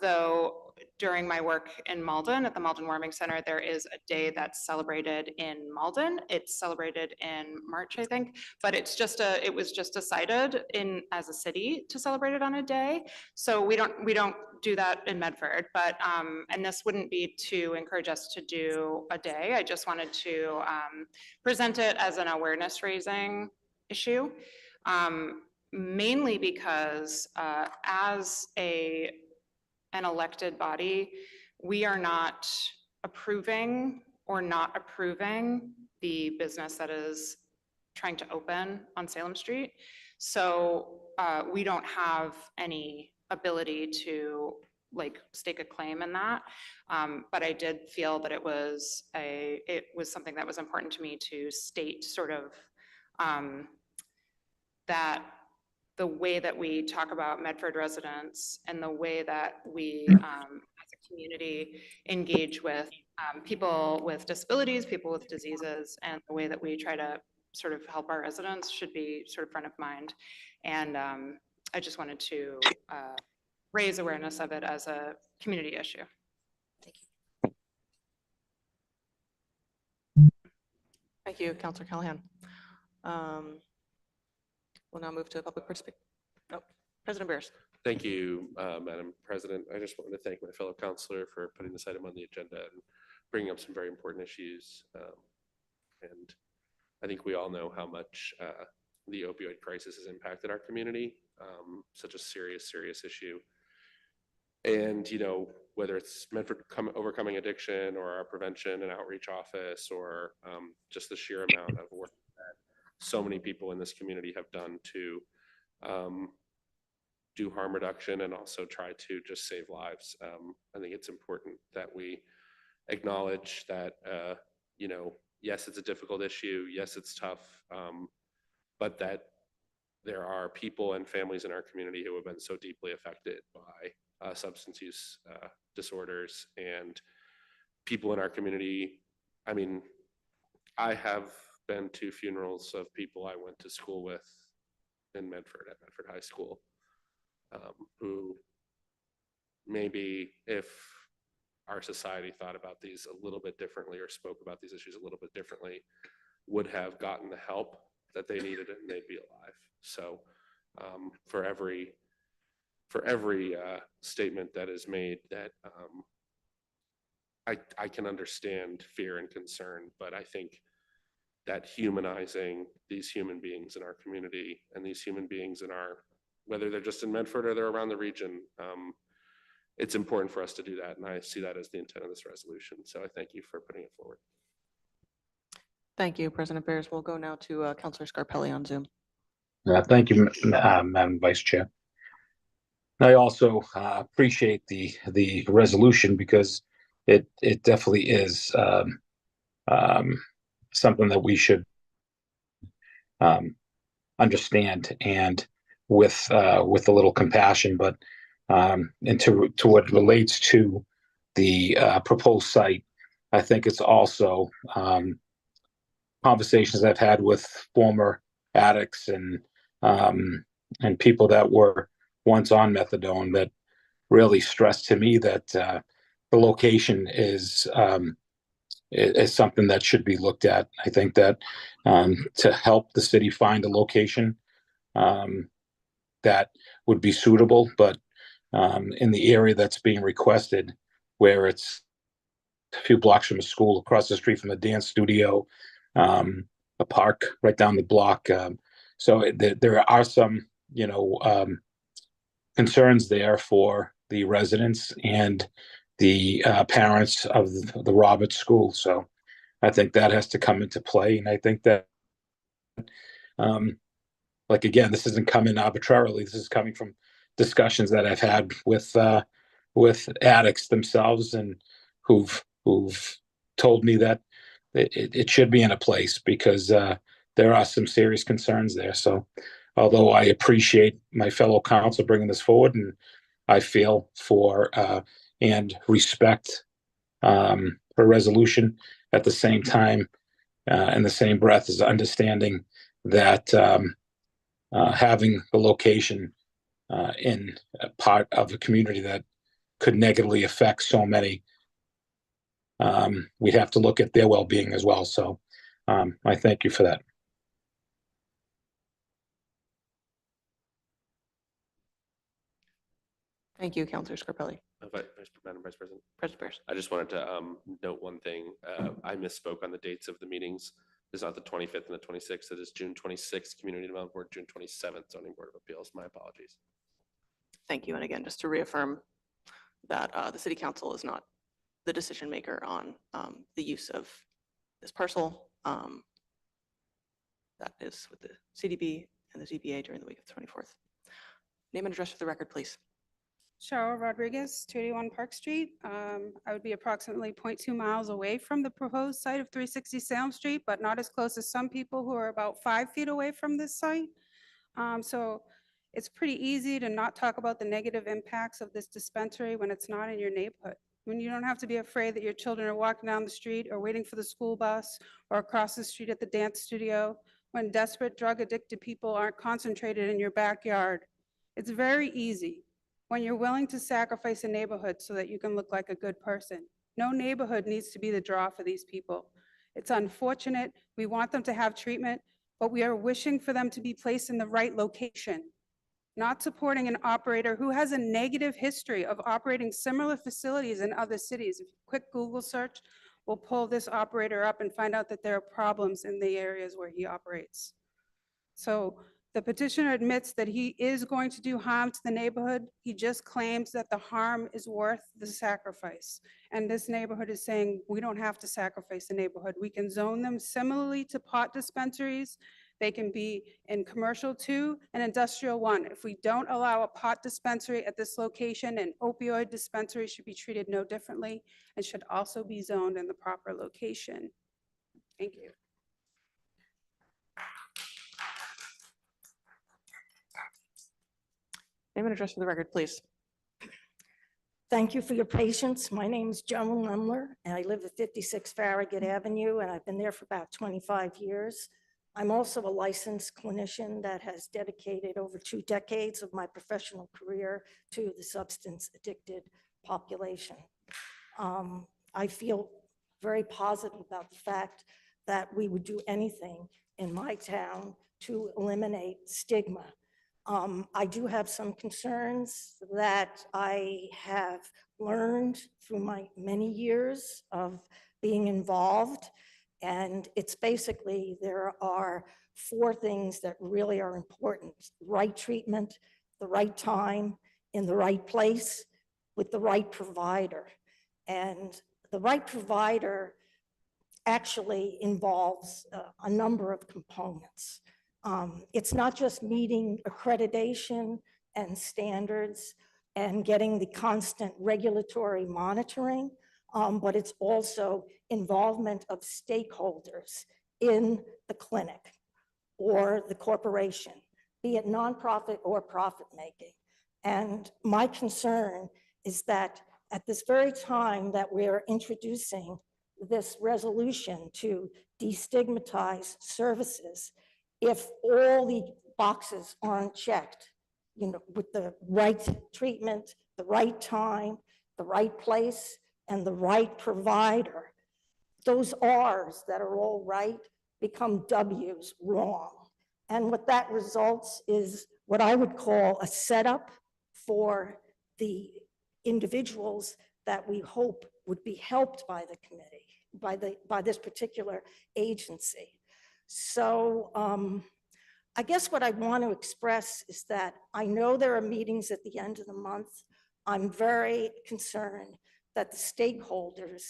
though during my work in Malden at the Malden Warming Center, there is a day that's celebrated in Malden. It's celebrated in March, I think, but it was just decided as a city to celebrate it on a day. So we don't do that in Medford, but and this wouldn't be to encourage us to do a day. I just wanted to present it as an awareness raising issue, mainly because as an elected body, we are not approving or not approving the business that is trying to open on Salem Street. So we don't have any ability to like stake a claim in that. But I did feel that it was something that was important to me to state sort of that the way that we talk about Medford residents and the way that we as a community engage with people with disabilities, people with diseases, and the way that we try to sort of help our residents should be sort of front of mind. And I just wanted to raise awareness of it as a community issue. Thank you. Thank you, Councilor Callahan. We'll now move to public participation. Oh, President Bears. Thank you, Madam President. I just wanted to thank my fellow councilor for putting this item on the agenda and bringing up some very important issues. And I think we all know how much the opioid crisis has impacted our community, such a serious issue. And, you know, whether it's Medford overcoming addiction or our prevention and outreach office, or just the sheer amount of work that so many people in this community have done to do harm reduction and also try to just save lives. I think it's important that we acknowledge that, you know, yes, it's a difficult issue. Yes, it's tough, but that there are people and families in our community who have been so deeply affected by substance use disorders, and people in our community. I mean, I have been to funerals of people I went to school with in Medford at Medford High School, who maybe if our society thought about these a little bit differently or spoke about these issues a little bit differently, would have gotten the help that they needed and they'd be alive. So for every statement that is made, that I can understand fear and concern, but I think that humanizing these human beings in our community and these human beings in our, whether they're just in Medford or they're around the region, it's important for us to do that. And I see that as the intent of this resolution. So I thank you for putting it forward. Thank you, President Bears. We'll go now to Councilor Scarpelli on Zoom. Thank you, Madam Vice Chair. I also appreciate the resolution, because it definitely is something that we should understand and with a little compassion. But and to what relates to the proposed site, I think it's also conversations I've had with former addicts and people that were once on methadone that really stressed to me that the location is something that should be looked at. I think that to help the city find a location that would be suitable, but in the area that's being requested, where it's a few blocks from a school, across the street from a dance studio, a park right down the block. So there are some, concerns there for the residents and the parents of the Roberts School. So I think that has to come into play. And I think that, again, this isn't coming arbitrarily. This is coming from discussions that I've had with addicts themselves, and who've told me that it should be in a place, because there are some serious concerns there. So although I appreciate my fellow council bringing this forward, and I feel for and respect a resolution, at the same time, in the same breath, is understanding that having the location in a part of a community that could negatively affect so many, we'd have to look at their well-being as well. So I thank you for that. Thank you, Councilor Scarpelli. Madam Vice President. President Bears. I just wanted to note one thing. I misspoke on the dates of the meetings. It's not the 25th and the 26th. It is June 26th, Community Development Board, June 27th, Zoning Board of Appeals. My apologies. Thank you. And again, just to reaffirm that the city council is not the decision maker on the use of this parcel. That is with the CDB and the ZBA during the week of the 24th. Name and address for the record, please. Cheryl Rodriguez, 281 Park Street. I would be approximately 0.2 miles away from the proposed site of 360 Salem Street, but not as close as some people who are about 5 feet away from this site. So it's pretty easy to not talk about the negative impacts of this dispensary when it's not in your neighborhood. When you don't have to be afraid that your children are walking down the street or waiting for the school bus or across the street at the dance studio, when desperate drug addicted people aren't concentrated in your backyard. It's very easy when you're willing to sacrifice a neighborhood so that you can look like a good person. No neighborhood needs to be the draw for these people. It's unfortunate. We want them to have treatment, but we are wishing for them to be placed in the right location, not supporting an operator who has a negative history of operating similar facilities in other cities. A quick Google search will pull this operator up and find out that there are problems in the areas where he operates. So the petitioner admits that he is going to do harm to the neighborhood. He just claims that the harm is worth the sacrifice. And this neighborhood is saying, we don't have to sacrifice the neighborhood. We can zone them similarly to pot dispensaries. They can be in commercial 2 and industrial 1. If we don't allow a pot dispensary at this location, an opioid dispensary should be treated no differently and should also be zoned in the proper location. Thank you. Name and address for the record, please. Thank you for your patience. My name is Joan Lemler, and I live at 56 Farragut Avenue, and I've been there for about 25 years. I'm also a licensed clinician that has dedicated over 2 decades of my professional career to the substance addicted population. I feel very positive about the fact that we would do anything in my town to eliminate stigma. I do have some concerns that I have learned through my many years of being involved. And it's basically, there are 4 things that really are important: right treatment, the right time, in the right place, with the right provider. And the right provider actually involves a number of components. It's not just meeting accreditation and standards and getting the constant regulatory monitoring, but it's also involvement of stakeholders in the clinic. or the corporation, be it nonprofit or profit-making. And my concern is that at this very time that we're introducing this resolution to destigmatize services, if all the boxes aren't checked, with the right treatment, the right time, the right place, and the right provider, those R's that are all right become W's wrong. And what that results is what I would call a setup for the individuals that we hope would be helped by the committee, by this particular agency. So I guess what I want to express is that I know there are meetings at the end of the month. I'm very concerned that the stakeholders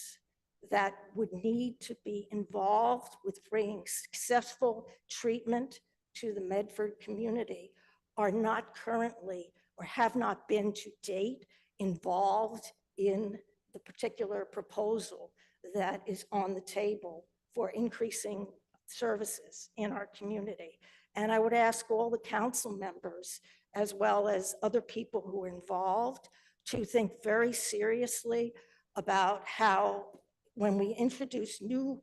that would need to be involved with bringing successful treatment to the Medford community are not currently or have not been to date involved in the particular proposal that is on the table for increasing services in our community. And I would ask all the council members, as well as other people who are involved, to think very seriously about how, when we introduce new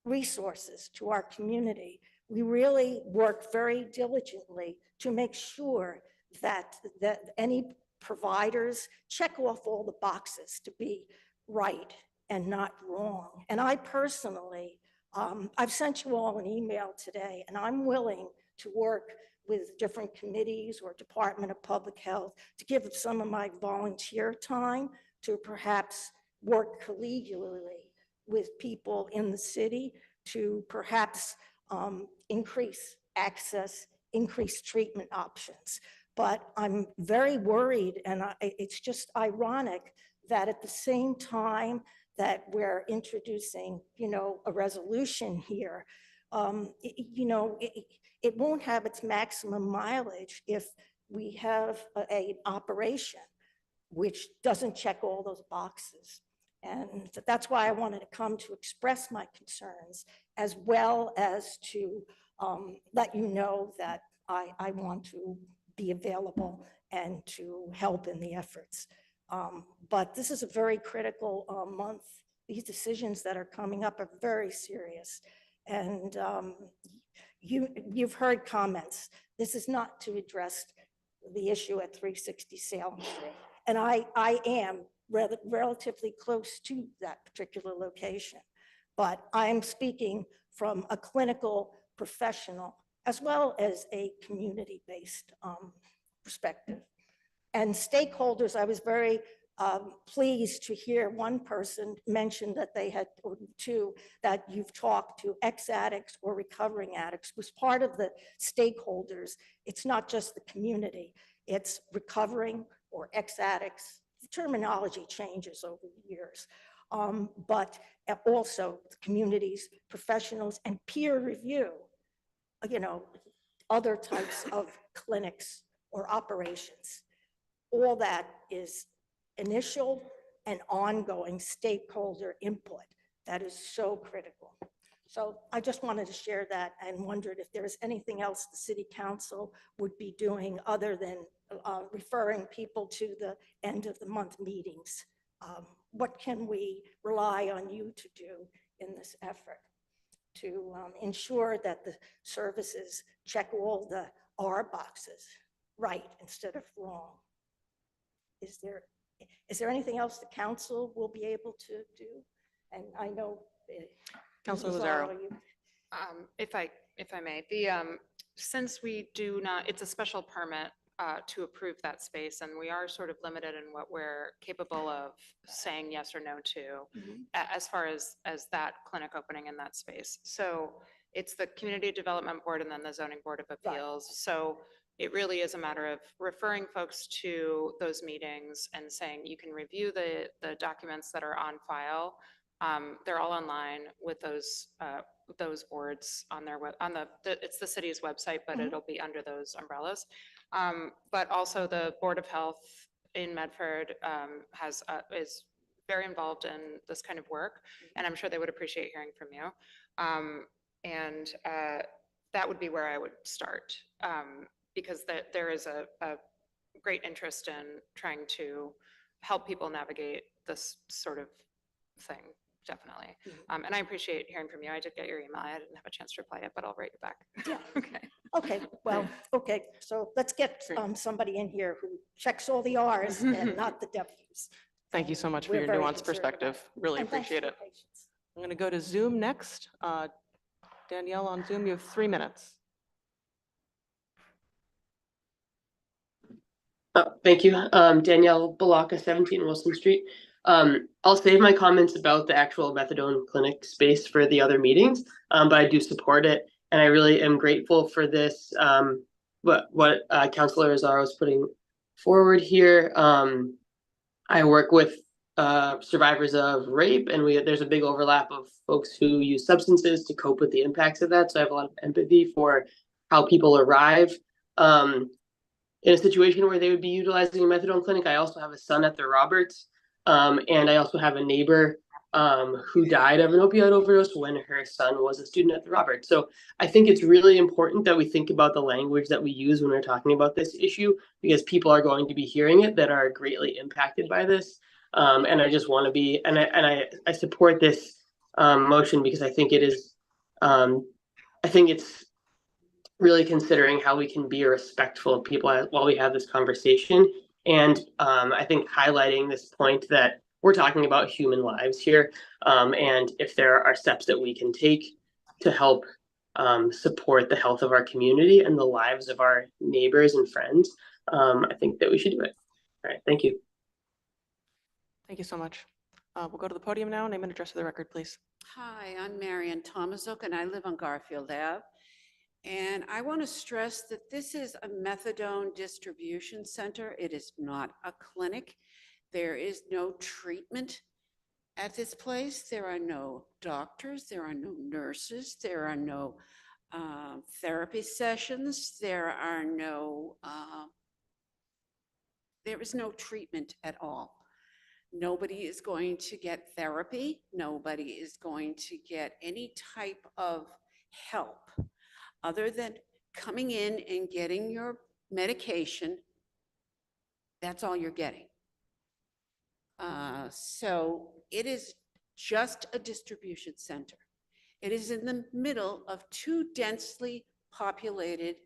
resources to our community, we really work very diligently to make sure that any providers check off all the boxes to be right and not wrong. And I personally, I've sent you all an email today, and I'm willing to work with different committees or Department of Public Health to give some of my volunteer time to perhaps work collegially with people in the city to perhaps increase access, increase treatment options. But I'm very worried, and it's just ironic that at the same time that we're introducing, a resolution here, it won't have its maximum mileage if we have an operation which doesn't check all those boxes. And that's why I wanted to come to express my concerns, as well as to let you know that I want to be available and to help in the efforts. But this is a very critical month. These decisions that are coming up are very serious. And you've heard comments. This is not to address the issue at 360 Salem Street. And I am relatively close to that particular location. But I'm speaking from a clinical professional as well as a community-based perspective. And stakeholders, I was very pleased to hear one person mention that they had, or two, that you've talked to ex-addicts or recovering addicts was part of the stakeholders. It's not just the community, it's recovering or ex-addicts. The terminology changes over the years, but also the communities, professionals, and peer review, other types of clinics or operations. All that is initial and ongoing stakeholder input that is so critical. So I just wanted to share that and wondered if there is anything else the city council would be doing other than referring people to the end of the month meetings. What can we rely on you to do in this effort to ensure that the services check all the R boxes right instead of wrong? Is there anything else the council will be able to do? And I know Councilor Mrs. Lazaro. Zorro, you- If I may, since we do not, it's a special permit to approve that space, and we are sort of limited in what we're capable of saying yes or no to, as far as that clinic opening in that space. So it's the Community Development Board and then the Zoning Board of Appeals. So it really is a matter of referring folks to those meetings and saying you can review the documents that are on file. They're all online with those boards on their web, it's the city's website, but it'll be under those umbrellas. But also the Board of Health in Medford is very involved in this kind of work, and I'm sure they would appreciate hearing from you. And that would be where I would start, because there is a great interest in trying to help people navigate this sort of thing, definitely. And I appreciate hearing from you. I did get your email. I didn't have a chance to reply yet, but I'll write you back. Yeah. Okay. Okay, well, okay, so let's get somebody in here who checks all the Rs and not the Ws. Thank you so much for We're your very nuanced concerned about perspective. it. Really And thanks for appreciate your it. patience. I'm going to go to Zoom next. Danielle on Zoom, you have 3 minutes. Thank you. Danielle Balaka, 17 Wilson Street. I'll save my comments about the actual methadone clinic space for the other meetings, but I do support it. And I really am grateful for this, what Councilor Azaro is putting forward here. I work with survivors of rape, and there's a big overlap of folks who use substances to cope with the impacts of that. So I have a lot of empathy for how people arrive in a situation where they would be utilizing a methadone clinic. I also have a son at the Roberts, and I also have a neighbor who died of an opioid overdose when her son was a student at the Roberts. So I think it's really important that we think about the language that we use when we're talking about this issue, because people are going to be hearing it that are greatly impacted by this. And I just want to be, and I support this motion because I think it is, I think it's really considering how we can be respectful of people while we have this conversation. And I think highlighting this point that we're talking about human lives here. And if there are steps that we can take to help support the health of our community and the lives of our neighbors and friends, I think that we should do it. All right, thank you. Thank you so much. We'll go to the podium now. Name and address for the record, please. Hi, I'm Marian Tomaszuk, and I live on Garfield Ave. And I want to stress that this is a methadone distribution center. It is not a clinic. There is no treatment at this place. There are no doctors. There are no nurses. There are no therapy sessions. There is no treatment at all. Nobody is going to get therapy. Nobody is going to get any type of help other than coming in and getting your medication. That's all you're getting. So it is just a distribution center. It is in the middle of two densely populated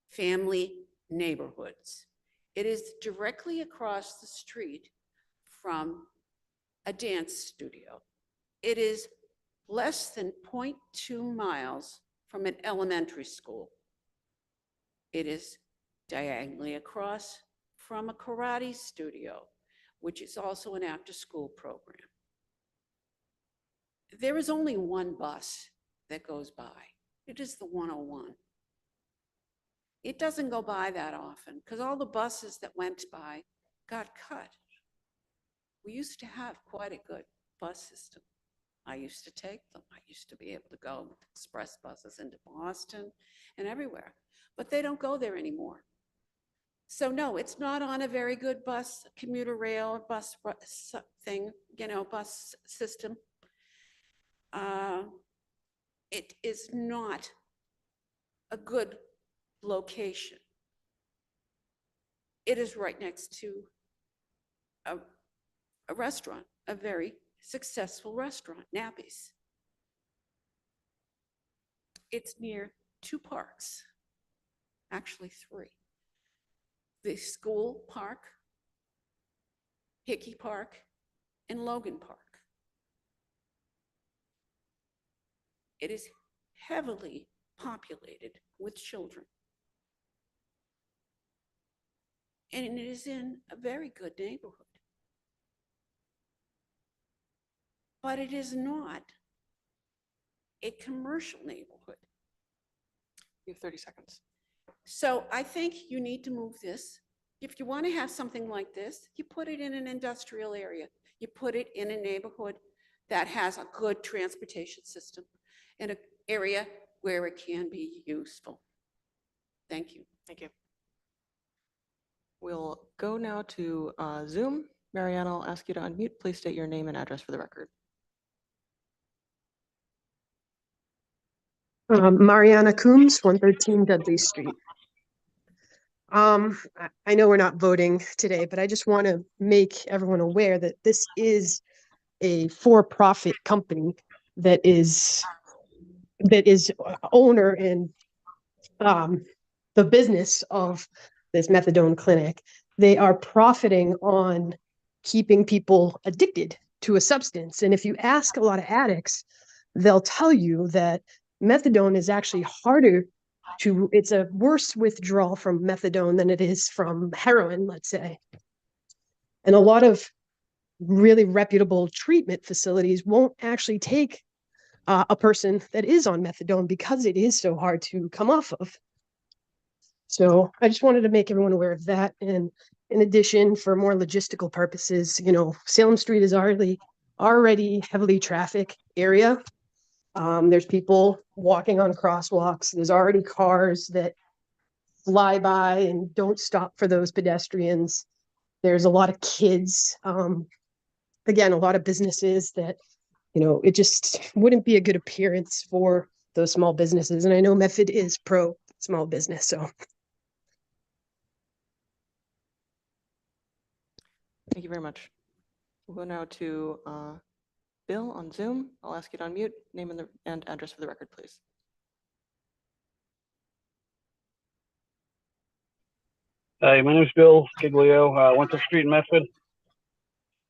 family neighborhoods. It is directly across the street from a dance studio. It is less than 0.2 miles from an elementary school. It is diagonally across from a karate studio, which is also an after-school program. There is only one bus that goes by. It is the 101. It doesn't go by that often because all the buses that went by got cut. We used to have quite a good bus system. I used to take them. I used to be able to go with express buses into Boston and everywhere, but they don't go there anymore. So no, it's not on a very good bus, commuter rail, bus thing, bus system. It is not a good location. It is right next to a restaurant, a very successful restaurant, Nappy's. It's near 2 parks, actually 3. The school park, Hickey Park, and Logan Park. It is heavily populated with children. And it is in a very good neighborhood. But it is not a commercial neighborhood. You have 30 seconds. So I think you need to move this. If you want to have something like this, you put it in an industrial area. You put it in a neighborhood that has a good transportation system in an area where it can be useful. Thank you. Thank you. We'll go now to Zoom. Marianne, I'll ask you to unmute. Please state your name and address for the record. Mariana Coombs, 113 Dudley Street. I know we're not voting today, but I just want to make everyone aware that this is a for-profit company that is owner and the business of this methadone clinic. They are profiting on keeping people addicted to a substance. And if you ask a lot of addicts, they'll tell you that methadone is actually harder to, it's a worse withdrawal from methadone than it is from heroin, let's say. And a lot of really reputable treatment facilities won't actually take a person that is on methadone because it is so hard to come off of. So I just wanted to make everyone aware of that. And in addition, for more logistical purposes, you know, Salem Street is already heavily trafficked area. There's people walking on crosswalks. There's already cars that fly by and don't stop for those pedestrians. There's a lot of kids. Again, a lot of businesses that, you know, it just wouldn't be a good appearance for those small businesses. And I know Medford is pro small business, so. Thank you very much. We'll go now to Bill on Zoom. I'll ask you to unmute, name and address for the record, please. Hi, my name is Bill Giglio, Winthrop Street in Medford.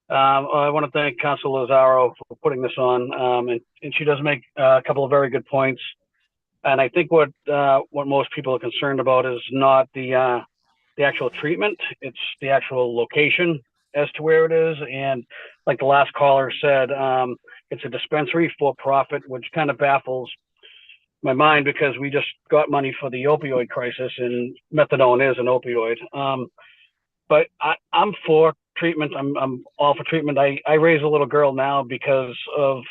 I want to thank Council Lazaro for putting this on, and she does make a couple of very good points. And I think what most people are concerned about is not the actual treatment; it's the actual location as to where it is. And like the last caller said, it's a dispensary for profit, which kind of baffles my mind because we just got money for the opioid crisis, and methadone is an opioid. But I'm for treatment. I'm all for treatment. I raise a little girl now because of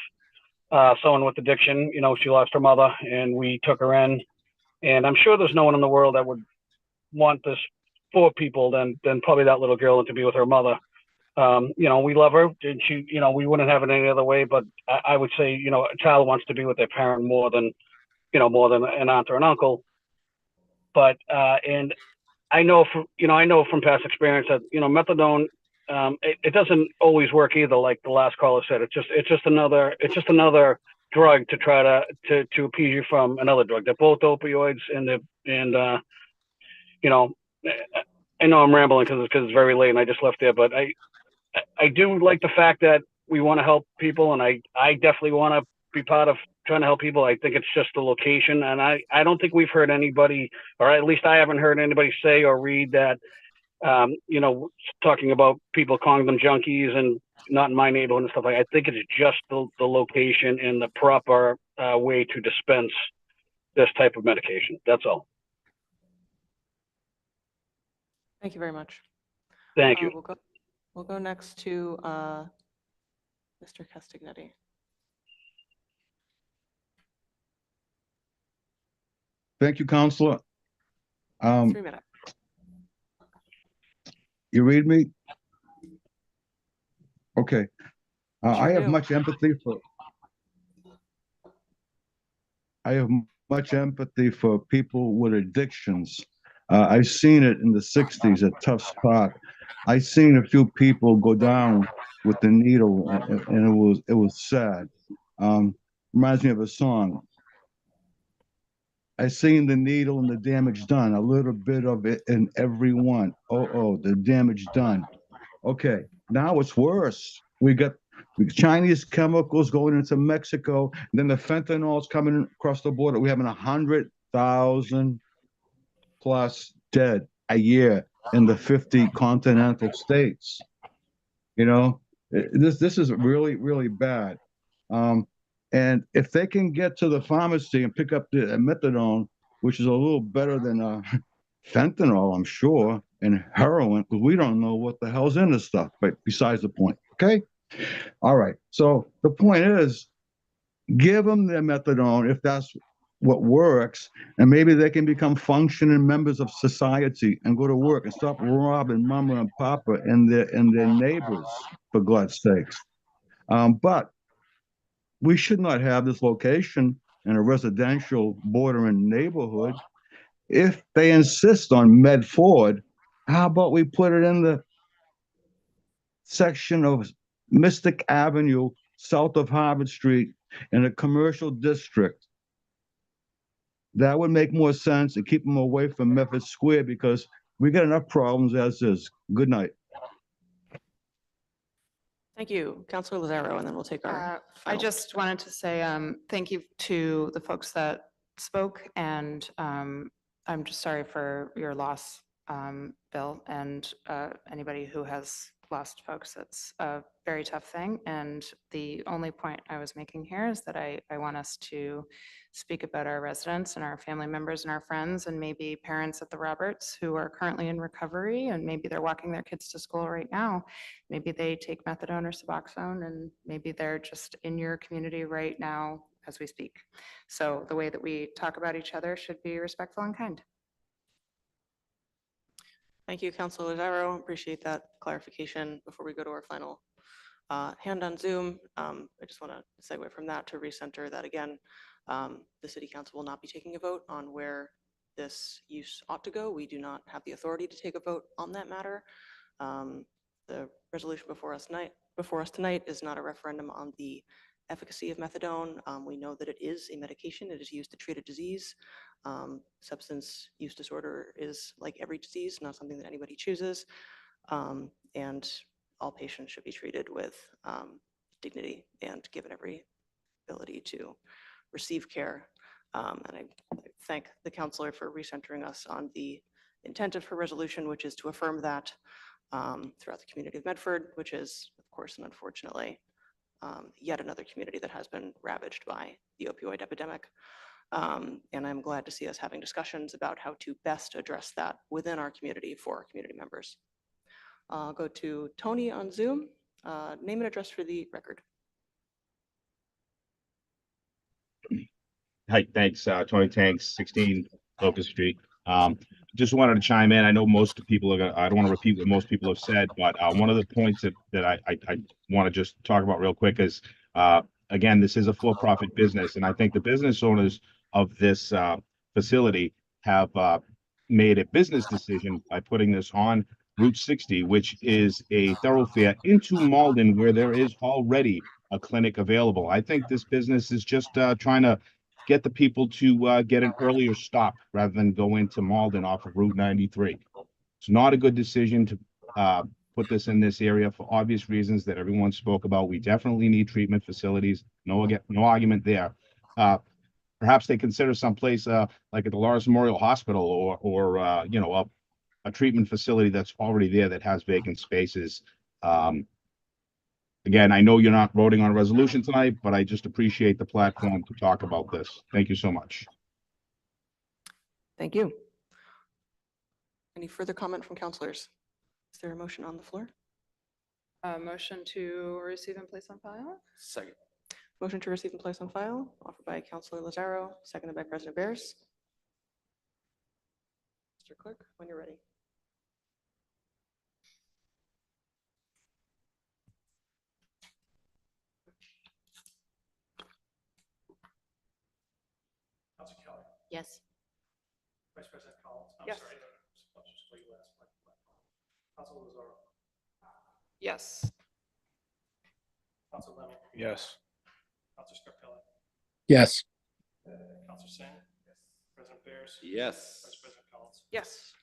someone with addiction. You know, she lost her mother, and we took her in. And I'm sure there's no one in the world that would want this for people than probably that little girl and to be with her mother. You know, we love her, and she, you know, we wouldn't have it any other way. But I would say, you know, a child wants to be with their parent more than an aunt or an uncle. But and I know from past experience that, you know, methadone, it doesn't always work either. Like the last caller said, it's just another drug to try to appease you from another drug. They're both opioids, and you know, I know I'm rambling because it's very late and I just left there, but I do like the fact that we want to help people, and I definitely want to be part of trying to help people. I think it's just the location, and I don't think we've heard anybody, or at least I haven't heard anybody say or read that, you know, talking about people calling them junkies and not in my neighborhood and stuff like that. I think it's just the location and the proper way to dispense this type of medication. That's all. Thank you very much. Thank you. We'll go next to Mr. Castagnetti. Thank you, Counselor. 3 minutes. You read me? Okay. I have much empathy for people with addictions. I've seen it in the 60s, a tough spot. I've seen a few people go down with the needle, and it was sad. Reminds me of a song. I seen the needle and the damage done, a little bit of it in every one. Oh, the damage done. Okay, now it's worse. We got Chinese chemicals going into Mexico, and then the fentanyl's coming across the border. We're having 100,000 plus dead a year in the 50 continental states. You know, this is really, really bad. And if they can get to the pharmacy and pick up the methadone, which is a little better than fentanyl, I'm sure, and heroin, because we don't know what the hell's in this stuff, but besides the point, okay? All right, so the point is, give them their methadone if that's what works, and maybe they can become functioning members of society and go to work and stop robbing mama and papa and their neighbors, for God's sakes. But we should not have this location in a residential bordering neighborhood. If they insist on Medford, how about we put it in the section of Mystic Avenue, south of Harvard Street, in a commercial district? That would make more sense and keep them away from Medford Square, because we got enough problems as is. Good night. Thank you, Councilor Lazaro, and then we'll take our. I final- just wanted to say thank you to the folks that spoke, and I'm just sorry for your loss, Bill, and anybody who has lost folks. It's a very tough thing, and the only point I was making here is that I want us to speak about our residents and our family members and our friends and maybe parents at the Roberts who are currently in recovery, and maybe they're walking their kids to school right now. Maybe they take methadone or Suboxone, and maybe they're just in your community right now as we speak. So the way that we talk about each other should be respectful and kind. Thank you, Councilor Lazaro. Appreciate that clarification. Before we go to our final hand on Zoom, I just want to segue from that to recenter that again. The City Council will not be taking a vote on where this use ought to go. We do not have the authority to take a vote on that matter. The resolution before us tonight is not a referendum on the efficacy of methadone. We know that it is a medication. It is used to treat a disease. Substance use disorder is like every disease, not something that anybody chooses. And all patients should be treated with dignity and given every ability to receive care. And I thank the counselor for recentering us on the intent of her resolution, which is to affirm that throughout the community of Medford, which is, of course, and unfortunately, yet another community that has been ravaged by the opioid epidemic. And I'm glad to see us having discussions about how to best address that within our community for our community members. I'll go to Tony on Zoom. Name and address for the record. Hi, thanks. Tony Tanks, 16 Locust Street. Just wanted to chime in. I know most people are gonna, I don't want to repeat what most people have said, but one of the points that I want to just talk about real quick is, again, this is a for-profit business, and I think the business owners of this facility have made a business decision by putting this on Route 60, which is a thoroughfare into Malden where there is already a clinic available. I think this business is just trying to get the people to get an earlier stop rather than go into Malden off of Route 93. It's not a good decision to put this in this area for obvious reasons that everyone spoke about. We definitely need treatment facilities. No argument there. Perhaps they consider someplace like at the Lawrence Memorial Hospital or you know, a treatment facility that's already there that has vacant spaces. Again, I know you're not voting on a resolution tonight, but I just appreciate the platform to talk about this. Thank you so much. Thank you. Any further comment from councilors? Is there a motion on the floor? Motion to receive and place on file? Second. Motion to receive and place on file, offered by Councilor Lazaro, seconded by President Bears. Mr. Clerk, when you're ready. Councilor Kelly. Yes. Vice President Collins. I'm Yes. sorry. I'll just wait last. Councilor Lazaro. Yes. Councilor Lemmi. Yes. Councilor Scarpelli. Yes. Councilor Singh. Yes. President Bears. Yes. Vice President Collins. Yes.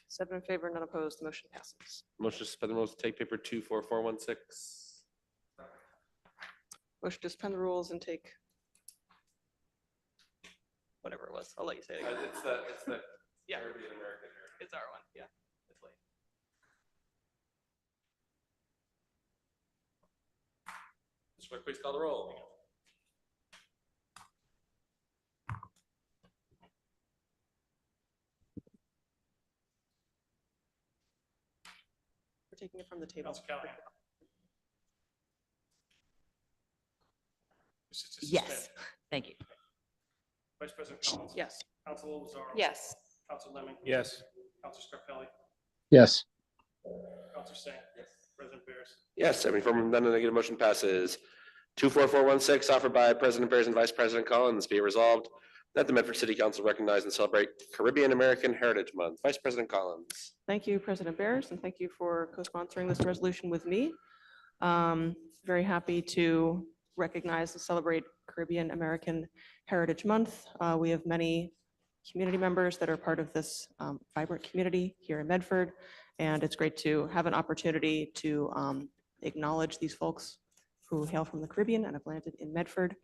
7 in favor, none opposed, the motion passes. Motion to suspend the rules, take paper 24416. Motion to suspend the rules and take whatever it was. I'll let you say it again. It's the Yeah. Caribbean American. It's our one, yeah. It's late. Mr. Clerk, please call the roll. We're taking it from the table. Councilor Callahan. Yes, thank you. Vice President Collins. Yes. Councilor Lazaro. Yes. Councilor Lemmi. Yes. Councilor Scarpelli. Yes. Councilor Singh. Yes. President Bears. Yes, I mean, from then the negative motion passes. 24416, offered by President Bears and Vice President Collins, be it resolved that the Medford City Council recognize and celebrate Caribbean American Heritage Month. Vice President Collins. Thank you, President Bears, and thank you for co-sponsoring this resolution with me. Very happy to recognize and celebrate Caribbean American Heritage Month. We have many community members that are part of this vibrant community here in Medford, and it's great to have an opportunity to acknowledge these folks who hail from the Caribbean and have landed in Medford,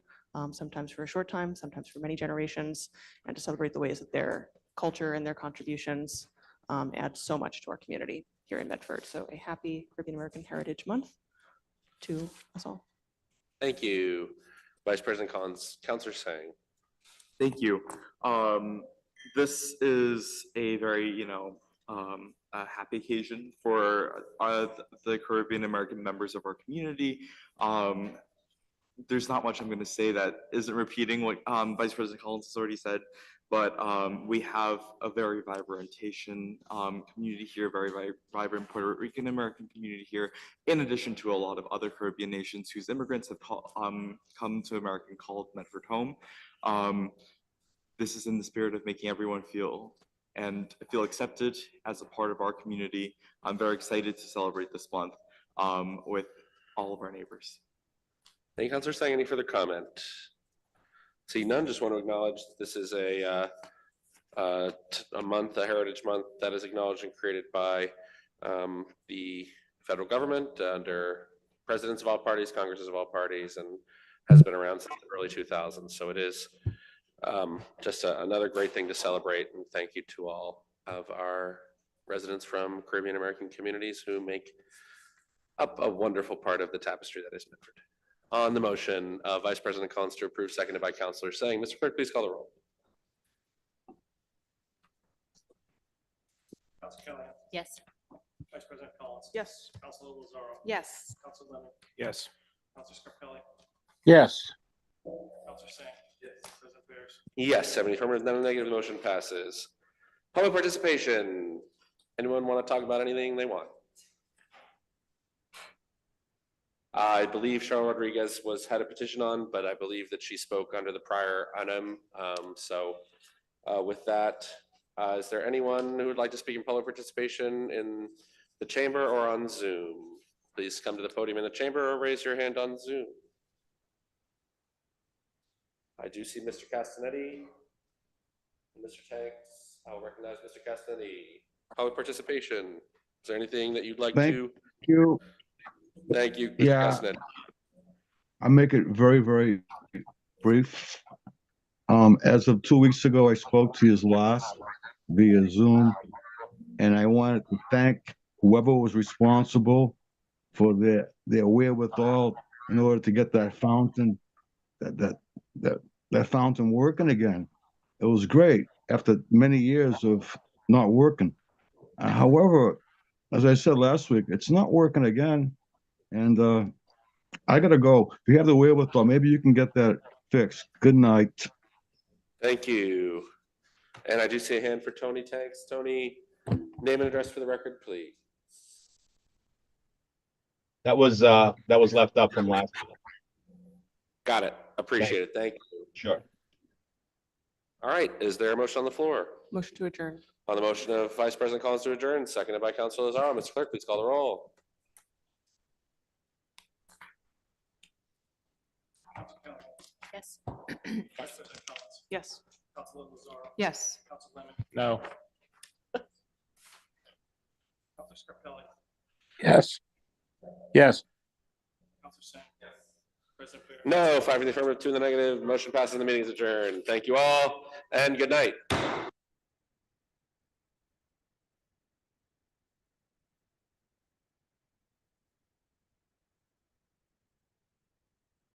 sometimes for a short time, sometimes for many generations, and to celebrate the ways that their culture and their contributions add so much to our community here in Medford. So a happy Caribbean American Heritage Month to us all. Thank you. Vice President Collins. Councilor Sang. Thank you. This is a very, a happy occasion for the Caribbean American members of our community. There's not much I'm going to say that isn't repeating what Vice President Collins has already said, but we have a very vibrant Haitian community here, very vibrant Puerto Rican American community here, in addition to a lot of other Caribbean nations whose immigrants have come to America and called Medford home. This is in the spirit of making everyone feel accepted as a part of our community. I'm very excited to celebrate this month with all of our neighbors. Thank you, Councilor Sang. Any further comment? See none, just want to acknowledge this is a month, a Heritage Month that is acknowledged and created by the federal government under presidents of all parties, Congresses of all parties, and has been around since the early 2000s. So it is just another great thing to celebrate, and thank you to all of our residents from Caribbean American communities who make up a wonderful part of the tapestry that is Medford. On the motion, Vice President Collins to approve, seconded by Councilor Sang. Mr. Clerk, please call the roll. Council Kelly. Yes. Vice President Collins. Yes. Councilor Lozaro. Yes. Councilor Lemmi. Yes. Councilor Scarpelli. Yes. Councilor Sang. Yes. President Bears. Yes, 70 affirmative, none negative, motion passes. Public participation. Anyone want to talk about anything they want? I believe Cheryl Rodriguez had a petition on, but I believe that she spoke under the prior item. With that, is there anyone who would like to speak in public participation in the chamber or on Zoom? Please come to the podium in the chamber or raise your hand on Zoom. I do see Mr. Castanetti and Mr. Tanks. I'll recognize Mr. Castanetti. Public participation. Is there anything that you'd like to? Thank you. Thank you, Mr. Yeah, Castanetti. I'll make it very, very brief. As of 2 weeks ago, I spoke to his last via Zoom, and I wanted to thank whoever was responsible for their wherewithal in order to get that fountain, that fountain working again. It was great after many years of not working. However, as I said last week, it's not working again. And I gotta go. If you have the wherewithal, maybe you can get that fixed. Good night. Thank you. And I do see a hand for Tony Tanks. Tony, name and address for the record, please. That was left up from last week. Got it. Appreciate it. Thank you. Sure. All right. Is there a motion on the floor? Motion to adjourn. On the motion of Vice President Collins to adjourn, seconded by Councilor Lozaro. Mr. Clerk, please call the roll. Council Kelly. Yes. Vice President Collins. Yes. Councilor Lozaro. Yes. Councilor Lemmi. No. Councilor Scarpelli. Yes. Yes. Councilor Sang. Yes. President Bears. No, 5 in the affirmative, 2 in the negative. Motion passes and the meeting is adjourned. Thank you all and good night.